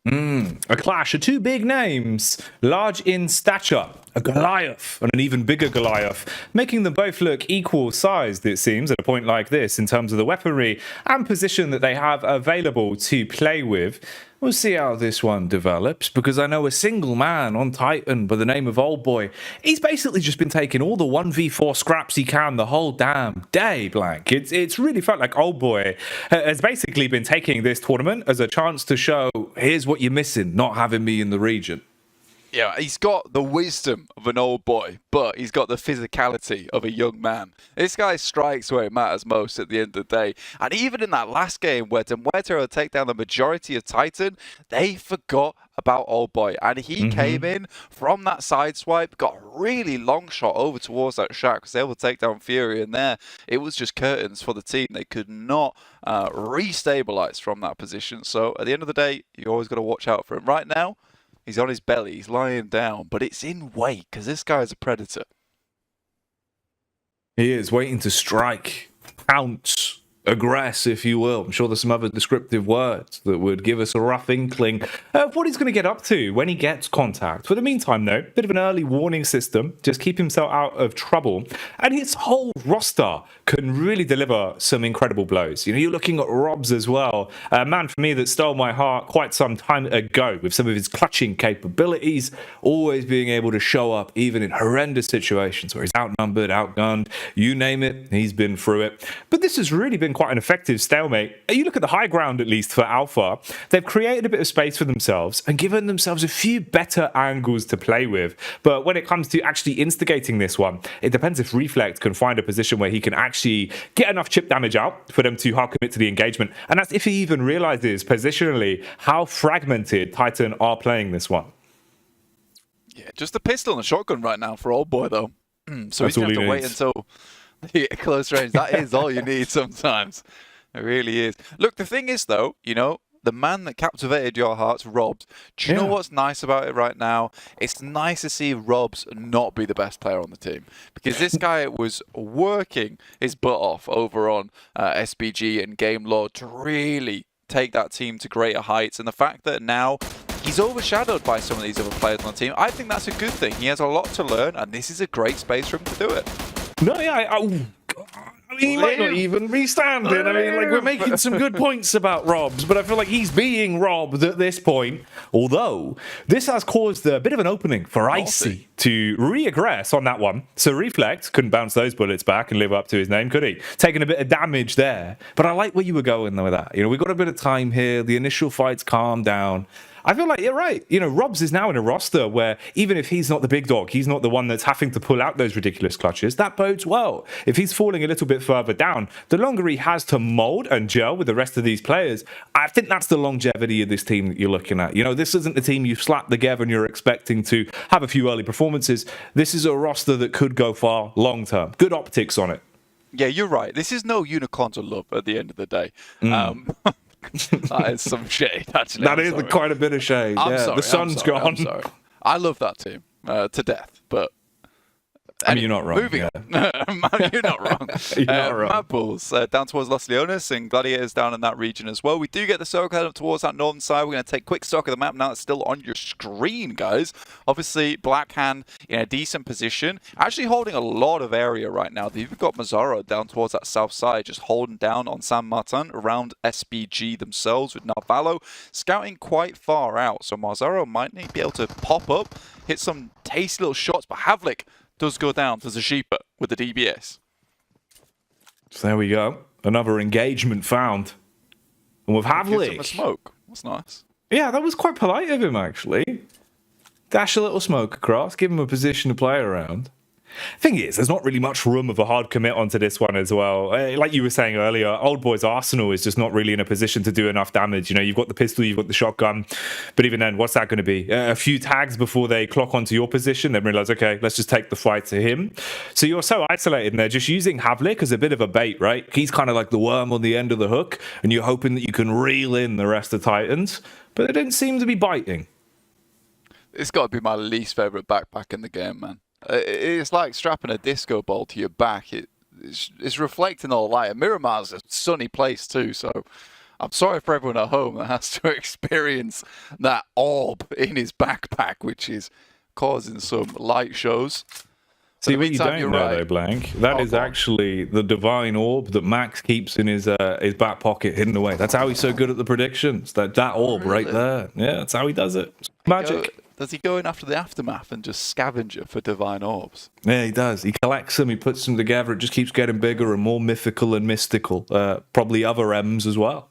A clash of two big names, large in stature, a Goliath and an even bigger Goliath, making them both look equal sized, it seems, at a point like this in terms of the weaponry and position that they have available to play with. We'll see how this one develops, because I know a single man on Titan by the name of Old Boy. He's basically just been taking all the 1v4 scraps he can the whole damn day, Blank. It's really felt like Old Boy has basically been taking this tournament as a chance to show, here's what you're missing, not having me in the region. Yeah, he's got the wisdom of an old boy, but he's got the physicality of a young man. This guy strikes where it matters most at the end of the day. And even in that last game where MUERTE will take down the majority of Titan, they forgot about Old Boy. And he came in from that side swipe, got a really long shot over towards that shack because they will take down Fury. And there, it was just curtains for the team. They could not restabilize from that position. So at the end of the day, you always got to watch out for him. Right now, he's on his belly, he's lying down, but it's in wait because this guy is a predator. He is waiting to strike, pounce, aggress, if you will. I'm sure there's some other descriptive words that would give us a rough inkling of what he's going to get up to when he gets contact. For the meantime, though, bit of an early warning system. Just keep himself out of trouble. And his whole roster can really deliver some incredible blows. You know, you're looking at Robs as well. A man for me that stole my heart quite some time ago with some of his clutching capabilities, always being able to show up even in horrendous situations where he's outnumbered, outgunned, you name it, he's been through it. But this has really been quite an effective stalemate. You look at the high ground, at least for Alpha, they've created a bit of space for themselves and given themselves a few better angles to play with. But when it comes to actually instigating this one, it depends if Reflect can find a position where he can actually get enough chip damage out for them to hard commit to the engagement. And that's if he even realizes positionally how fragmented Titan are playing this one. Yeah, just the pistol and the shotgun right now for Old Boy, though. So he's going to have to wait until the close range. That is all you need sometimes. It really is. Look, the thing is, though, you know, the man that captivated your hearts, Robs. Do you know what's nice about it right now? It's nice to see Robs not be the best player on the team, because this guy was working his butt off over on SBG and Game Lord to really take that team to greater heights. And the fact that now he's overshadowed by some of these other players on the team, I think that's a good thing. He has a lot to learn, and this is a great space for him to do it. No, yeah, I mean, he might not even be standing. I mean, like, we're making some good points about Robs, but I feel like he's being robbed at this point. Although, this has caused a bit of an opening for Icy to re-aggress on that one. So Reflect couldn't bounce those bullets back and live up to his name, could he? Taking a bit of damage there. But I like where you were going with that. You know, we've got a bit of time here. The initial fights calm down. I feel like you're right. You know, Robs is now in a roster where even if he's not the big dog, he's not the one that's having to pull out those ridiculous clutches, that bodes well. If he's falling a little bit further down, the longer he has to mold and gel with the rest of these players, I think that's the longevity of this team that you're looking at. You know, this isn't the team you've slapped together and you're expecting to have a few early performances. This is a roster that could go far long term. Good optics on it. Yeah, you're right. This is no unicorns of love at the end of the day. That is some shade, actually. That is quite a bit of shade. I'm yeah, sorry, the sun's gone. I'm sorry. I love that team to death, but I mean, you're not wrong. Moving on. You're not wrong. You're not wrong. MADBULLS down towards Los Leones and Gladiators down in that region as well. We do get the circle heading up towards that northern side. We're going to take quick stock of the map now. It's still on your screen, guys. Obviously, Blackhand in a decent position. Actually holding a lot of area right now. They've even got Mazzaro down towards that south side, just holding down on San Martin around SBG themselves with Narvalo scouting quite far out. So Mazzaro might need to be able to pop up, hit some tasty little shots, but Havlik does go down to Zashipa with the DBS. So there we go. Another engagement found. And with Havlik. Gives him a smoke. That's nice. Yeah, that was quite polite of him, actually. Dash a little smoke across, give him a position to play around. Thing is, there's not really much room of a hard commit onto this one as well. Like you were saying earlier, Old Boys Arsenal is just not really in a position to do enough damage. You know, you've got the pistol, you've got the shotgun, but even then, what's that going to be? A few tags before they clock onto your position, then realize, okay, let's just take the fight to him. So you're so isolated in there, just using Havlik as a bit of a bait, right? He's kind of like the worm on the end of the hook, and you're hoping that you can reel in the rest of Titans, but they didn't seem to be biting. It's got to be my least favorite backpack in the game, man. It's like strapping a disco ball to your back. It's reflecting all the light. And Miramar's a sunny place too, so I'm sorry for everyone at home that has to experience that orb in his backpack, which is causing some light shows. See, what you don't know, though, Blank, that is actually the divine orb that Max keeps in his back pocket hidden away. That's how he's so good at the predictions. That orb right there. Yeah, that's how he does it. It's magic. Does he go in after the aftermath and just scavenger for divine orbs? Yeah, he does. He collects them, he puts them together, it just keeps getting bigger and more mythical and mystical. Probably other M's as well.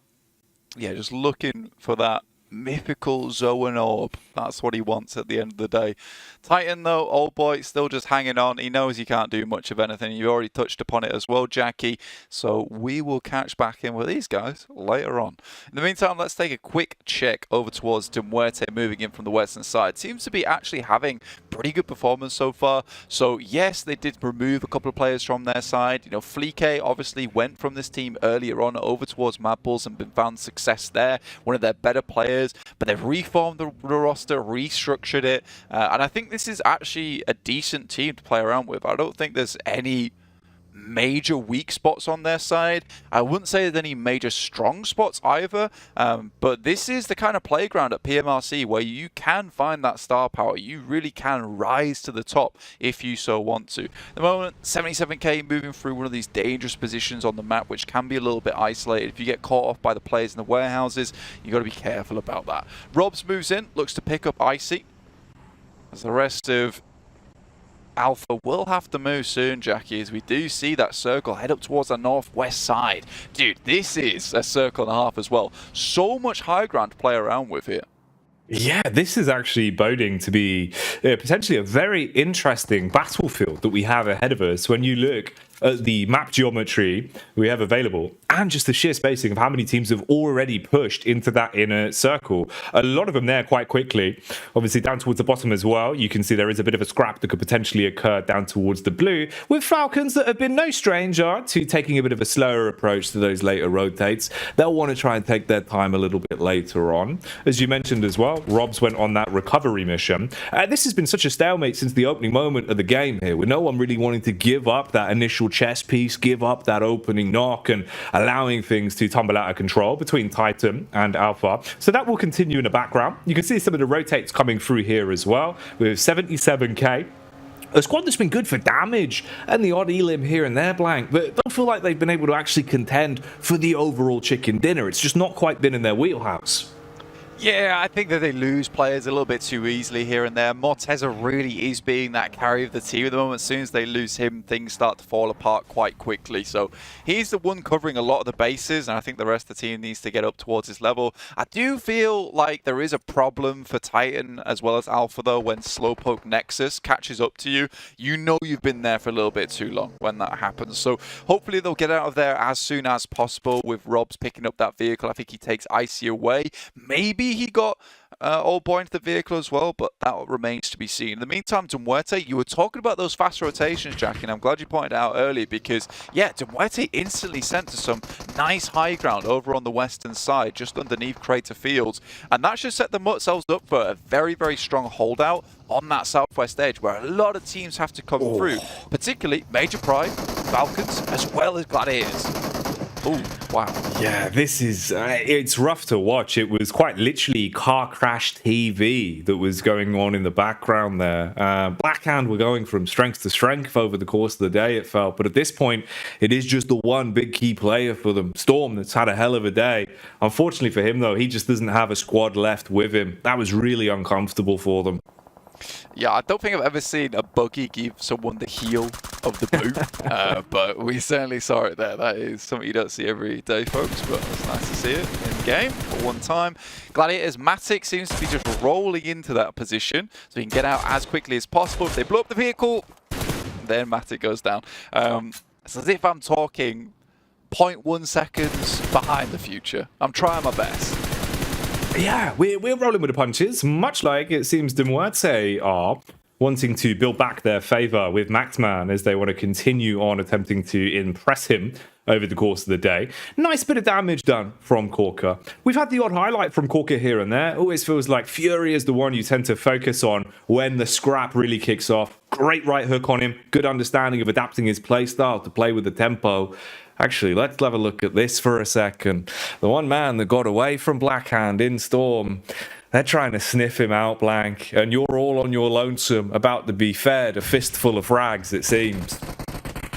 Yeah, just looking for that mythical Zoan orb. That's what he wants at the end of the day. Titan, though, old boy, still just hanging on. He knows he can't do much of anything. You already touched upon it as well, Jackie. So we will catch back in with these guys later on. In the meantime, let's take a quick check over towards MUERTE, moving in from the western side. Seems to be actually having pretty good performance so far. So yes, they did remove a couple of players from their side. You know, Fleeke obviously went from this team earlier on over towards MADBULLS and been found success there. One of their better players, but they've reformed the roster, restructured it, and I think this is actually a decent team to play around with. I don't think there's any major weak spots on their side. I wouldn't say there's any major strong spots either, but this is the kind of playground at PMRC where you can find that star power. You really can rise to the top if you so want to. At the moment, 77k moving through one of these dangerous positions on the map, which can be a little bit isolated. If you get caught off by the players in the warehouses, you got to be careful about that. Robs moves in, looks to pick up Icy, as the rest of Alpha will have to move soon, Jackie, as we do see that circle head up towards the northwest side. Dude, this is a circle and a half as well. So much high ground to play around with here. Yeah, this is actually boding to be potentially a very interesting battlefield that we have ahead of us when you look at the map geometry we have available and just the sheer spacing of how many teams have already pushed into that inner circle. A lot of them there quite quickly. Obviously down towards the bottom as well, you can see there is a bit of a scrap that could potentially occur down towards the blue, with Falcons that have been no stranger to taking a bit of a slower approach to those later rotates. They'll want to try and take their time a little bit later on. As you mentioned as well, Robs went on that recovery mission. This has been such a stalemate since the opening moment of the game here, with no one really wanting to give up that initial chess piece, give up that opening knock, and allowing things to tumble out of control between Titan and Alpha. So that will continue in the background. You can see some of the rotates coming through here as well, with 77k. A squad that's been good for damage and the odd elim here and there, Blank, but don't feel like they've been able to actually contend for the overall chicken dinner. It's just not quite been in their wheelhouse. Yeah, I think that they lose players a little bit too easily here and there. Morteza really is being that carry of the team at the moment. As soon as they lose him, things start to fall apart quite quickly. So he's the one covering a lot of the bases, and I think the rest of the team needs to get up towards his level. I do feel like there is a problem for Titan as well as Alpha, though, when Slowpoke Nexus catches up to you. You know you've been there for a little bit too long when that happens. So hopefully they'll get out of there as soon as possible with Robs picking up that vehicle. I think he takes Icy away. Maybe he got Old Boy into the vehicle as well, but that remains to be seen. In the meantime, MUERTE, you were talking about those fast rotations, Jackie, and I'm glad you pointed out earlier because, yeah, MUERTE instantly sent to some nice high ground over on the western side, just underneath Crater Fields, and that should set themselves up for a very, very strong holdout on that southwest edge where a lot of teams have to come through, particularly Major Pride, Falcons, as well as Gladiators. Oh, wow. Yeah, this is, it's rough to watch. It was quite literally car crash TV that was going on in the background there. Blackhand were going from strength to strength over the course of the day, it felt. But at this point, it is just the one big key player for them, Storm, that's had a hell of a day. Unfortunately for him, though, he just doesn't have a squad left with him. That was really uncomfortable for them. Yeah, I don't think I've ever seen a buggy give someone the heel of the boot, but we certainly saw it there. That is something you don't see every day, folks, but it's nice to see it in game for one time. Gladiators, Matic seems to be just rolling into that position, so he can get out as quickly as possible. If they blow up the vehicle, then Matic goes down. It's as if I'm talking 0.1 seconds behind the future. I'm trying my best. Yeah, we're rolling with the punches, much like it seems MUERTE are wanting to build back their favour with Maxman as they want to continue on attempting to impress him over the course of the day. Nice bit of damage done from Corker. We've had the odd highlight from Corker here and there. Always feels like Fury is the one you tend to focus on when the scrap really kicks off. Great right hook on him, good understanding of adapting his playstyle to play with the tempo. Actually, let's have a look at this for a second. The one man that got away from Blackhand in Storm, they're trying to sniff him out, Blank, and you're all on your lonesome, about to be fed a fistful of frags, it seems.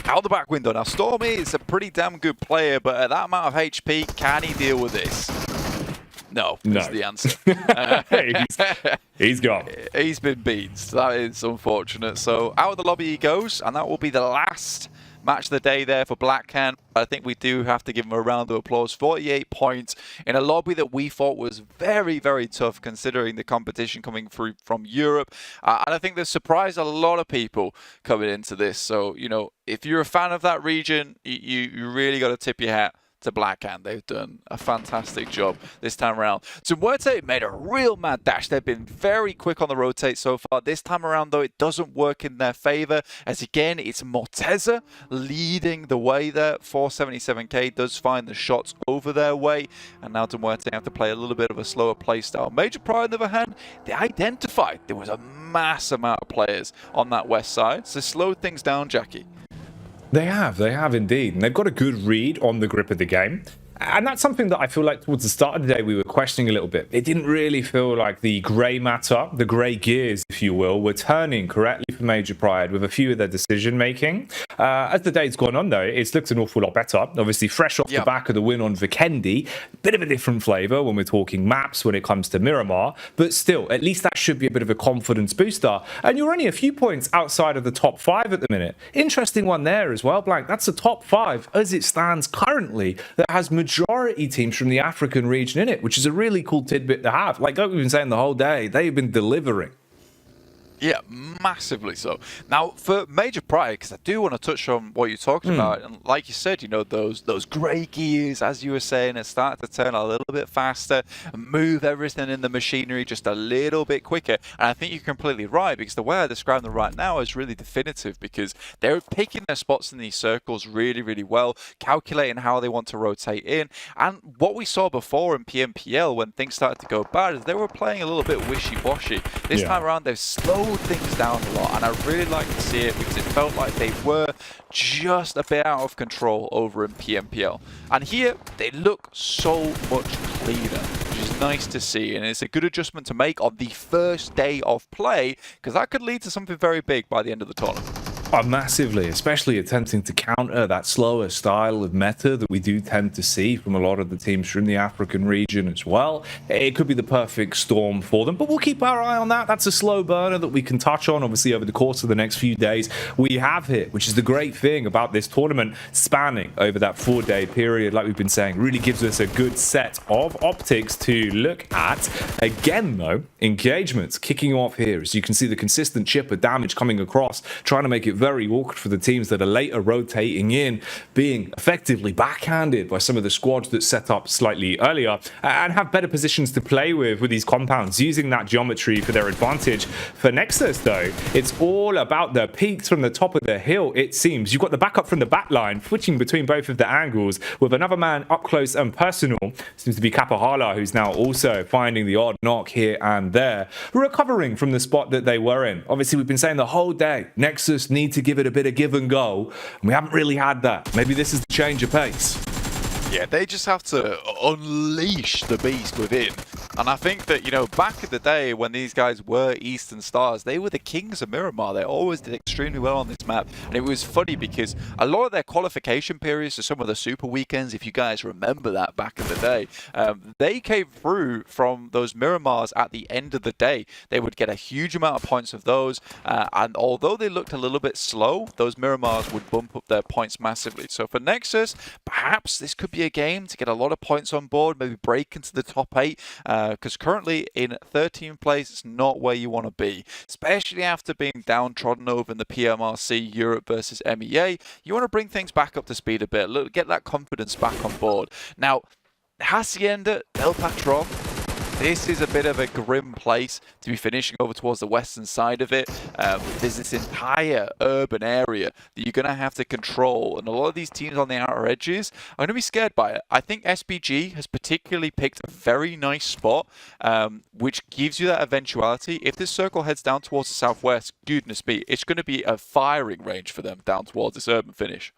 Out the back window. Now, Storm is a pretty damn good player, but at that amount of HP, can he deal with this? No, is the answer. he's gone. He's been beaten. So that is unfortunate. So out of the lobby he goes, and that will be the last match of the day there for Blackhand. I think we do have to give him a round of applause. 48 points in a lobby that we thought was very, very tough considering the competition coming through from Europe. And I think this surprised a lot of people coming into this. So, you know, if you're a fan of that region, you really got to tip your hat to Blackhand. They've done a fantastic job this time around. So MUERTE made a real mad dash. They've been very quick on the rotate so far. This time around, though, it doesn't work in their favor, as again, it's Morteza leading the way there. 477k does find the shots over their way, and now MUERTE have to play a little bit of a slower play style. Major Pride, on the other hand, they identified there was a mass amount of players on that west side, so slowed things down, Jackie. They have indeed, and they've got a good read on the grip of the game. And that's something that I feel like towards the start of the day we were questioning a little bit. It didn't really feel like the grey matter, the grey gears, if you will, were turning correctly for Major Pride with a few of their decision making. As the day's gone on, though, it's looked an awful lot better. Obviously, fresh off the back of the win on Vikendi, bit of a different flavour when we're talking maps when it comes to Miramar, but still, at least that should be a bit of a confidence booster. And you're only a few points outside of the top 5 at the minute. Interesting one there as well, Blank. That's the top 5 as it stands currently that has majority teams from the African region in it, which is a really cool tidbit to have. Like we've been saying the whole day, they've been delivering. Yeah, massively so. Now, for Major Pride, because I do want to touch on what you're talking about, and like you said, you know, those grey gears, as you were saying, it's starting to turn a little bit faster, move everything in the machinery just a little bit quicker. And I think you're completely right, because the way I describe them right now is really definitive, because they're picking their spots in these circles really, really well, calculating how they want to rotate in. And what we saw before in PMPL, when things started to go bad, is they were playing a little bit wishy-washy. This time around, they've slowed things down a lot, and I really like to see it because it felt like they were just a bit out of control over in PMPL. And here, they look so much cleaner, which is nice to see, and it's a good adjustment to make on the first day of play, because that could lead to something very big by the end of the tournament. Oh, massively, especially attempting to counter that slower style of meta that we do tend to see from a lot of the teams from the African region as well. It could be the perfect storm for them, but we'll keep our eye on that. That's a slow burner that we can touch on, obviously, over the course of the next few days. We have here, which is the great thing about this tournament, spanning over that 4-day period, like we've been saying, really gives us a good set of optics to look at. Again, though, engagements kicking off here, as you can see the consistent chip of damage coming across, trying to make it very awkward for the teams that are later rotating in, being effectively backhanded by some of the squads that set up slightly earlier and have better positions to play with these compounds, using that geometry for their advantage. For Nexus, though, it's all about the peaks from the top of the hill, it seems. You've got the backup from the back line, switching between both of the angles, with another man up close and personal. Seems to be Kapahala, who's now also finding the odd knock here and there, recovering from the spot that they were in. Obviously, we've been saying the whole day, Nexus need to give it a bit of give and go, and we haven't really had that. Maybe this is the change of pace. Yeah, they just have to unleash the beast within. And I think that, you know, back in the day when these guys were Eastern Stars, they were the kings of Miramar. They always did extremely well on this map. And it was funny because a lot of their qualification periods to some of the Super Weekends, if you guys remember that back in the day, they came through from those Miramars at the end of the day. They would get a huge amount of points of those. And although they looked a little bit slow, those Miramars would bump up their points massively. So for Nexus, perhaps this could be a game to get a lot of points on board, maybe break into the top 8. Because currently in 13th place, it's not where you want to be, especially after being downtrodden over in the PMRC Europe versus MEA. You want to bring things back up to speed a bit, get that confidence back on board. Now, Hacienda del Patron, this is a bit of a grim place to be finishing over towards the western side of it. There's this entire urban area that you're going to have to control, and a lot of these teams on the outer edges are going to be scared by it. I think SBG has particularly picked a very nice spot, which gives you that eventuality. If this circle heads down towards the southwest, goodness me, it's going to be a firing range for them down towards this urban finish.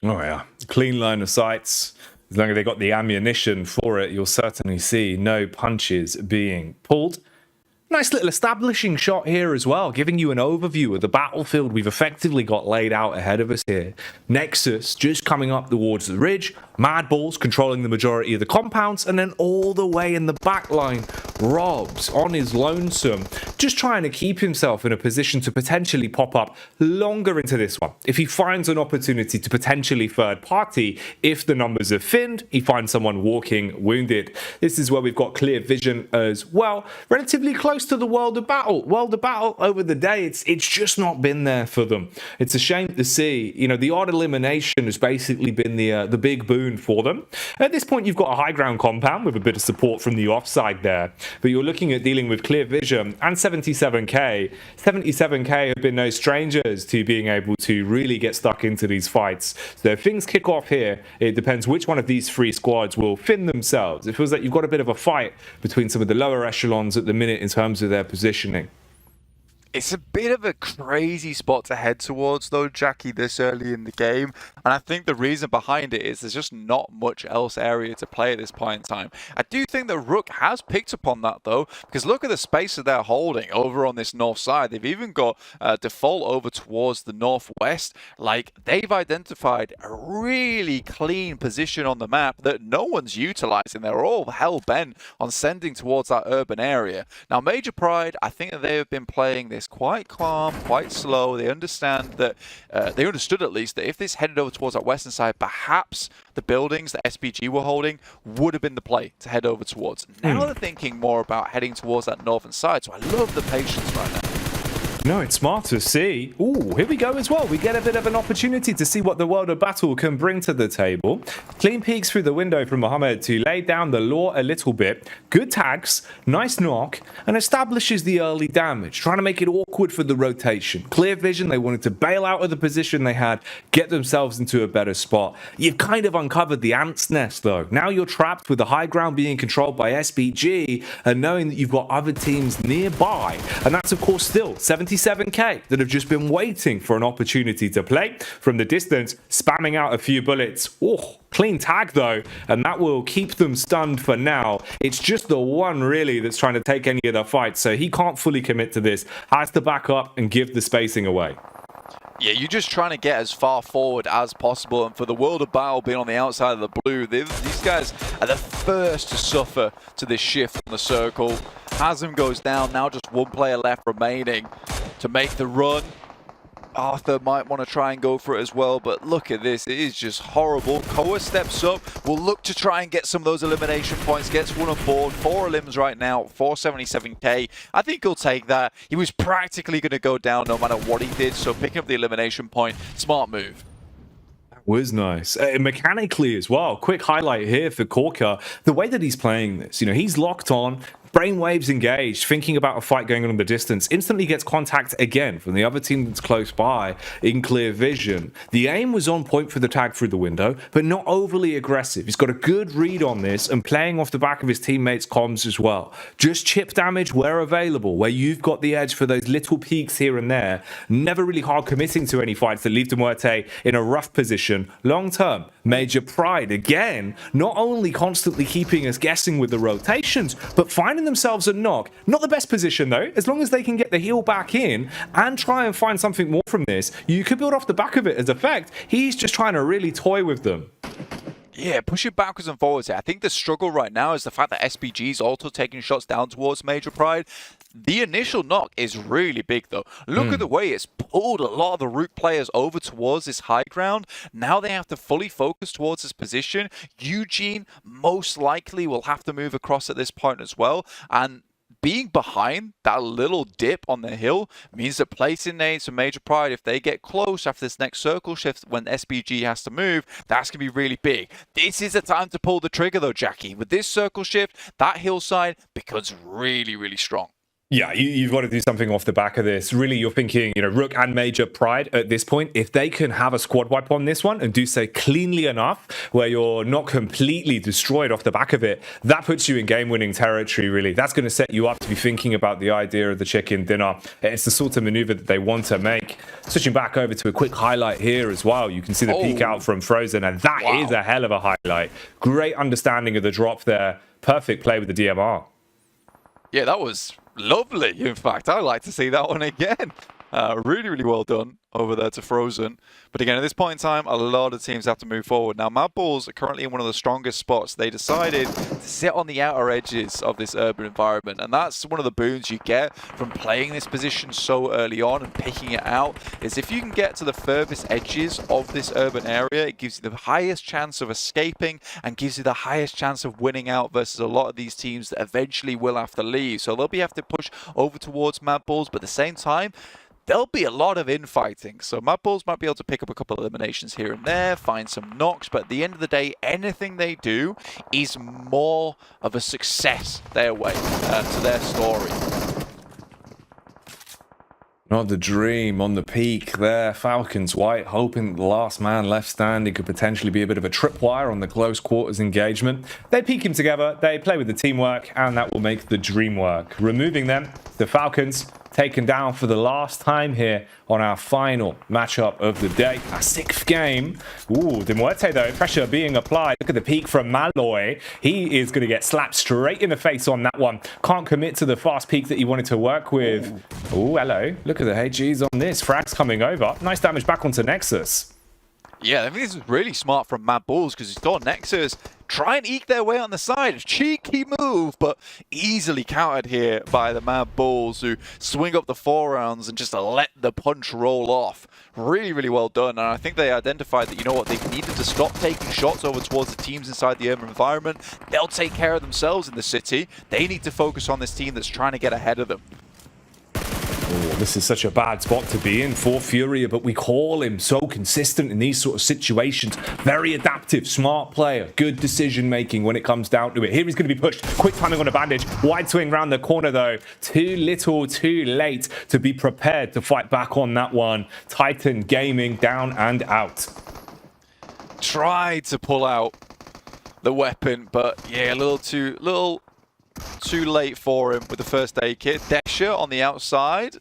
Oh yeah, clean line of sights. As long as they got the ammunition for it, you'll certainly see no punches being pulled. Nice little establishing shot here as well, giving you an overview of the battlefield we've effectively got laid out ahead of us here. Nexus just coming up towards the ridge, MADBULLS controlling the majority of the compounds, and then all the way in the back line, Robs on his lonesome, just trying to keep himself in a position to potentially pop up longer into this one. If he finds an opportunity to potentially third party, if the numbers are thinned, he finds someone walking wounded. This is where we've got clear vision as well, relatively close to the World of Battle. World of Battle over the day, it's just not been there for them. It's a shame to see. You know, the odd elimination has basically been the big boon for them. At this point, you've got a high ground compound with a bit of support from the offside there, but you're looking at dealing with clear vision and 77k. 77k have been no strangers to being able to really get stuck into these fights. So if things kick off here, it depends which one of these three squads will thin themselves. It feels like you've got a bit of a fight between some of the lower echelons at the minute in terms of their positioning. It's a bit of a crazy spot to head towards, though, Jackie, this early in the game. And I think the reason behind it is there's just not much else area to play at this point in time. I do think that Rook has picked upon that, though, because look at the space that they're holding over on this north side. They've even got default over towards the northwest. Like, they've identified a really clean position on the map that no one's utilizing. They're all hell-bent on sending towards that urban area. Now, Major Pride, I think that they have been playing this quite calm, quite slow. They understand that, they understood at least, that if this headed over towards that western side, perhaps the buildings that SPG were holding would have been the play to head over towards. Now they're thinking more about heading towards that northern side, so I love the patience right now. No, it's smart to see. Ooh, here we go as well. We get a bit of an opportunity to see what the World of Battle can bring to the table. Clean peeks through the window from Mohammed to lay down the law a little bit. Good tags, nice knock, and establishes the early damage, trying to make it awkward for the rotation. Clear vision, they wanted to bail out of the position they had, get themselves into a better spot. You've kind of uncovered the ant's nest, though. Now you're trapped with the high ground being controlled by SBG and knowing that you've got other teams nearby. And that's, of course, still 77k that have just been waiting for an opportunity to play. From the distance, spamming out a few bullets. Oh, clean tag though, and that will keep them stunned for now. It's just the one really that's trying to take any of the fights, so he can't fully commit to this. Has to back up and give the spacing away. Yeah, you're just trying to get as far forward as possible, and for the World of Battle being on the outside of the blue, these guys are the first to suffer to this shift on the circle. Hazem goes down, now just one player left remaining to make the run. Arthur might want to try and go for it as well, but look at this, it is just horrible. Koa steps up, will look to try and get some of those elimination points, gets one on board, 4 elims right now, 477k. I think he'll take that. He was practically going to go down no matter what he did, so picking up the elimination point, smart move. Was nice. Mechanically as well, quick highlight here for Korka, the way that he's playing this, you know, he's locked on, brainwaves engaged, thinking about a fight going on in the distance, instantly gets contact again from the other team that's close by in clear vision. The aim was on point for the tag through the window, but not overly aggressive. He's got a good read on this and playing off the back of his teammates' comms as well. Just chip damage where available, where you've got the edge for those little peaks here and there. Never really hard committing to any fights that leave MUERTE in a rough position long term. Major Pride, again, not only constantly keeping us guessing with the rotations, but finding themselves a knock. Not the best position though, as long as they can get the heal back in and try and find something more from this, you could build off the back of it as effect. He's just trying to really toy with them. Yeah, push it backwards and forwards here. I think the struggle right now is the fact that SPG is also taking shots down towards Major Pride. The initial knock is really big though. Look at the way it's pulled a lot of the Root players over towards this high ground. Now they have to fully focus towards this position. Eugene most likely will have to move across at this point as well. And being behind that little dip on the hill means that placing nades for Major Pride, if they get close after this next circle shift when SPG has to move, that's going to be really big. This is the time to pull the trigger though, Jackie. With this circle shift, that hillside becomes really, really strong. Yeah, you've got to do something off the back of this. Really, you're thinking, you know, Rook and Major Pride at this point, if they can have a squad wipe on this one and do so cleanly enough where you're not completely destroyed off the back of it, that puts you in game-winning territory, really. That's going to set you up to be thinking about the idea of the chicken dinner. It's the sort of maneuver that they want to make. Switching back over to a quick highlight here as well. You can see the peek out from Frozen, and that is a hell of a highlight. Great understanding of the drop there. Perfect play with the DMR. Yeah, that was lovely. In fact, I'd like to see that one again. Really, really well done over there to Frozen. But again, at this point in time, a lot of teams have to move forward. Now, MADBULLS are currently in one of the strongest spots. They decided to sit on the outer edges of this urban environment. And that's one of the boons you get from playing this position so early on and picking it out, is if you can get to the furthest edges of this urban area, it gives you the highest chance of escaping and gives you the highest chance of winning out versus a lot of these teams that eventually will have to leave. So they'll have to push over towards MADBULLS, but at the same time, there'll be a lot of infighting, so MADBULLS might be able to pick up a couple of eliminations here and there, find some knocks, but at the end of the day, anything they do is more of a success their way to their story. Not the dream on the peak there. Falcons White hoping the last man left standing could potentially be a bit of a tripwire on the close quarters engagement. They peek him together, they play with the teamwork, and that will make the dream work. Removing them, the Falcons taken down for the last time here on our final matchup of the day. Our 6th game. Ooh, MUERTE though, pressure being applied. Look at the peak from Malloy. He is going to get slapped straight in the face on that one. Can't commit to the fast peak that he wanted to work with. Ooh, hello. Look at the HGs on this. Frags coming over. Nice damage back onto NEXUS. Yeah, I think this is really smart from MADBULLS because he saw NEXUS try and eke their way on the side. Cheeky move, but easily countered here by the MADBULLS, who swing up the forearms and just let the punch roll off. Really, really well done. And I think they identified that, you know what, they needed to stop taking shots over towards the teams inside the urban environment. They'll take care of themselves in the city. They need to focus on this team that's trying to get ahead of them. Oh, this is such a bad spot to be in for Furia, but we call him so consistent in these sort of situations. Very adaptive, smart player, good decision making when it comes down to it. Here he's going to be pushed. Quick timing on a bandage. Wide swing round the corner though. Too little, too late to be prepared to fight back on that one. Titan Gaming down and out. Tried to pull out the weapon, but yeah, a little too late for him with the first aid kit. Desha on the outside.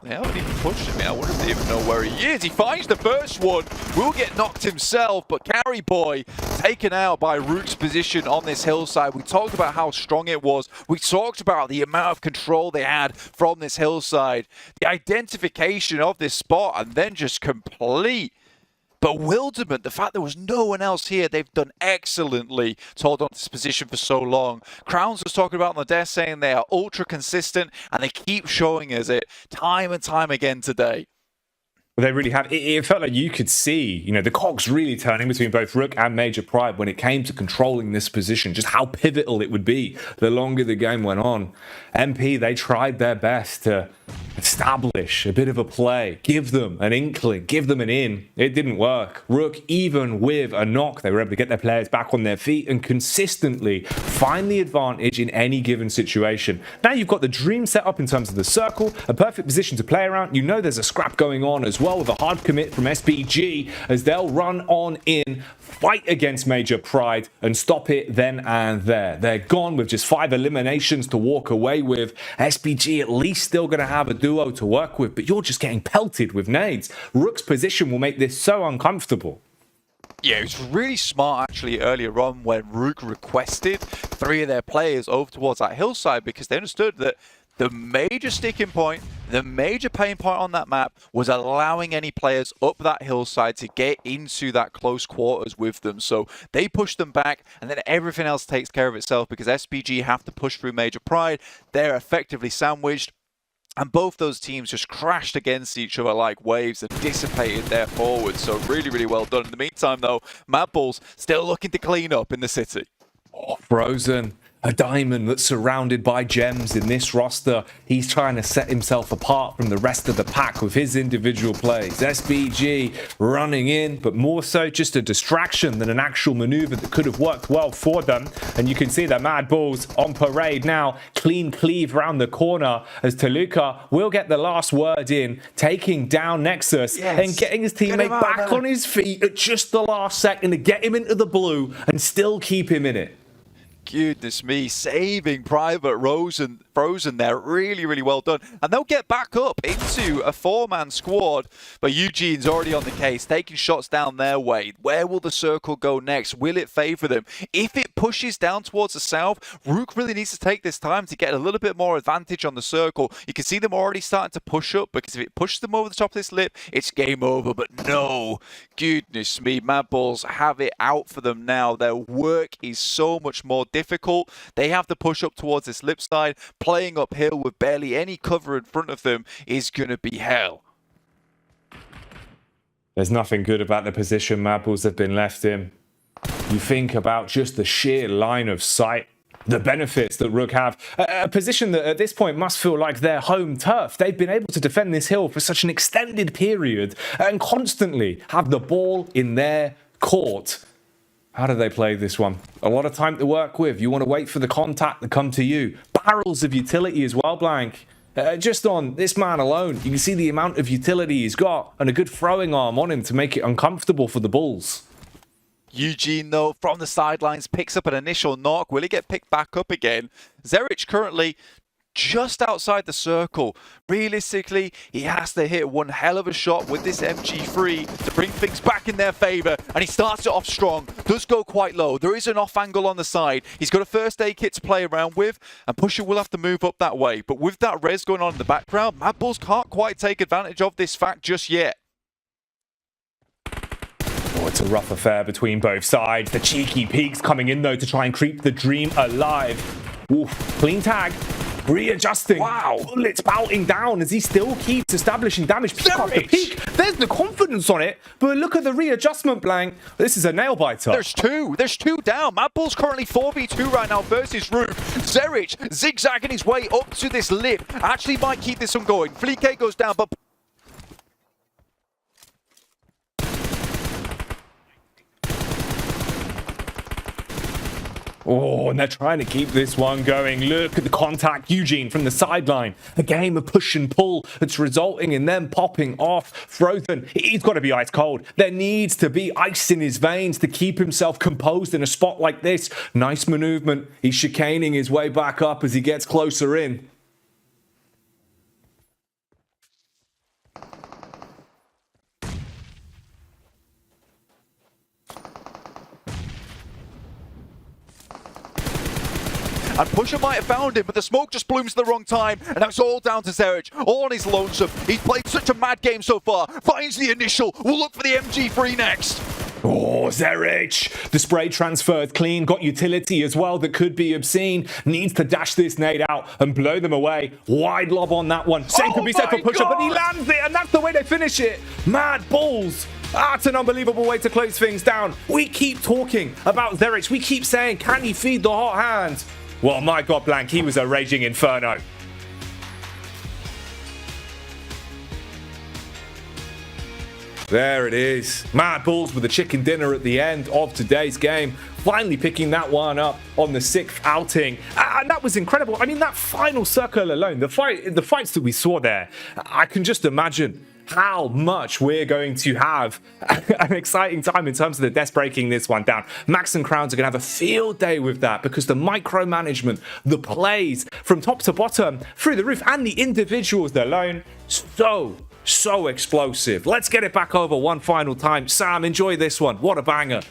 They haven't even pushed him yet. I wonder if they even know where he is. He finds the first one. Will get knocked himself, but Carry Boy taken out by Rook's position on this hillside. We talked about how strong it was. We talked about the amount of control they had from this hillside. The identification of this spot and then just complete bewilderment. The fact there was no one else here. They've done excellently to hold on to this position for so long. Crowns was talking about on the desk saying they are ultra consistent and they keep showing us it time and time again today. They really have. It felt like you could see, you know, the cogs really turning between both Rook and Major Pride when it came to controlling this position, just how pivotal it would be the longer the game went on. MP, they tried their best to establish a bit of a play, give them an inkling, give them an in. It didn't work. Rook, even with a knock, they were able to get their players back on their feet and consistently find the advantage in any given situation. Now you've got the dream set up in terms of the circle, a perfect position to play around. You know there's a scrap going on as well, with a hard commit from SBG as they'll run on in, fight against Major Pride and stop it then and there. They're gone with just 5 eliminations to walk away with. SBG at least still going to have a duo to work with, but you're just getting pelted with nades. Rook's position will make this so uncomfortable. Yeah, it was really smart actually earlier on when Rook requested 3 of their players over towards that hillside, because they understood that the major sticking point, the major pain point on that map was allowing any players up that hillside to get into that close quarters with them. So they pushed them back, and then everything else takes care of itself because SBG have to push through Major Pride. They're effectively sandwiched. And both those teams just crashed against each other like waves and dissipated their forwards. So really, really well done. In the meantime, though, MADBULLS still looking to clean up in the city. Oh, Frozen. A diamond that's surrounded by gems in this roster. He's trying to set himself apart from the rest of the pack with his individual plays. SBG running in, but more so just a distraction than an actual maneuver that could have worked well for them. And you can see that MADBULLS on parade now. Clean cleave around the corner as Toluca will get the last word in, taking down NEXUS and getting his teammate back on his feet at just the last second to get him into the blue and still keep him in it. Goodness me, saving Private Frozen there. Really, really well done. And they'll get back up into a 4-man squad. But Eugene's already on the case, taking shots down their way. Where will the circle go next? Will it favor them? If it pushes down towards the south, Rook really needs to take this time to get a little bit more advantage on the circle. You can see them already starting to push up, because if it pushes them over the top of this lip, it's game over. But no, goodness me, MADBULLS have it out for them now. Their work is so much more difficult. They have to push up towards this lip side. Playing uphill with barely any cover in front of them is going to be hell. There's nothing good about the position MADBULLS have been left in. You think about just the sheer line of sight, the benefits that Rook have. A position that at this point must feel like their home turf. They've been able to defend this hill for such an extended period and constantly have the ball in their court. How do they play this one? A lot of time to work with. You want to wait for the contact to come to you. Barrels of utility as well, Blank. Just on this man alone, you can see the amount of utility he's got and a good throwing arm on him to make it uncomfortable for the Bulls. Eugene, though, from the sidelines, picks up an initial knock. Will he get picked back up again? Zerich currently just outside the circle. Realistically, he has to hit one hell of a shot with this MG3 to bring things back in their favor, and he starts it off strong. Does go quite low. There is an off angle on the side. He's got a first aid kit to play around with, and Pusher will have to move up that way. But with that res going on in the background, MADBULLS can't quite take advantage of this fact just yet. Oh, it's a rough affair between both sides. The cheeky peeks coming in, though, to try and keep the dream alive. Oof, clean tag. Readjusting. Wow. Bullets bouting down as he still keeps establishing damage. Peak after peak. There's the confidence on it, but look at the readjustment, Blank. This is a nail biter. There's two down. MADBULLS currently 4v2 right now versus Rook. Zerich zigzagging his way up to this lip. Actually might keep this one going. Flique goes down, but oh, and they're trying to keep this one going. Look at the contact, Eugene, from the sideline. A game of push and pull that's resulting in them popping off. Frozen, he's got to be ice cold. There needs to be ice in his veins to keep himself composed in a spot like this. Nice maneuvement. He's chicaning his way back up as he gets closer in. And Pusher might have found him, but the smoke just blooms at the wrong time, and that's all down to Zerich, all on his lonesome. He's played such a mad game so far. Finds the initial. We'll look for the MG3 next. Oh, Zerich! The spray transferred clean, got utility as well that could be obscene. Needs to dash this nade out and blow them away. Wide lob on that one. Same could be said for Pusher, but he lands it, and that's the way they finish it. MADBULLS! That's an unbelievable way to close things down. We keep talking about Zerich. We keep saying, can he feed the hot hand? Well, my God, Blank, he was a raging inferno. There it is. MADBULLS with a chicken dinner at the end of today's game. Finally picking that one up on the 6th outing. And that was incredible. I mean, that final circle alone, the fights that we saw there, I can just imagine how much we're going to have an exciting time in terms of the desk breaking this one down. Max and Crowns are going to have a field day with that because the micromanagement, the plays from top to bottom, through the roof, and the individuals alone, so explosive. Let's get it back over one final time. Sam, enjoy this one. What a banger.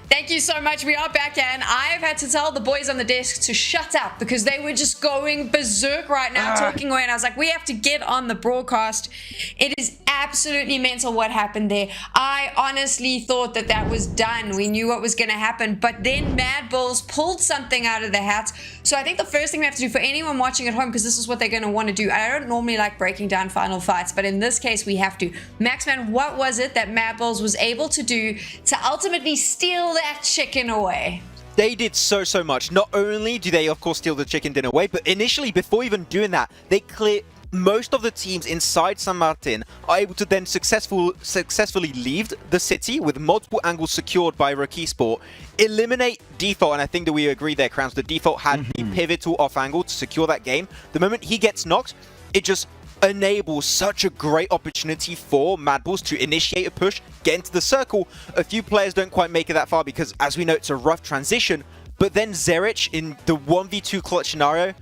Thank you so much. We are back, and I've had to tell the boys on the desk to shut up because they were just going berserk right now, talking away, and I was like, we have to get on the broadcast. It is absolutely mental what happened there. I honestly thought that that was done. We knew what was going to happen, but then MADBULLS pulled something out of the hat. So I think the first thing we have to do for anyone watching at home, because this is what they're going to want to do. I don't normally like breaking down final fights, but in this case, we have to. Maxman, what was it that MADBULLS was able to do to ultimately steal that chicken away? They did so much. Not only do they, of course, steal the chicken dinner away, but initially, before even doing that, they clear most of the teams inside San Martin are able to then successfully leave the city with multiple angles secured by Esports, eliminate Default, and I think that we agree there, Crowns, the Default had the pivotal off angle to secure that game. The moment he gets knocked, it just enables such a great opportunity for MADBULLS to initiate a push, get into the circle. A few players don't quite make it that far because, as we know, it's a rough transition, but then Zerich in the 1v2 clutch scenario,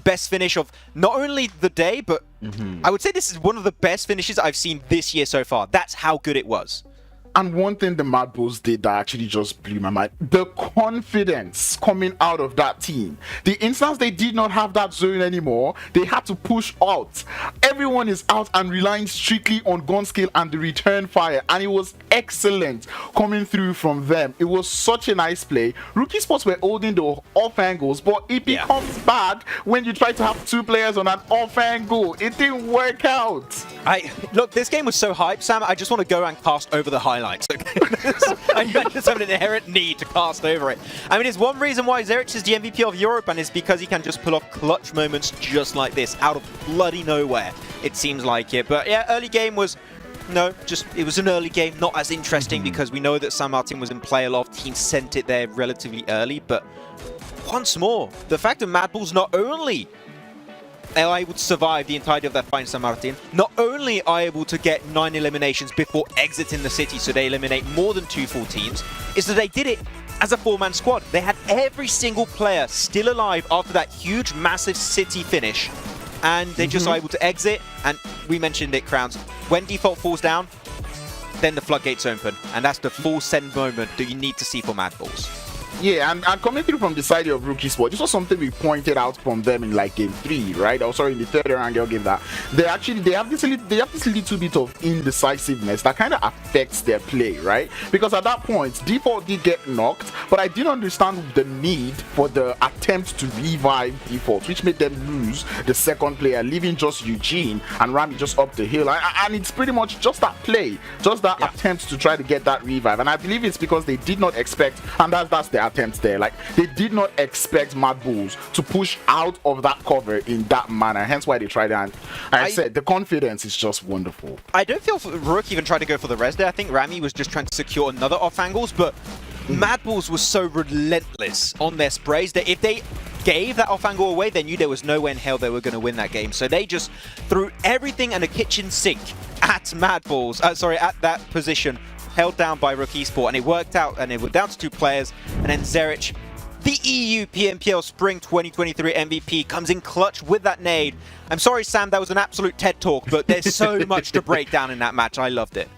best finish of not only the day, but I would say this is one of the best finishes I've seen this year so far. That's how good it was. And one thing the MADBULLS did that actually just blew my mind, the confidence coming out of that team. The instance they did not have that zone anymore, they had to push out. Everyone is out and relying strictly on gun skill and the return fire, and it was excellent coming through from them. It was such a nice play. Esports were holding the off angles, but it becomes bad when you try to have two players on an off angle. It didn't work out. Look, this game was so hyped, Sam, I just want to go and cast over the highlights. I just have an inherent need to cast over it. I mean, it's one reason why Zerich is the MVP of Europe, and it's because he can just pull off clutch moments just like this out of bloody nowhere. It seems like it. But yeah, early game was... No, just it was an early game, not as interesting because we know that San Martin was in play a lot. Teams sent it there relatively early, but once more, the fact that MADBULLS not only are able to survive the entirety of that fight in San Martin, not only are able to get 9 eliminations before exiting the city, so they eliminate more than 2 full teams, is that they did it as a 4-man squad. They had every single player still alive after that huge, massive city finish, and they just are able to exit, and we mentioned it, Crowns. When Default falls down, then the floodgates open, and that's the full send moment that you need to see for MADBULLS. Yeah, and coming through from the side of Esports, this was something we pointed out from them in like game 3, right? Oh, sorry, in the third round, I'll give that. They have this little bit of indecisiveness that kind of affects their play, right? Because at that point, Default did get knocked, but I didn't understand the need for the attempt to revive Default, which made them lose the second player, leaving just Eugene and Rami just up the hill. And it's pretty much just that play, just that attempt to try to get that revive. And I believe it's because they did not expect, and that's the attempts there. Like, they did not expect MADBULLS to push out of that cover in that manner, hence why they tried. And I said the confidence is just wonderful. I don't feel Rook even tried to go for the res there. I think Rami was just trying to secure another off angles, but MADBULLS was so relentless on their sprays that if they gave that off angle away, they knew there was no way in hell they were going to win that game. So they just threw everything in a kitchen sink at MADBULLS, at that position, held down by Esports, and it worked out, and it was down to 2 players, and then Zerich, the EU PMPL Spring 2023 MVP, comes in clutch with that nade. I'm sorry, Sam, that was an absolute TED Talk, but there's so much to break down in that match. I loved it.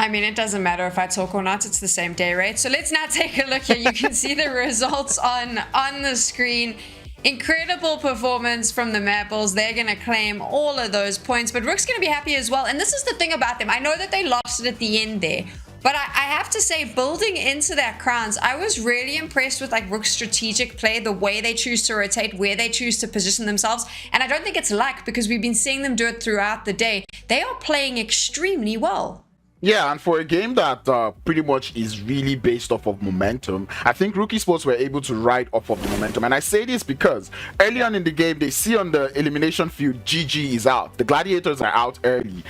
I mean, it doesn't matter if I talk or not. It's the same day rate. So let's now take a look here. You can see the results on the screen. Incredible performance from the MADBULLS. They're going to claim all of those points, but Rook's going to be happy as well. And this is the thing about them. I know that they lost it at the end there, but I have to say, building into that crowns, I was really impressed with like Rook's strategic play, the way they choose to rotate, where they choose to position themselves. And I don't think it's luck, because we've been seeing them do it throughout the day. They are playing extremely well. Yeah, and for a game that pretty much is really based off of momentum, I think Rook Esports were able to ride off of the momentum. And I say this because early on in the game, they see on the elimination field, GG is out. The Gladiators are out early.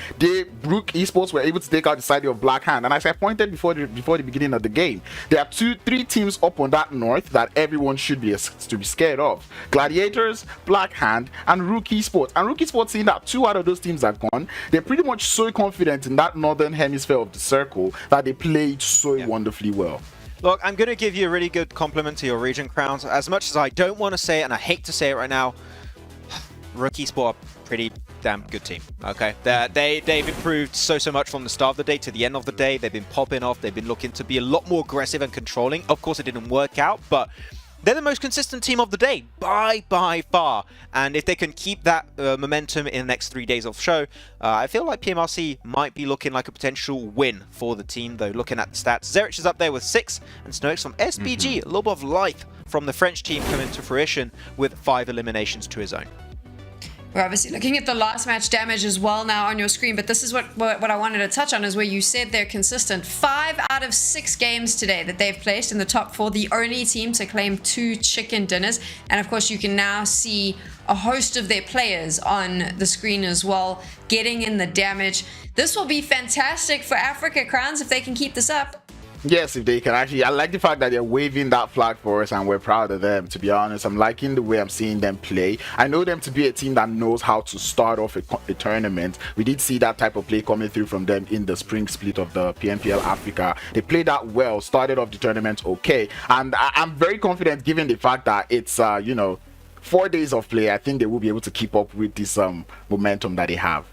Rook Esports were able to take out the side of Black Hand. And as I pointed before the beginning of the game, there are three teams up on that north that everyone should be scared of. Gladiators, Black Hand, and Rook Esports. And Rook Esports, seeing that 2 out of those teams are gone, they're pretty much so confident in that northern hemisphere of the circle that they played so wonderfully well. Look, I'm going to give you a really good compliment to your region, Crowns. As much as I don't want to say it, and I hate to say it right now, Rook Esports are a pretty damn good team, okay? They've improved so much from the start of the day to the end of the day. They've been popping off. They've been looking to be a lot more aggressive and controlling. Of course, it didn't work out, but they're the most consistent team of the day by far. And if they can keep that momentum in the next 3 days of show, I feel like PMRC might be looking like a potential win for the team, though. Looking at the stats, Zerich is up there with 6, and Snox from SBG, a little bit of life from the French team coming to fruition with 5 eliminations to his own. We're obviously looking at the last match damage as well now on your screen, but this is what I wanted to touch on, is where you said they're consistent. 5 out of 6 games today that they've placed in the top 4, the only team to claim 2 chicken dinners. And of course, you can now see a host of their players on the screen as well, getting in the damage. This will be fantastic for Africa, Crowns, if they can keep this up. Yes, if they can actually. I like the fact that they're waving that flag for us and we're proud of them, to be honest. I'm liking the way I'm seeing them play. I know them to be a team that knows how to start off a tournament. We did see that type of play coming through from them in the spring split of the PMPL Africa. They played that well, started off the tournament okay. And I'm very confident, given the fact that it's, 4 days of play. I think they will be able to keep up with this momentum that they have.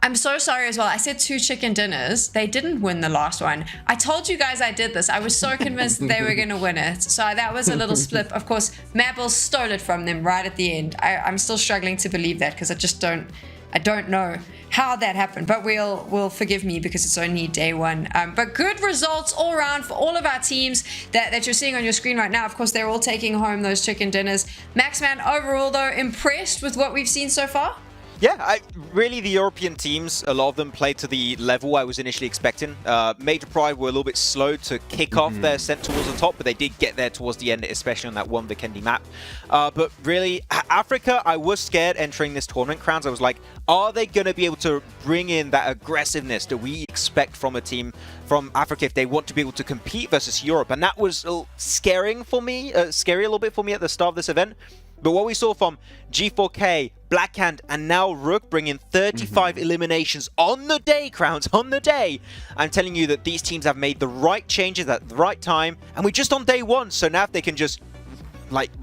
I'm so sorry as well. I said 2 chicken dinners. They didn't win the last one. I told you guys I did this. I was so convinced that they were going to win it. So that was a little split. Of course, MADBULLS stole it from them right at the end. I'm still struggling to believe that, because I don't know how that happened. But we'll forgive me, because it's only day 1. But good results all around for all of our teams that you're seeing on your screen right now. Of course, they're all taking home those chicken dinners. Maxman, overall though, impressed with what we've seen so far? Yeah, really the European teams, a lot of them played to the level I was initially expecting. Major Pride were a little bit slow to kick off their ascent towards the top, but they did get there towards the end, especially on that one Vikendi map. But really, Africa, I was scared entering this tournament, Crowns. I was like, are they going to be able to bring in that aggressiveness that we expect from a team from Africa if they want to be able to compete versus Europe? And that was scaring for me, scary a little bit for me at the start of this event. But what we saw from G4K, Blackhand, and now Rook bringing 35 eliminations on the day, Crowns, on the day. I'm telling you that these teams have made the right changes at the right time, and we're just on day 1. So now if they can just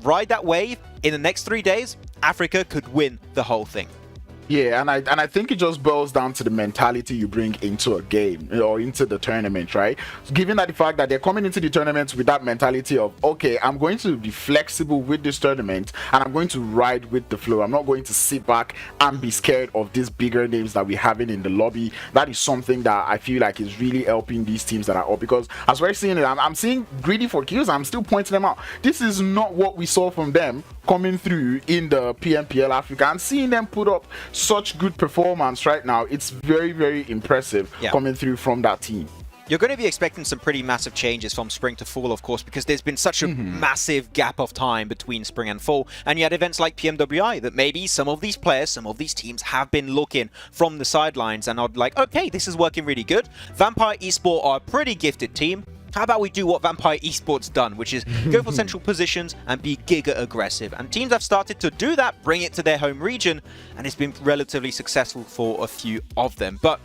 ride that wave in the next 3 days, Africa could win the whole thing. Yeah, and I think it just boils down to the mentality you bring into a game or into the tournament, right? Given that the fact that they're coming into the tournament with that mentality of, okay, I'm going to be flexible with this tournament and I'm going to ride with the flow. I'm not going to sit back and be scared of these bigger names that we're having in the lobby. That is something that I feel like is really helping these teams that are up, because as we're seeing it, I'm seeing greedy for kills. I'm still pointing them out. This is not what we saw from them coming through in the PMPL Africa, and seeing them put up such good performance right now, it's very, very impressive coming through from that team. You're going to be expecting some pretty massive changes from spring to fall, of course, because there's been such a massive gap of time between spring and fall. And you had events like PMWI that maybe some of these players, some of these teams have been looking from the sidelines and are like, okay, this is working really good. Vampire Esports are a pretty gifted team. How about we do what Vampire Esports done, which is go for central positions and be giga aggressive. And teams have started to do that, bring it to their home region, and it's been relatively successful for a few of them. But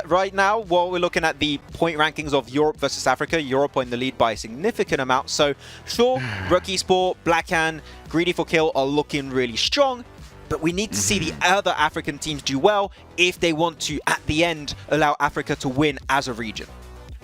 right now, while we're looking at the point rankings of Europe versus Africa, Europe are in the lead by a significant amount. So sure, Rook Esports, Blackhand, Greedy for Kill are looking really strong. but we need to see the other African teams do well if they want to, at the end, allow Africa to win as a region.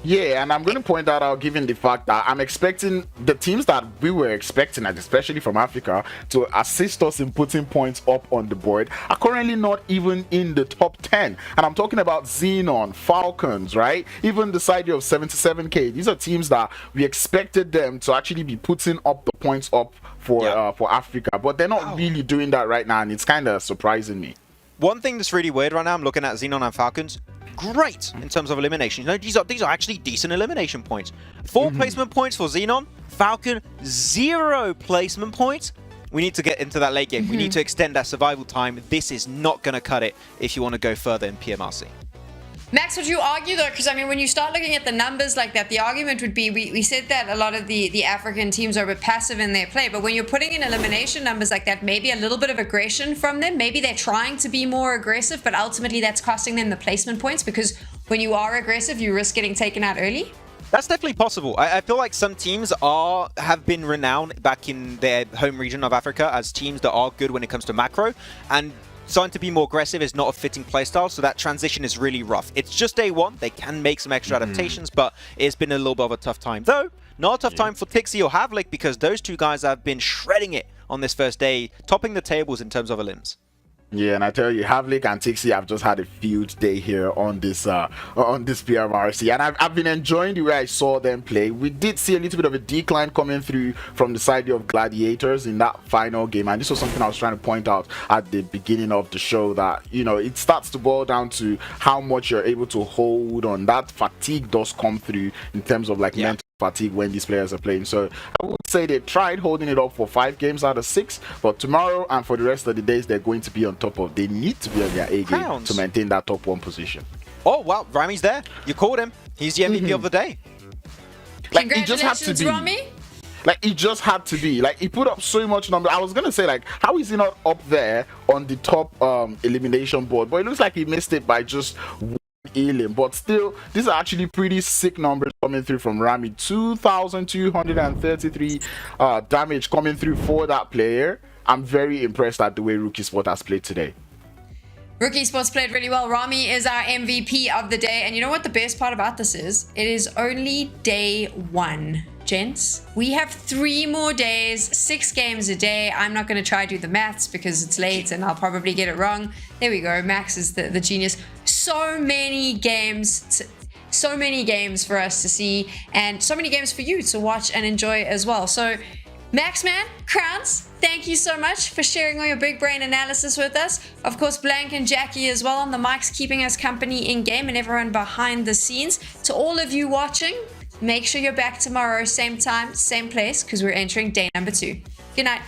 Yeah, and I'm going to point that out given the fact that I'm expecting the teams that we were expecting, especially from Africa, to assist us in putting points up on the board are currently not even in the top 10. And I'm talking about Xenon, Falcons, right? Even the side of 77K. These are teams that we expected them to actually be putting up the points up for Africa, but they're not really doing that right now, and it's kind of surprising me. One thing that's really weird right now, I'm looking at Xenon and Falcons. Great in terms of elimination. You know, these are actually decent elimination points. 4 placement points for Xenon. Falcon, 0 placement points. We need to get into that late game. We need to extend that survival time. This is not going to cut it if you want to go further in PMRC. Max, would you argue though, because I mean, when you start looking at the numbers like that, the argument would be, we said that a lot of the African teams are a bit passive in their play, but when you're putting in elimination numbers like that, maybe a little bit of aggression from them, maybe they're trying to be more aggressive, but ultimately that's costing them the placement points, because when you are aggressive, you risk getting taken out early. That's definitely possible. I feel like some teams have been renowned back in their home region of Africa as teams that are good when it comes to macro, and starting to be more aggressive is not a fitting playstyle, so that transition is really rough. It's just day one. They can make some extra adaptations, but it's been a little bit of a tough time. Though, not a tough time for Tixi or Havlik, because those two guys have been shredding it on this first day, topping the tables in terms of elims. Yeah, and I tell you, Havlik and Tixi have just had a field day here on this PMRC, and I've been enjoying the way I saw them play. We did see a little bit of a decline coming through from the side of Gladiators in that final game, and this was something I was trying to point out at the beginning of the show, that, you know, it starts to boil down to how much you're able to hold on. That fatigue does come through in terms of like mental fatigue when these players are playing. So I would say they tried holding it up for 5 games out of 6, but tomorrow and for the rest of the days they're going to be on top of. They need to be on their A game to maintain that top 1 position. Oh wow, Rami's there. You called him. He's the MVP of the day. Like, it just had to be. Rami. Like, it just had to be. Like, he put up so much number. I was gonna say, like, how is he not up there on the top elimination board? But it looks like he missed it by just alien. But still, these are actually pretty sick numbers coming through from Rami. 2,233 damage coming through for that player. I'm very impressed at the way Rookie Sport has played today. Rookie Sports played really well. Rami is our MVP of the day. And you know what the best part about this is? It is only day 1, gents. We have 3 more days, 6 games a day. I'm not going to try to do the maths because it's late and I'll probably get it wrong. There we go. Max is the genius. So many games for us to see, and so many games for you to watch and enjoy as well. So Max, man, Crowns, thank you so much for sharing all your big brain analysis with us. Of course, Blank and Jackie as well on the mics, keeping us company in game, and everyone behind the scenes. To all of you watching, make sure you're back tomorrow, same time, same place, because we're entering day number 2. Good night.